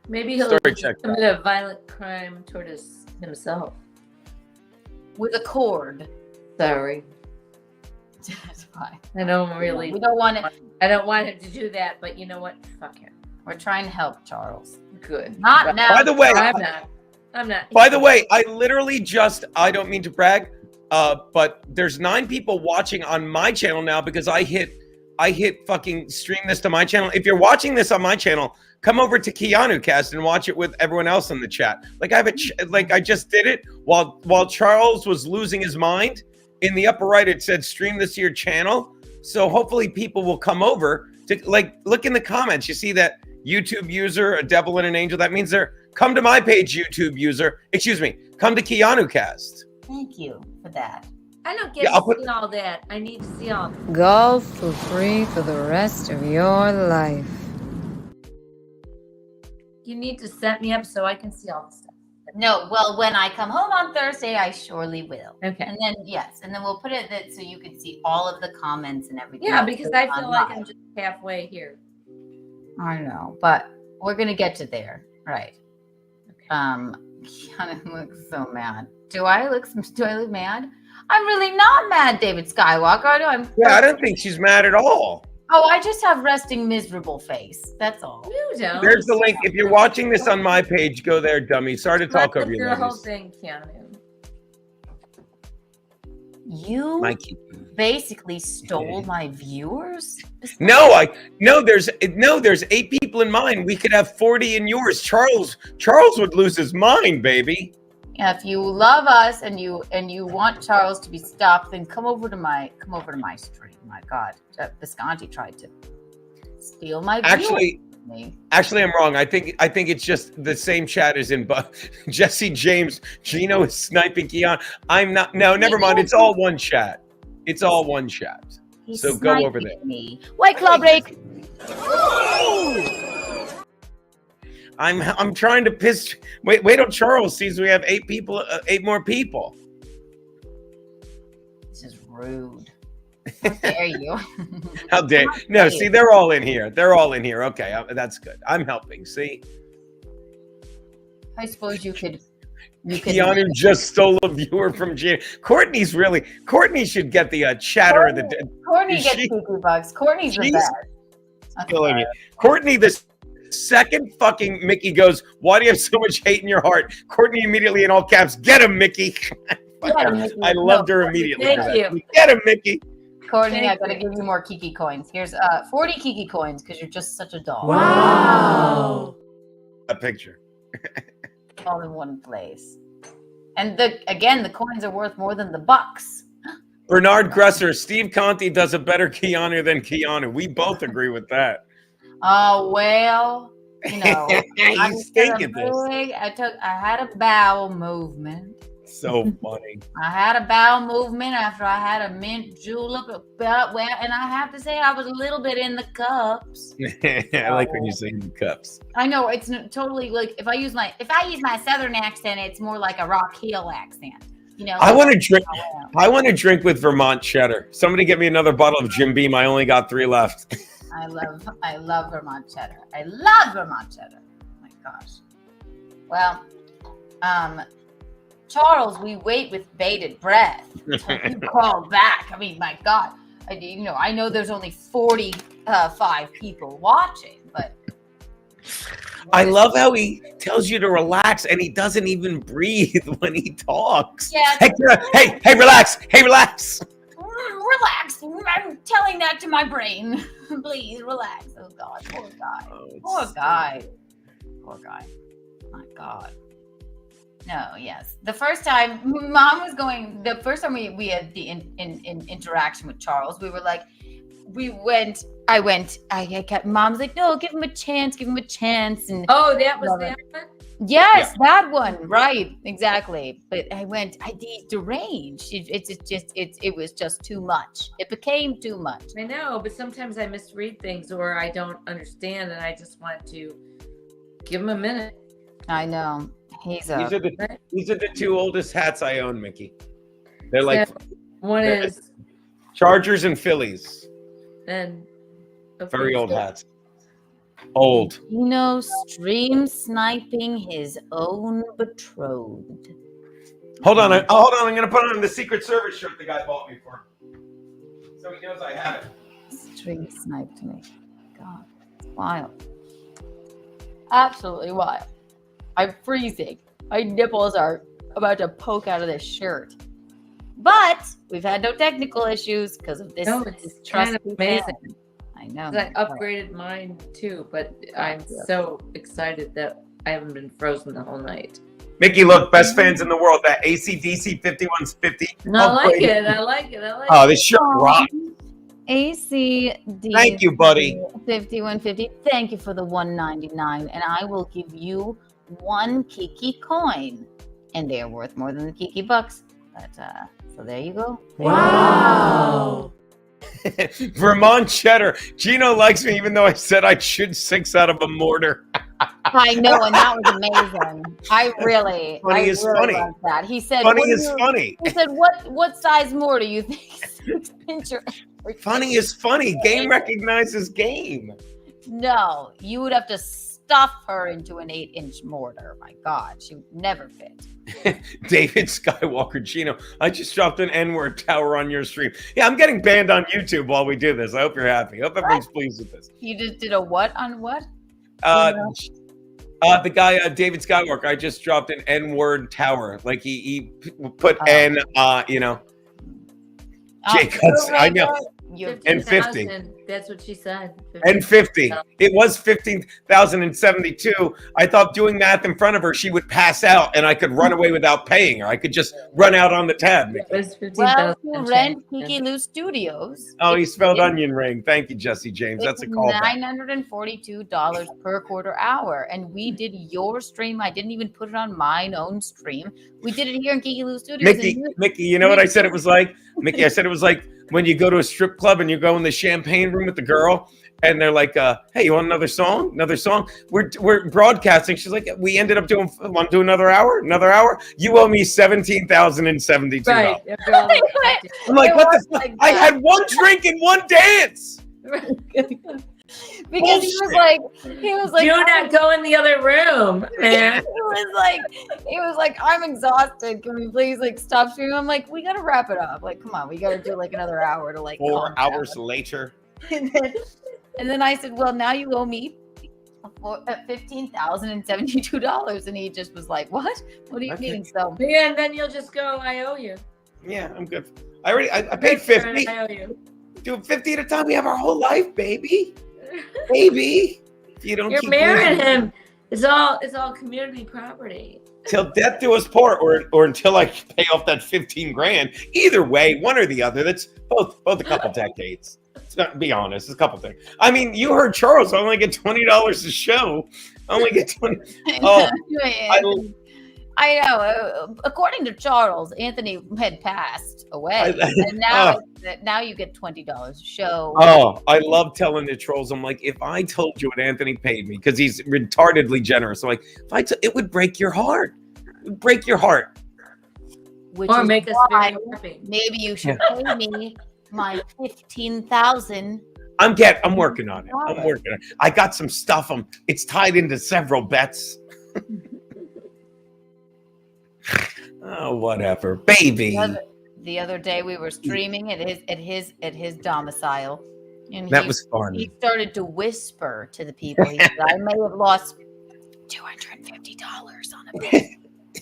Maybe he'll commit a violent crime toward himself. With a cord. Sorry. That's fine. I don't really. We don't want it. I don't want him to do that, but you know what? Fuck him. We're trying to help Charles. Good. Not now. By the way, I'm not. By the way, I literally I don't mean to brag, but there's 9 people watching on my channel now because I hit fucking stream this to my channel. If you're watching this on my channel, come over to Keanu Cast and watch it with everyone else in the chat. Like I just did it while Charles was losing his mind. In the upper right, it said stream this to your channel. So hopefully people will come over to look in the comments. You see that YouTube user, a devil and an angel. That means come to my page, YouTube user. Excuse me. Come to Keanu Cast. Thank you for that. I don't get to see all that. I need to see all that. Golf for free for the rest of your life. You need to set me up so I can see all the stuff. No, well, when I come home on Thursday, I surely will. Okay. And then we'll put it that so you can see all of the comments and everything. Yeah, because I feel like I'm just halfway here. I know, but we're gonna get to there, right? Okay. Keanu looks so mad. Do I look mad? I'm really not mad, David Skywalker. I don't think she's mad at all. Oh, I just have resting miserable face. That's all. You don't. There's the link. If you're watching this on my page, go there, dummy. Sorry to talk over you. The whole thing, Keanu. You basically stole my viewers? There's 8 people in mine. We could have 40 in yours. Charles would lose his mind, baby. Yeah, if you love us and you want Charles to be stopped, then come over to my stream. My God, Visconti tried to steal my viewers. Actually, I'm wrong. I think it's just the same chat as in Jesse James. Gino is sniping Keanu. I'm not. No, never mind. It's all one chat. It's all one chat. So go over there. White Claw break. I'm trying to piss. Wait till Charles sees we have 8 people. 8 more people. This is rude. How dare you? How dare? No, see, they're all in here. They're all in here. Okay, that's good. I'm helping. See, I suppose you could. Keanu just stole a viewer from Gino. Courtney should get the chatter of the day. Courtney gets Kiki bucks. Courtney's the best. Killing it. Courtney, the second fucking Mickey goes, "Why do you have so much hate in your heart?" Courtney immediately in all caps, "Get him, Mickey." I loved her immediately. Thank you. Get him, Mickey. Courtney, I gotta give you more Kiki coins. Here's 40 Kiki coins because you're just such a doll. Wow. A picture. All in one place. And the coins are worth more than the bucks. Bernard Gresser, Steve Conti does a better Keanu than Keanu. We both agree with that. Oh, well, you know, He's thinking this. I had a bowel movement. So funny. I had a bowel movement after I had a mint julep, and I have to say I was a little bit in the cups. I like when you say in the cups. I know it's totally like if I use my southern accent, it's more like a Rock Hill accent. You know. I want to drink with Vermont cheddar. Somebody get me another bottle of Jim Beam. I only got 3 left. I love Vermont cheddar. I love Vermont cheddar. Oh my gosh. Well, Charles, we wait with bated breath until you call back. I mean, my God, I know there's only 45 people watching, but I love how he tells you to relax and he doesn't even breathe when he talks. Yeah. Hey, relax. Hey, relax. Relax. I'm telling that to my brain. Please relax. Oh God, poor guy. Poor guy. My God. No, yes. The first time Mom was going, the first time we had the interaction with Charles, we were like, I kept, Mom's like, no, give him a chance. And oh, that was that one? Yes, yeah. That one. Right. Exactly. But he's deranged. It was just too much. It became too much. I know, but sometimes I misread things or I don't understand and I just want to give him a minute. I know. These are the 2 oldest hats I own, Mickey. They're like one is Chargers and Phillies. And very old hats. Old. Gino stream sniping his own betrothed. Hold on. I'm gonna put on the Secret Service shirt the guy bought me for him, so he knows I have it. Stream sniped me. God, it's wild. Absolutely wild. I'm freezing. My nipples are about to poke out of this shirt. But we've had no technical issues because of this. No, it's kind of amazing. I know. I upgraded mine too, but I'm so excited that I haven't been frozen the whole night. Mickey, look, best fans in the world. That AC/DC 5150. I like it. Oh, this shirt rocks. ACD. Thank you, buddy. 5150. Thank you for the $1.99, and I will give you 1 Kiki coin, and they are worth more than the Kiki bucks. But so there you go. Wow. Vermont cheddar. Gino likes me, even though I said I'd shoot 6 out of a mortar. I know, and that was amazing. I really loved that. He said, funny is funny. He said, what size mortar do you think? Funny is funny. Game recognizes game. No, you would have to stuff her into an 8-inch mortar. My God, she would never fit. David Skywalker, Gino, I just dropped an N-word tower on your stream. Yeah, I'm getting banned on YouTube while we do this. I hope you're happy. I hope everyone's pleased with this. You just did a what on what? The guy, David Skywalker, I just dropped an N-word tower. Like he put N, Jake Hudson. I know. And 50. That's what she said. And 50. It was 15,072. I thought doing math in front of her, she would pass out and I could run away without paying her. I could just run out on the tab. Well, you rent Kiki Lou Studios. Oh, he spelled onion ring. Thank you, Jesse James. That's a call. $942 per quarter hour. And we did your stream. I didn't even put it on my own stream. We did it here in Kiki Lou Studios. Mickey, you know what I said it was like? Mickey, I said it was like when you go to a strip club and you go in the champagne room with the girl And they're like, hey, you want another song? Another song? We're broadcasting. She's like, we ended up want to do another hour? Another hour? You owe me $17,072. Right. I'm like, what the fuck? I had one drink and one dance. Because he was like, do not go in the other room. he was like, I'm exhausted. Can we please like stop streaming? I'm like, we gotta wrap it up. Like, come on, we gotta do like another hour to like 4 hours later. And then I said, well, now you owe me $15,072. And he just was like, what? What do you mean? So yeah, and then you'll just go, I owe you. Yeah, I'm good. I paid 50. I owe you. Do 50 at a time. We have our whole life, baby. Baby. If you don't You're keep marrying living. him. It's all community property. Till death do us part, or until I pay off that 15 grand. Either way, one or the other. That's both a couple decades. Be honest, it's a couple things. I mean, you heard Charles. I only get $20 a show. I only get 20. Oh, I know. According to Charles, Anthony had passed away, and now you get $20 a show. Oh, I love telling the trolls. I'm like, if I told you what Anthony paid me, because he's retardedly generous. I'm like, it would break your heart. It would break your heart. Or make us very happy. Maybe you should pay me my $15,000. I'm working on it. I got some stuff. It's tied into several bets. Oh, whatever, baby. The other day we were streaming at his domicile, and that was fun. He started to whisper to the people. He said, I may have lost $250 on a bet.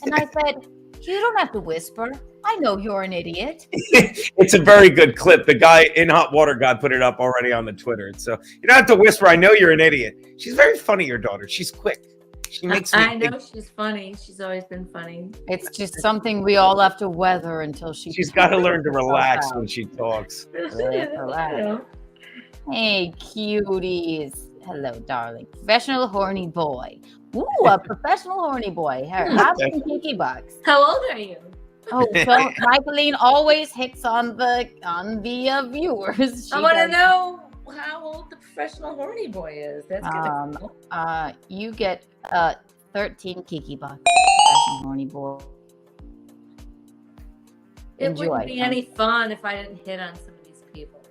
And I said, you don't have to whisper. I know you're an idiot. It's a very good clip. The guy in Hot Water God put it up already on the Twitter. So you don't have to whisper. I know you're an idiot. She's very funny, your daughter. She's quick. She makes me I know she's funny. She's always been funny. It's just something we all have to weather until she's got to learn to relax when she talks. Relax. Hey, cuties. Hello, darling. Professional horny boy. Ooh, a professional horny boy. How many Kiki bucks? How old are you? Oh, so Michelene always hits on the viewers. I want to know how old the professional horny boy is. That's good. You get 13 Kiki bucks. Professional horny boy. It wouldn't be any fun if I didn't hit on some of these people.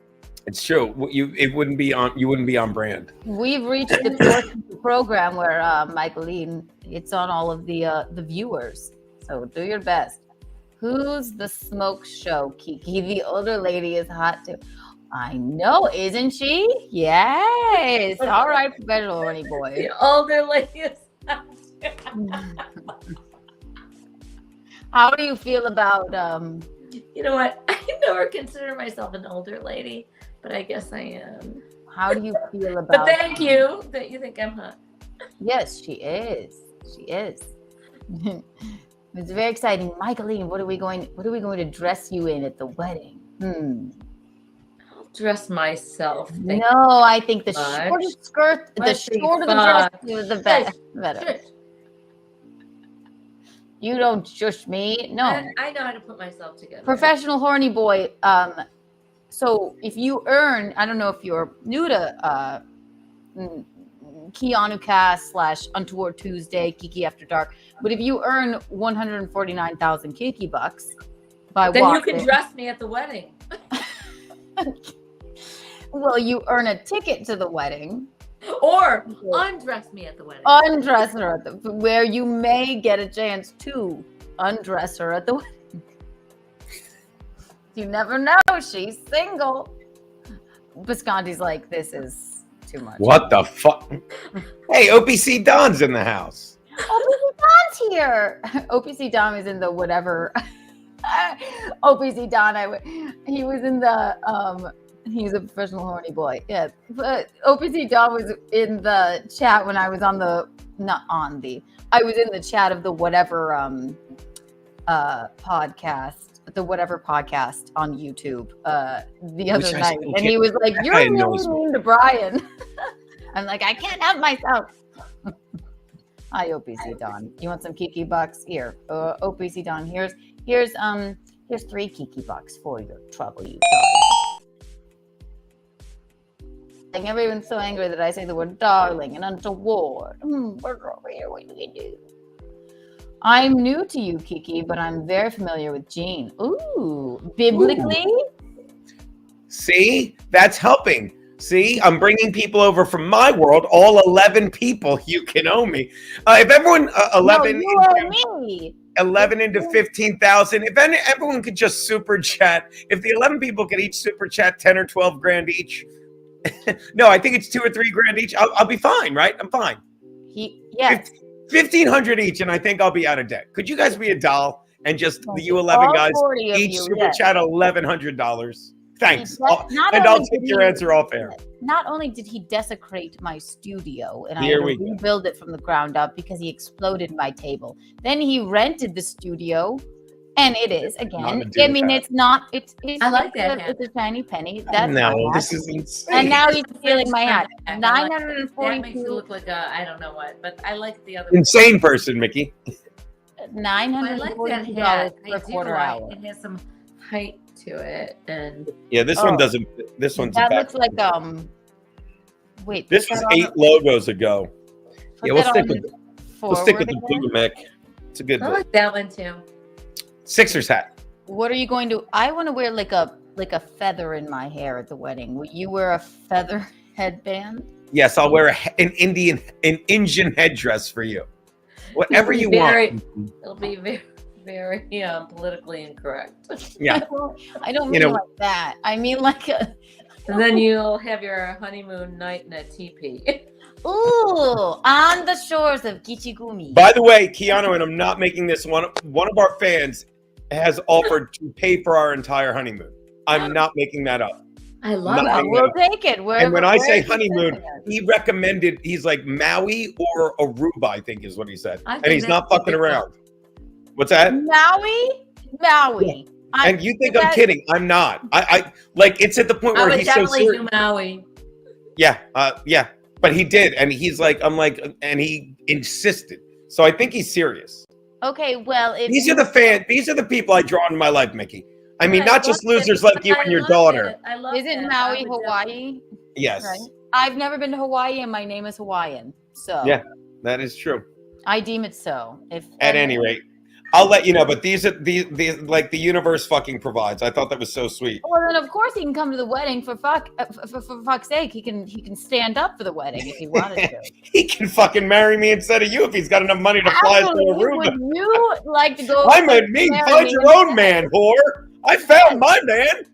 It's true. You wouldn't be on brand. We've reached the portion of the program where Michelene hits on all of the viewers. So do your best. Who's the smoke show, Kiki? The older lady is hot too. I know, isn't she? Yes. All right, professional horny boy. The older lady is hot too. How do you feel about You know what? I never consider myself an older lady, but I guess I am. How do you feel about But thank you that you think I'm hot. Yes, she is. She is. It's very exciting. Michelene, what are we going to dress you in at the wedding? I'll dress myself. No, I think the shorter skirt, the shorter the dress, the better. You don't shush me. No. I know how to put myself together. Professional horny boy. So if you earn, I don't know if you're new to Keanu Cast / Untoward Tuesday, Kiki After Dark, but if you earn 149,000 Kiki bucks then you can dress me at the wedding. Well, you earn a ticket to the wedding. Or undress me at the wedding. Undress her at where you may get a chance to undress her at the wedding. You never know. She's single. Bisconti's like, this is too much. What the fuck? Hey, OPC Don's in the house. OPC Don's here. OPC Don is in the whatever. OPC Don, he was in the he's a professional horny boy. Yeah. But OPC Don was in the chat when I was I was in the chat of the whatever podcast, the whatever podcast on YouTube the other night. And he was like, you're really mean to Brian. I'm like, I can't help myself. Hi, OPC Don. You want some Kiki bucks? Here. OPC Don, here's 3 Kiki bucks for your trouble, you dog. Everyone's so angry that I say the word darling and untoward. We're over here. What do we do? I'm new to you, Kiki, but I'm very familiar with Gene. Ooh, biblically? See? That's helping. See? I'm bringing people over from my world. All 11 people you can owe me. If everyone, 11... No, you owe me. 11 into 15,000. If everyone could just super chat, if the 11 people could each super chat 10 or 12 grand each. No, I think it's 2 or 3 grand each. I'll be fine, right? I'm fine. Yes. 1,500 each, and I think I'll be out of debt. Could you guys be a doll and just you 11 guys each super chat $1,100? Thanks. I'll take your answer off air. Not only did he desecrate my studio, and I Here had we to rebuild it from the ground up because he exploded my table. Then he rented the studio, and it is again. I mean, it's not. It's I like that hat. It's a shiny penny. That's No, my hat. this is insane. And now he's stealing my hat. That 942. makes it look like a I don't know what, but I like the other. Insane person, Mickey. $942 per quarter hour. It has some height to it, and Yeah, this one doesn't. This one's that a looks like Wait, This was 8 logos ago. Yeah, we'll stick with the blue, Mick. It's a good I look. like that one too. Sixers hat. What are you going to? I want to wear like a feather in my hair at the wedding. Will you wear a feather headband? Yes, I'll wear an Indian headdress for you. Whatever you want. It'll be very, very politically incorrect. Yeah. I don't mean like that. I mean like a. And then you'll have your honeymoon night in a teepee. Ooh, on the shores of Kichigumi. By the way, Keanu, and I'm not making this one of our fans has offered to pay for our entire honeymoon. I'm not making that up. I love it. We'll take it. And when I say honeymoon, he recommended, he's like Maui or Aruba, I think is what he said. And he's not fucking around. What's that? Maui? Yeah. And you think I'm kidding. I'm not. I like, it's at the point where he's so serious. Maui. Yeah. Yeah. But he did. And he's like, I'm like, and he insisted. So I think he's serious. Okay, well, these are the people I draw in my life, Mickey. I mean, not just losers like you and your daughter. Isn't Maui Hawaii? Yes. Right? I've never been to Hawaii, and my name is Hawaiian. So yeah, that is true. I deem it so. At any rate, I'll let you know. But these are these like the universe fucking provides. I thought that was so sweet. Well, then of course he can come to the wedding for fuck's sake. He can stand up for the wedding if he wanted to. He can fucking marry me instead of you if he's got enough money to fly to Aruba. Would you like to go? I meant me. Find your own man, whore. I found my man.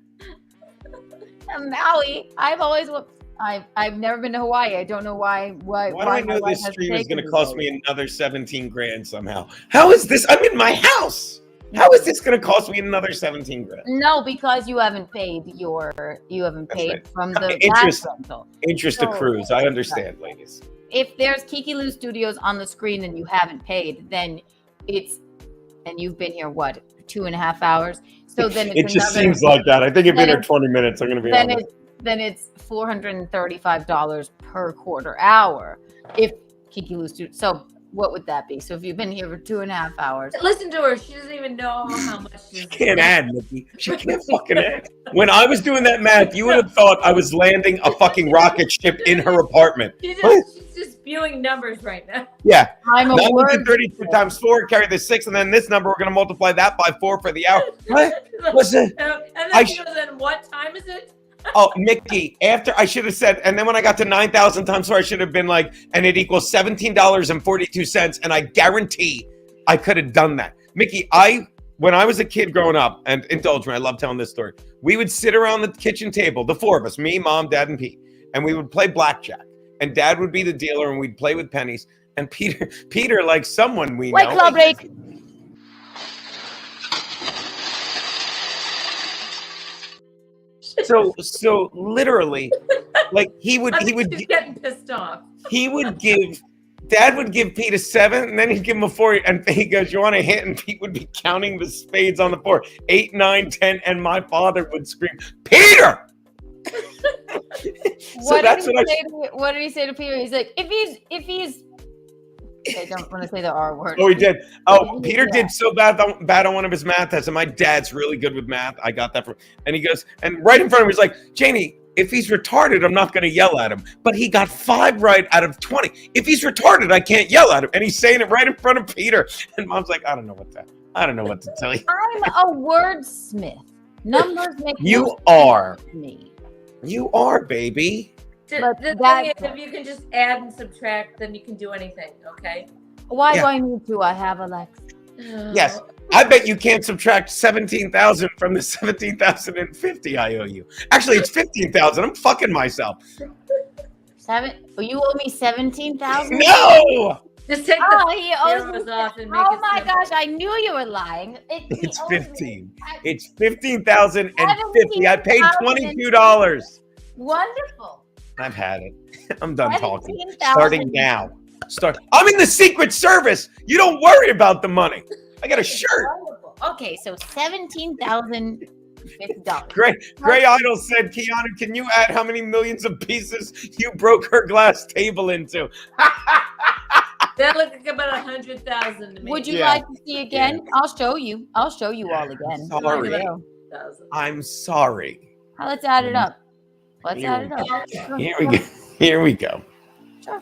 Maui. I've never been to Hawaii. I don't know why. Why do I know this stream is going to cost me another 17 grand somehow? How is this? I'm in my house. How is this going to cost me another 17 grand? No, because you haven't paid from the interest rental. Interest accrues. I understand, ladies. If there's Kiki Lou Studios on the screen and you haven't paid, then and you've been here 2.5 hours. So then it just seems like that. I think you've been here 20 minutes. I'm going to be honest. Then it's $435 per quarter hour if Kiki Lou Studios. So what would that be? So if you've been here for 2.5 hours. Listen to her. She doesn't even know how much she can't add, Nikki. She can't fucking add. When I was doing that math, you would have thought I was landing a fucking rocket ship in her apartment. She's just spewing numbers right now. Yeah. 932 times 4, carry the 6, and then this number, we're going to multiply that by 4 for the hour. What? What's it? And then she goes, and what time is it? Oh, Mickey, after I should have said, and then when I got to 9,000 times 4, I should have been like, and it equals $17.42. And I guarantee I could have done that. Mickey, when I was a kid growing up, and indulge me, I love telling this story. We would sit around the kitchen table, the 4 of us, me, Mom, Dad, and Pete, and we would play blackjack. And Dad would be the dealer, and we'd play with pennies. And Peter, like someone we know. Club break. So literally, like he would getting pissed off. Dad would give Pete a 7, and then he'd give him a 4, and he goes, "You want a hit?" And Pete would be counting the spades on the 4, 8, 9, 10, and my father would scream, "Peter!" What did he say to Peter? He's like, if he's. I don't want to say the R word. Oh, he did. Oh, Peter did so bad on one of his math tests. And my dad's really good with math. I got that from, and he goes, and right in front of him, he's like, "Janie, If he's retarded, I'm not going to yell at him. But he got 5 right out of 20. If he's retarded, I can't yell at him. And he's saying it right in front of Peter. And Mom's like, I don't know what to tell you. I'm a wordsmith. Numbers make You are. sense to me. You are, baby. The thing is, if you can just add and subtract, then you can do anything, okay? Why do I need to? I have Alexa. Yes. I bet you can't subtract 17,000 from the 17,050 I owe you. Actually, it's 15,000. I'm fucking myself. You owe me 17,000? No! Just take he owes cameras me. off and make Oh it my simple. gosh, I knew you were lying. It's 15. It's 15,050. I paid $22. Wonderful. I've had it. I'm done talking. 17,000. Starting now. I'm in the Secret Service. You don't worry about the money. I got a shirt. Wonderful. Okay, so $17,050. Gray Idol said, Keanu, can you add how many millions of pieces you broke her glass table into? That looks like about 100,000 to me. Would you like to see again? Yeah. I'll show you all again. Sorry. I'm sorry. Let's add it up. Here we go. Sure.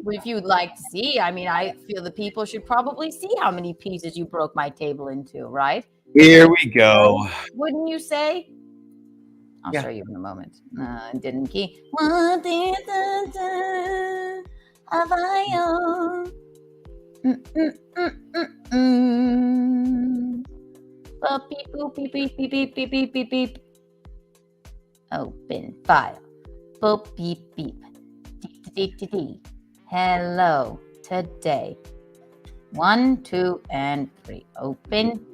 If you'd like to see, I mean, I feel the people should probably see how many pieces you broke my table into, right? Here we go. Wouldn't you say? I'll show you in a moment. Didn't key. What have I on? Beep, boop, beep, beep, beep, beep, beep, beep, beep, beep. Open file. Boop, beep, beep. D. Hello today. 1, 2, and 3. Open.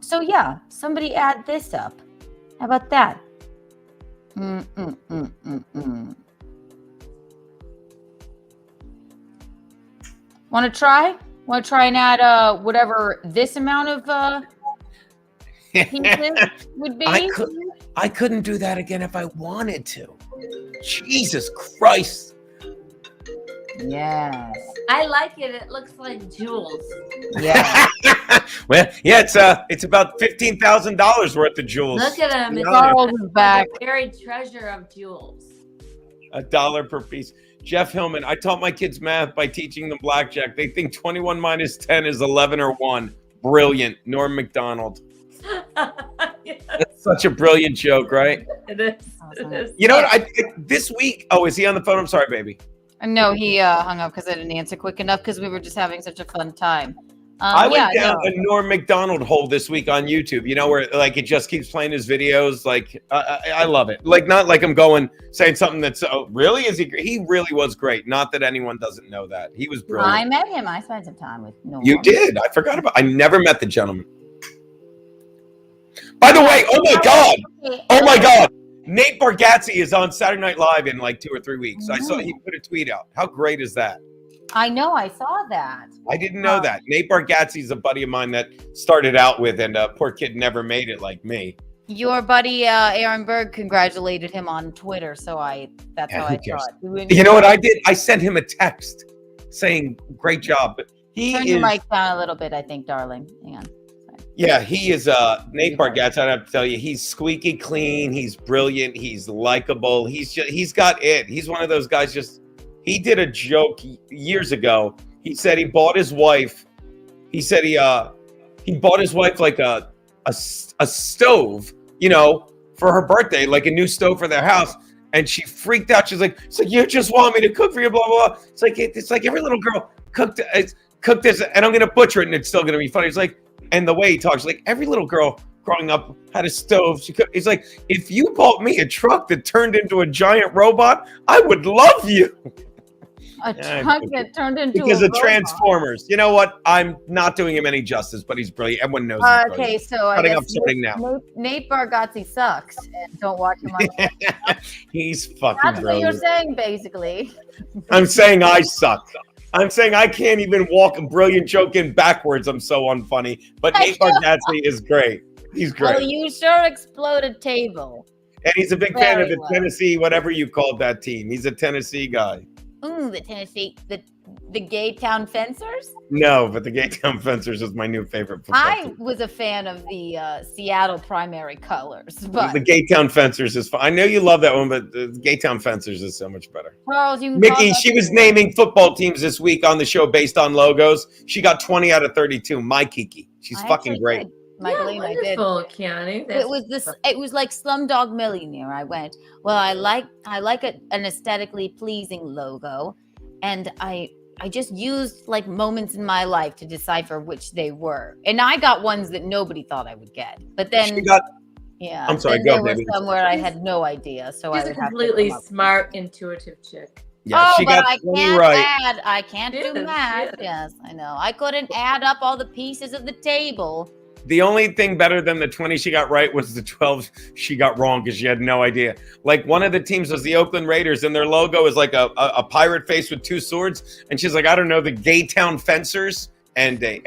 So yeah, somebody add this up. How about that? Want to try? Want to try and add whatever this amount of pieces would be? I couldn't do that again if I wanted to. Jesus Christ. Yes. I like it. It looks like jewels. Yeah. Well, yeah, it's about $15,000 worth of jewels. Look at him. It's Charles is back. a buried treasure of jewels. $1 per piece. Jeff Hillman, I taught my kids math by teaching them blackjack. They think 21 minus 10 is 11 or 1. Brilliant. Norm McDonald. That's such a brilliant joke, right? It is. It is. You know what? This week. Oh, is he on the phone? I'm sorry, baby. No, he hung up because I didn't answer quick enough because we were just having such a fun time. I went down a Norm McDonald hole this week on YouTube, you know, where like it just keeps playing his videos. Like I love it. Like not like I'm saying something that's really is he really was great. Not that anyone doesn't know that. He was brilliant. I met him. I spent some time with Norm. You did. I forgot I never met the gentleman. By the way, oh my God. Nate Bargatze is on Saturday Night Live in like 2 or 3 weeks. I saw he put a tweet out. How great is that? I know. I saw that. I didn't know that. Nate Bargatze is a buddy of mine that started out with, and poor kid never made it like me. Your buddy Aaron Berg congratulated him on Twitter, so that's how I saw it. You know what I did? I sent him a text saying, "Great job." But turn your mic down a little bit, I think, darling. Hang on. Yeah, he is Nate Bargatze. I have to tell you, he's squeaky clean. He's brilliant. He's likable. He's got it. He's one of those guys. He did a joke years ago. He said he bought his wife. He said he bought his wife like a stove, you know, for her birthday, like a new stove for their house. And she freaked out. She's like, you just want me to cook for you, blah, blah, blah. It's like every little girl cook this, and I'm gonna butcher it, and it's still gonna be funny. It's like. And the way he talks, like every little girl growing up had a stove. He's like, if you bought me a truck that turned into a giant robot, I would love you. A truck that turned into because a of Transformers. You know what? I'm not doing him any justice, but he's brilliant. Everyone knows. He's okay, so I cutting guess up starting now. Nate Bargatze sucks, and don't watch him on. He's fucking. That's brilliant. what you're saying, basically. I'm saying I suck. I'm saying I can't even walk a brilliant joke in backwards. I'm so unfunny. But Nate Bargatze is great. He's great. Well, you sure exploded table. And he's a big fan of the Tennessee, whatever you called that team. He's a Tennessee guy. Ooh, the Tennessee. The Gay Town Fencers? No, but the Gay Town Fencers is my new favorite football I team. was a fan of the Seattle primary colors, but The Gay Town Fencers is fun. I know you love that one, but the Gay Town Fencers is so much better. Charles, you can call Mickey, that she was the- naming football teams this week on the show based on logos. She got 20 out of 32. My Kiki. She's I fucking actually great. did. Michelene, I did. Wonderful, Keanu. It was this. It was like Slumdog Millionaire. I went. Well, I like an aesthetically pleasing logo, and I just used like moments in my life to decipher which they were, and I got ones that nobody thought I would get. But then, She got, yeah, I'm sorry, then go, there were baby. some where I had no idea, so She's I a would have to completely come up with smart, intuitive chick. Yeah, oh, she but got I 20 can't right. add. I can't do Yes, math. Yes, I know. I couldn't add up all the pieces of the table. The only thing better than the 20 she got right was the 12 she got wrong because she had no idea. Like one of the teams was the Oakland Raiders, and their logo is like a pirate face with two swords. And she's like, I don't know, the Gay Town Fencers, and a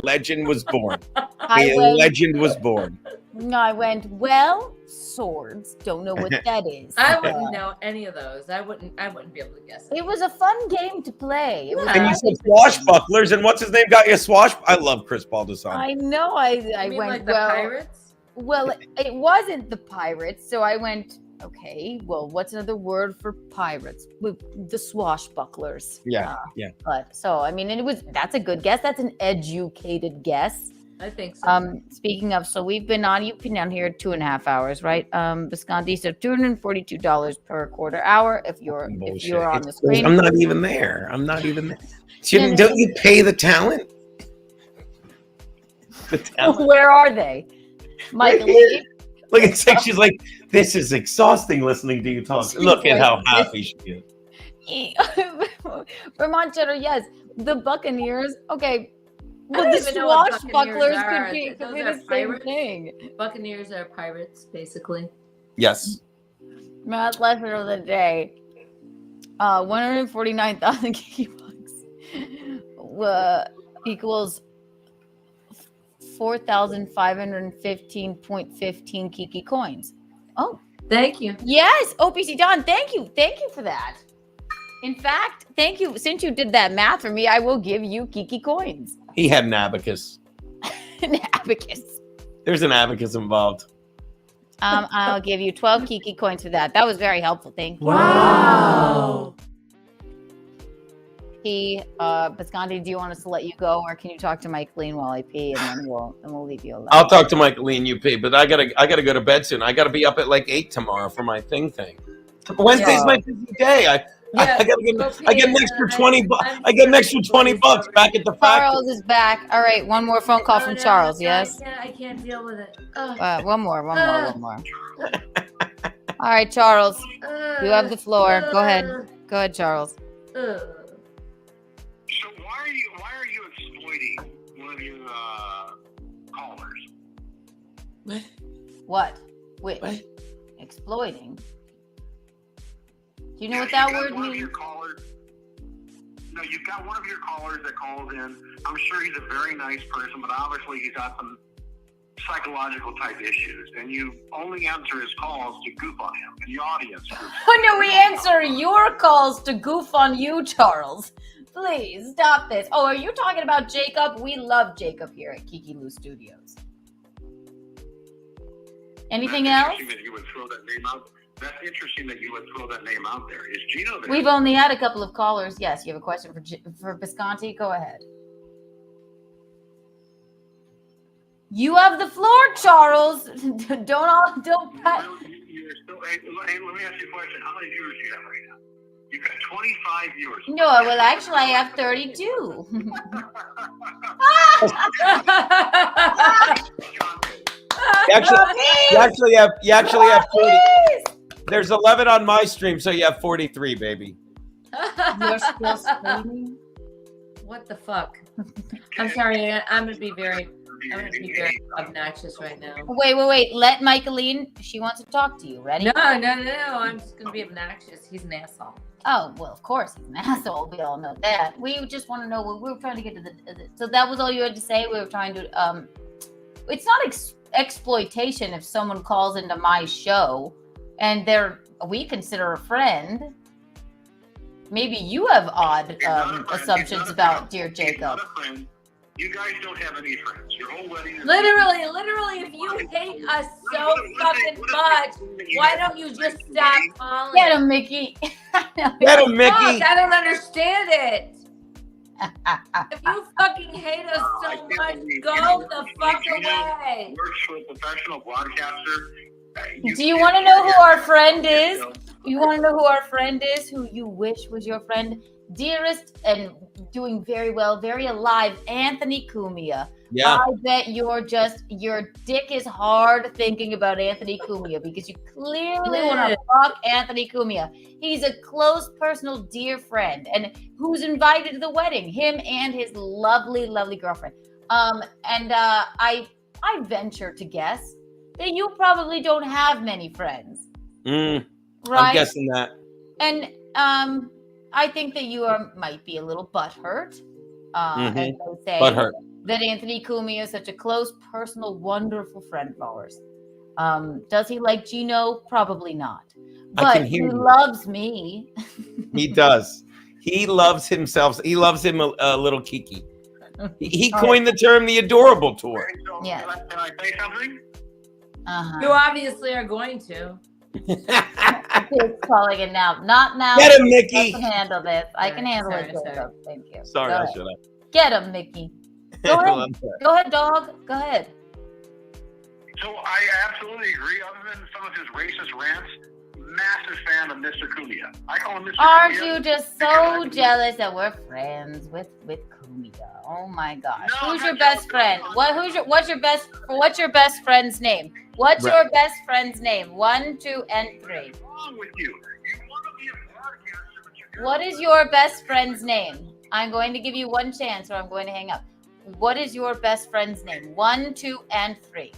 legend was born. Legend was born. I went, well, swords. Don't know what that is. I wouldn't know any of those. I wouldn't be able to guess it. It was a fun game to play. It was And you said swashbucklers, and what's his name got you a swash? I love Chris Baldessari. I know. I You mean went, like the well, pirates? well, it wasn't the pirates. So I went, okay, well, what's another word for pirates? The swashbucklers. Yeah, yeah. But so, I mean, that's a good guess. That's an educated guess. I think so. Speaking of, so you've been on here 2.5 hours, right? Visconti, so $242 per quarter hour if you're on the screen. I'm not even there. Don't you pay the talent? The talent. Where are they? Michael, Look, it's like she's like, this is exhausting listening to you talk. Look at how happy she is. Vermont Cheddar, yes. The Buccaneers, okay. I Well, don't the even know what swashbucklers Buccaneers could are. be Those the are same pirates? thing. Buccaneers are pirates, basically. Yes. Math lesson of the day. 149,000 Kiki bucks equals 4,515.15 Kiki coins. Oh, thank you. Yes, OPC Don, thank you for that. In fact, thank you. Since you did that math for me, I will give you Kiki coins. He had an abacus. An abacus. There's an abacus involved. I'll give you 12 Kiki coins for that. That was very helpful. Thank you. Wow. Visconti, do you want us to let you go, or can you talk to Michelene while I pee, and then we'll leave you alone? I'll talk to Michelene UP, but I gotta go to bed soon. I gotta be up at like 8 tomorrow for my thing. Wednesday's my busy day. I get an extra 20 bucks. I get an extra 20 bucks back at the factory. Charles is back. All right, one more phone call from Charles. Yes. I can't deal with it. One more. All right, Charles, you have the floor. Go ahead, Charles. So why are you exploiting one of your callers? What? Which? What? Exploiting. Do you know what that word means? No, you've got one of your callers that calls in. I'm sure he's a very nice person, but obviously he's got some psychological type issues, and you only answer his calls to goof on him, and the audience. Oh no, we answer your calls to goof on you, Charles. Please stop this. Oh, are you talking about Jacob? We love Jacob here at Kiki Lou Studios. Anything else? That's interesting that you would throw that name out. That's interesting that you would throw that name out there. Is Gino there? We've only had a couple of callers. Yes, you have a question for Visconti? Go ahead. You have the floor, Charles. Don't. You're still, hey, let me ask you a question. How many viewers do you have right now? You've got 25 viewers. No, well, actually, I have 32. You actually have 40. There's 11 on my stream, so you have 43, baby. You're still screaming? What the fuck? I'm sorry. I'm gonna be very obnoxious right now. Wait. Let Michelene. She wants to talk to you. Ready? No. I'm just gonna be obnoxious. He's an asshole. Oh, well, of course he's an asshole. We all know that. We just want to know what we were trying to get to so that was all you had to say? We were trying to, it's not exploitation if someone calls into my show and we consider a friend. Maybe you have odd assumptions about dear Jacob. You guys don't have any friends. Your whole wedding is Literally, if you hate us so fucking much, why don't you just stop calling? Get him, Mickey. Get him, Mickey. Fuck, I don't understand it. If you fucking hate us so much, go the fuck away. Works for a professional broadcaster. Do you want to know who our friend is? You want to know who our friend is? Who you wish was your friend? Dearest and doing very well, very alive, Anthony Cumia. Yeah. I bet your dick is hard thinking about Anthony Cumia because you clearly want to fuck Anthony Cumia. He's a close, personal, dear friend, and who's invited to the wedding? Him and his lovely, lovely girlfriend. I venture to guess that you probably don't have many friends. Right? I'm guessing that. And I think that you might be a little butthurt. And they say Butthurt. that Anthony Cumia is such a close, personal, wonderful friend of ours. Does he like Gino? Probably not. But he loves me. He does. He loves himself. He loves him a little Kiki. He coined the term the adorable tour. Yeah. Can I say something? You obviously are going to. He's calling it now. Not now. Get him, Mickey. I can handle this. I can handle it, Jacob. Thank you. Sorry, I should have. Get him, Mickey. Go ahead. Go ahead, dog. Go ahead. So I absolutely agree. Other than some of his racist rants, massive fan of Mr. Cumia. I call him Mr. Aren't Cumia you just so jealous that we're friends with Cumia? Oh my gosh. No, Who's I'm your not best jealous. friend? What's your best friend's name? What's Right. your best friend's name? 1, 2, and 3. What's wrong with you? You want to be a broadcaster, but you What is your best friend's name? I'm going to give you one chance or I'm going to hang up. What is your best friend's name? 1, 2, and 3.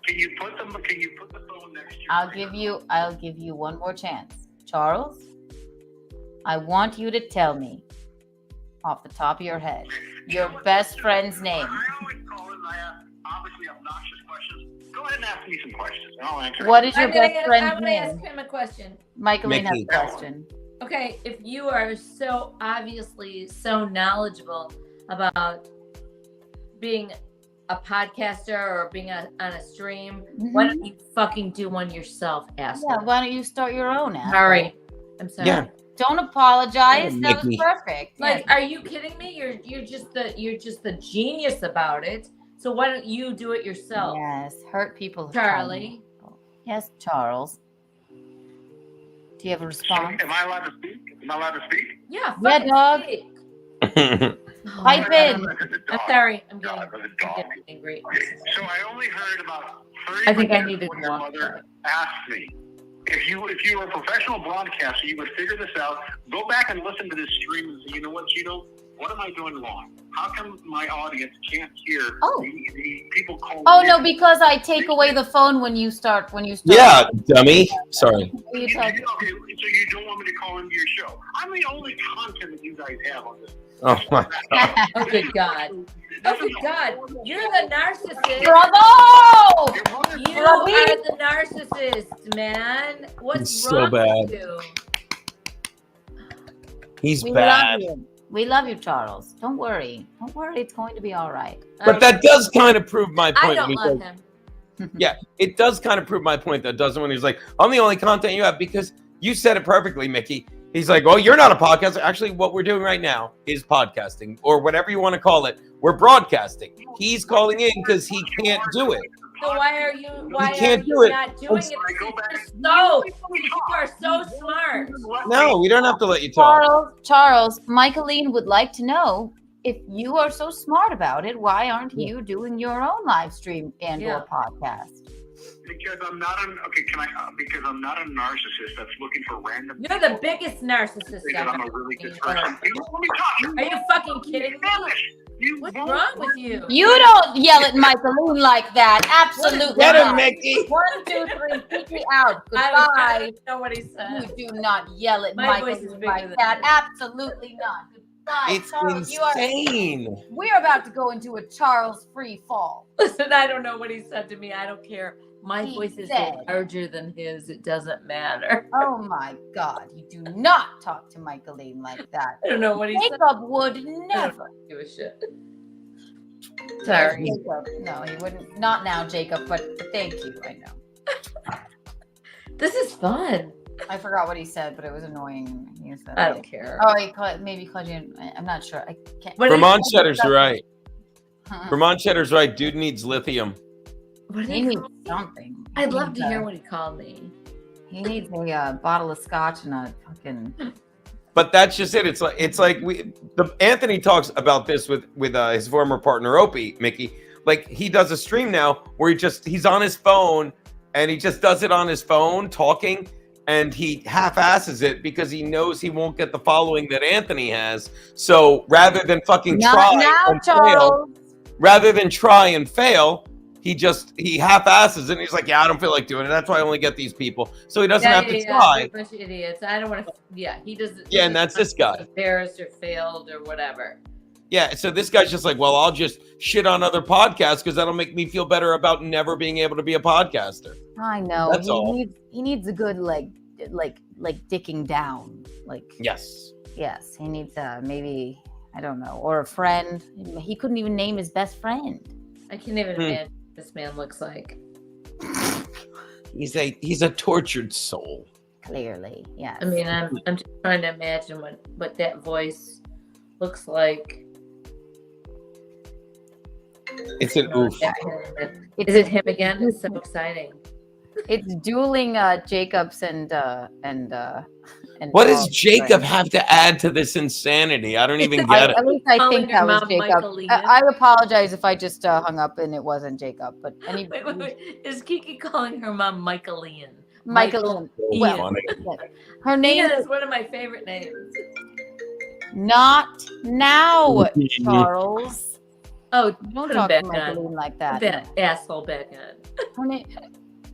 Can you put the phone next to you? I'll give you one more chance. Charles, I want you to tell me off the top of your head your best friend's name. I always call him. I ask obviously obnoxious questions. Go ahead and ask me some questions, and I'll answer. What is your I'm best friend's gonna name? ask him a question. Michelene has Mickey. a question. Okay, if you are so obviously so knowledgeable about being a podcaster or being on a stream, why don't you fucking do one yourself, asshole? Yeah, why don't you start your own app? Sorry. I'm sorry. Yeah. Don't apologize. Oh, That was Mickey. perfect. Like, Yeah. are you kidding me? You're just the genius about it. So why don't you do it yourself? Yes, hurt people. Charlie. Yes, Charles. Do you have a response? Am I allowed to speak? Am I allowed to speak? Yeah, Yeah, fucking dog. speak. Pipe in. I'm sorry. I'm getting angry. So I only heard about 30 I think I minutes need to when your walk mother asked me. If you were a professional broadcaster, you would figure this out. Go back and listen to this stream and say, you know what, Gino? What am I doing wrong? How come my audience can't hear the people calling Oh in? no, because I take away the phone when you start. Yeah, dummy. Sorry. You talk- Okay, so you don't want me to call into your show? I'm the only content that you guys have on this. Oh my God. Oh, good God. Oh, good God. You're the narcissist. Bravo! You are the narcissist, man. What's He's so wrong bad. with you? He's We bad. love you. We love you, Charles. Don't worry. Don't worry. It's going to be all right. But that does kind of prove my I point. don't when he love says- him. Yeah, it does kind of prove my point, though, doesn't it? When he's like, I'm the only content you have, because you said it perfectly, Mickey. He's like, well, you're not a podcaster. Actually, what we're doing right now is podcasting, or whatever you want to call it. We're broadcasting. He's calling in because he can't do it. So why are you can't do it. not doing it? You are so smart. No, we don't have to let you talk. Charles, Michelene would like to know, if you are so smart about it, why aren't you doing your own live stream and or podcast? Because I'm not because I'm not a narcissist that's looking for random. You're the biggest narcissist Because I'm a really good person. Are you fucking kidding me? What's wrong with you? You don't yell at Michelene like that. Absolutely Get him, not. Mickey. 1, 2, 3, kick me out. I Goodbye. don't know what he said. You do not yell at My voice is Michelene bigger like than that. that. Absolutely not. Goodbye. It's Charles, insane. we're about to go into a Charles free fall. Listen, I don't know what he said to me. I don't care. My He voice is said- larger than his. It doesn't matter. Oh my God! You do not talk to Michelene like that. I don't know what he said. Jacob would I don't never. give a shit. Sorry. Jacob. No, he wouldn't. Not now, Jacob. But thank you. I know. This is fun. I forgot what he said, but it was annoying. He said, I don't care. Oh, maybe called you. I'm not sure. I can't. Vermont Cheddar's right. Vermont Cheddar's right. Dude needs lithium. What He needs something. I'd love to hear what he called me. He needs a bottle of scotch and a fucking. But that's just it. It's like Anthony talks about this with his former partner Opie, Mickey. Like he does a stream now where he's on his phone and he just does it on his phone talking, and he half-asses it because he knows he won't get the following that Anthony has. So rather than fucking rather than try and fail, he half-asses it, and he's like, yeah, I don't feel like doing it. That's why I only get these people. So he doesn't have to try. A bunch of idiots. I don't want to. Yeah, he doesn't. Yeah, and that's this guy. Embarrassed or failed or whatever. Yeah, so this guy's just like, well, I'll just shit on other podcasts because that'll make me feel better about never being able to be a podcaster. I know. That's all. He needs a good like dicking down. Like yes, he needs maybe, I don't know, or a friend. He couldn't even name his best friend. I can't even imagine what this man looks like. He's a tortured soul. Clearly, yes. I mean, I'm just trying to imagine what that voice looks like. It's an oof. Is it him again? It's so exciting. It's dueling Jacobs and what does Jacob have to add to this insanity? I don't even get it. At least I think that was Jacob. Michelene. I apologize if I just hung up and it wasn't Jacob. But Wait. Is Kiki calling her mom Michelene? Michelene. Well, her name is one of my favorite names. Not now, Charles. Oh, don't put talk him to back Michelene on. like that. That asshole back on.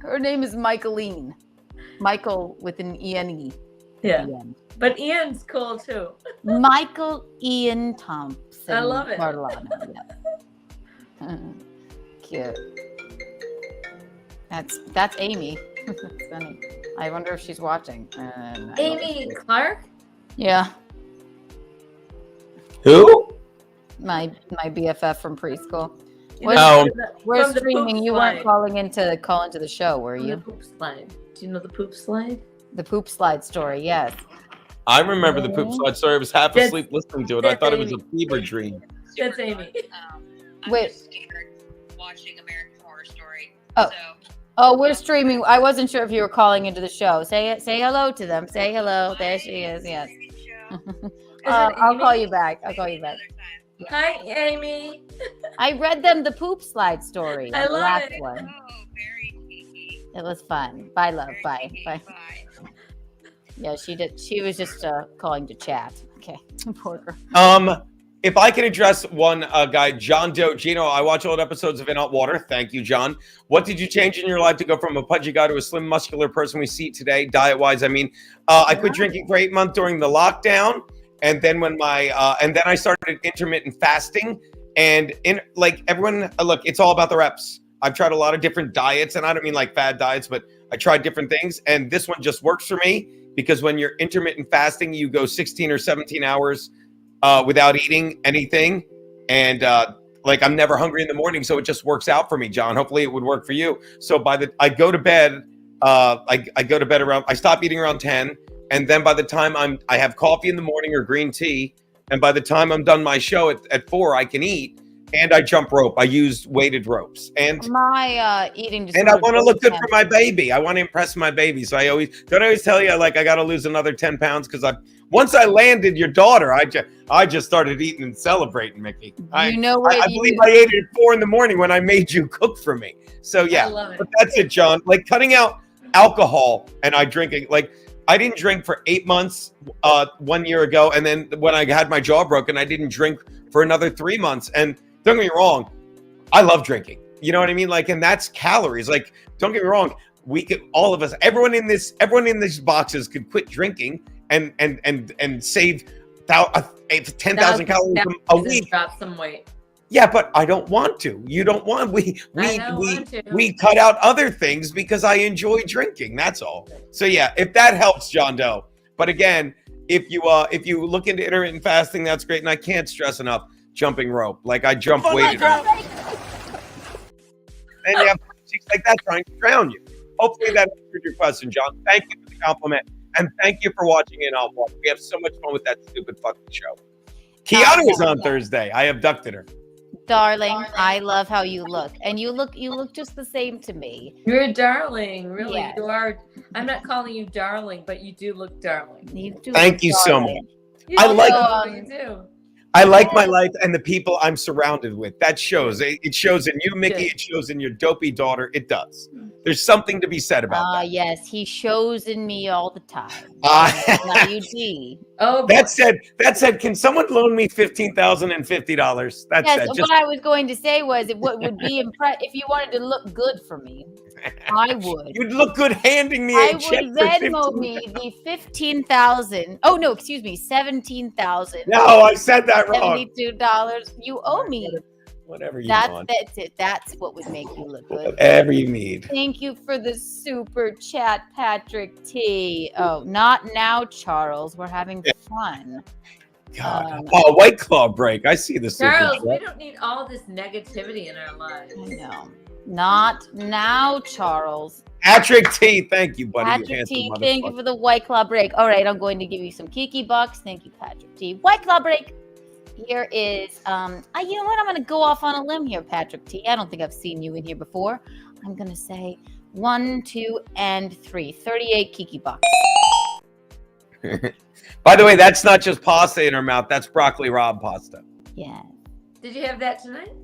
Her name is Michelene. Michael with an E-N-E. Yeah. But Ian's cool too. Michael Ian Thompson. I love it. Bartolano, yeah. Cute. That's Amy. That's funny. I wonder if she's watching. Amy Clark? Yeah. Who? My BFF from preschool. We're streaming. You weren't calling into the show, were you? The poop slide. Do you know the poop slide? The poop slide story, yes. I remember the poop slide story. I was half asleep listening to it. I thought it was a fever dream. That's Amy. Wait. Watching American Horror Story. Oh, we're streaming. I wasn't sure if you were calling into the show. Say hello to them. Say hello. There she is. Yes. I'll call you back. Hi, Amy. I read them the poop slide story. I love last it. one. It was fun. Bye, love. Bye. Yeah, she did. She was just calling to chat. Okay, poor girl. If I can address one guy, John Doe, Gino, I watch old episodes of In Hot Water. Thank you, John. What did you change in your life to go from a pudgy guy to a slim, muscular person we see today, diet-wise? I mean, I quit drinking for 8 months during the lockdown, and then when and then I started intermittent fasting. And everyone, look, it's all about the reps. I've tried a lot of different diets, and I don't mean like fad diets, but I tried different things, and this one just works for me because when you're intermittent fasting, you go 16 or 17 hours without eating anything, and I'm never hungry in the morning, so it just works out for me, John. Hopefully, it would work for you. So I go to bed. I go to bed around. I stop eating around 10, and then by the time I have coffee in the morning or green tea, and by the time I'm done my show at 4, I can eat. And I jump rope. I used weighted ropes. And my eating disorder. And I want to look good for my baby. I want to impress my baby. So I always tell you I got to lose another 10 pounds because once I landed your daughter, I just started eating and celebrating, Mickey. I believe I ate it at 4 in the morning when I made you cook for me. So yeah, but that's it, John. Cutting out alcohol and drinking. I didn't drink for 8 months 1 year ago, and then when I had my jaw broken, I didn't drink for another 3 months. And don't get me wrong, I love drinking. You know what I mean? And that's calories. Don't get me wrong, we could, all of us, everyone in these boxes could quit drinking and save 10,000 calories a week. Drop some weight. Yeah, but I don't want to. You don't want. I don't want to. We cut out other things because I enjoy drinking. That's all. So yeah, if that helps, John Doe. But again, if you look into intermittent fasting, that's great. And I can't stress enough jumping rope. Like I jump weighted. And you have chicks like that trying to drown you. Hopefully that answered your question, John. Thank you for the compliment. And thank you for watching In I'll Watch. We have so much fun with that stupid fucking show. Keanu is on Thursday. I abducted her. Darling, I love how you look. And you look just the same to me. You're a darling, really. Yes. You are. I'm not calling you darling, but you do look darling. You do Thank you so much. I like my life and the people I'm surrounded with. That shows. It shows in you, Mickey. It shows in your dopey daughter. It does. There's something to be said about that. Yes, he shows in me all the time. Oh, that said, can someone loan me $15,050? That's yes. What I was going to say was, what would be if you wanted to look good for me, I would. You'd look good handing me a check. I would Venmo me the 15,000. Oh no, excuse me, 17,000. No, I said that wrong. $72. You owe me. Whatever you want. That's it. That's what would make you look good. Whatever you need. Thank you for the super chat, Patrick T. Oh, not now, Charles. We're having fun. God. White Claw break. I see the super Charles, chat. we don't need all this negativity in our lives. I know. Not now, Charles. Patrick T. Thank you, buddy. Patrick T. Thank you for the White Claw break. All right, I'm going to give you some Kiki bucks. Thank you, Patrick T. White Claw break. Here is, you know what? I'm going to go off on a limb here, Patrick T. I don't think I've seen you in here before. I'm going to say 1, 2, and 3. 38 Kiki bucks. By the way, that's not just pasta in her mouth. That's broccoli rabe pasta. Yeah. Did you have that tonight?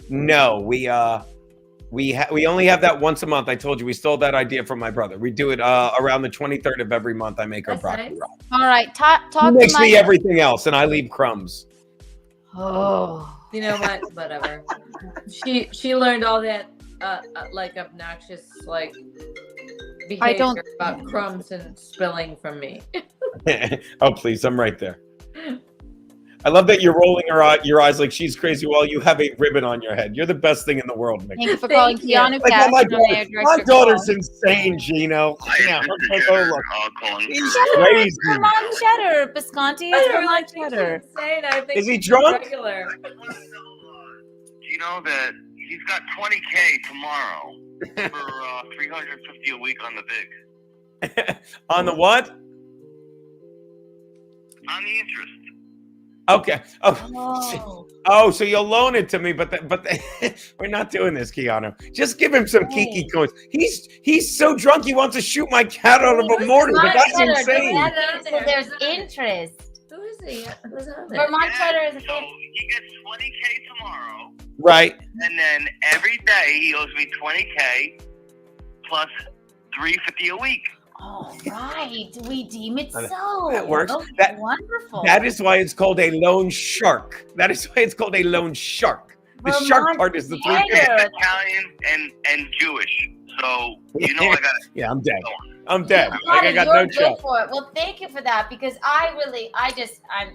No, we only have that once a month. I told you we stole that idea from my brother. We do it around the 23rd of every month. I make our broccoli rabe. All right, talk He makes me everything else, and I leave crumbs. Oh, you know what? Whatever. She learned all that like obnoxious behavior about crumbs and spilling from me. Oh please, I'm right there. I love that you're rolling your eyes like she's crazy while you have a ribbon on your head. You're the best thing in the world, Mickey. Thank you for calling Keanu Thompson. My daughter's insane, Gino. Yeah, take a look. He's crazy. Vermont cheddar, Bisconti. It's Vermont cheddar. Insane. I think is he drunk? You know that he's got 20K tomorrow for 350 a week on the big. On the what? On the interest. Okay. Oh, so you'll loan it to me, but we're not doing this, Keanu. Just give him some Kiki coins. He's so drunk he wants to shoot my cat out of a mortar. But that's insane. So there's interest. Who is he? Who's on there? Vermont cheddar is a So he gets 20K tomorrow. Right. And then every day he owes me 20K plus 350 a week. All right, we deem it so. That works. Oh, wonderful. That is why it's called a loan shark. That is why it's called a loan shark. The shark part is the three. Italian and Jewish. So you know I got it. Yeah, I'm dead. I'm dead. I got no choice. For it. Well, thank you for that because I'm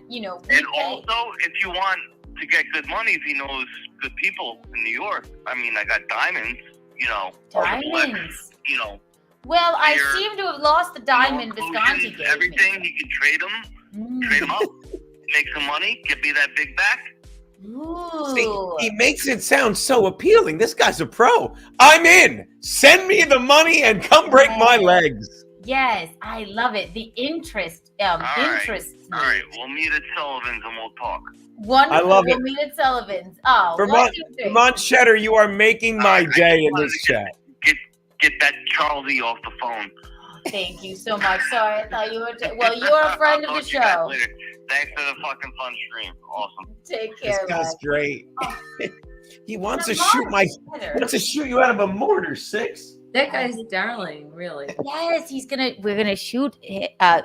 you know. And also, if you want to get good money, if he knows good people in New York, I mean, I got diamonds. You know. Diamonds. You know. Well, I seem to have lost the diamond Visconti gave everything. He can trade them up, make some money, give me that big back. Ooh. See, he makes it sound so appealing. This guy's a pro. I'm in. Send me the money and come break my legs. Yes, I love it. The interest. Interest. All right, we'll meet at Sullivan's and we'll talk. Wonderful. I love it. We'll meet at Sullivan's. Oh, Vermont Cheddar, you are making my day in this chat. Get that Charlie off the phone. Thank you so much. Sorry, I thought you were. Well, you're a friend of the show. Thanks for the fucking fun stream. Awesome. Take care. This guy's great. Oh. He wants to shoot you out of a mortar, Six. That guy's darling, really. Yes, we're gonna shoot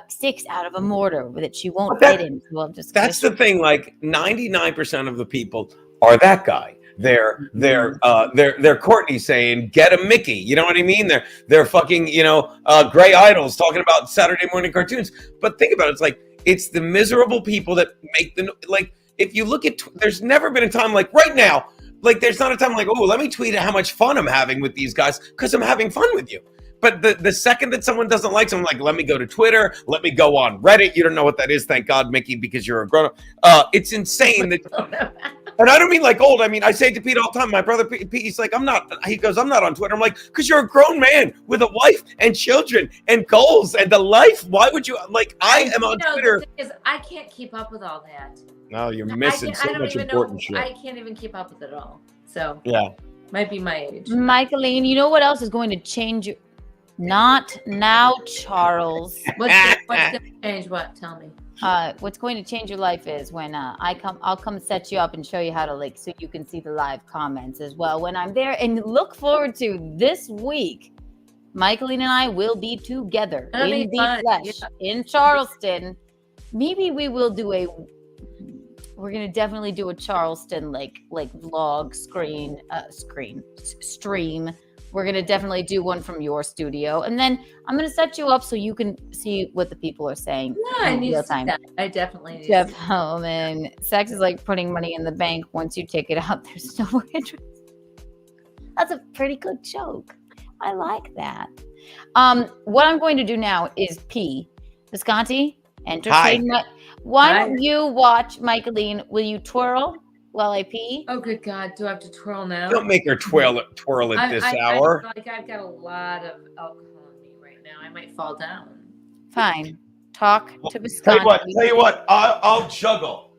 6 out of a mortar that she won't fit in. So that's the thing. Like 99% of the people are that guy. They're Courtney saying, get a Mickey. You know what I mean? They're fucking, gray idols talking about Saturday morning cartoons. But think about it. It's like, it's the miserable people that make if you look at, there's never been a time like right now, like there's not a time like, oh, let me tweet how much fun I'm having with these guys because I'm having fun with you. But the second that someone doesn't like someone, like, let me go to Twitter, let me go on Reddit. You don't know what that is, thank God, Mickey, because you're a grown-up. It's insane that, and I don't mean like old. I mean, I say it to Pete all the time. My brother Pete, he's like, I'm not. He goes, I'm not on Twitter. I'm like, because you're a grown man with a wife and children and goals and a life. Why would you like? I am on Twitter. The thing is, I can't keep up with all that. No, you're missing so much important shit. I can't even keep up with it all. So yeah, might be my age. Michelene, you know what else is going to change you? Not now, Charles. What's going to change? What? Tell me. What's going to change your life is when I'll come set you up and show you how to like so you can see the live comments as well when I'm there. And look forward to this week. Michelene and I will be together in the flesh in Charleston. Maybe we will do we're gonna definitely do a Charleston like vlog stream. We're going to definitely do one from your studio. And then I'm going to set you up so you can see what the people are saying. Yeah, I need to see that. I definitely need Jeff Hellman. Sex is like putting money in the bank. Once you take it out, there's no more interest. That's a pretty good joke. I like that. What I'm going to do now is pee. Visconti, entertain. Why don't you watch Michelene? Will you twirl while I pee? Oh, good God. Do I have to twirl now? Don't make her twirl at this hour. I've got a lot of alcohol in me right now. I might fall down. Fine. Talk to Visconti. Tell you what. I'll juggle.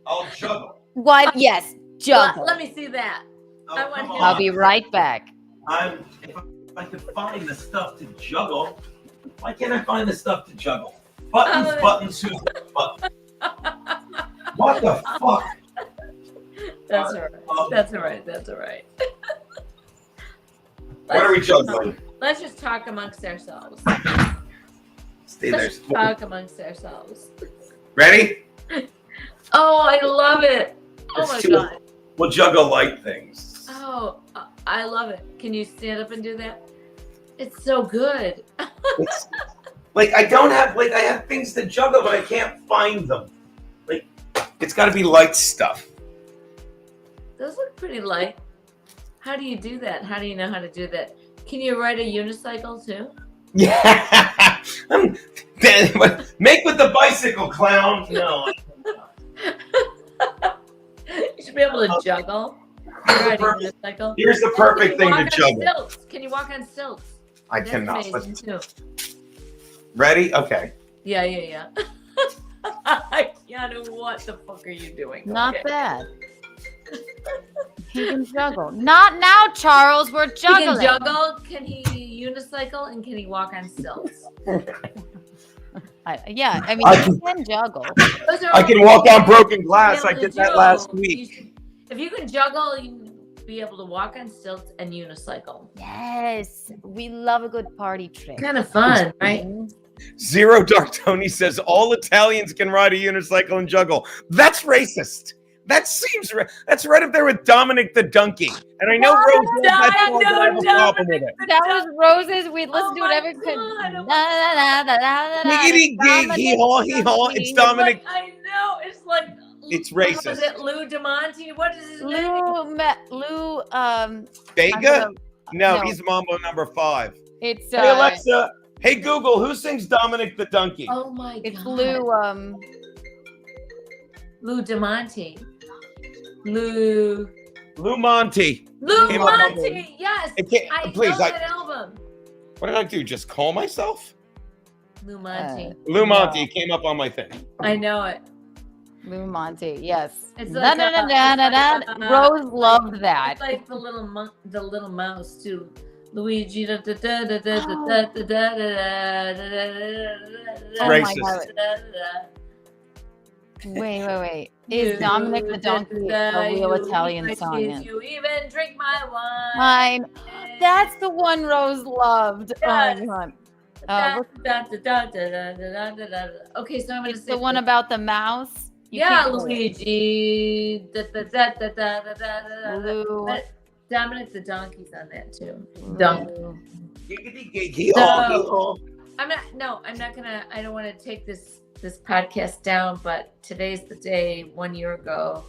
Why? Yes, juggle. Let me see that. I'll be right back. If I could find the stuff to juggle, why can't I find the stuff to juggle? Buttons, who's buttons? What the fuck? That's all right. That's all right. What are we juggling? Let's just talk amongst ourselves. Stay there. Let's talk amongst ourselves. Ready? Oh, I love it. Oh my God. We'll juggle light things. Oh, I love it. Can you stand up and do that? It's so good. It's, like I have things to juggle, but I can't find them. Like it's got to be light stuff. Those look pretty light. How do you do that? How do you know how to do that? Can you ride a unicycle too? Yeah. Make with the bicycle, clown. No. You should be able to juggle. Ride a unicycle. Here's the perfect thing to juggle. Stilts? Can you walk on stilts? I cannot. Too. Ready? Okay. Yeah. Keanu, what the fuck are you doing? Not bad. He can juggle. Not now, Charles. We're juggling. He can juggle. Can he unicycle? And can he walk on stilts? I mean, he can juggle. I can walk on broken glass. I did that last week. If you can juggle, you can be able to walk on stilts and unicycle. Yes, we love a good party trick. Kind of fun, right? Zero Dark Tony says all Italians can ride a unicycle and juggle. That's racist. That seems that's right up there with Dominic the Donkey. And I know Rose has a problem with it. That was Rose's. We'd listen to whatever could. Giggity gig, hee haw, hee haw. It's Dominic. I know. It's like. It's racist. Is it Lou DeMonte? What is his name? Lou. Vega? No, he's Mambo number 5. It's. Hey Alexa. Hey Google. Who sings Dominic the Donkey? Oh my God. It's Lou. Lou DeMonte. Lou Monte. Lou Monte. Yes. I please, love that album. What did I do? Just call myself? Lou Monte. Lou Monte came up on my thing. I know it. Lou Monte, yes. It's like Rose loved that. It's like the little mouse too. Luigi. Racist. Wait. Is Dominic the Donkey a real Italian song? You even drink my wine. That's the one Rose loved. Yes. Oh my God. Okay, so I'm going to say the one about the mouse. Luigi. Lou. Dominic the Donkey's on that too. I don't want to take this podcast down, but today's the day 1 year ago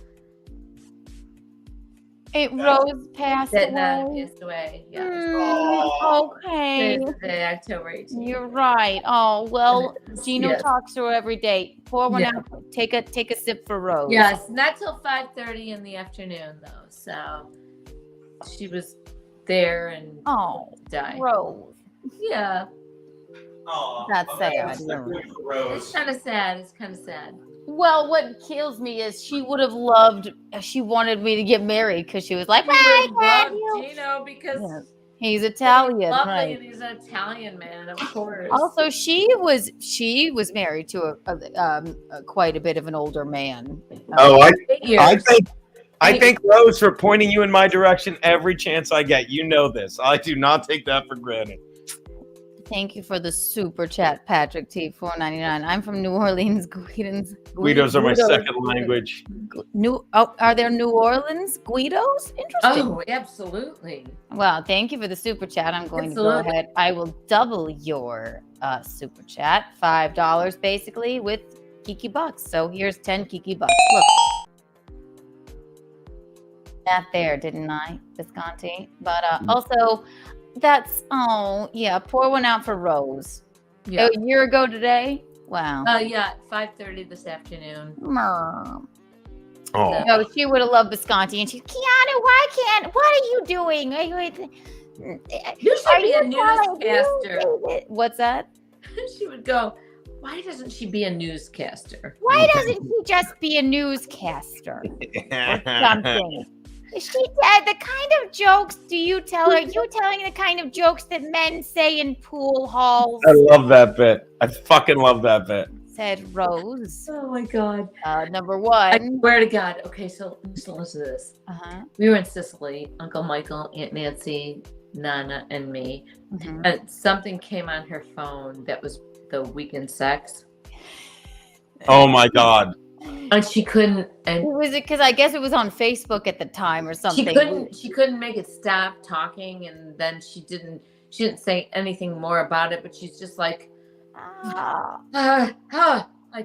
Rose passed That Nana away. passed away. Yeah. Okay. Thursday, October 18th. You're right. Oh well, Gino Yes. talks to her every day. Pour one Yeah. out. Take a sip for Rose. Yes, not till 5:30 in the afternoon though. So she was there and died. Rose. Yeah. Oh, That's sad. It's kind of sad. It's kind of sad. Well, what kills me is she wanted me to get married because she was like, We would "Why love Gino because he's Italian, he's lovely right?" and he's an Italian man, of course. Also, she was married to a quite a bit of an older man. Oh, I thank Rose for pointing you in my direction every chance I get. You know this. I do not take that for granted. Thank you for the super chat, Patrick T. $4.99. I'm from New Orleans. Guidos are my second language. Are there New Orleans Guidos? Interesting. Oh, absolutely. Well, thank you for the super chat. I'm going to go ahead. I will double your super chat, $5 basically, with Kiki Bucks. So here's 10 Kiki Bucks. Look. That there, didn't I, Visconti? But also, that's, pour one out for Rose. Yeah. A year ago today? Wow. Yeah, 5:30 this afternoon. Mom. Oh. No, she would have loved Visconti, and she's, Keanu, what are you doing? You should be a newscaster. What's that? She would go, why doesn't she be a newscaster? Why doesn't she just be a newscaster? Or something. She said, the kind of jokes do you tell her? You telling the kind of jokes that men say in pool halls? I love that bit. I fucking love that bit. Said Rose. Oh my God. Number one. I swear to God. Okay, so listen to this. Uh-huh. We were in Sicily, Uncle Michael, Aunt Nancy, Nana, and me. Mm-hmm. And something came on her phone that was the weekend sex. Oh my God. And she couldn't. And was it because I guess it was on Facebook at the time or something? She couldn't make it stop talking, and then she didn't say anything more about it. But she's just like, I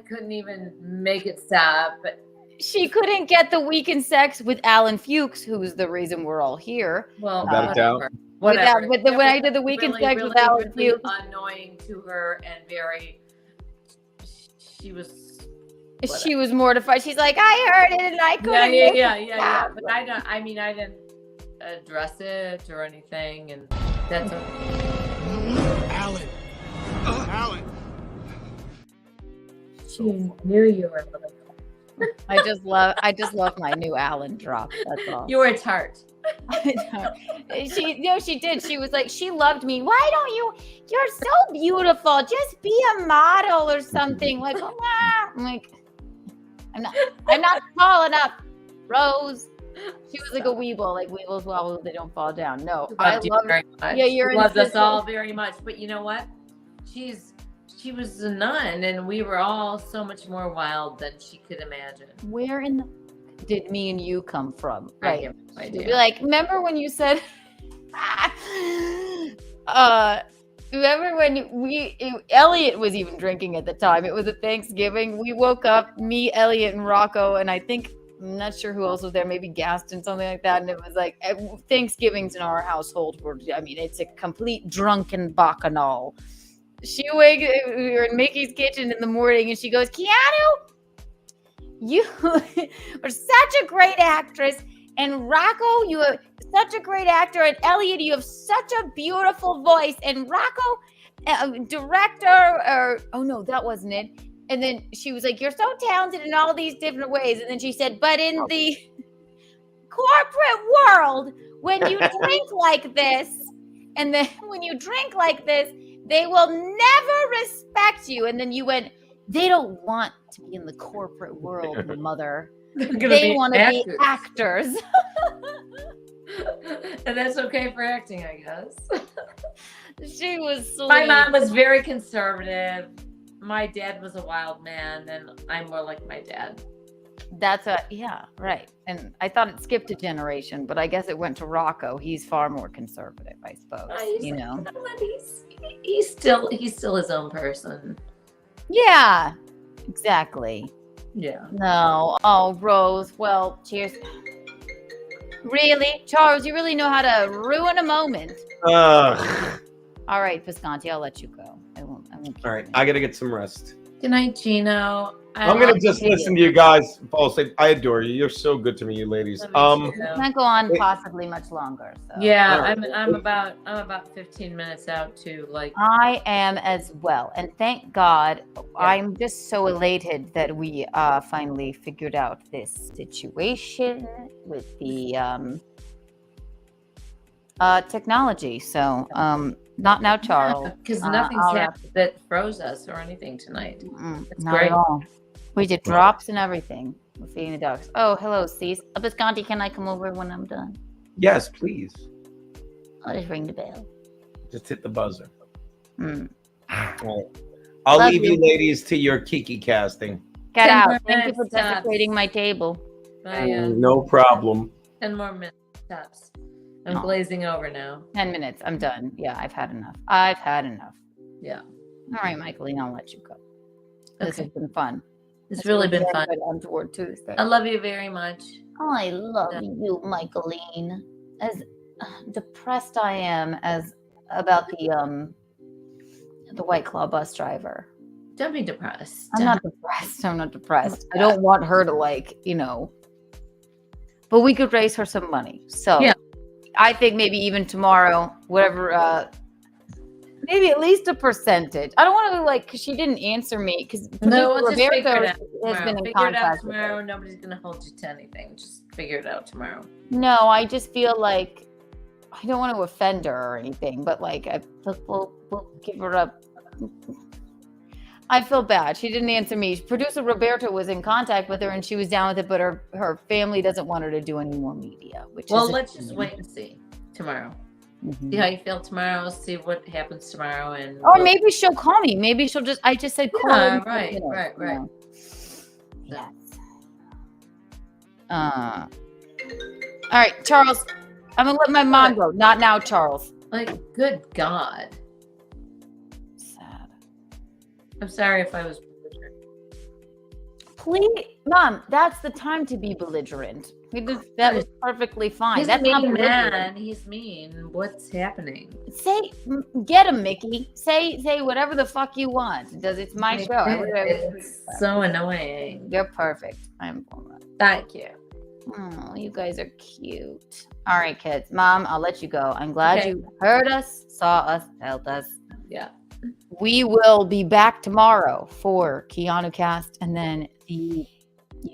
couldn't even make it stop. But she couldn't get the weekend sex with Alan Fuchs, who's the reason we're all here. Well, whatever. But when I did the weekend sex with Alan Fuchs, annoying to her and very. She was mortified. She's like, I heard it and I couldn't. Yeah. But I didn't address it or anything, and that's Alan. Alan. She knew you were little. I just love my new Alan drop. That's all. You were a tart. She did. She was like, she loved me. Why don't you're so beautiful. Just be a model or something. Like, I'm like, I'm not tall enough, Rose. She was like a weeble, like weebles wobble, they don't fall down. No, I love you very much. Yeah, you're loved us all very much. But you know what? She was a nun, and we were all so much more wild than she could imagine. Where in the did me and you come from? Right. I Be like, remember when you said remember when Elliot was even drinking at the time. It was a Thanksgiving. We woke up, me, Elliot, and Rocco, and I think I'm not sure who else was there, maybe Gaston, something like that. And it was like Thanksgivings in our household it's a complete drunken bacchanal. We were in Mickey's kitchen in the morning, and she goes, Keanu, you are such a great actress. And Rocco, you are such a great actor. And Elliot, you have such a beautiful voice. And Rocco, director, oh no, that wasn't it. And then she was like, you're so talented in all these different ways. And then she said, but in the corporate world, when you drink like this, and then when you drink like this, they will never respect you. And then you went, they don't want to be in the corporate world, mother. They want to be actors. And that's okay for acting, I guess. She was sweet. My mom was very conservative. My dad was a wild man, and I'm more like my dad. Yeah, right. And I thought it skipped a generation, but I guess it went to Rocco. He's far more conservative, I suppose. He's still his own person. Yeah, exactly. Yeah. No. Oh, Rose. Well, cheers. Really? Charles, you really know how to ruin a moment. Ugh. All right, Visconti, I'll let you go. I won't keep All right, I gotta get some rest. Good night, Gino. I'm gonna just listen to you guys. Paul, I adore you. You're so good to me, you ladies. Can't go on possibly much longer. So. Yeah, I'm about 15 minutes out too. Like I am as well, and thank God. I'm just so elated that we finally figured out this situation with the technology. So not now, Charles. Because nothing's happened that froze us or anything tonight. It's Not great. at all. We did drops and everything. We're feeding the dogs. Oh, hello, Cease. Visconti, can I come over when I'm done? Yes, please. I'll just ring the bell. Just hit the buzzer. Mm. All right. I'll Love leave you. you ladies to your Kiki casting. Get 10 out. more Thank you for minutes, tops. desecrating my table. No problem. 10 more minutes tops. I'm glazing over now. 10 minutes. I'm done. Yeah, I've had enough. Yeah. All right, Michelene, I'll let you go. This has been fun. It's really been fun. Untoward Tuesday. I love you very much. I love you, Michelene. As depressed I am about the White Claw bus driver. Don't be depressed. I'm not depressed. I don't want her to but we could raise her some money. So yeah. I think maybe even tomorrow, whatever, maybe at least a percentage. I don't want to because she didn't answer me because No, we'll just figure it out has tomorrow. been in Figure it out contact. tomorrow. Nobody's gonna hold you to anything. Just figure it out tomorrow. No, I just feel like I don't want to offend her or anything, but we'll give her a. I feel bad. She didn't answer me. Producer Roberto was in contact with her and she was down with it, but her family doesn't want her to do any more media. Let's just wait and see tomorrow. Mm-hmm. See how you feel tomorrow. See what happens tomorrow, and or maybe she'll call me. Maybe she'll just. I just said call. Yeah, me, right. Yes. All right, Charles. I'm gonna let my mom go. Not now, Charles. Good God. Sad. I'm sorry if I was. Please, Mom. That's the time to be belligerent. That was perfectly fine. He's That's a not mean belligerent. man. He's mean. What's happening? Get him, Mickey. Say whatever the fuck you want. It's my show. It's so annoying. You're perfect. I'm. Thank you. Oh, you guys are cute. All right, kids. Mom, I'll let you go. I'm glad Okay. you heard us, saw us, felt us. Yeah. We will be back tomorrow for Keanu Cast, and then you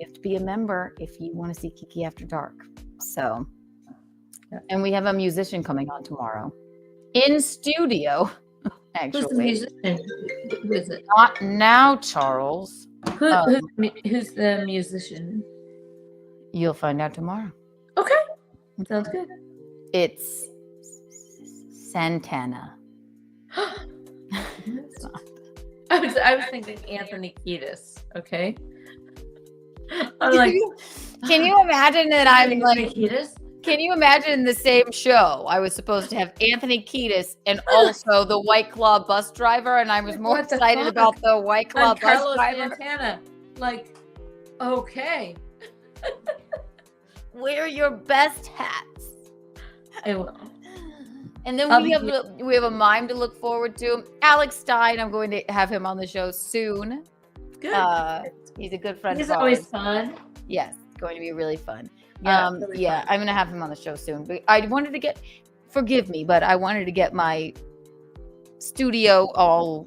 have to be a member if you want to see Kiki After Dark. So, and we have a musician coming on tomorrow in studio. Actually, Who's the musician? Who is it? Not now, Charles. Who's the musician? You'll find out tomorrow. Okay. Sounds good. It's Santana. I was thinking Anthony Kiedis. Okay. I'm like, can you imagine that I'm like, Kiedis? Can you imagine the same show? I was supposed to have Anthony Kiedis and also the White Claw bus driver, and I was more excited about the White Claw bus Carlos driver. Santana. Okay. Wear your best hats. I will. And then we have a mime to look forward to. Alex Stein, I'm going to have him on the show soon. Good. He's a good friend. He's of always ours. fun. Yes, it's going to be really fun. Yeah, I'm going to have him on the show soon. But I wanted to forgive me, but I wanted to get my studio all,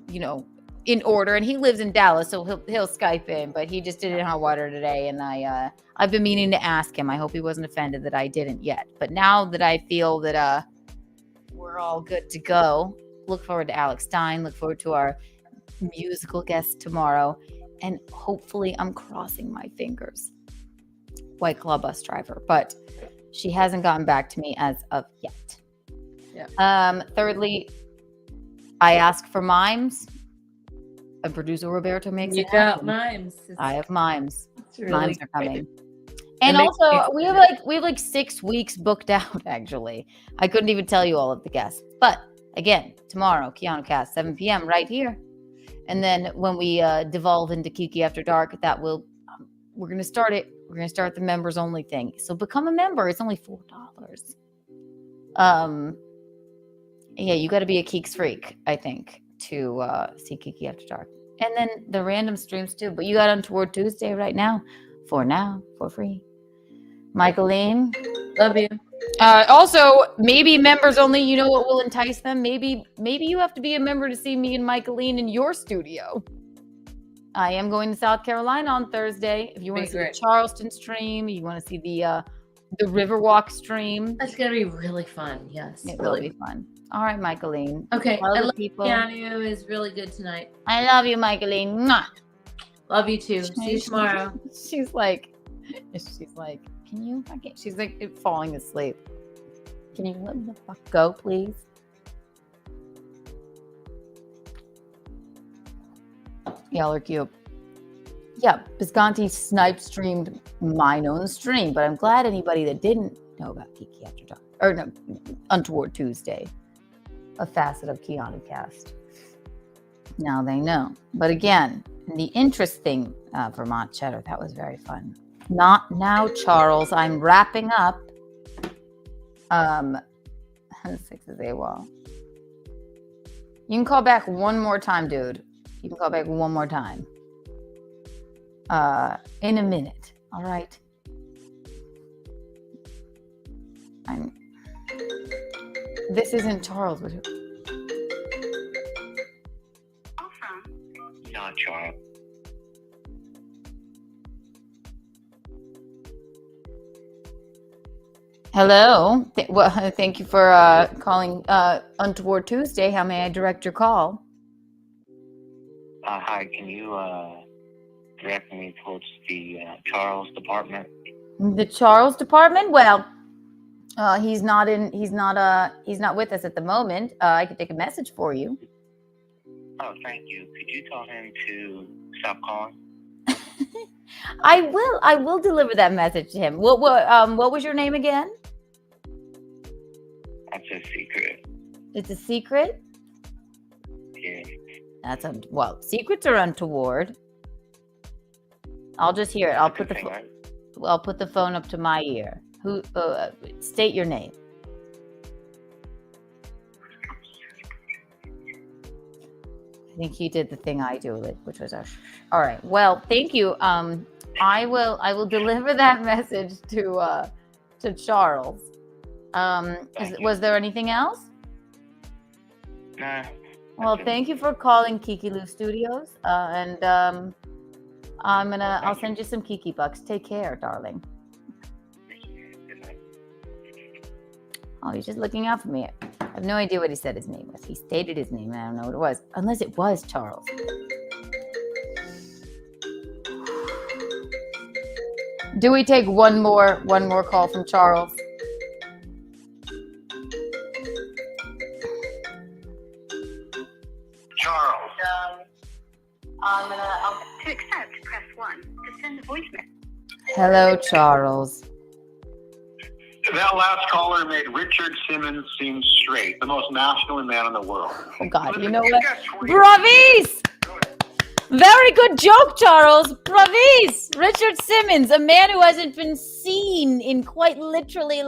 in order. And he lives in Dallas, so he'll Skype in, but he just did it in hot water today. And I've been meaning to ask him. I hope he wasn't offended that I didn't yet. But now that I feel that we're all good to go, look forward to Alex Stein. Look forward to our musical guest tomorrow. And hopefully I'm crossing my fingers. White Claw bus driver, but she hasn't gotten back to me as of yet. Yeah. Thirdly, I ask for mimes. And producer Roberto makes You it got happen. mimes. I have mimes. Really Mimes are coming. great. And It makes also, me we have 6 weeks booked out. Actually, I couldn't even tell you all of the guests. But again, tomorrow, Keanu Cast, 7 p.m. right here. And then when we devolve into Kiki After Dark, we're going to start it We're going to start the members only thing. So become a member. It's only $4. Yeah, you got to be a Keeks freak, I think, to see Kiki After Dark. And then the random streams too. But you got Untoward Tuesday right now, for free. Michelene. Love you. Also, maybe members only, you know what will entice them? Maybe you have to be a member to see me and Michelene in your studio. I am going to South Carolina on Thursday. If you want to see the Charleston stream, you want to see the Riverwalk stream. That's going to be really fun. Yes. It will be fun. All right, Michelene. Okay. Tell I the love people. Keanu is really good tonight. I love you, Michelene. Mwah. Love you too. See you tomorrow. She's like, can you? She's like falling asleep. Can you let the fuck go, please? Y'all are cute. Yeah, Bisconti snipe streamed mine own stream, but I'm glad anybody that didn't know about Kiki After Dark, or no, Untoward Tuesday, a facet of Keanu Cast. Now they know. But again, the interesting Vermont cheddar, that was very fun. Not now, Charles. I'm wrapping up. 6 is AWOL. You can call back one more time, dude. You can call back one more time. In a minute. All right. This isn't Charles. Not Charles. Hello. Thank you for calling Untoward Tuesday. How may I direct your call? Hi, can you direct me towards the Charles department? The Charles department? Well, he's not with us at the moment. I could take a message for you. Oh, thank you. Could you tell him to stop calling? I will deliver that message to him. What was your name again? That's a secret. It's a secret? Yeah. Secrets are untoward. I'll just hear it. I'll put the phone up to my ear. Who? State your name. I think he did the thing I do, which was all right. Well, thank you. I will deliver that message to Charles. Was there anything else? Nah. Well, thank you for calling Kiki Lou Studios, and I'll send you some Kiki bucks. Take care, darling. Oh, he's just looking out for me. I have no idea what he said his name was. He stated his name, and I don't know what it was, unless it was Charles. Do we take one more call from Charles? Charles. To accept, press 1. To send a voicemail. Hello, Charles. That last caller made Richard Simmons seem straight, the most masculine man in the world. Oh, God. You know what? Bravis! Very good joke, Charles. Bravis! Richard Simmons, a man who hasn't been seen in quite literally he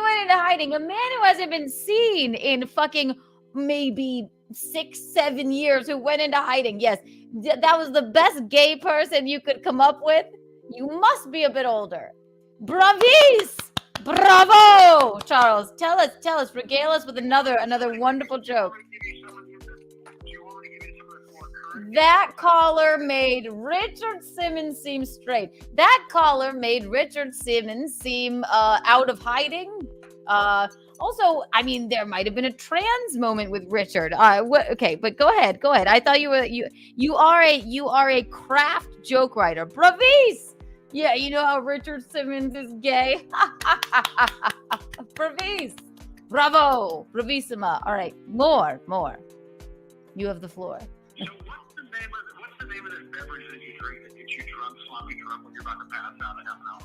went into hiding. A man who hasn't been seen in fucking maybe 6-7 years, who went into hiding. Yes, that was the best gay person you could come up with. You must be a bit older. Bravis! Bravo! Charles, tell us, regale us with another wonderful joke. That caller made Richard Simmons seem straight. That caller made Richard Simmons seem out of hiding. Also, I mean, there might have been a trans moment with Richard. Okay, but go ahead. I thought you are a craft joke writer. Bravis! Yeah, you know how Richard Simmons is gay? Bravis! Bravo! Bravissima. All right, more. You have the floor. So what's the name of this beverage that you drink that gets you drunk, sloppy drunk when you're about to pass out in half an hour?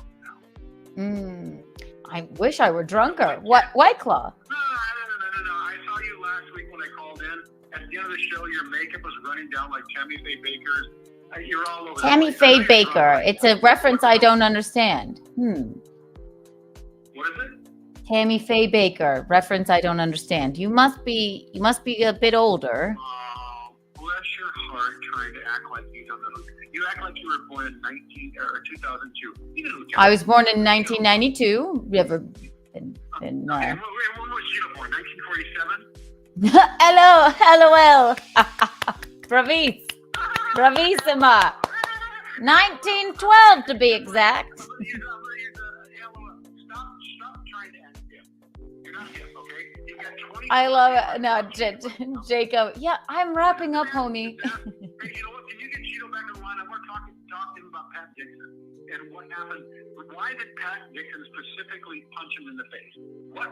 I wish I were drunker. What? White Claw? No. I saw you last week when I called in. At the end of the show, your makeup was running down like Tammy Faye Baker's You're all over Tammy the place. Faye Baker. It's a reference I don't understand. What is it? Tammy Faye Baker. Reference I don't understand. You must be a bit older. Bless your heart, trying to act like you don't know. You act like you were born in 2002. You know who I was born in 1992. Never been. And when was Gino born? 1947? Hello. Bravissima. 1912 to be exact. Stop trying to act hip. You're not hip, okay? You got 20. I love it. No, Jacob. Yeah, I'm wrapping up, homie. Hey, you know what? Can you get Gino back in the line? I want to talk to him about Pat Dixon and what happened. Why did Pat Dixon specifically punch him in the face?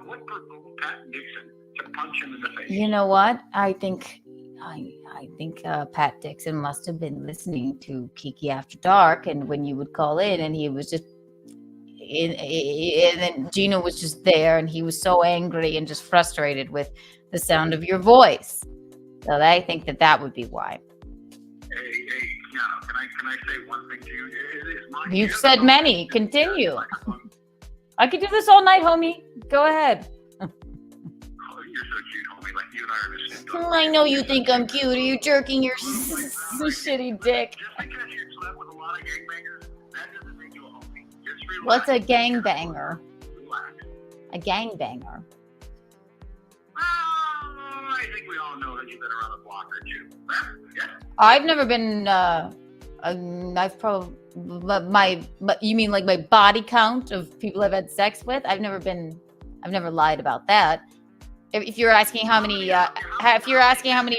What provoked Pat Dixon to punch him in the face? You know what? I think Pat Dixon must have been listening to Kiki After Dark, and when you would call in, and he was just, and then Gino was just there, and he was so angry and just frustrated with the sound of your voice. So I think that would be why. Hey, Keanu, can I say one thing to you? You've said many. Continue. I could do this all night, homie. Go ahead. Oh, you're so cute, homie. Like you and I are the same. I know you think I'm cute. Are you jerking your shitty dick? Just because you slept with a lot of gangbangers, that doesn't make you a homie. Just relax. What's a gangbanger? Relax. A gangbanger. I think we all know that you've been around the block or two. Yeah? I've never been. I've probably you mean like my body count of people I've had sex with? I've never lied about that. If you're asking how many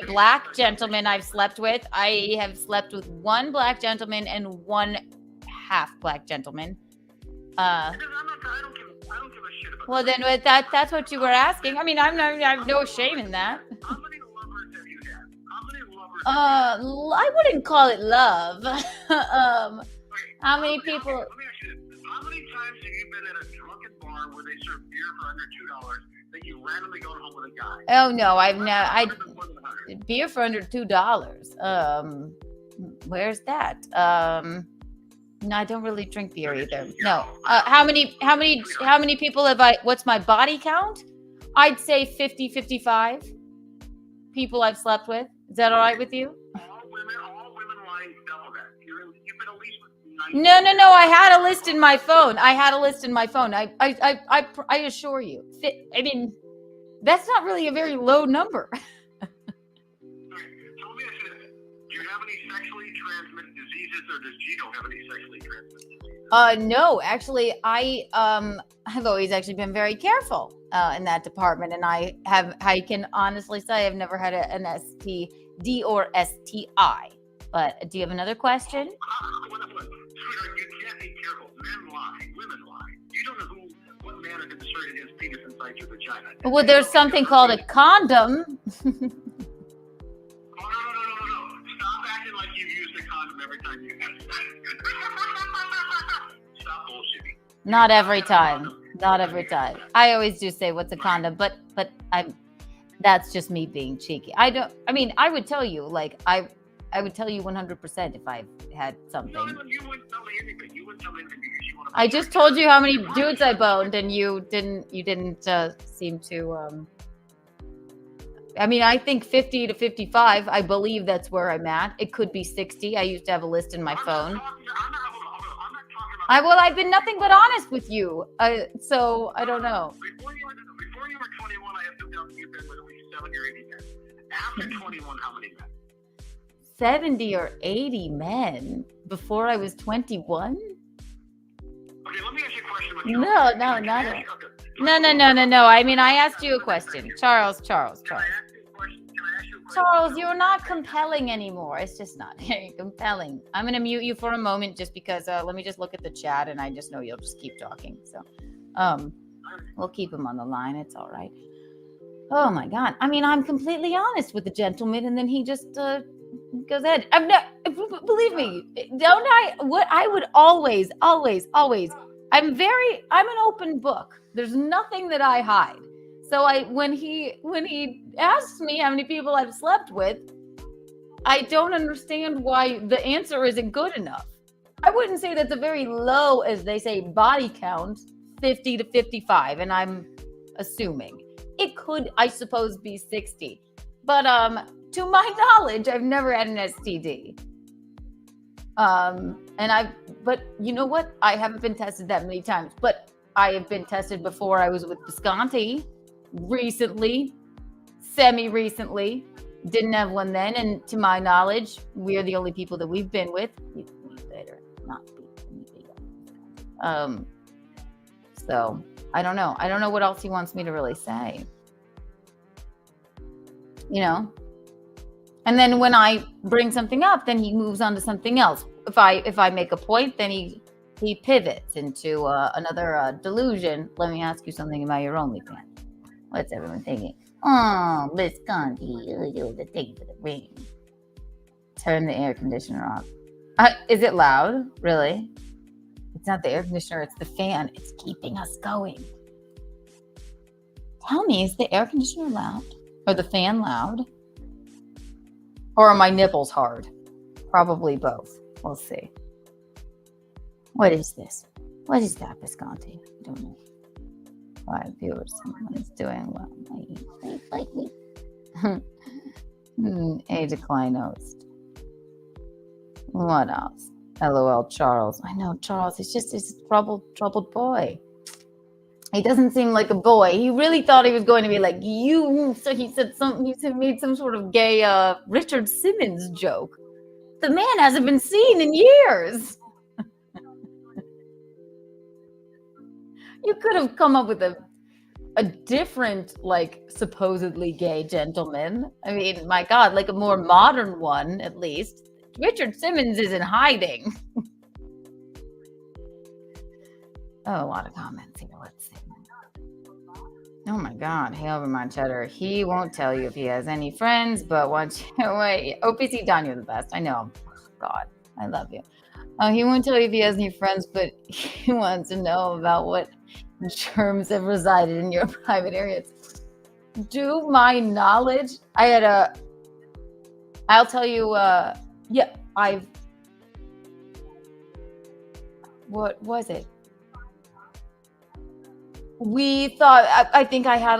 black gentlemen I've slept with, I have slept with one black gentleman and one half black gentleman. I don't give a shit about Well, then that's what you were asking. I mean, I have no shame in that. How many lovers have you had? How many lovers? I wouldn't call it love. How many people? Let me ask you this. How many times have you been at a drunken bar where they serve beer for under $2 that you randomly go home with a guy? Oh no, beer for under $2. Where's that? No, I don't really drink beer either. No. How many people have I? What's my body count? I'd say 50, 55 people I've slept with. Is that all right with you? All women lie double that. You've been at least with 90. No. I had a list in my phone. I assure you. I mean, that's not really a very low number. So let me ask you this. Do you have any sexually transmitted diseases, or does Gino have any sexually transmitted diseases? No, actually, I've always actually been very careful in that department, and I can honestly say I've never had an STD or STI. But do you have another question? Sweetheart, you can't be careful. Men lie, women lie. You don't know what man is inserted his penis inside your vagina. Well, there's something called a condom. Oh, no. Stop acting like you've used a condom every time you have sex. Stop bullshitting. Not every time. I always do say what's a condom, but that's just me being cheeky. I would tell you, like, I would tell you 100% if I had something. No, you wouldn't tell me anything. You wouldn't tell me anything because you want to. I just told you how many dudes I boned, and you didn't seem to. I mean, I think 50 to 55. I believe that's where I'm at. It could be 60. I used to have a list in my phone. I've been nothing but honest with you. So I don't know. Before you were 21, I have no doubt you've been with at least 70 or 80 men. After 21, how many men? 70 or 80 men before I was 21? Okay, let me ask you a question. No. I mean, I asked you a question. Charles. Charles, you're not compelling anymore. It's just not very compelling. I'm going to mute you for a moment just because let me just look at the chat, and I just know you'll just keep talking. So we'll keep him on the line. It's all right. Oh, my God. I mean, I'm completely honest with the gentleman, and then he just goes ahead. Believe me, don't I? What I would always. I'm an open book. There's nothing that I hide. So when he asks me how many people I've slept with, I don't understand why the answer isn't good enough. I wouldn't say that's a very low, as they say, body count, 50 to 55, and I'm assuming. It could, I suppose, be 60. But to my knowledge, I've never had an STD. But you know what? I haven't been tested that many times, but I have been tested before. I was with Visconti recently, semi-recently. Didn't have one then, and to my knowledge, we're the only people that we've been with. You better not be. So I don't know. I don't know what else he wants me to really say. You know? And then when I bring something up, then he moves on to something else. If I make a point, then he pivots into another delusion. Let me ask you something about your OnlyFans. What's everyone thinking? Oh, Visconti, the thing for the ring. Turn the air conditioner off. Is it loud? Really? It's not the air conditioner, it's the fan. It's keeping us going. Tell me, is the air conditioner loud? Or the fan loud? Or are my nipples hard? Probably both. We'll see. What is this? What is that, Visconti? I don't know. 5 viewers. Someone is doing well. A decline host. What else? LOL, Charles. I know Charles. He's a troubled boy. He doesn't seem like a boy. He really thought he was going to be like you. So he said something. He made some sort of gay Richard Simmons joke. The man hasn't been seen in years. You could have come up with a different, like, supposedly gay gentleman. I mean, my God, like a more modern one, at least. Richard Simmons is in hiding. Oh, a lot of comments here. Let's see. Oh my God, hey over my cheddar. He won't tell you if he has any friends, but once you wait. OPC Don, you're the best. I know. God, I love you. He won't tell you if he has any friends, but he wants to know about what germs have resided in your private areas. To my knowledge, I'll tell you, what was it? We thought, I think I had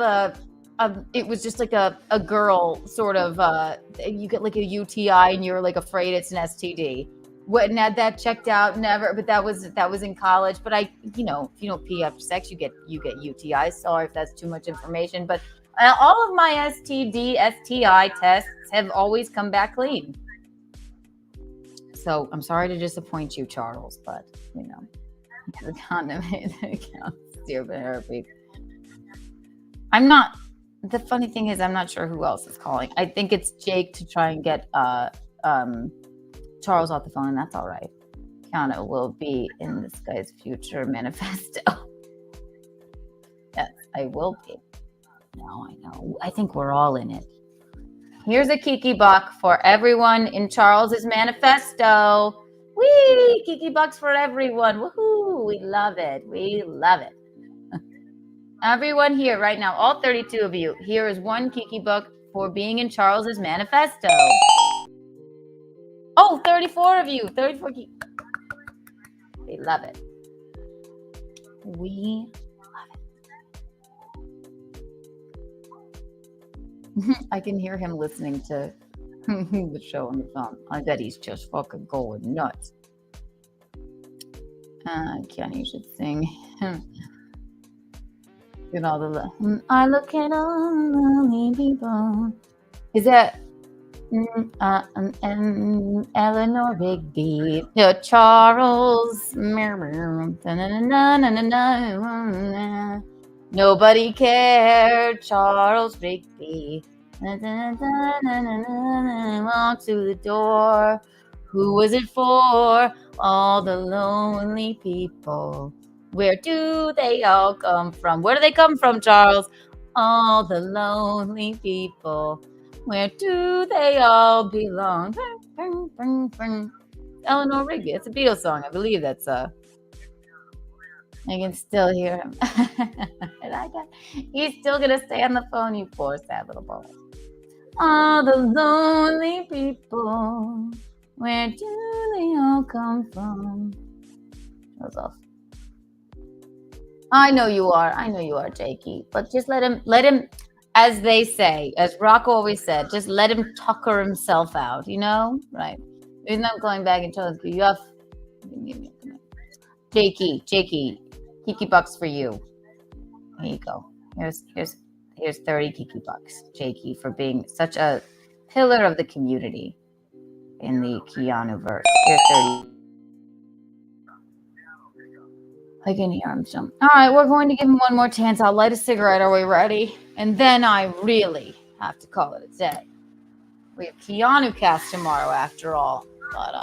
it was just like a girl sort of, you get like a UTI and you're like afraid it's an STD. Went and had that checked out, never, but that was in college. But if you don't pee after sex, you get UTIs. Sorry if that's too much information, but all of my STI tests have always come back clean. So I'm sorry to disappoint you, Charles, but the condom counts. I'm not. The funny thing is, I'm not sure who else is calling. I think it's Jake to try and get Charles off the phone, and that's all right. Keanu will be in this guy's future manifesto. Yes, I will be. No, I know. I think we're all in it. Here's a Kiki Buck for everyone in Charles's manifesto. Whee! Kiki Bucks for everyone. Woohoo! We love it. We love it. Everyone here right now, all 32 of you, here is one Kiki Buck for being in Charles's manifesto. Oh, 34 of you. 34 Kiki. We love it. We love it. I can hear him listening to the show on the phone. I bet he's just fucking going nuts. Keanu, you should sing. Get all the love. I look at all the lonely people. Is that Eleanor Rigby? Charles. Nobody cared. Charles Rigby. Walk through the door. Who was it for? All the lonely people. Where do they all come from? Where do they come from, Charles? All the lonely people. Where do they all belong? Eleanor Rigby. It's a Beatles song. I believe that's I can still hear him. He's still gonna stay on the phone, you poor sad little boy. All the lonely people, where do they all come from? That's off. I know you are, Jakey. But just let him, as they say, as Rock always said, just let him tucker himself out, you know? Right. He's not going back and telling you have Jakey, Kiki bucks for you. Here you go. Here's 30 Kiki bucks, Jakey, for being such a pillar of the community in the Keanu verse. Here's 30. I can hear him jump. All right, we're going to give him one more chance. I'll light a cigarette. Are we ready? And then I really have to call it a day. We have Keanu cast tomorrow, after all. But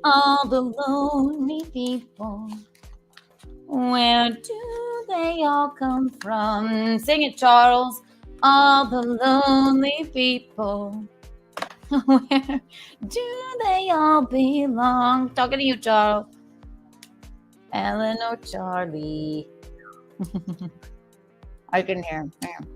all the lonely people, where do they all come from? Sing it, Charles. All the lonely people, where do they all belong? Talking to you, Charles. Ellen or Charlie. I can hear him. Hang on.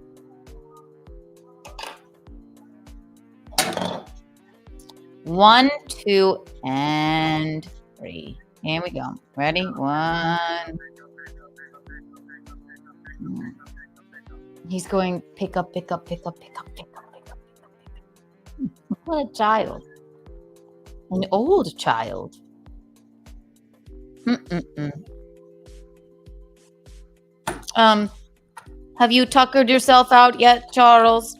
1, 2, and 3. Here we go. Ready? 1. He's going pick up. What a child. An old child. Have you tuckered yourself out yet, Charles?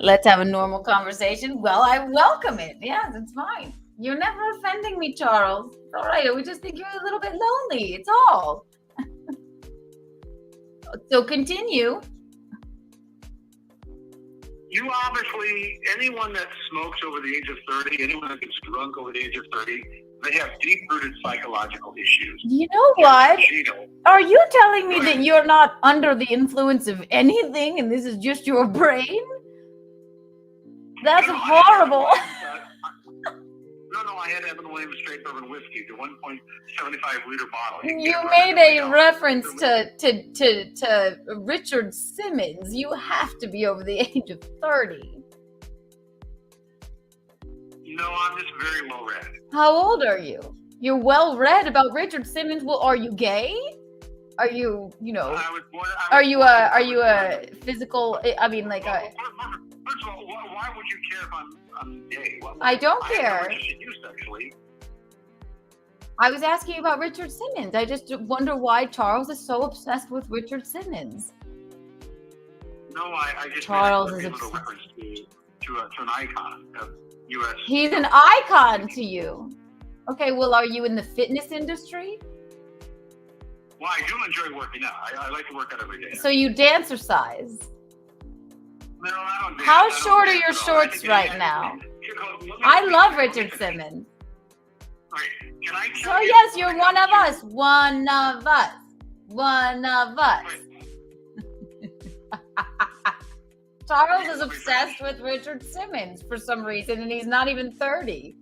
Let's have a normal conversation. Well, I welcome it. Yes, it's fine. You're never offending me, Charles. It's all right. We just think you're a little bit lonely. It's all. So continue. You obviously, anyone that smokes over the age of 30, anyone that gets drunk over the age of 30, they have deep-rooted psychological issues. You know what? Gino. Are you telling me that you're not under the influence of anything and this is just your brain? That's horrible. No, I had Evan Williams straight bourbon whiskey, the 1.75 liter bottle. You made a reference to Richard Simmons. You have to be over the age of 30. No, I'm just very well read. How old are you? You're well read about Richard Simmons. Well, are you gay? Are you, are you a physical? I mean, like a. First of all, why would you care if I'm gay? I don't care. I'm interested in you sexually. I was asking you about Richard Simmons. I just wonder why Charles is so obsessed with Richard Simmons. No, I just Charles made is a little reference to an icon of U.S. He's an icon to you. Okay, well, are you in the fitness industry? Well, I do enjoy working out. I like to work out every day. So you dancercise. No, I don't dance. How short are your shorts right now? I love Richard Simmons. Can I So yes, you're one of us. One of us. One of us. Charles is obsessed with Richard Simmons for some reason, and he's not even 30.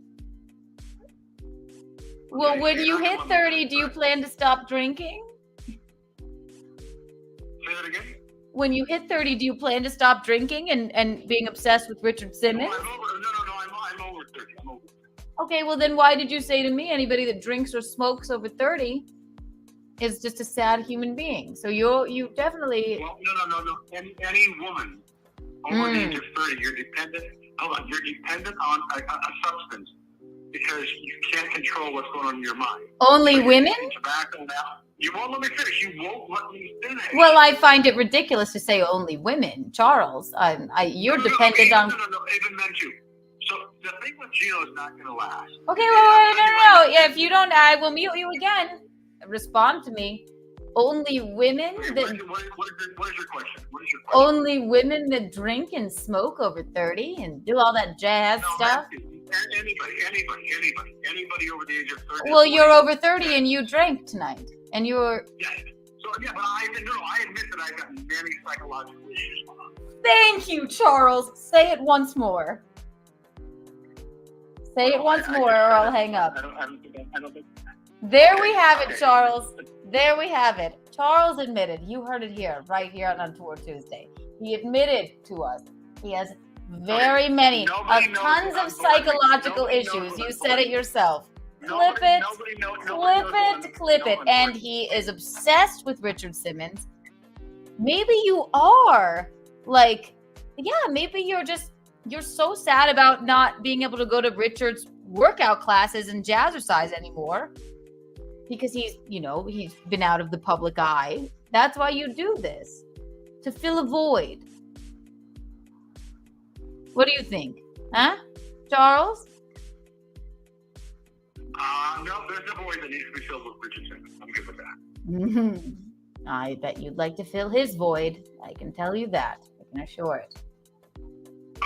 Well, when you hit 30, do you plan to stop drinking? Say that again? When you hit 30, do you plan to stop drinking and being obsessed with Richard Simmons? No, I'm over 30. I'm over 30. Okay, well then why did you say to me anybody that drinks or smokes over 30 is just a sad human being? So you definitely. Well, no. Any woman over the age of 30, you're dependent. Hold on, you're dependent on a substance because you can't control what's going on in your mind. Only women? Tobacco now. You won't let me finish. You won't let me finish. Well, I find it ridiculous to say only women, Charles. You're dependent on. No, even men too. So the thing with Gino is not going to last. Okay, no. Yeah, if you don't, I will mute you again. Respond to me. Only women that. What is your question? Only women that drink and smoke over 30 and do all that jazz stuff. Anybody over the age of 30. Well, you're over 30 and you drank tonight, and you're. Yeah. So yeah, but I admit that I've got many psychological issues. Thank you, Charles. Say it once more. Say it once more, or I'll hang up. I don't think. There we have it, Charles. There we have it. Charles admitted. You heard it here, right here on Untoward Tuesday. He admitted to us. He has very many, tons of psychological issues. You said it yourself. Clip it. And he is obsessed with Richard Simmons. Maybe you are like, yeah, maybe you're so sad about not being able to go to Richard's workout classes and jazzercise anymore because he's been out of the public eye. That's why you do this, to fill a void. What do you think? Huh? Charles? No, there's no void that needs to be filled with Richard Simmons. I'm good with that. Mm-hmm. I bet you'd like to fill his void. I can tell you that. I can assure it.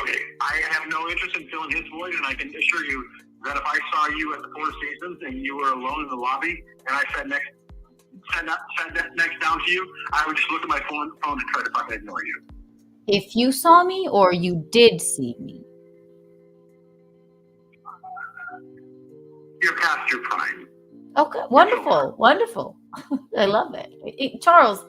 Okay, I have no interest in filling his void, and I can assure you that if I saw you at the Four Seasons and you were alone in the lobby, and I sat next down to you, I would just look at my phone and try to fucking ignore you. If you saw me or you did see me? You're past your prime. Okay, wonderful. I love it. Charles,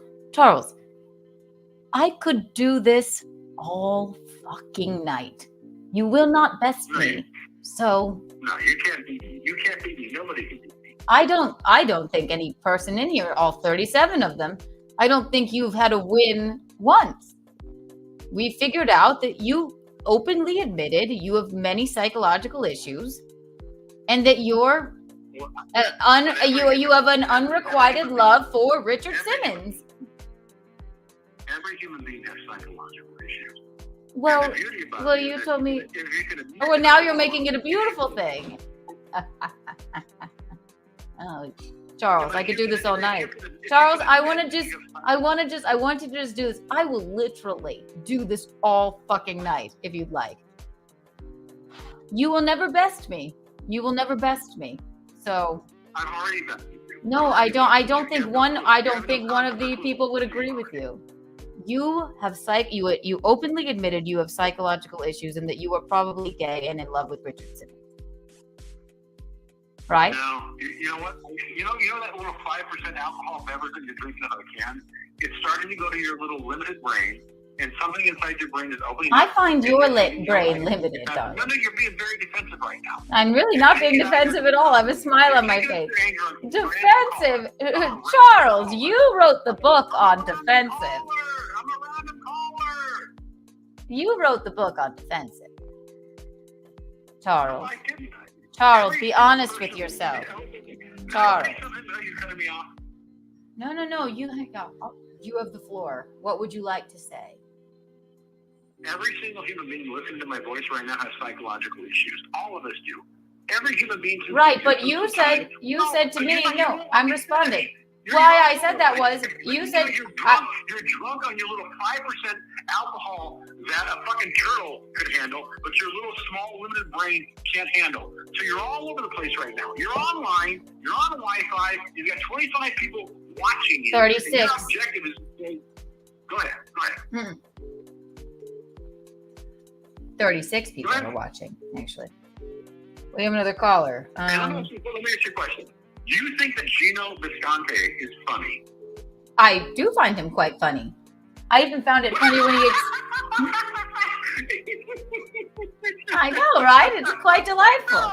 I could do this all fucking night. You will not best me. So no, you can't beat me. Nobody can beat me. I don't think any person in here, all 37 of them, I don't think you've had a win once. We figured out that you openly admitted you have many psychological issues and that you have an unrequited love for Richard Simmons. Every human being has psychological issues. Well, you told me. Well, now you're making it a beautiful thing. Oh, Charles, I could do this all night. Charles, I want to just do this. I will literally do this all fucking night if you'd like. You will never best me. So. I've already bested you. No, I don't think one of the people would agree with you. You have you openly admitted you have psychological issues and that you are probably gay and in love with Richard Simmons. Right? No, you know what? You know that little 5% alcohol beverage that you're drinking out of a can? It's starting to go to your little limited brain, and something inside your brain is opening. I find your brain limited, darling. No, you're being very defensive right now. I'm really not being defensive at all. I have a smile on my face. Defensive? Charles, you wrote the book on defensive. I'm a random caller. You wrote the book on defensive. Charles. No, I didn't. Charles, be honest with yourself. Charles. No. You have the floor. What would you like to say? Every single human being listening to my voice right now has psychological issues. All of us do. Every human being. Right, but you said to me, no, I'm responding. Why I said that was, you said... You're drunk on your little 5% alcohol that a fucking turtle could handle, but your little small limited brain can't handle. So you're all over the place right now. You're online, you're on Wi-Fi, you've got 25 people watching you. 36. And your objective is... Go ahead. 36 people are watching, actually. We have another caller. Let me ask you a question. Do you think that Gino Bisconte is funny? I do find him quite funny. I even found it funny when he... I know, right? It's quite delightful.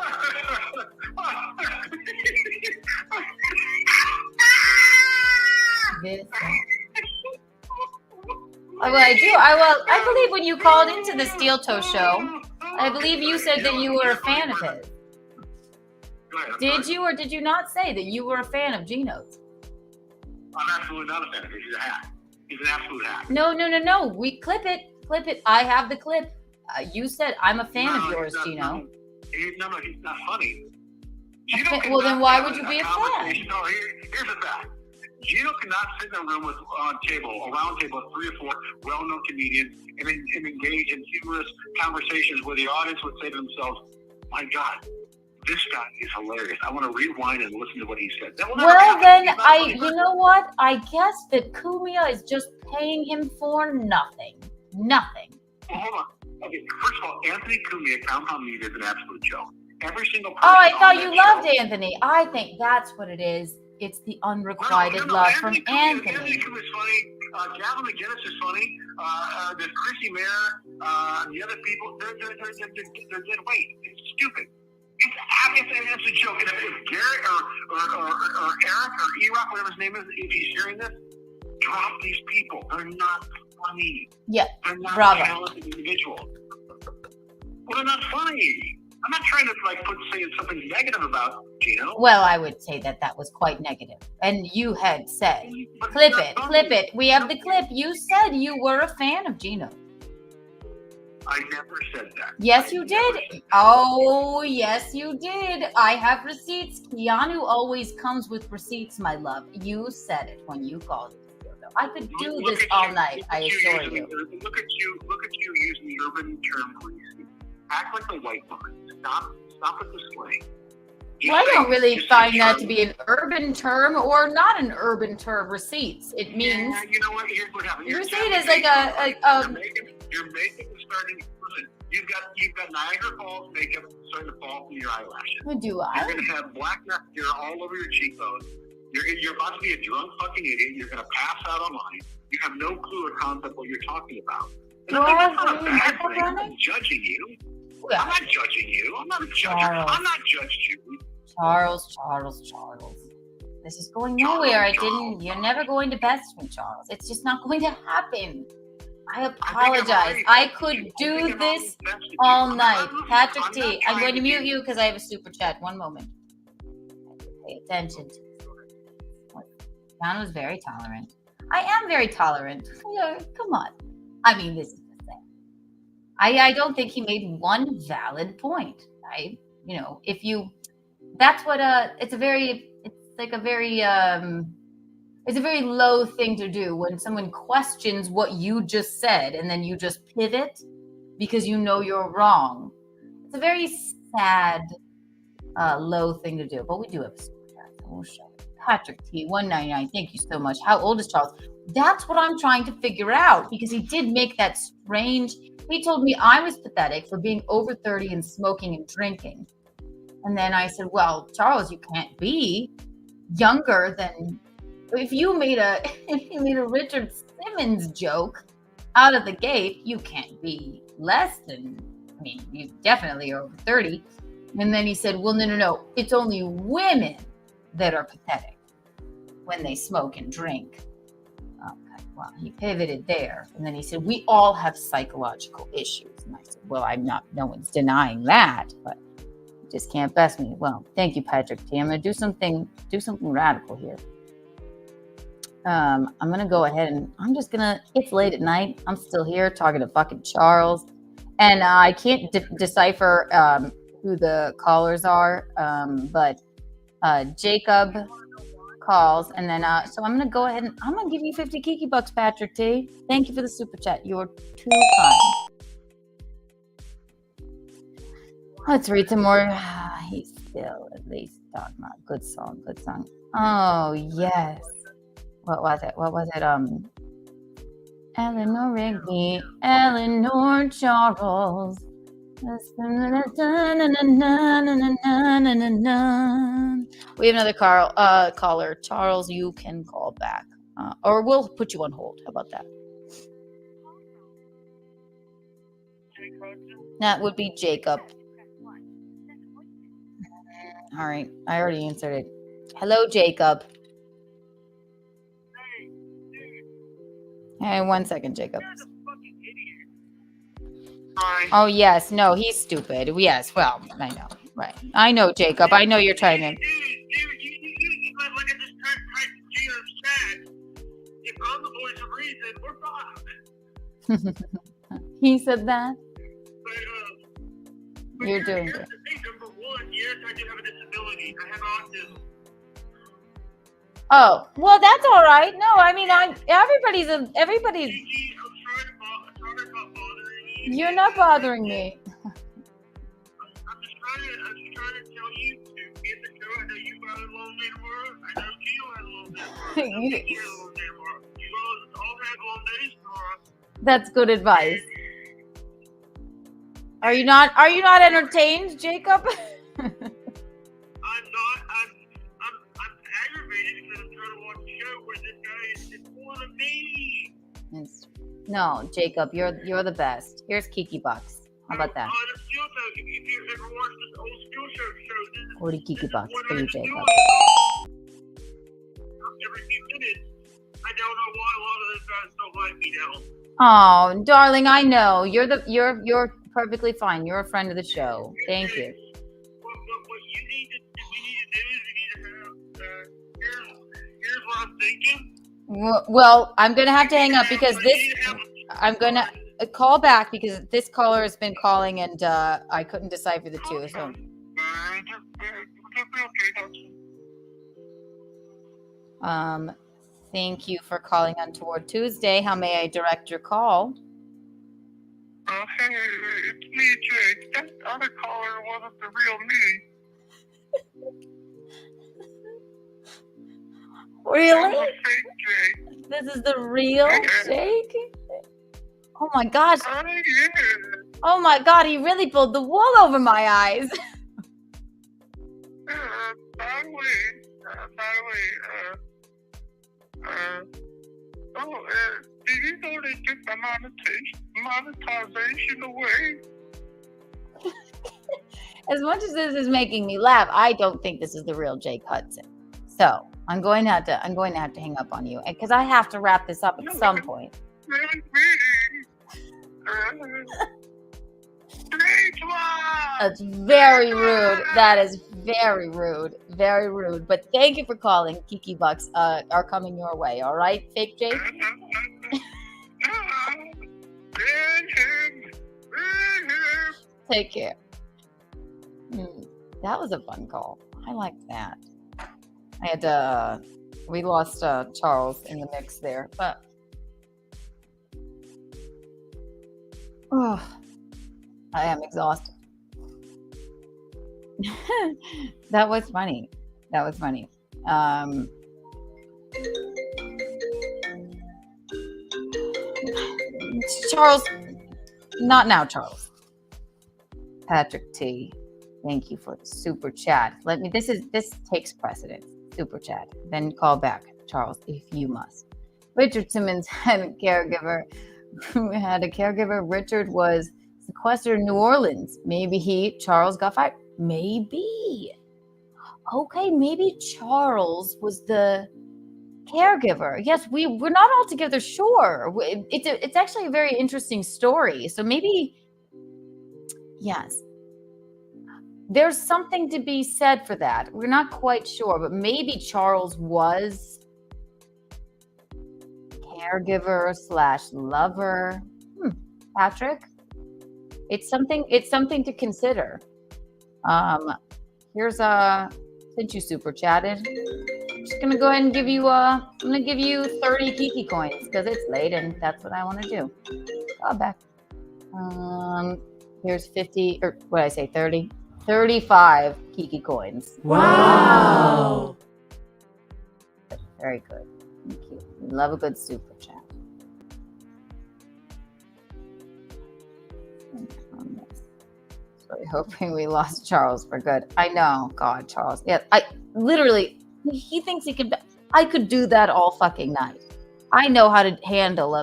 I believe when you called into the Steel Toe show, I believe you said that you were a fan of his. Did you or did you not say that you were a fan of Gino's? I'm absolutely not a fan of his. He's a hack. He's an absolute hack. No. We clip it. I have the clip. You said I'm a fan of yours, Gino. He's not funny. Well, then why would you be a fan? No, here's the fact. Gino cannot sit in a room with a round table of 3 or 4 well-known comedians and engage in humorous conversations where the audience would say to themselves, "My God, this guy is hilarious. I want to rewind and listen to what he said." Well, then you know what? I guess that Kumia is just paying him for nothing. Nothing. Well, hold on. Okay, first of all, Anthony Cumia, Compound Meat, is an absolute joke. Every single person. Oh, I thought on you that loved show, Anthony. I think that's what it is. It's the unrequited love from Anthony. Anthony Cumia is funny. Gavin McGinnis is funny. There's Chrissy Mayer. The other people, they're dead weight. It's stupid. It's a joke. And if Garrett or Eric or E-Rock, whatever his name is, if he's hearing this, drop these people. They're not funny. Yeah. They're not Bravo. talented individuals. Well, they're not funny. I'm not trying to say something negative about Gino. Well, I would say that was quite negative. And you had said, clip it. We have the clip. You said you were a fan of Gino. I never said that. Yes, you did. Oh, yes, you did. I have receipts. Keanu always comes with receipts, my love. You said it when you called me. I could do this all night, I assure you. Look at you using the urban term greasy. Act like a white woman. Stop with the slang. Well, I don't really find that to be an urban term or not an urban term. Receipts. It means. Yeah, you know what? Here's what happened. Receipt is like Your makeup is starting. Listen, you've got Niagara Falls makeup starting to fall from your eyelashes. Do I? You're gonna have black mascara all over your cheekbones. You're about to be a drunk fucking idiot. You're gonna pass out online. You have no clue or concept what you're talking about. And that's not a bad thing. I'm not judging you. Yeah. I'm not judging you. I'm not a judge. I'm not judged you. Charles. This is going nowhere. You're never going to best me, Charles. It's just not going to happen. I apologize. I could do this all night. Patrick T, I'm going to mute you because I have a super chat. One moment. Pay attention to this. Keanu is very tolerant. I am very tolerant. Yeah, come on. I mean, this is the thing. I don't think he made one valid point. That's what it's a very low thing to do when someone questions what you just said and then you just pivot because you know you're wrong. It's a very sad, low thing to do, but we do have a super chat, so we'll show it. Patrick T, 199, thank you so much. How old is Charles? That's what I'm trying to figure out because he did make that strange. He told me I was pathetic for being over 30 and smoking and drinking. And then I said, well, Charles, you can't be younger than if you made a Richard Simmons joke out of the gate, you can't be less than, you definitely are over 30. And then he said, well, no. It's only women that are pathetic when they smoke and drink. Okay, well, he pivoted there. And then he said, we all have psychological issues. And I said, well, no one's denying that, but you just can't best me. Well, thank you, Patrick T. I'm going to do something radical here. I'm going to go ahead and it's late at night. I'm still here talking to fucking Charles. And I can't decipher who the callers are, but Jacob calls. And then, so I'm going to go ahead and I'm going to give you 50 Kiki bucks, Patrick T. Thank you for the super chat. You're too kind. Let's read some more. He's still at least talking about good song. Oh, yes. What was it? Eleanor Rigby, Eleanor Charles. We have another caller. Charles, you can call back. Or we'll put you on hold. How about that? That would be Jacob. All right. I already answered it. Hello, Jacob. Hey, 1 second, Jacob. Oh, yes. No, he's stupid. Yes, well, I know. Right. I know, Jacob. I know you're trying to... He said that? You're doing good. Number one, yes, I do have a disability. I have autism. Oh, well, that's all right. No, everybody's. You're not bothering me. I'm just trying to tell you to get the show. I know you got a long day tomorrow. I know Gino has a long day tomorrow. You all have long days tomorrow. That's good advice. Are you not entertained, Jacob? I'm aggravated because I'm trying to watch a show where this guy is full of me. No, Jacob, you're the best. Here's Kiki Bucks. How about that? The skill show, if you ever watched this old skill show, this is 40 Kiki Bucks for you, Jacob. every few minutes. I don't know why a lot of those guys don't like me now. Oh, darling, I know. You're perfectly fine. You're a friend of the show. Thank you. What you need to do is here's what I'm thinking. Well, I'm gonna have to hang up because I'm gonna call back because this caller has been calling and I couldn't decipher the two. So. Thank you for calling Untoward Tuesday. How may I direct your call? Hey, it's me, Jake. That other caller wasn't the real me. Really? That was fake Jake. This is the real Jake? Oh my gosh. Oh my God, he really pulled the wool over my eyes. By the way, did you know they took my monetization away? As much as this is making me laugh, I don't think this is the real Jake Hudson. So I'm going to have to hang up on you because I have to wrap this up at some point. That's very rude. That is very rude. Very rude. But thank you for calling. Kiki Bucks are coming your way. All right, fake Jake? Take care. That was a fun call. I liked that. I had we lost Charles in the mix there, but I am exhausted. That was funny. Charles, not now, Charles. Patrick T, thank you for the super chat. This takes precedence. Super chat. Then call back, Charles, if you must. Richard Simmons had a caregiver. Richard was sequestered in New Orleans. Maybe Charles got fired. Maybe. Okay, maybe Charles was the caregiver. Yes, we're not altogether sure. It's actually a very interesting story. So maybe, yes. There's something to be said for that. We're not quite sure, but maybe Charles was caregiver / lover. Patrick, it's something to consider. Here's since you super chatted, I'm just gonna go ahead and give you 30 Kiki coins because it's late and that's what I want to do. Go back. Here's 50 or what did I say 30. 35 Kiki coins. Wow. Very good. Thank you. We love a good super chat. Sorry, hoping we lost Charles for good. I know. God, Charles. Yeah, he thinks he could. I could do that all fucking night. I know how to handle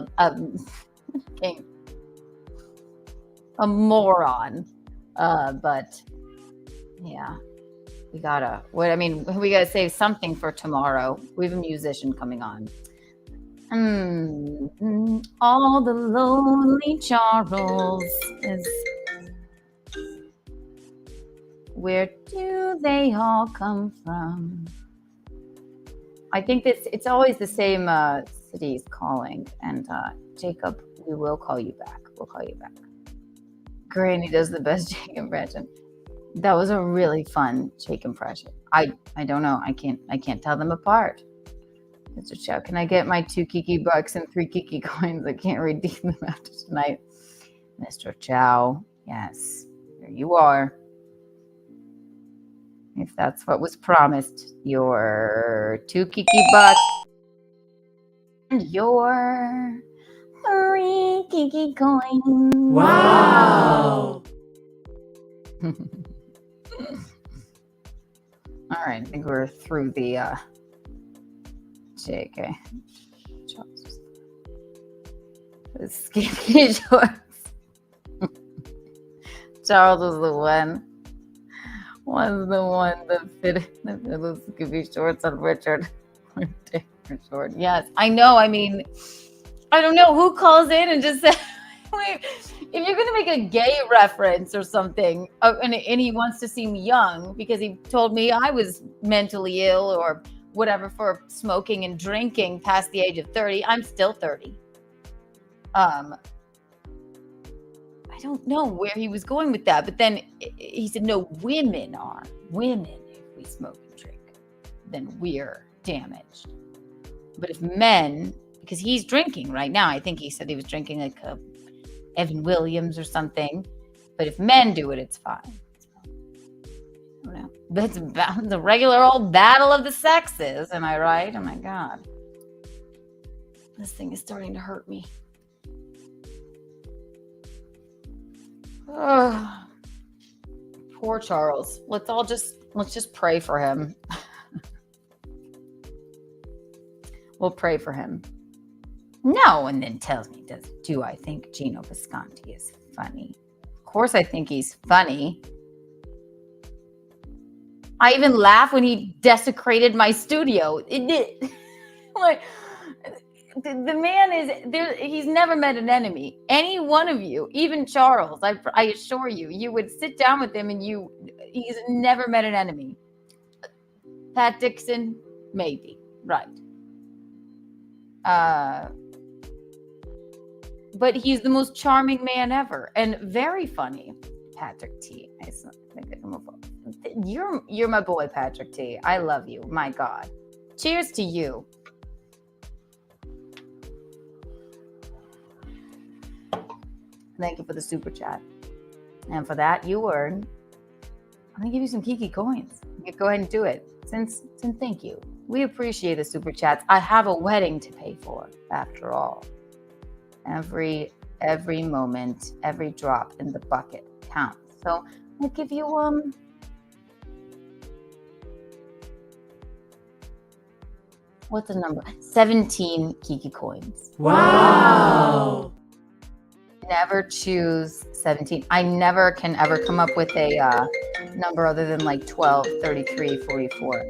a moron. But yeah, we gotta save something for tomorrow. We have a musician coming on. All the lonely Charles is. Where do they all come from? I think it's always the same cities calling. And Jacob, we will call you back. We'll call you back. Granny does the best Jake impression. That was a really fun Jake impression. I don't know. I can't tell them apart. Mr. Chow, can I get my 2 Kiki bucks and 3 Kiki coins? I can't redeem them after tonight. Mr. Chow, yes, here you are. If that's what was promised, your 2 Kiki bucks and your 3 Kiki coins. Wow. All right, I think we're through the JK. The skinny shorts. Charles was the one. Was the one that fit the skinny shorts on Richard. Short. Yes, I know. I mean, I don't know who calls in and just says, wait, if you're going to make a gay reference or something, and he wants to seem young because he told me I was mentally ill or whatever for smoking and drinking past the age of 30, I'm still 30. I don't know where he was going with that, but then he said, no, women, if we smoke and drink, then we're damaged. But if men, because he's drinking right now, I think he said he was drinking like a Evan Williams or something. But if men do it, it's fine. I don't know. That's the regular old battle of the sexes. Am I right? Oh my God. This thing is starting to hurt me. Oh, poor Charles. Let's just pray for him. We'll pray for him. No, and then tells me, do I think Gino Visconti is funny? Of course I think he's funny. I even laugh when he desecrated my studio. It did. Like, the man is there. He's never met an enemy. Any one of you, even Charles, I assure you, you would sit down with him and he's never met an enemy. Pat Dixon, maybe, right. But he's the most charming man ever and very funny. Patrick T. You're my boy, Patrick T. I love you. My God. Cheers to you. Thank you for the super chat. And for that, you earn. I'm going to give you some Kiki coins. Go ahead and do it. Since thank you. We appreciate the super chats. I have a wedding to pay for, after all. Every moment, every drop in the bucket counts. So I'll give you what's the number? 17 Kiki coins. Wow. Never choose 17. I never can ever come up with a number other than like 12, 33, 44.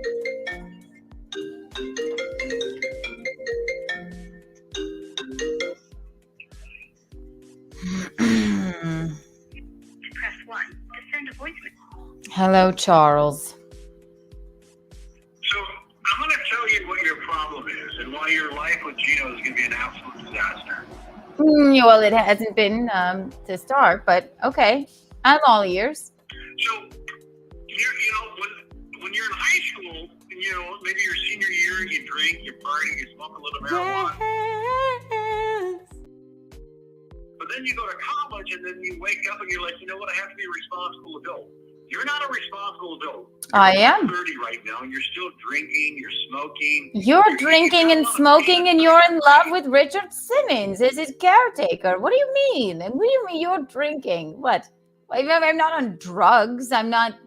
Press 1 to send a voicemail. Hello, Charles. So I'm going to tell you what your problem is and why your life with Gino is going to be an absolute disaster. Well, it hasn't been to start, but okay. I'm all ears. So, when you're in high school, maybe your senior year, you drink, you party, you smoke a little marijuana. Yes. But then you go to college and then you wake up and you're like, you know what, I have to be a responsible adult. You're not a responsible adult. I am. 30 right now, and you're still drinking, you're smoking. You're drinking and smoking, and you're in love with Richard Simmons as his caretaker. What do you mean? And what do you mean you're drinking? What? I'm not on drugs. I'm not.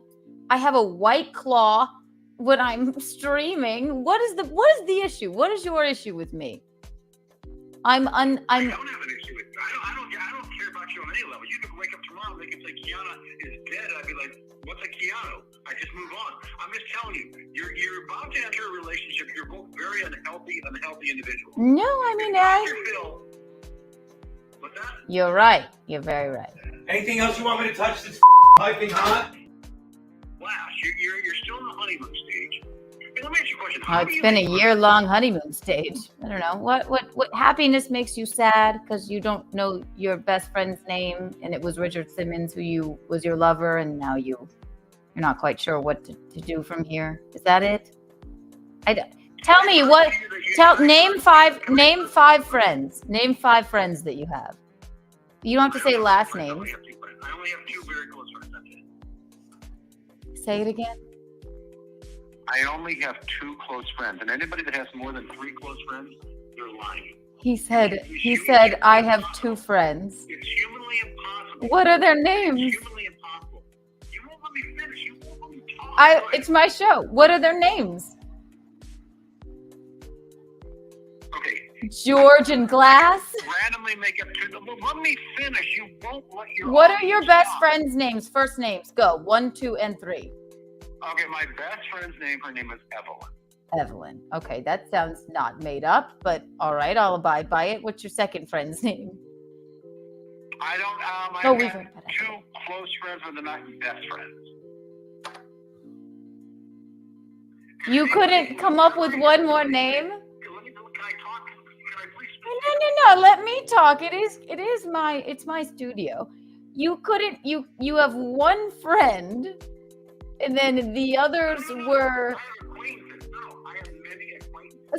I have a White Claw when I'm streaming. What is the issue? What is your issue with me? I don't have an issue with you. I don't care about you on any level. You could wake up tomorrow and they could say Keanu is dead. I'd be like, what's a Keanu? I just move on. I'm just telling you, you're about to enter a relationship. You're both very unhealthy individuals. No, I mean, what's that? You're right. You're very right. Anything else you want me to touch that's piping hot? Wow, you're still in the honeymoon stage. Hey, let me ask you a question. It's been a year-long honeymoon stage. I don't know. What happiness makes you sad because you don't know your best friend's name and it was Richard Simmons who was your lover and now you're not quite sure what to do from here. Is that it? Tell me what. Name five friends. Name 5 friends that you have. You don't have to say last names. I only have 2 very close friends. Say it again. I only have 2 close friends, and anybody that has more than 3 close friends, they're lying. He said I have 2 friends. It's humanly impossible. What are their names? It's humanly impossible. It's my show. What are their names? Okay. George and Glass. Randomly make up two. Let me finish. You won't let your. What are your best friends' names? First names. Go. 1, 2, and 3. Okay, my best friend's name. Her name is Evelyn. Evelyn. Okay, that sounds not made up, but all right, I'll abide by it. What's your second friend's name? I don't. Oh, I've we've got two close friends, but they're not best friends. You couldn't come up with one more name? No. Let me talk. It's my studio. You couldn't. You have one friend, and then the others were.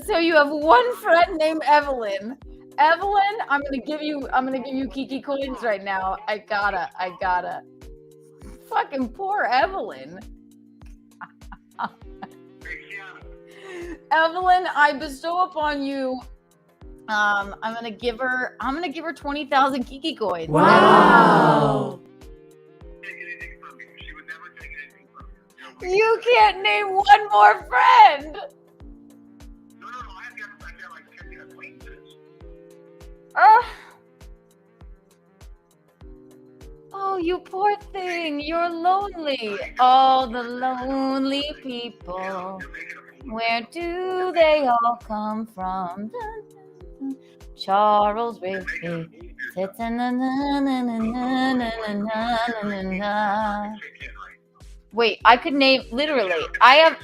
So you have one friend named Evelyn. Evelyn, I'm gonna give you Kiki coins right now. I gotta. Fucking poor Evelyn. Evelyn, I bestow upon you. I'm gonna give her 20,000 Kiki coins. Wow. You can't name one more friend. Oh, you poor thing. You're lonely. All the lonely people. Where do they all come from? Charles Rigby. Wait, I could name literally. I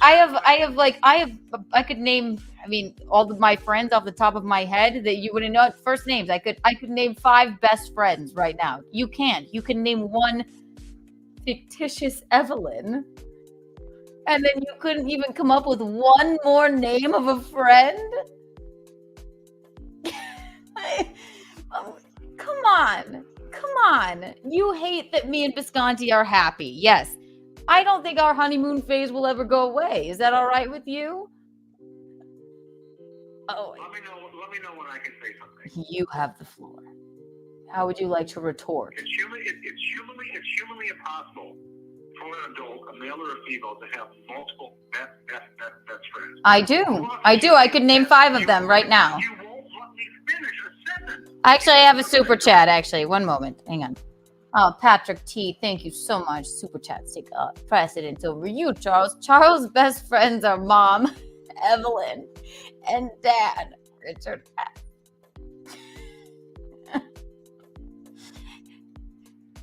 could name. I mean, all of my friends off the top of my head that you wouldn't know first names. I could name 5 best friends right now. You can't. You can name one fictitious Evelyn, and then you couldn't even come up with one more name of a friend. Come on. You hate that me and Bisconti are happy. Yes. I don't think our honeymoon phase will ever go away. Is that all right with you? Oh. Let me know when I can say something. You have the floor. How would you like to retort? It's humanly impossible for an adult, a male or a female, to have multiple best friends. I do. I could name 5 of them right now. You won't let me finish a sentence. Actually, I have a super chat. Actually, one moment. Hang on. Oh, Patrick T, thank you so much. Super chats take precedence over you, Charles. Charles' best friends are Mom, Evelyn, and Dad, Richard.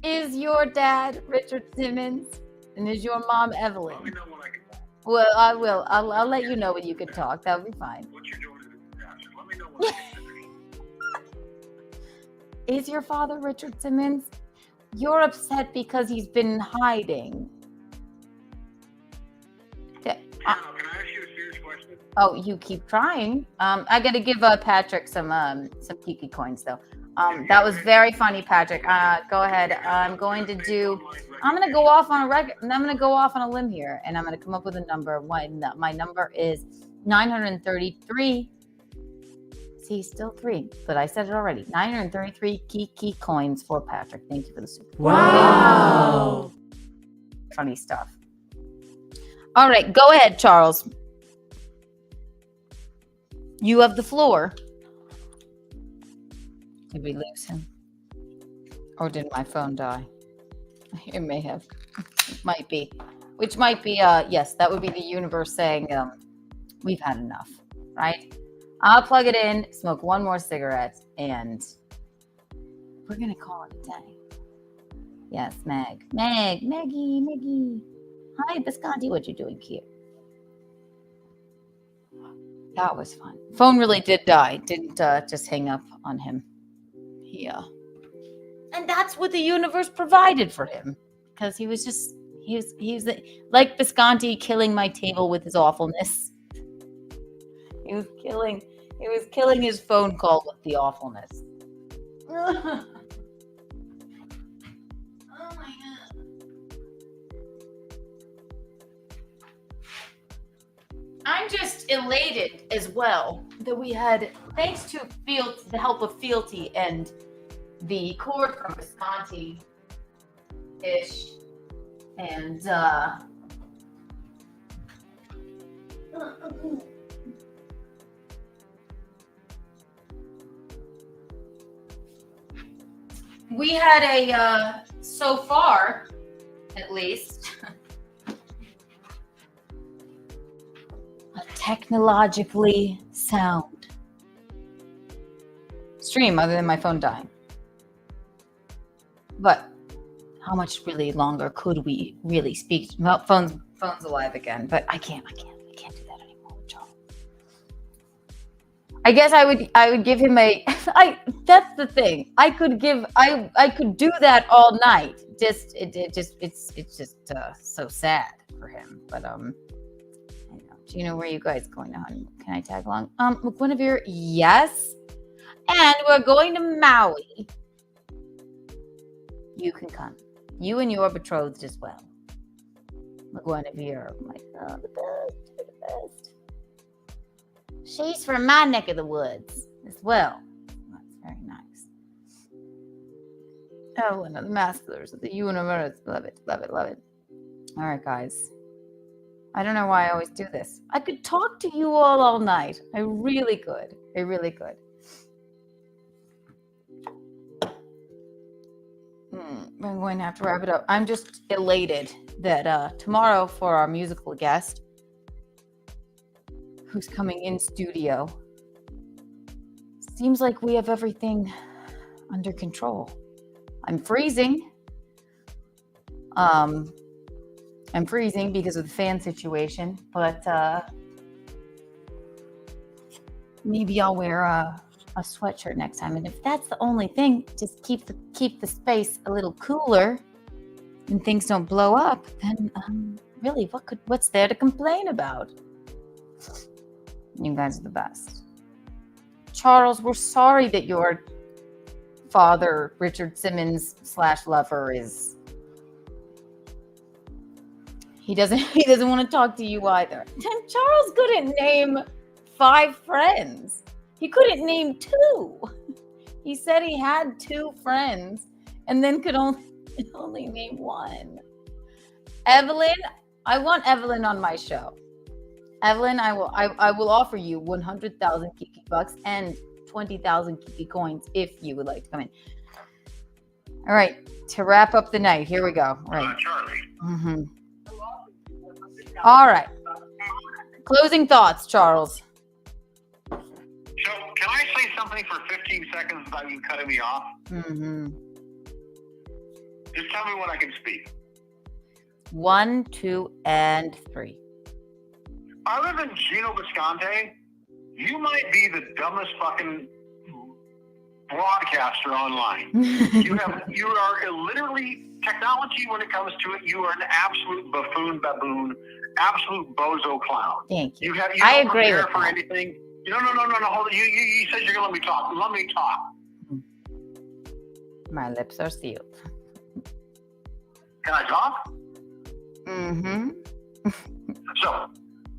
Is your dad Richard Simmons? And is your mom Evelyn? Let me know when I can talk. Well, I will. I'll let you know when you can talk. That would be fine. What you're doing is a disaster. Let me know when I can finish. Is your father Richard Simmons? You're upset because he's been hiding. Can I ask you a serious question? Oh, you keep trying. I got to give Patrick some Kiki coins though. That was very funny, Patrick. Go ahead. I'm going to go off on a record. I'm going to go off on a limb here, and I'm going to come up with a number. My number is 933. See, still 3, but I said it already. 933 Kiki coins for Patrick. Thank you for the super. Wow. Funny stuff. All right, go ahead, Charles. You have the floor. Did we lose him? Or did my phone die? It may have. Might be. Which might be, yes, that would be the universe saying, we've had enough, right? I'll plug it in, smoke one more cigarette, and we're going to call it a day. Yes, Maggie. Hi, Bisconti, what you doing here? That was fun. Phone really did die. Didn't just hang up on him. Yeah. And that's what the universe provided for him. Because he was like Bisconti killing my table with his awfulness. He was killing his phone call with the awfulness. Oh my God. I'm just elated as well that we had, thanks to the help of Fealty and the cord from Visconti-ish, and We had a, so far, at least, a technologically sound stream other than my phone dying. But how much really longer could we really speak? Well, phone's alive again, but I can't do that anymore, John. I guess I would give him that's the thing. I could do that all night. It's just so sad for him. But I know. Gino, where are you guys going to honeymoon? Can I tag along? Guinevere, yes. And we're going to Maui. You can come. You and your betrothed as well. Guinevere, oh my God, the best, the best. She's from my neck of the woods as well. That's very nice. Oh, and the masters of the universe. Love it, love it, love it. All right, guys. I don't know why I always do this. I could talk to you all night. I really could. I really could. I'm going to have to wrap it up. I'm just elated that tomorrow for our musical guest, who's coming in studio, seems like we have everything under control. I'm freezing. I'm freezing because of the fan situation, but maybe I'll wear a sweatshirt next time. And if that's the only thing, just keep the space a little cooler and things don't blow up, then really, what's there to complain about? You guys are the best. Charles, we're sorry that your father, Richard Simmons / lover, is he doesn't want to talk to you either. Charles couldn't name 5 friends. He couldn't name 2. He said he had 2 friends and then could only name 1. Evelyn, I want Evelyn on my show. Evelyn, I will offer you 100,000 Kiki bucks and 20,000 Kiki coins if you would like to come in. All right, to wrap up the night, here we go. All right. Charlie. Mm-hmm. All right. Closing thoughts, Charles. So, can I say something for 15 seconds without you cutting me off? Mm-hmm. Just tell me when I can speak. 1, 2, and 3. Other than Gino Bisconte, you might be the dumbest fucking broadcaster online. You are literally technology when it comes to it. You are an absolute buffoon, baboon, absolute bozo clown. Thank you. I agree with for that. anything. No. Hold on. You said you're gonna let me talk. Let me talk. My lips are sealed. Can I talk? Mm-hmm. So,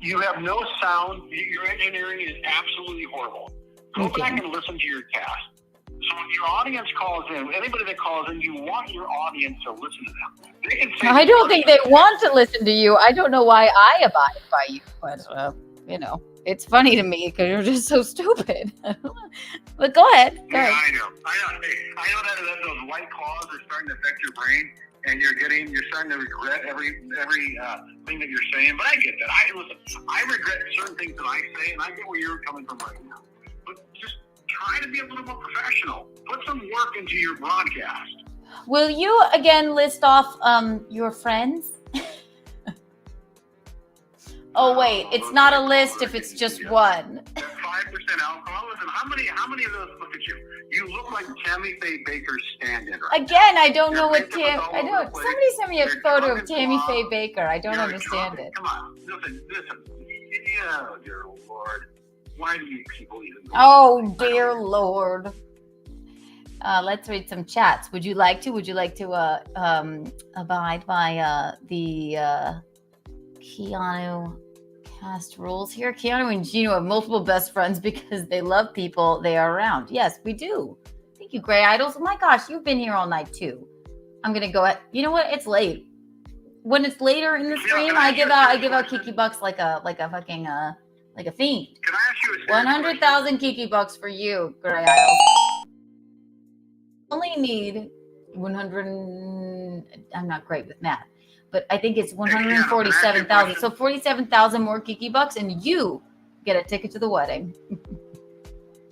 you have no sound. Your engineering is absolutely horrible. Go back and listen to your cast. So when your audience calls in, anybody that calls in, you want your audience to listen to them. They can say, I don't think they want to listen to you. I don't know why I abide by you, but it's funny to me because you're just so stupid. But go ahead. Go ahead. I know. I know that those white claws are starting to affect your brain, and you're starting to regret every thing that you're saying. But I get that. I regret certain things that I say, and I get where you're coming from right now. But just try to be a little more professional. Put some work into your broadcast. Will you again list off your friends? Oh wait, it's not a list if it's just one. 5% alcohol. Listen, how many of those look at you? You look like Tammy Faye Baker's stand-in right Again, I don't know what I don't. Somebody sent me a photo of Tammy Faye Baker. I don't understand it. Come on, listen. Yeah, dear Lord. Why do you people even? Oh dear Lord. Let's read some chats. Would you like to abide by the Keanu cast rules here? Keanu and Gino have multiple best friends because they love people they are around. Yes, we do. Thank you, Gray Idols. Oh my gosh, you've been here all night too. I'm gonna go ahead. You know what? It's late. when it's later in the stream, I give out Kiki bucks like a fucking like a fiend. Can I ask you a serious 100,000 Kiki bucks for you, Gray Isles. Only need 100. I'm not great with math, but I think it's 147,000. So 47,000 more Kiki bucks, and you get a ticket to the wedding.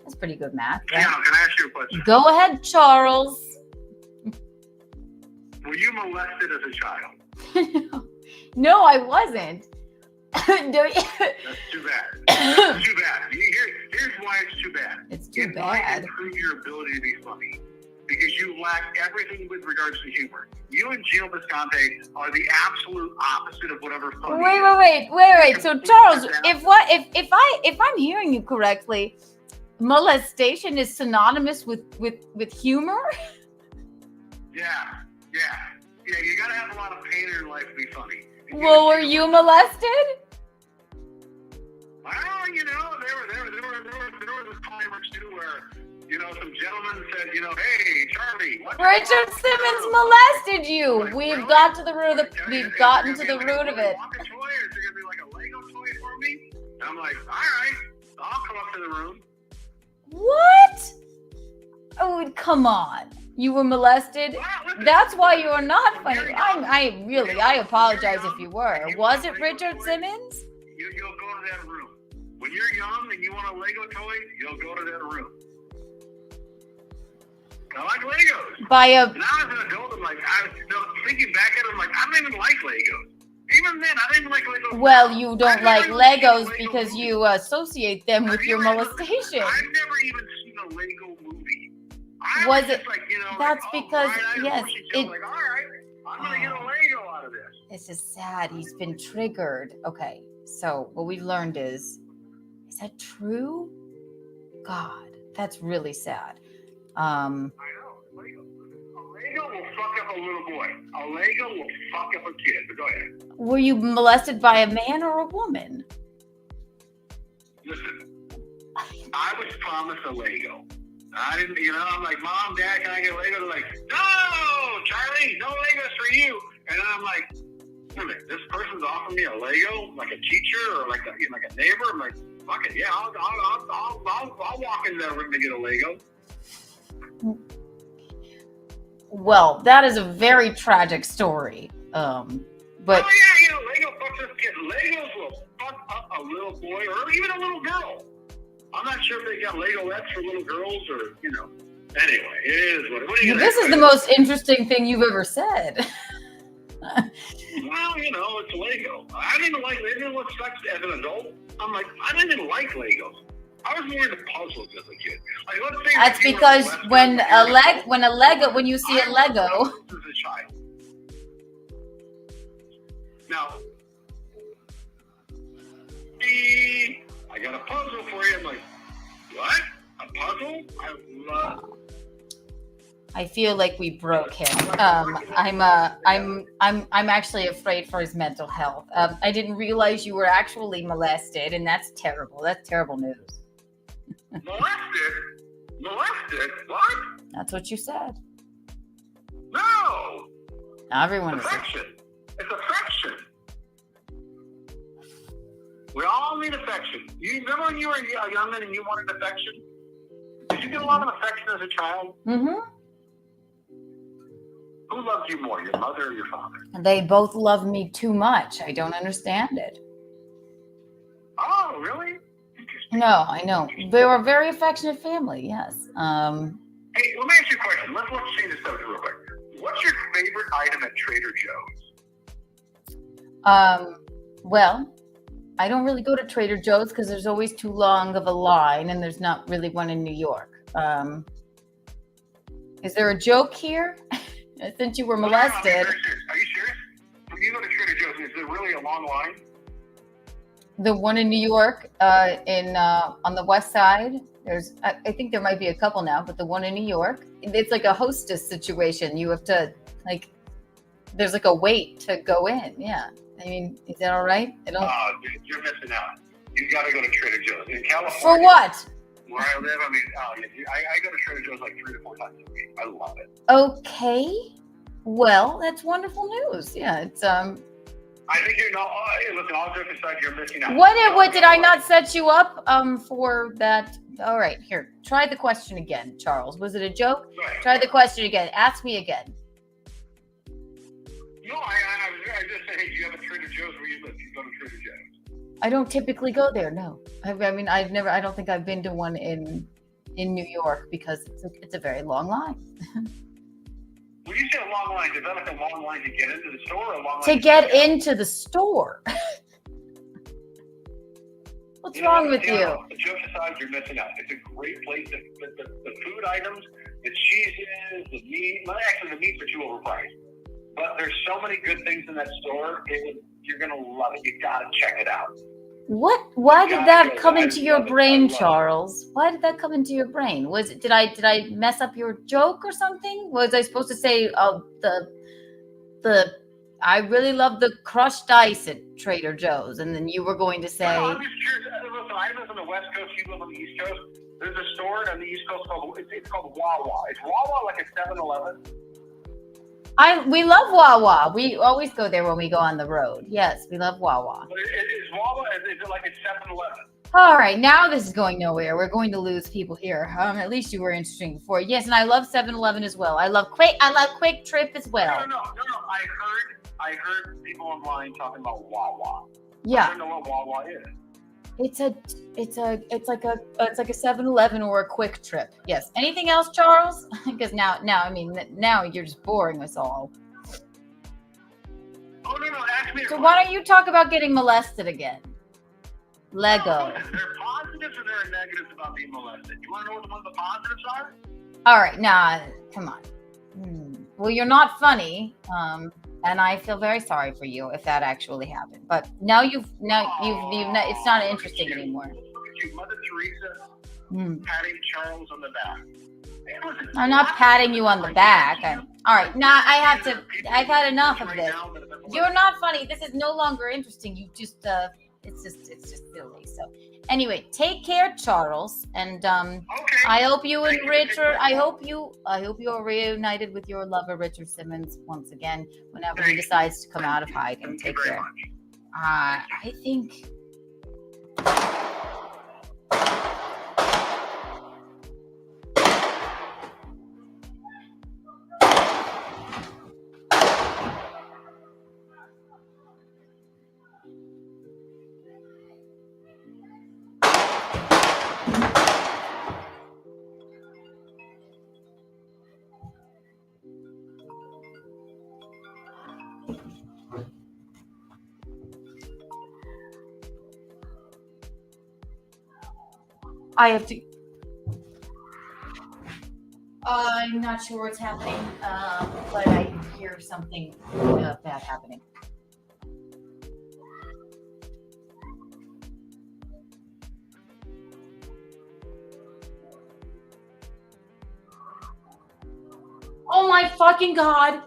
That's pretty good math, right? Keanu, can I ask you a question? Go ahead, Charles. Were you molested as a child? No, I wasn't. That's too bad. That's too bad. Here's why it's too bad. It's too it might bad. improve your ability to be funny because you lack everything with regards to humor. You and Gino Bisconte are the absolute opposite of whatever funny. Wait. So Charles, if I'm hearing you correctly, molestation is synonymous with humor? Yeah. You gotta have a lot of pain in your life to be funny. Well, were you molested? Well, there was time or two where, some gentlemen said, hey, Charlie. Richard Simmons molested you. We've got to the root of We've gotten to the root of it. Walking toy, or is it gonna be like a Lego toy for me? And I'm like, all right, I'll come up to the room. What? Oh, come on. You were molested? That's why you are not funny. I apologize if you were. Was it Richard Simmons? You'll go to that room. When you're young and you want a Lego toy, you'll go to that room. I like Legos. Now as an adult, I'm like, thinking back at it, I'm like, I don't even like Legos. Even then, I didn't like Legos. Well, you don't like Legos because you associate them with your molestation. I've never even seen a Lego movie. Was it? That's because, yes. Like, all right, I'm going to get a Lego out of this. This is sad. He's been triggered. Okay, so what we've learned is that true? God, that's really sad. I know. A Lego will fuck up a little boy. A Lego will fuck up a kid. But go ahead. Were you molested by a man or a woman? Listen, I was promised a Lego. I didn't, I'm like, Mom, Dad, can I get a Lego? They're like, no, Charlie, no Legos for you. And then I'm like, wait a minute, this person's offering me a Lego, like a teacher or like a neighbor. I'm like, fuck it, yeah, I'll walk into that room to get a Lego. Well, that is a very tragic story. But oh yeah, Lego fucks up kids. Legos will fuck up a little boy or even a little girl. I'm not sure if they got Legoettes for little girls or, Anyway, it is what are you this is the most interesting thing you've ever said. Well, it's Lego. I didn't like sex as an adult. I'm like, I didn't even like Legos. I was more into puzzles as a kid. Like, let's say that's because when you see a Lego. As a child. Now, I got a puzzle for you. I'm like, what? A puzzle? I feel like we broke him. I'm actually afraid for his mental health. I didn't realize you were actually molested, and that's terrible. That's terrible news. Molested? What? That's what you said. No. Everyone is. Affection. It's affection. We all need affection. You remember when you were a young man and you wanted affection? Did you get a lot of affection as a child? Mm-hmm. Who loved you more, your mother or your father? They both love me too much. I don't understand it. Oh, really? No, I know. They were a very affectionate family, yes. Hey, let me ask you a question. Let's change this subject real quick. What's your favorite item at Trader Joe's? Well, I don't really go to Trader Joe's because there's always too long of a line, and there's not really one in New York. Is there a joke here? Since you were molested. No, are you serious? When you go to Trader Joe's, is there really a long line? The one in New York, on the west side, there's I think there might be a couple now, but the one in New York, it's like a hostess situation. You have to there's like a wait to go in. Yeah, I mean, is that all right? Dude, you're missing out. You got to go to Trader Joe's in California. For what? Where I live, I mean, I go to Trader Joe's like 3 to 4 times a week. I love it. Okay. Well, that's wonderful news. Yeah, it's I think you're not. Hey, listen, all jokes aside, you're missing out. What did I not set you up for that? All right, here. Try the question again, Charles. Was it a joke? Right. Try the question again. Ask me again. No, I just said, hey, do you have a Trader Joe's where you live? You go to Trader Joe's. I don't typically go there. No, I mean, I don't think I've been to one in New York because it's a very long line. When you say a long line, is that like a long line to get into the store or a long line To get into the store. What's wrong with you? Jokes aside, you're missing out. It's a great place. The food items, the cheeses, the meat. Well, actually, the meats are too overpriced. But there's so many good things in that store. You're gonna love it. You gotta check it out. What? Why did that come into your brain, Charles? Why did that come into your brain? Was it? Did I mess up your joke or something? Was I supposed to say, I really love the crushed ice at Trader Joe's, and then you were going to say, No, I'm just curious. Listen, I live on the West Coast. You live on the East Coast. There's a store on the East Coast called Wawa. Is Wawa like a 7-Eleven? we love Wawa. We always go there when we go on the road. Yes, we love Wawa. Is Wawa? Is it like a 7-Eleven? All right, now this is going nowhere. We're going to lose people here. At least you were interesting before. Yes, and I love 7-Eleven as well. I love Quick Trip as well. No. I heard people online talking about Wawa. Yeah. I don't know what Wawa is. It's like a 7-Eleven or a Quick Trip. Yes. Anything else, Charles? Because now you're just boring us all. Oh no! Ask me. So why don't you talk about getting molested again? Lego. No, there are positives and there are negatives about being molested. You want to know what one of the positives are? All right, now come on. Well, you're not funny, and I feel very sorry for you if that actually happened. But now you've it's not interesting anymore. Look at you, Mother Teresa, patting Charles on the back. Hey, listen, I'm not patting you on the back. All right, now I've had enough of this. You're not funny. This is no longer interesting. You just it's just silly. So anyway, take care, Charles, and I hope you and Richard. I hope you are reunited with your lover, Richard Simmons, once again whenever he decides to come out of hiding. Take care. I think. I have to. I'm not sure what's happening, but I hear something bad happening. Oh my fucking God!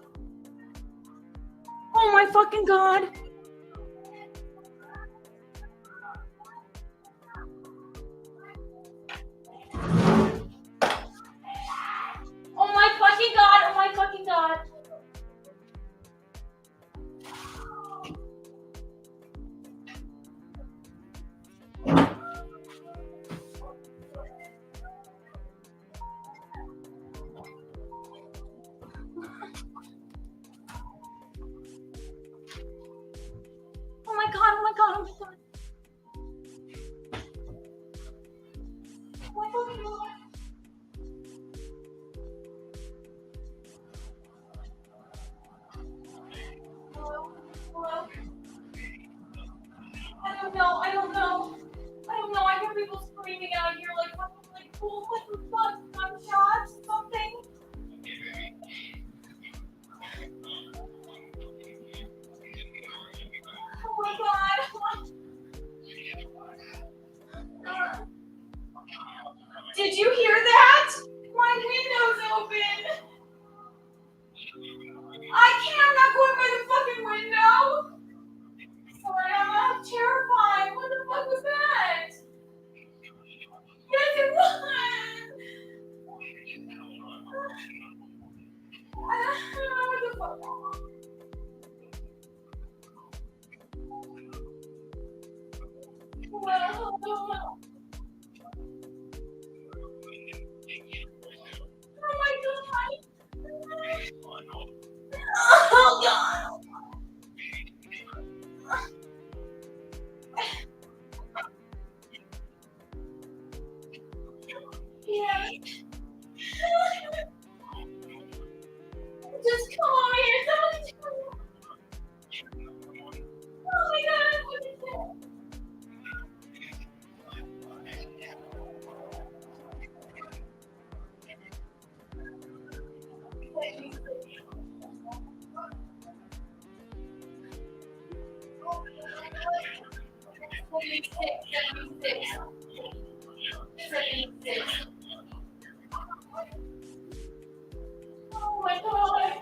Oh my fucking God! Oh my fucking God! Oh my fucking God! Oh my God! Oh my God! Oh my God! Oh my fucking God! Hello? I don't know. I hear people screaming out here like cool, what the fuck? Gunshots? Something? Oh my God. Did you hear that? My window's open. I'm not going by the fucking window. Sorry, I'm terrified. What the fuck was that? Yes, it was. I don't know what the fuck. Oh God. Yeah. Just come over here. Somebody oh my God. What is that? Oh my God.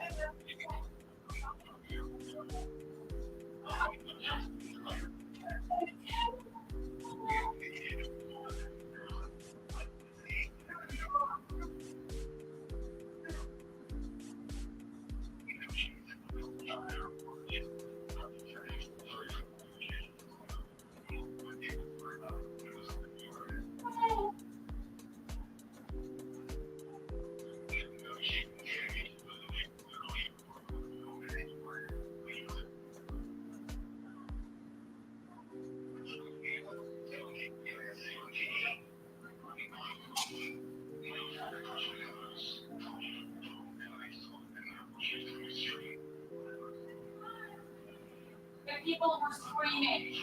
The people were screaming.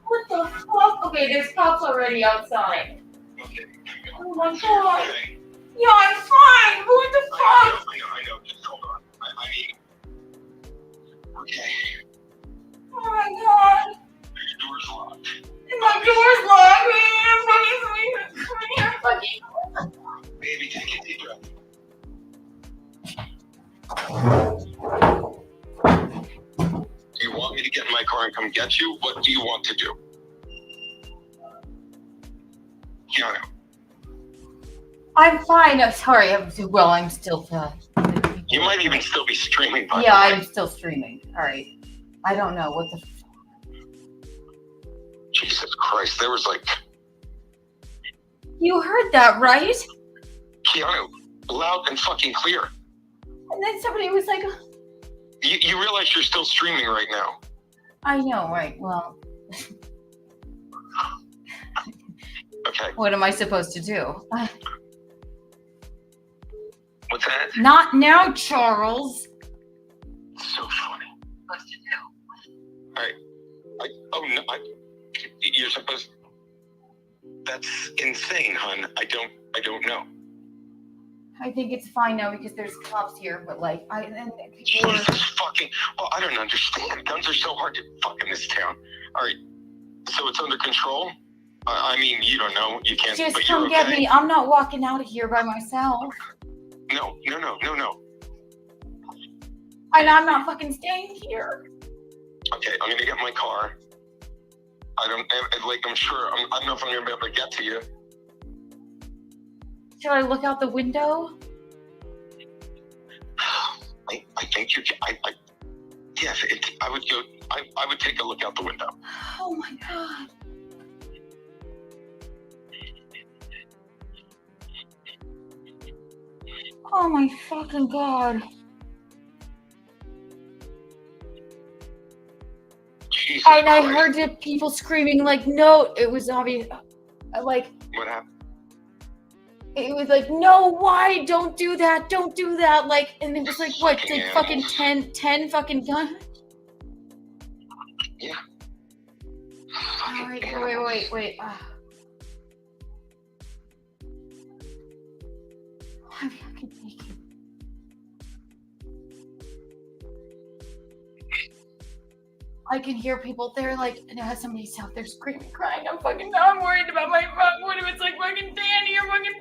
What the fuck? Okay, there's cops already outside. Oh my God. Yeah, I'm fine. What the fuck? I know. Just hold on. I mean, okay. Oh my God. Your door's locked. And my door's locked. Man, I'm fucking. Baby, take a deep breath. Do you want me to get in my car and come get you? What do you want to do? Keanu. I'm fine. I'm sorry. I'm still. You might even still be streaming. By Yeah, the way. I'm still streaming. All right. I don't know what the. Jesus Christ, there was like You heard that, right? Keanu, loud and fucking clear. And then somebody was like, You realize you're still streaming right now. I know, right? Well, Okay. what am I supposed to do? What's that? Not now, Charles. So funny. Supposed to do. Oh no, you're supposed. That's insane, hun. I don't know. I think it's fine now because there's cops here, but like, people were... Jesus fucking. Well, I don't understand. Guns are so hard to fuck in this town. All right, so it's under control. I mean, you don't know. You can't. Just but come you're get okay. me. I'm not walking out of here by myself. No. And I'm not fucking staying here. Okay, I'm gonna get my car. I'm sure. I don't know if I'm gonna be able to get to you. Should I look out the window? I think you can. Yes. I would go. I would take a look out the window. Oh my God. Oh my fucking God. Jesus And I Christ. heard the people screaming like, no, it was obvious. Like, What happened? it was like, no, why? Don't do that. Don't do that. Like, and it was like, what? Like fucking 10 fucking guns? Yeah. All right, wait. I'm fucking naked. I can hear people there, like, and it has somebody's out there screaming, crying. I'm worried about my mom. What if it's like fucking Danny or fucking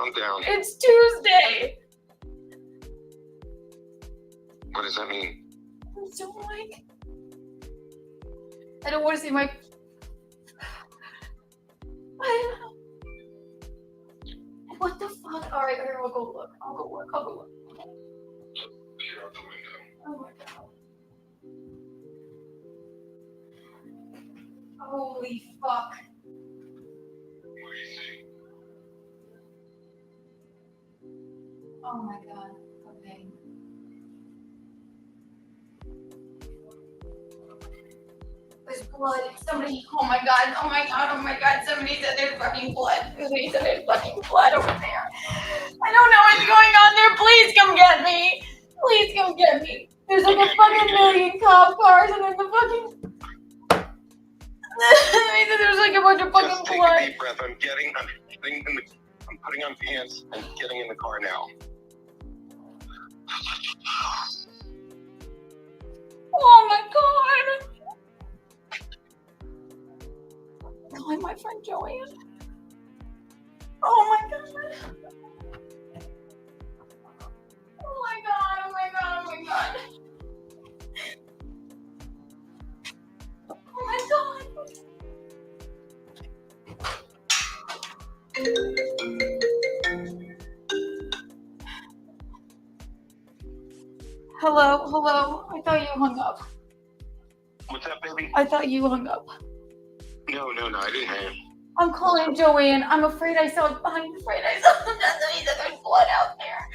Calm down. It's Tuesday. What does that mean? I don't want to see my. What the fuck? All right, I'll go look. I'll go look. Oh my god. Holy fuck. Oh my god. Okay. There's blood. Somebody, oh my god, somebody said there's fucking blood. Somebody said there's fucking blood over there. I don't know what's going on there. Please come get me. Please come get me. There's like a fucking million cop cars and then the fucking... There's like a bunch of fucking Just take blood. a deep breath. I'm putting on pants and getting in the car now. Oh my god. Calling my friend Joanne. Oh my god. Oh my god, oh my god, oh my god. Oh my god. Hello. I thought you hung up. What's up, baby? I thought you hung up. No, I didn't hang. I'm calling Joanne. I'm afraid I saw there's blood out there.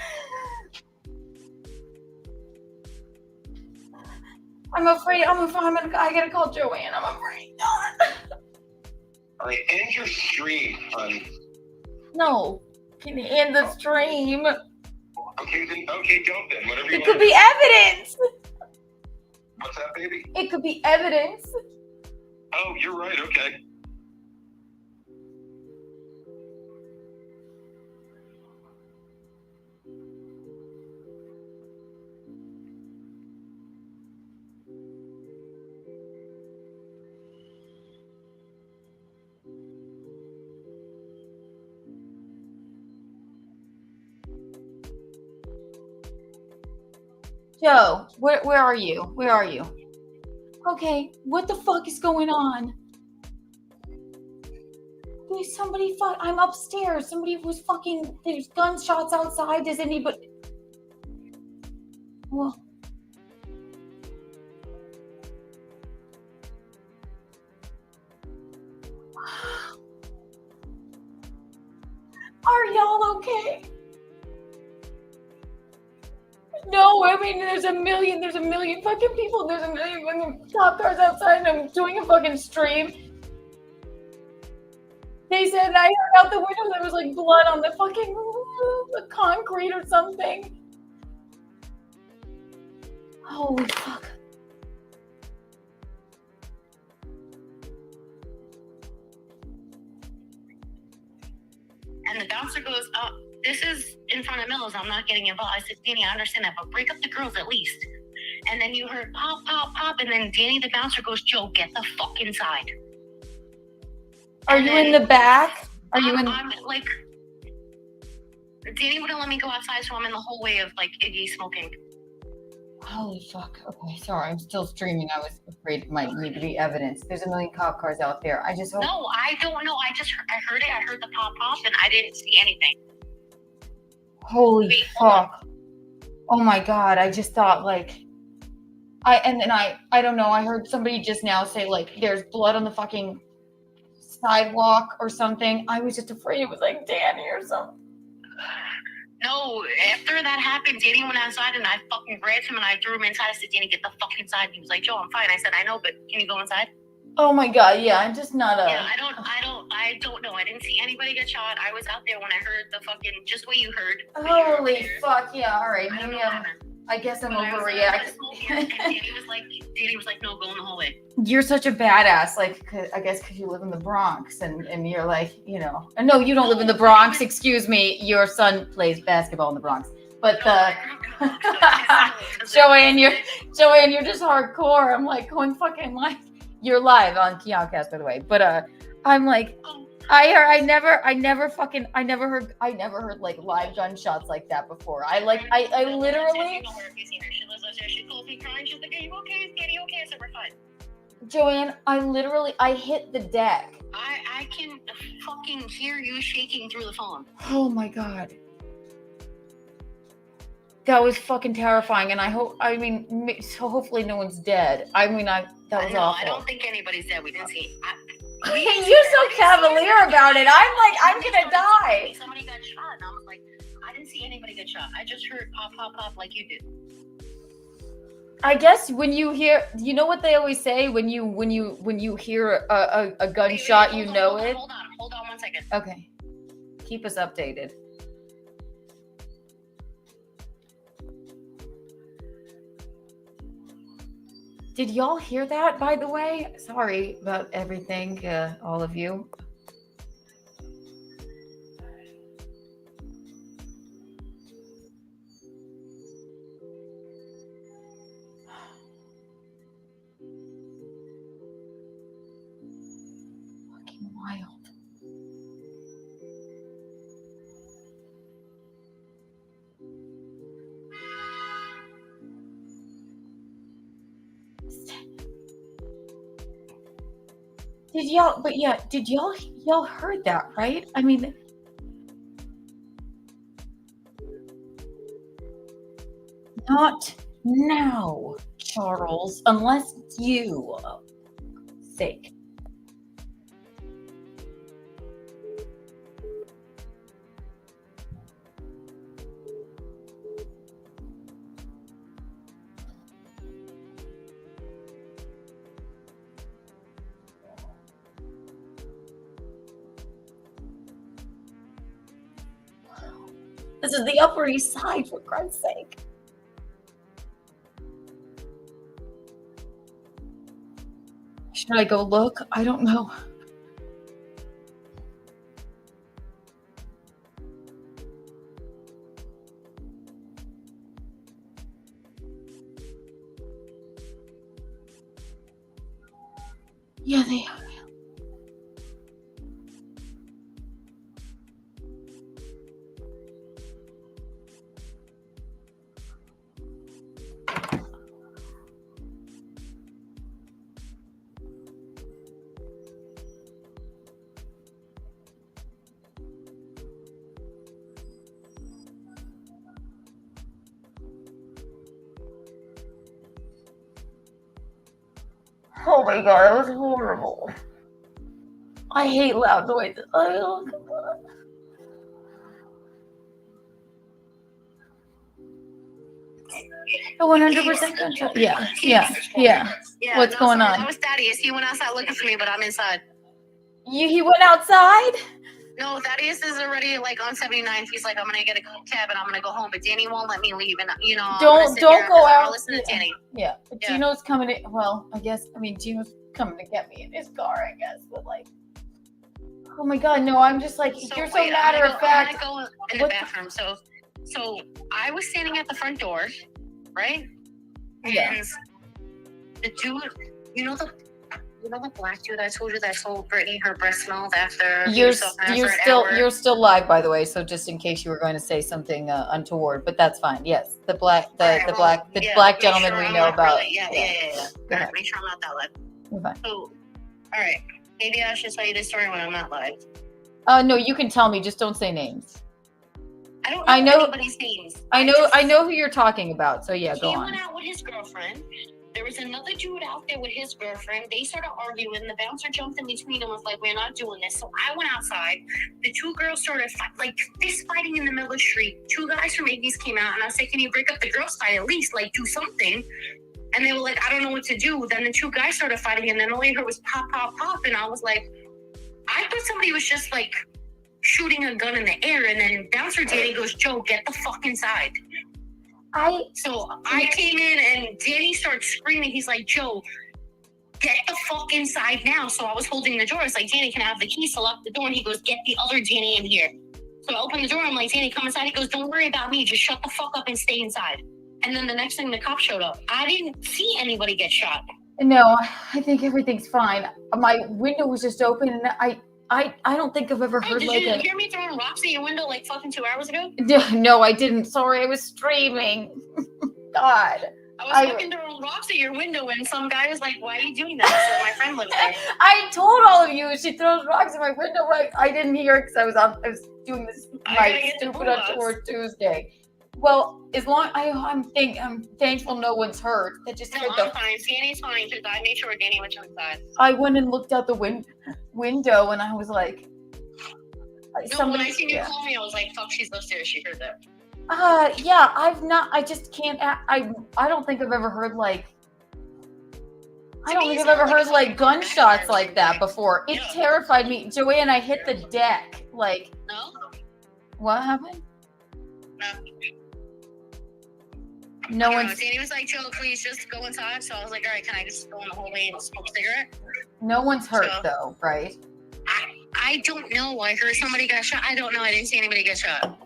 I gotta call Joanne. I'm afraid. All right, end your stream, honey. No. Can you end the stream? Okay, don't then. Whatever you It want. could be evidence. What's that, baby? It could be evidence. Oh, you're right. Okay. Joe, where are you? Where are you? Okay, what the fuck is going on? There's somebody I'm upstairs. Somebody was fucking, there's gunshots outside. Does anybody? Well. Are y'all okay? No, I mean, there's a million fucking people. There's a million fucking cop cars outside and I'm doing a fucking stream. They said I heard out the window there was like blood on the fucking the concrete or something. Holy fuck. And the bouncer goes, oh, this is in front of Mills. I'm not getting involved. I said, Danny, I understand that, but break up the girls at least. And then you heard pop, pop, pop. And then Danny, the bouncer, goes, Joe, get the fuck inside. Are you in the back? Are you in? I'm like, Danny wouldn't let me go outside, so I'm in the hallway of like Iggy smoking. Holy fuck. Okay, sorry. I'm still streaming. I was afraid it might need to be evidence. There's a million cop cars out there. I just hope. No, I don't know. I heard it. I heard the pop, pop, and I didn't see anything. Holy fuck. Oh my god. I just thought like, I don't know. I heard somebody just now say like, there's blood on the fucking sidewalk or something. I was just afraid it was like Danny or something. No, after that happened, Danny went outside and I fucking grabbed him and I threw him inside. I said, Danny, get the fuck inside. And he was like, Joe, I'm fine. I said, I know, but can you go inside? Oh my god, yeah, I'm just not a... Yeah, I don't know. I didn't see anybody get shot. I was out there when I heard the fucking, just what you heard. Holy fuck, yeah, alright. Maybe I guess I'm overreacting. And Danny was like, no, go in the hallway. You're such a badass, like, I guess because you live in the Bronx and you're like, you know, no, you don't live in the Bronx, excuse me, your son plays basketball in the Bronx, but Joanne, you're just hardcore. I'm like going fucking like, you're live on Keanu Cast, by the way, but I'm like, I never heard like live gunshots like that before. I literally. She calls me crying. She's like, "Are you okay? Is Danny okay?" I said, "We're fine." Joanne, I hit the deck. I can fucking hear you shaking through the phone. Oh my god. That was fucking terrifying, and so hopefully no one's dead. That was awful. I don't think anybody's dead. We didn't see. You're so cavalier about it. I'm gonna die. Somebody got shot, and I was like, I didn't see anybody get shot. I just heard pop, pop, pop like you did. I guess when you hear, you know what they always say, when you hear a gunshot, you know it. Hold on 1 second. Okay, keep us updated. Did y'all hear that, by the way? Sorry about everything, all of you. Fucking wild. Did y'all heard that, right? I mean, not now, Charles, unless it's you. Sake. This is the Upper East Side, for Christ's sake. Should I go look? I don't know. Yeah, they are. Oh my god, that was horrible. I hate loud noises. 100% gunshot. Yeah. What's going on? That was Thaddeus. He went outside looking for me, but I'm inside. He went outside? No, Thaddeus is already like on 79th. He's like, I'm gonna get a cab and I'm gonna go home, but Danny won't let me leave. And don't go out. I'll listen to Danny. Yeah. Gino's coming in. Well, Gino's coming to get me in his car, I guess. But like, oh my god, no! I'm just like, you're so matter of fact. I'm gonna go in the bathroom. So I was standing at the front door, right? Yeah. And the dude, you know the black dude I told you that told Brittany her breath smelled after you're still live, by the way, so just in case you were going to say something untoward, but that's fine. Yes, the black gentleman we know about. Yeah. Make sure I'm not that live. You're fine. So, all right, maybe I should tell you this story when I'm not live. No, you can tell me, just don't say names. I know anybody's names. I know who you're talking about, so yeah, go on. He went out with his girlfriend. There was another dude out there with his girlfriend. They started arguing. The bouncer jumped in between and was like, "We're not doing this." So I went outside. The two girls started fist fighting in the middle of the street. Two guys from Iggy's came out, and I said, "Can you break up the girls' fight at least? Like, do something." And they were like, "I don't know what to do." Then the two guys started fighting, and then all I heard was pop, pop, pop. And I was like, I thought somebody was just like shooting a gun in the air. And then bouncer Danny goes, "Joe, get the fuck inside." So I came in and Danny starts screaming. He's like, "Joe, get the fuck inside now." So I was holding the door. It's like, "Danny, can I have the keys to lock the door?" And he goes, "Get the other Danny in here." So I open the door. I'm like, "Danny, come inside." He goes, "Don't worry about me. Just shut the fuck up and stay inside." And then the next thing, the cop showed up. I didn't see anybody get shot. No, I think everything's fine. My window was just open, and I don't think I've ever Hey, heard did like you a. hear me throwing rocks at your window like fucking 2 hours ago? No, I didn't. Sorry, I was streaming. God. I was fucking throwing rocks at your window, and some guy was like, "Why are you doing that?" So my friend lives there. I told all of you she throws rocks at my window. Right? I didn't hear because I was doing this my stupid untoward Tuesday. Well, as long I'm thankful no one's hurt. That just No, scared I'm fine. Danny's fine because I made sure Danny went inside. I went and looked out the window and I was like, No, when I seen you call me, I was like, "Fuck, she's upstairs. She heard that." Yeah, I just can't. I don't think I've ever heard like. I don't think I've ever heard like gunshots like that before. It terrified me. Joanne, I hit the deck. Like. No. What happened? No one. Danny was like, "Joe, please just go inside." So I was like, "All right, can I just go in the hallway and smoke a cigarette?" No one's hurt though, right? I don't know. I heard somebody got shot. I don't know. I didn't see anybody get shot.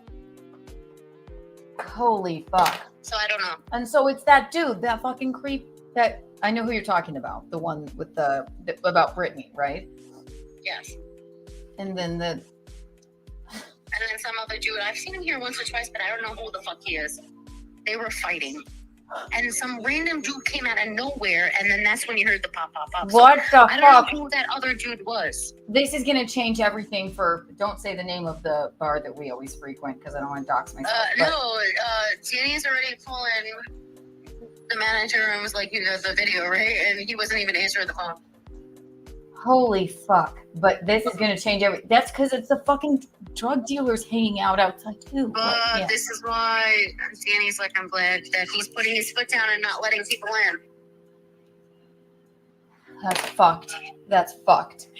Holy fuck. So I don't know. And so it's that dude, that fucking creep that I know who you're talking about. The one with the about Brittany, right? Yes. And then some other dude. I've seen him here once or twice, but I don't know who the fuck he is. They were fighting. And some random dude came out of nowhere, and then that's when you heard the pop, pop, pop. What the fuck? I don't know who that other dude was. This is gonna change everything for. Don't say the name of the bar that we always frequent because I don't want to dox myself. Danny's already calling the manager and was like, "You got the video, right?" And he wasn't even answering the phone. Holy fuck! But this is gonna change everything. That's because it's the fucking drug dealers hanging out outside too. Yeah. This is why Danny's like, "I'm glad that he's putting his foot down and not letting people in." That's fucked. That's fucked.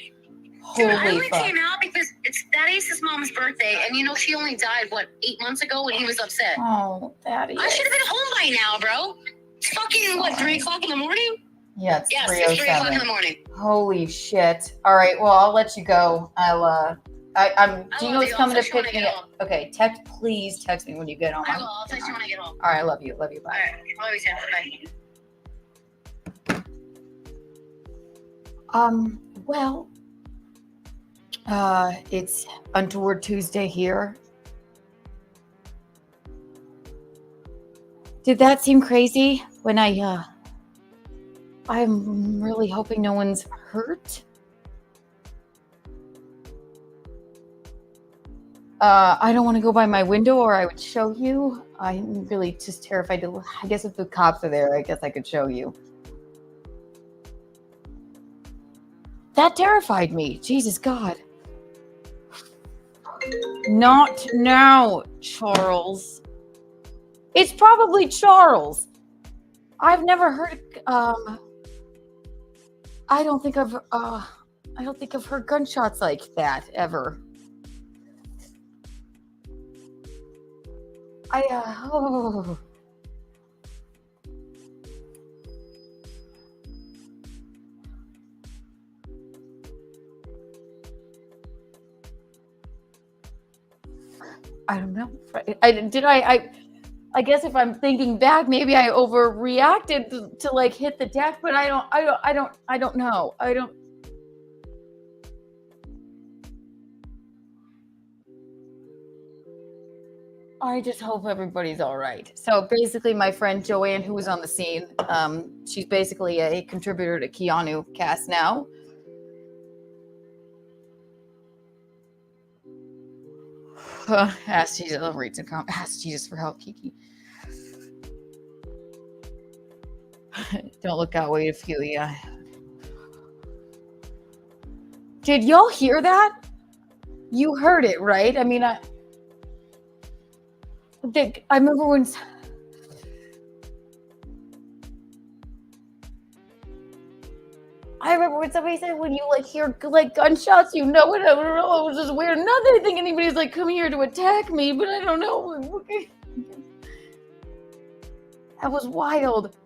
Dude, I Holy only fuck! came out because that is his mom's birthday, and she only died 8 months ago, and he was upset. Oh, Daddy. I should have been home by now, bro. It's fucking 3 o'clock in the morning? Yeah, it's Yes, 3:07. it's 3 o'clock in the morning. Holy shit! All right, well, I'll let you go. I'm Gino's coming to pick me up. Okay, please text me when you get home. I will. I'll text you when I get home. All right, I love you. Love you. Bye. All right, love you too. Bye. Well, it's Untoward Tuesday here. Did that seem crazy when I'm really hoping no one's hurt. I don't want to go by my window or I would show you. I'm really just terrified to, I guess if the cops are there, I guess I could show you. That terrified me. Jesus God. Not now, Charles. It's probably Charles. I've never heard, I don't think I've heard gunshots like that ever. I don't know. I guess if I'm thinking back, maybe I overreacted to like hit the deck, but I don't know. I just hope everybody's all right. So basically my friend Joanne, who was on the scene, she's basically a contributor to Keanu Cast now. Ask Jesus, I'll read some comments. Ask Jesus for help, Kiki. Don't look out, wait a few, yeah. Did y'all hear that? You heard it, right? I mean, I remember when somebody said when you like hear like gunshots, you know it. I don't know. It was just weird. Not that I think anybody's like coming here to attack me, but I don't know. That was wild.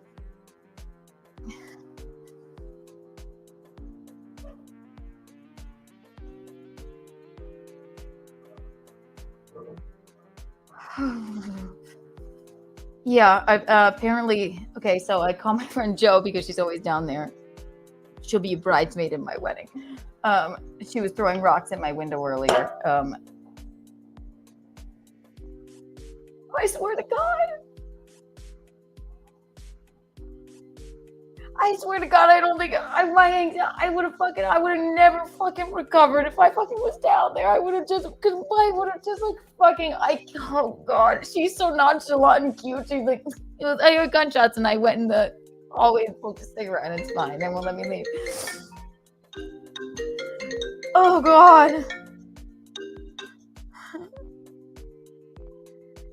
Yeah, apparently, so I call my friend Jo because she's always down there. She'll be a bridesmaid in my wedding. She was throwing rocks at my window earlier. I swear to God. I swear to God, I don't think I would have never fucking recovered if I fucking was down there. I would have just, because I would have just like fucking, oh God, she's so nonchalant and cute. She's like, I heard gunshots and I went in the hallway and smoked a cigarette and it's fine. They won't let me leave. Oh God.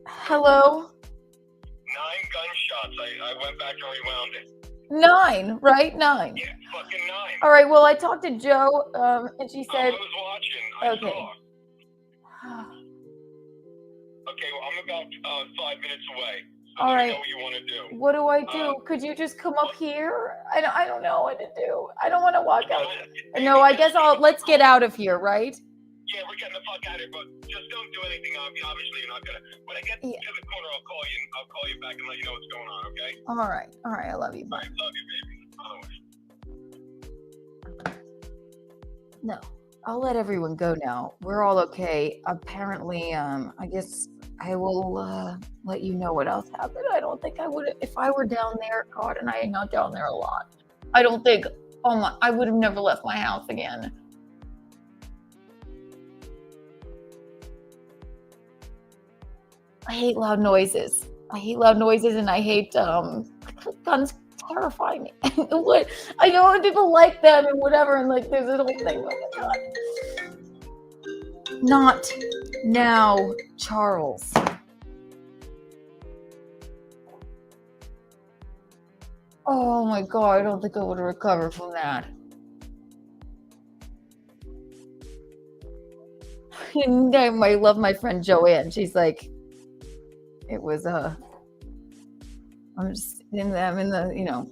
Hello? 9 gunshots. I went back and rewound it. 9, right? 9. Yeah, fucking 9. All right. Well, I talked to Joe, and she said. I was watching. Okay. Saw. Okay, well, I'm about 5 minutes away. So All right. know what you want to do. What do I do? Could you just come up here? I don't know what to do. I don't want to walk out. No, I guess let's get out of here, right? Yeah, we're getting the fuck out of here, but just don't do anything. Obviously, you're not gonna. When I get to the corner, I'll call you. I'll call you back and let you know what's going on. Okay? All right. I love you. Bye. Love you, baby. No, I'll let everyone go now. We're all okay. Apparently, I guess I will let you know what else happened. I don't think I would, if I were down there, God, and I am not down there a lot. I don't think, I would have never left my house again. I hate loud noises. And I hate guns. Terrify me. What? I know when people like them and whatever, and like there's this whole thing. Oh my God. Not now, Charles. Oh my God, I don't think I would recover from that. And I love my friend Joanne. She's like, it was I'm in the,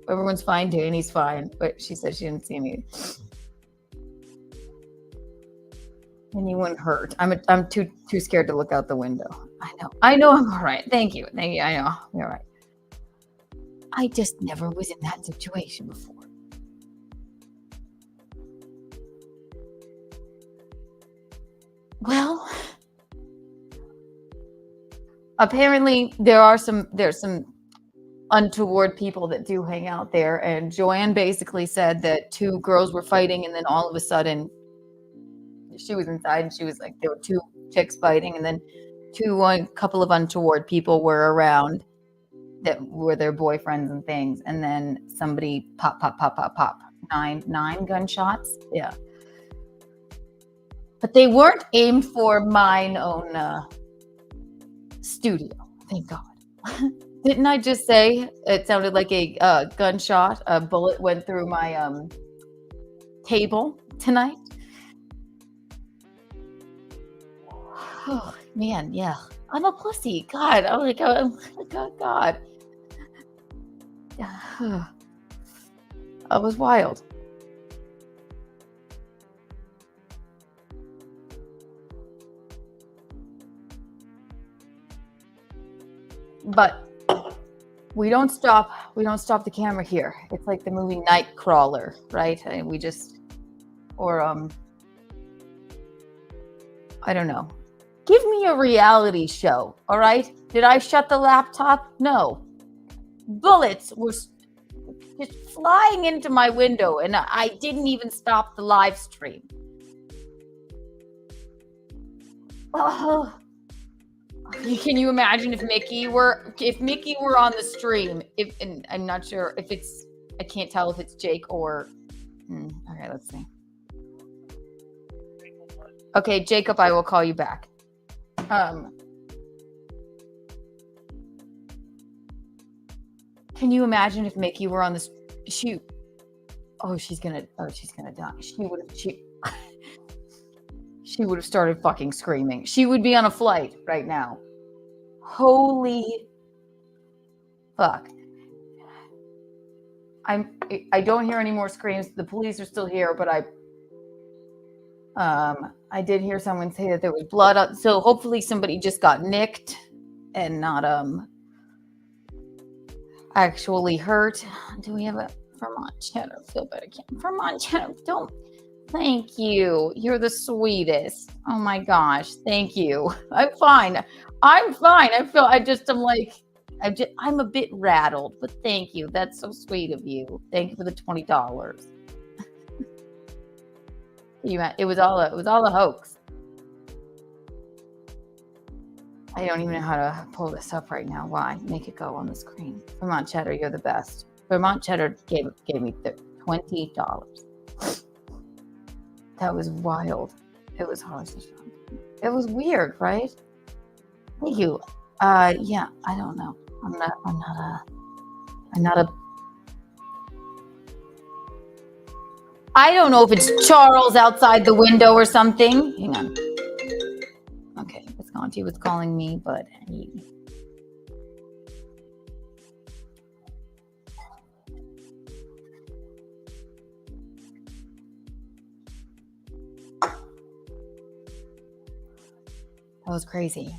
everyone's fine, Danny's fine, but she said she didn't see any anyone hurt. I'm too scared to look out the window. I know I'm all right. Thank you. I know you're all right. I just never was in that situation before. Well, apparently there's some untoward people that do hang out there, and Joanne basically said that 2 girls were fighting, and then all of a sudden she was inside and she was like, there were 2 chicks fighting, and then a couple of untoward people were around that were their boyfriends and things, and then somebody pop 9 gunshots. Yeah, but they weren't aimed for mine own studio, thank God. Didn't I just say it sounded like a gunshot? A bullet went through my table tonight. Oh man, yeah. I'm a pussy. God, I'm like, God. I was wild. But we don't stop the camera here. It's like the movie Nightcrawler, right? And we just, or I don't know. Give me a reality show, all right? Did I shut the laptop? No. Bullets were just flying into my window, and I didn't even stop the live stream. Oh. Can you imagine if Mickey were on the stream? And I'm not sure if I can't tell if it's Jake or. Okay, let's see. Okay, Jacob, I will call you back. Can you imagine if Mickey were on the shoot? She's gonna die. She would have started fucking screaming. She would be on a flight right now. Holy fuck. I don't hear any more screams. The police are still here, but I did hear someone say that there was blood on, so hopefully somebody just got nicked and not actually hurt. Do we have a Vermont cheddar? Feel better. Vermont cheddar. Don't Thank you. You're the sweetest. Oh my gosh. Thank you. I'm fine. I'm fine. I'm a bit rattled, but thank you. That's so sweet of you. Thank you for the $20. It was all a hoax. I don't even know how to pull this up right now. Why? Make it go on the screen. Vermont Cheddar, you're the best. Vermont Cheddar gave me $20. That was wild. It was hard to show. It was weird, right? Thank you. Yeah, I don't know. I'm not a I don't know if it's Charles outside the window or something. Hang on. Okay, Visconti was calling me, but that was crazy.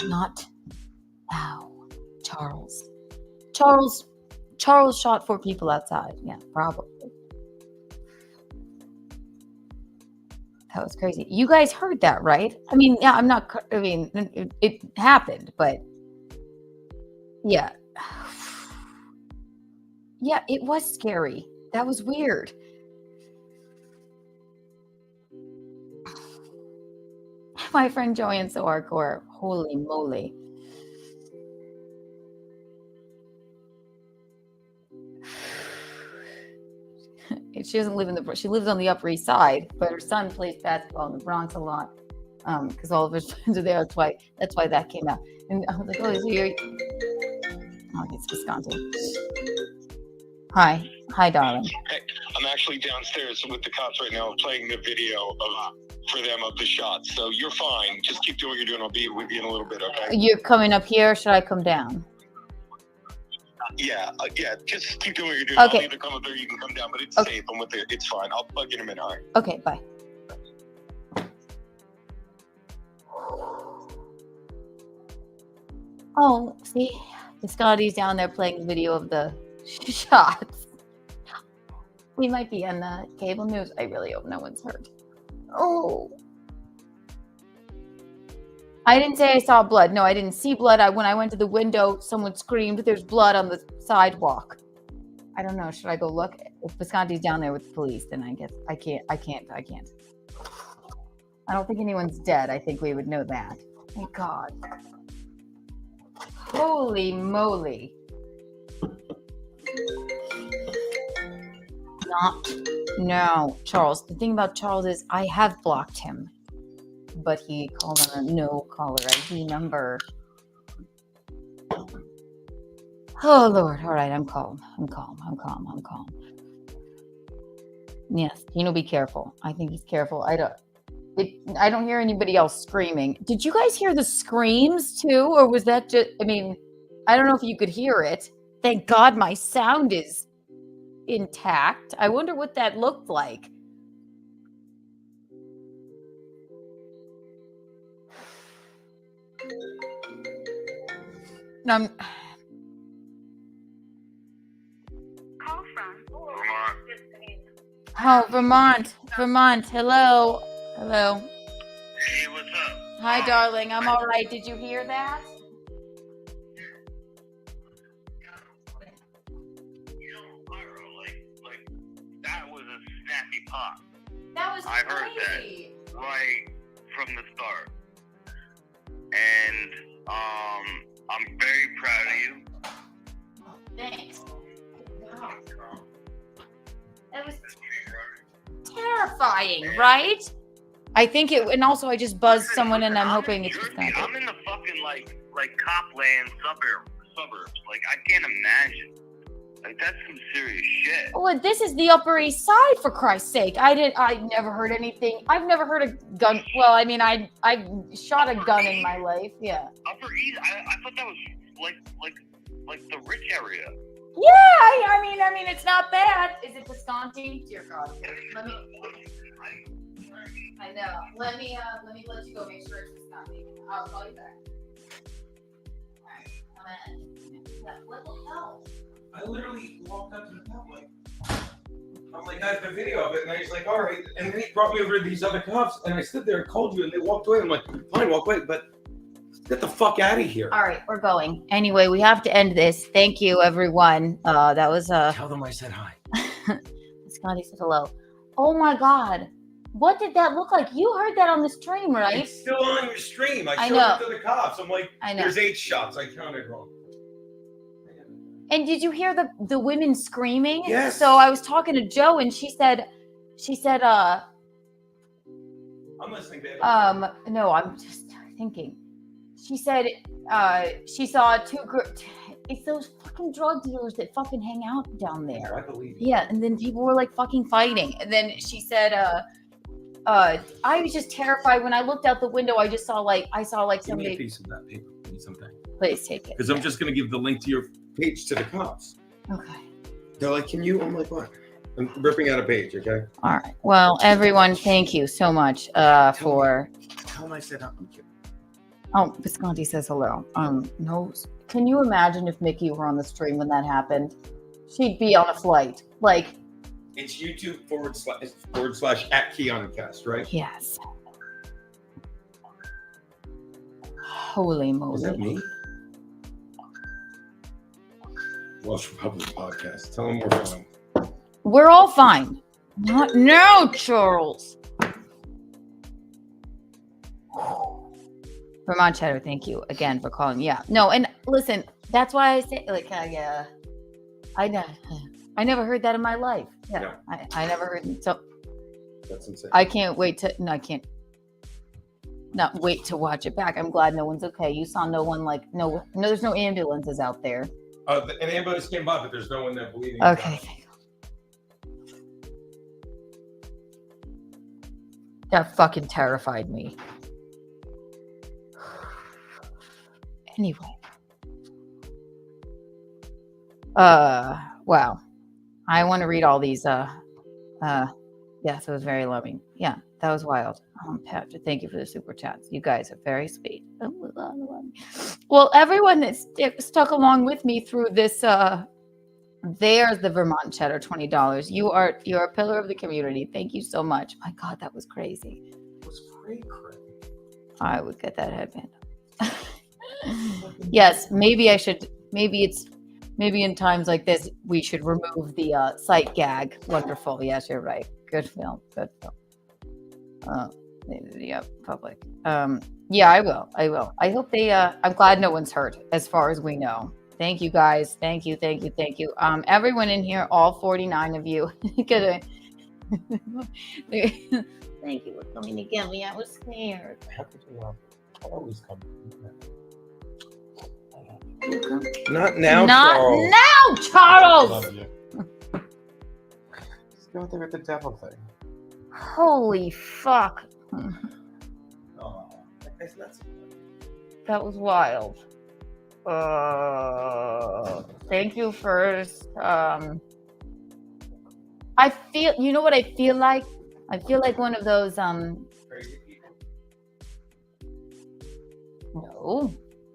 Not now. Charles shot 4 people outside. Yeah, probably. That was crazy. You guys heard that, right? I mean, yeah, it happened, but yeah. Yeah, it was scary. That was weird. My friend Joanne's so hardcore. Holy moly. She doesn't live she lives on the Upper East Side, but her son plays basketball in the Bronx a lot because all of his friends are there. That's why that came out. And I was like, oh, it's Visconti. Hi, darling. Hey, I'm actually downstairs with the cops right now playing the video for them of the shots. So you're fine. Just keep doing what you're doing. I'll be with you in a little bit, okay? You're coming up here. Should I come down? Yeah. Just keep doing what you're doing. Okay. I'll either come up there or you can come down, but it's safe. I'm with it. It's fine. I'll plug in a minute. All right. Okay, bye. Oh, see? Visconti's down there playing the video of the shots. We might be on the cable news. I really hope no one's hurt. Oh. I didn't say I saw blood. No, I didn't see blood. When I went to the window, someone screamed, there's blood on the sidewalk. I don't know. Should I go look? If Visconti's down there with the police, then I guess I can't. I don't think anyone's dead. I think we would know that. Thank God. Holy moly. No, Charles. The thing about Charles is I have blocked him, but he called on a no caller ID number. Oh Lord! All right, I'm calm. Yes, Gino, be careful. I think he's careful. I don't hear anybody else screaming. Did you guys hear the screams too, or was that just? I mean, I don't know if you could hear it. Thank God my sound is intact. I wonder what that looked like. Call from Vermont. Hello. Hey, what's up? Hi, darling. I'm all right. Did you hear that? That was a snappy pop. That was I heard that right from the start. And I'm very proud of you. Oh, thanks. Wow. That was terrifying, right? I think it, and also I just buzzed someone and I'm hoping it's just not. I'm in the fucking like Copland suburbs. Like I can't imagine. Like that's some serious shit. Well, this is the Upper East Side, for Christ's sake. I never heard anything. I've never heard a gun. Well, I mean, I shot a gun in my life. Yeah. Upper East. I thought that was like the rich area. Yeah. I mean, it's not bad. Is it Visconti? Dear God. I know. Let me let you go. Make sure it's Visconti. I'll call you back. All right. Come in. What the hell? I literally walked up to the top like, I'm like, I have the video of it, and he's like, all right. And then he brought me over to these other cops, and I stood there and called you, and they walked away. I'm like, fine, walk away, but get the fuck out of here. All right, we're going. Anyway, we have to end this. Thank you, everyone. That was Tell them I said hi. Scotty said hello. Oh my God. What did that look like? You heard that on the stream, right? It's still on your stream. I showed know. it to the cops. I'm like, I know. there's 8 shots. I counted wrong. And did you hear the women screaming? Yes. So I was talking to Joe, and she said, I'm listening, baby. no, I'm just thinking. She said, she saw 2 groups. It's those fucking drug dealers that fucking hang out down there. I believe it. Yeah, and then people were like fucking fighting. And then she said, I was just terrified when I looked out the window. I saw like Give me a somebody. piece of that paper, please, sometime. Please take it. Because I'm just going to give the link to your page to the cops. Okay. They're like, can you? I'm like, what? I'm ripping out a page, okay? All right. Well, everyone, thank you so much for. Tell them I said I'm kidding. Oh, Visconti says hello. No. Can you imagine if Mickey were on the stream when that happened? She'd be on a flight. Like. It's YouTube / at KeanuCast, right? Yes. Holy moly. Is that me? Welsh Republic podcast. Tell them we're fine. We're all fine. Not now, Charles. Vermont Cheddar, thank you again for calling. Yeah. No, and listen, that's why I say, like, I never heard that in my life. Yeah. No. I never heard it. So That's insane. I can't wait to, no, I can't not wait to watch it back. I'm glad no one's okay. You saw no one, like, no, there's no ambulances out there. An ambulance came by, but there's no one there bleeding. Okay. That fucking terrified me. Anyway. Wow. I want to read all these. Yes, it was very loving. Yeah, that was wild. Pat, thank you for the super chats. You guys are very sweet. Well, everyone that stuck along with me through this, there's the Vermont Cheddar, $20. You're a pillar of the community. Thank you so much. My God, that was crazy. It was crazy. I would get that headband. Yes, maybe I should. Maybe in times like this, we should remove the sight gag. Wonderful. Yes, you're right. Good film. Good film. Yeah, public. Yeah, I will. I hope they. I'm glad no one's hurt, as far as we know. Thank you, guys. Thank you. Everyone in here, all 49 of you. Thank you for coming to get me. I was scared. How could you always come? Not now, Charles. Now, Charles! Love you. Just go there with the devil thing. Holy fuck. Oh, that's nuts. That was wild. Thank you first. I feel, you know what I feel like? I feel like one of those, Crazy people? no,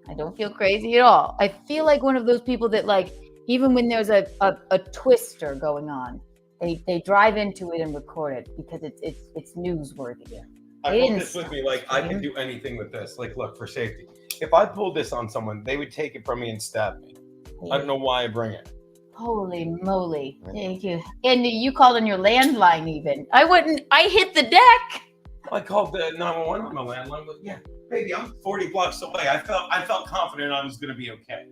I don't feel crazy at all. I feel like one of those people that, like, even when there's a twister going on, they drive into it and record it because it's newsworthy. I pulled this with me, like, I can do anything with this. Like, look, for safety. If I pulled this on someone, they would take it from me and stab me. I don't know why I bring it. Holy moly. Thank you. And you called on your landline even. I hit the deck. I called the 911 on my landline, but yeah, baby, I'm 40 blocks away. I felt confident I was going to be okay.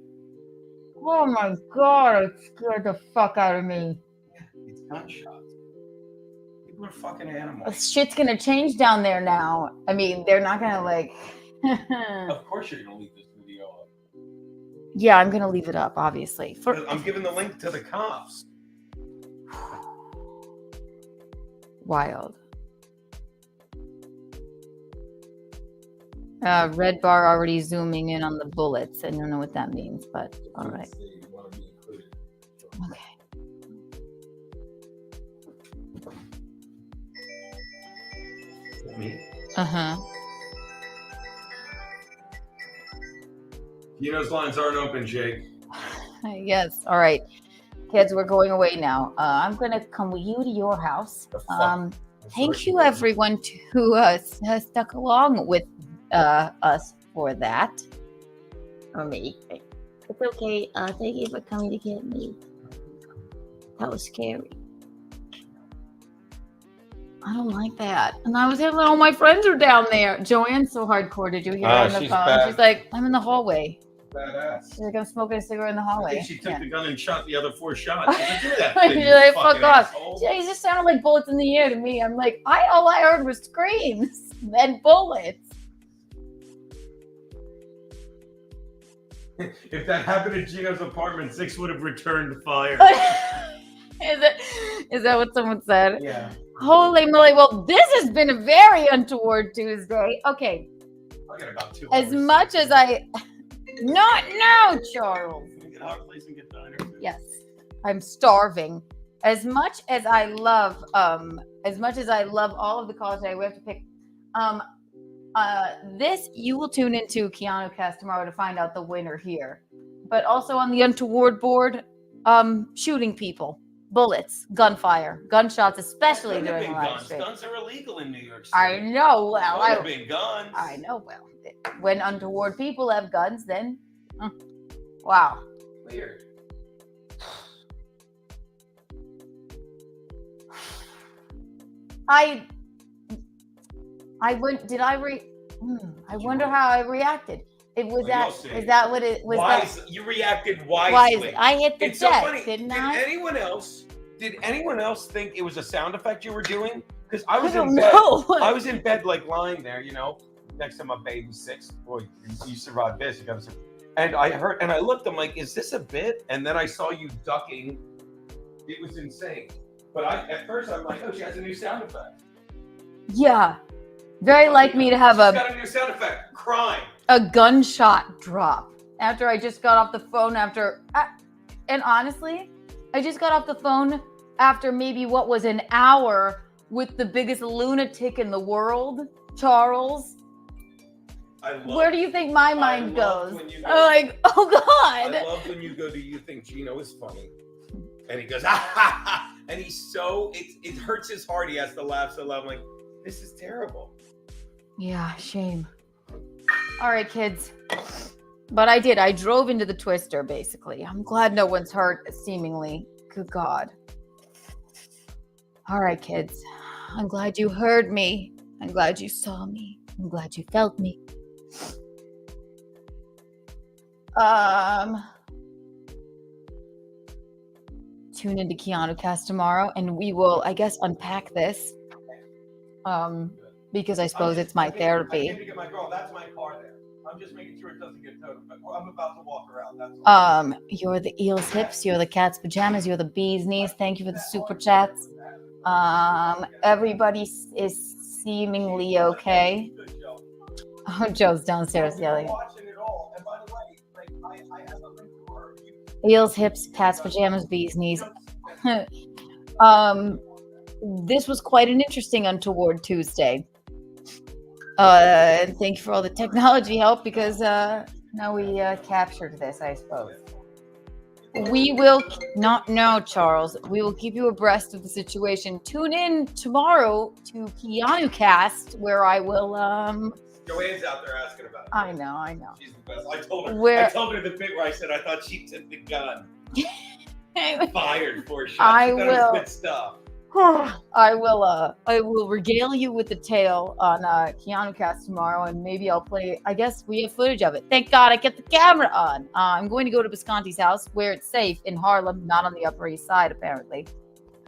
Oh my God, it scared the fuck out of me. Yeah, it's gunshots. People are fucking animals. Shit's gonna change down there now. I mean, they're not gonna like. Of course you're going to leave this video up. Yeah, I'm gonna leave it up, obviously. I'm giving the link to the cops. Wild. Red bar already zooming in on the bullets. I don't know what that means, but all right. Okay. Me? Uh-huh. Gino's lines aren't open, Jake. Yes. All right. kids, we're going away now. I'm gonna come with you to your house. Thank you, everyone, who stuck along with us for that. Or me. It's okay. Thank you for coming to get me. That was scary. I don't like that. And I was having all my friends are down there. Joanne's so hardcore. Did you hear her on the phone? She's like, I'm in the hallway. Badass. She's like, I'm smoking a cigarette in the I hallway. think she took the gun and shot the other 4 shots. She's like, fuck off. Yeah, he just sounded like bullets in the air to me. I'm like, all I heard was screams and bullets. If that happened at Gino's apartment, 6 would have returned fire. Is that what someone said? Yeah. Holy moly. Well, this has been a very untoward Tuesday. Okay. I got about 2 As hours. much as I... Not now, Charles. Can we get a hot place and get diner food? Yes. I'm starving. As much as I love all of the college day, we have to pick... this, you will tune into Keanu Cast tomorrow to find out the winner here. But also on the untoward board, shooting people. Bullets, gunfire, gunshots, especially during the live stream. Guns are illegal in New York City. I know. Well, There have been guns. I know. Well, when untoward people have guns, then wow. Weird. I wonder how I reacted. It was is that what it was? You reacted wisely. I hit the It's deck, so funny. didn't I? Did anyone else think it was a sound effect you were doing? Because I was I in don't bed. know. I was in bed, like lying there, next to my baby 6. Boy, you survived this. You got to. And I heard, and I looked. I'm like, is this a bit? And then I saw you ducking. It was insane. But at first I'm like, oh, she has a new sound effect. Yeah. Very like me to have She's got a new sound effect. Crime. a gunshot drop after I just got off the phone and honestly, I just got off the phone after maybe what was an hour with the biggest lunatic in the world, Charles. Where do you think my mind goes? I'm like, oh God. I love when you go, do you think Gino is funny? And he goes, ah, ha, ha. And he's it hurts his heart. He has to laugh so loud. I'm like, this is terrible. Yeah, shame. All right, kids. But I drove into the Twister, basically. I'm glad no one's hurt, seemingly. Good God. All right, kids. I'm glad you heard me. I'm glad you saw me. I'm glad you felt me. Tune into Keanu Cast tomorrow, and we will, I guess, unpack this. Because I suppose it's my therapy. I came to get my girl. That's my car there. I'm just making sure it doesn't get towed. I'm about to walk around. That's all. You're the eel's hips. You're the cat's pajamas. You're the bee's knees. Thank you for the super chats. Everybody is seemingly okay. Oh, Joe's downstairs yelling. Eels, hips, cat's pajamas, bees knees. This was quite an interesting untoward Tuesday. And thank you for all the technology help because now we captured this, I suppose. We will not know, Charles. We will keep you abreast of the situation. Tune in tomorrow to Keanu Cast, where I will Joanne's out there asking about it. I know. She's the best. I told her the bit where I said I thought she took the gun. Fired for shots. I will. will. Good stuff. I will regale you with the tale on Keanu Cast tomorrow, and maybe I'll play. I guess we have footage of it. Thank God I kept the camera on. I'm going to go to Visconti's house where it's safe in Harlem, not on the Upper East Side, apparently.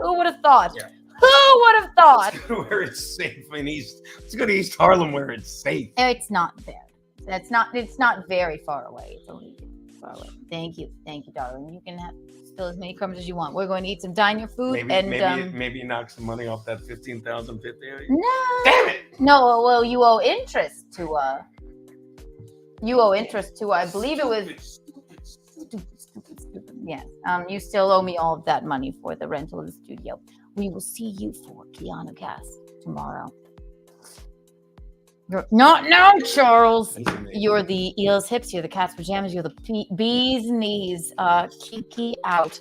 Who would have thought? Yeah. Who would have thought? Let's go to where it's safe in East. Let's go to East Harlem where it's safe. It's not there. It's not very far away. It's only far away. Thank you, darling. You can have still as many crumbs as you want. We're going to eat some diner food maybe knock some money off that $15,050. No. Damn it! No, well, you owe interest to I believe it was stupid. Yes. You still owe me all of that money for the rental of the studio. We will see you for Keanu Cast tomorrow. You're not now, Charles. You're the eel's hips. You're the cat's pajamas. You're the bee's knees. Kiki out.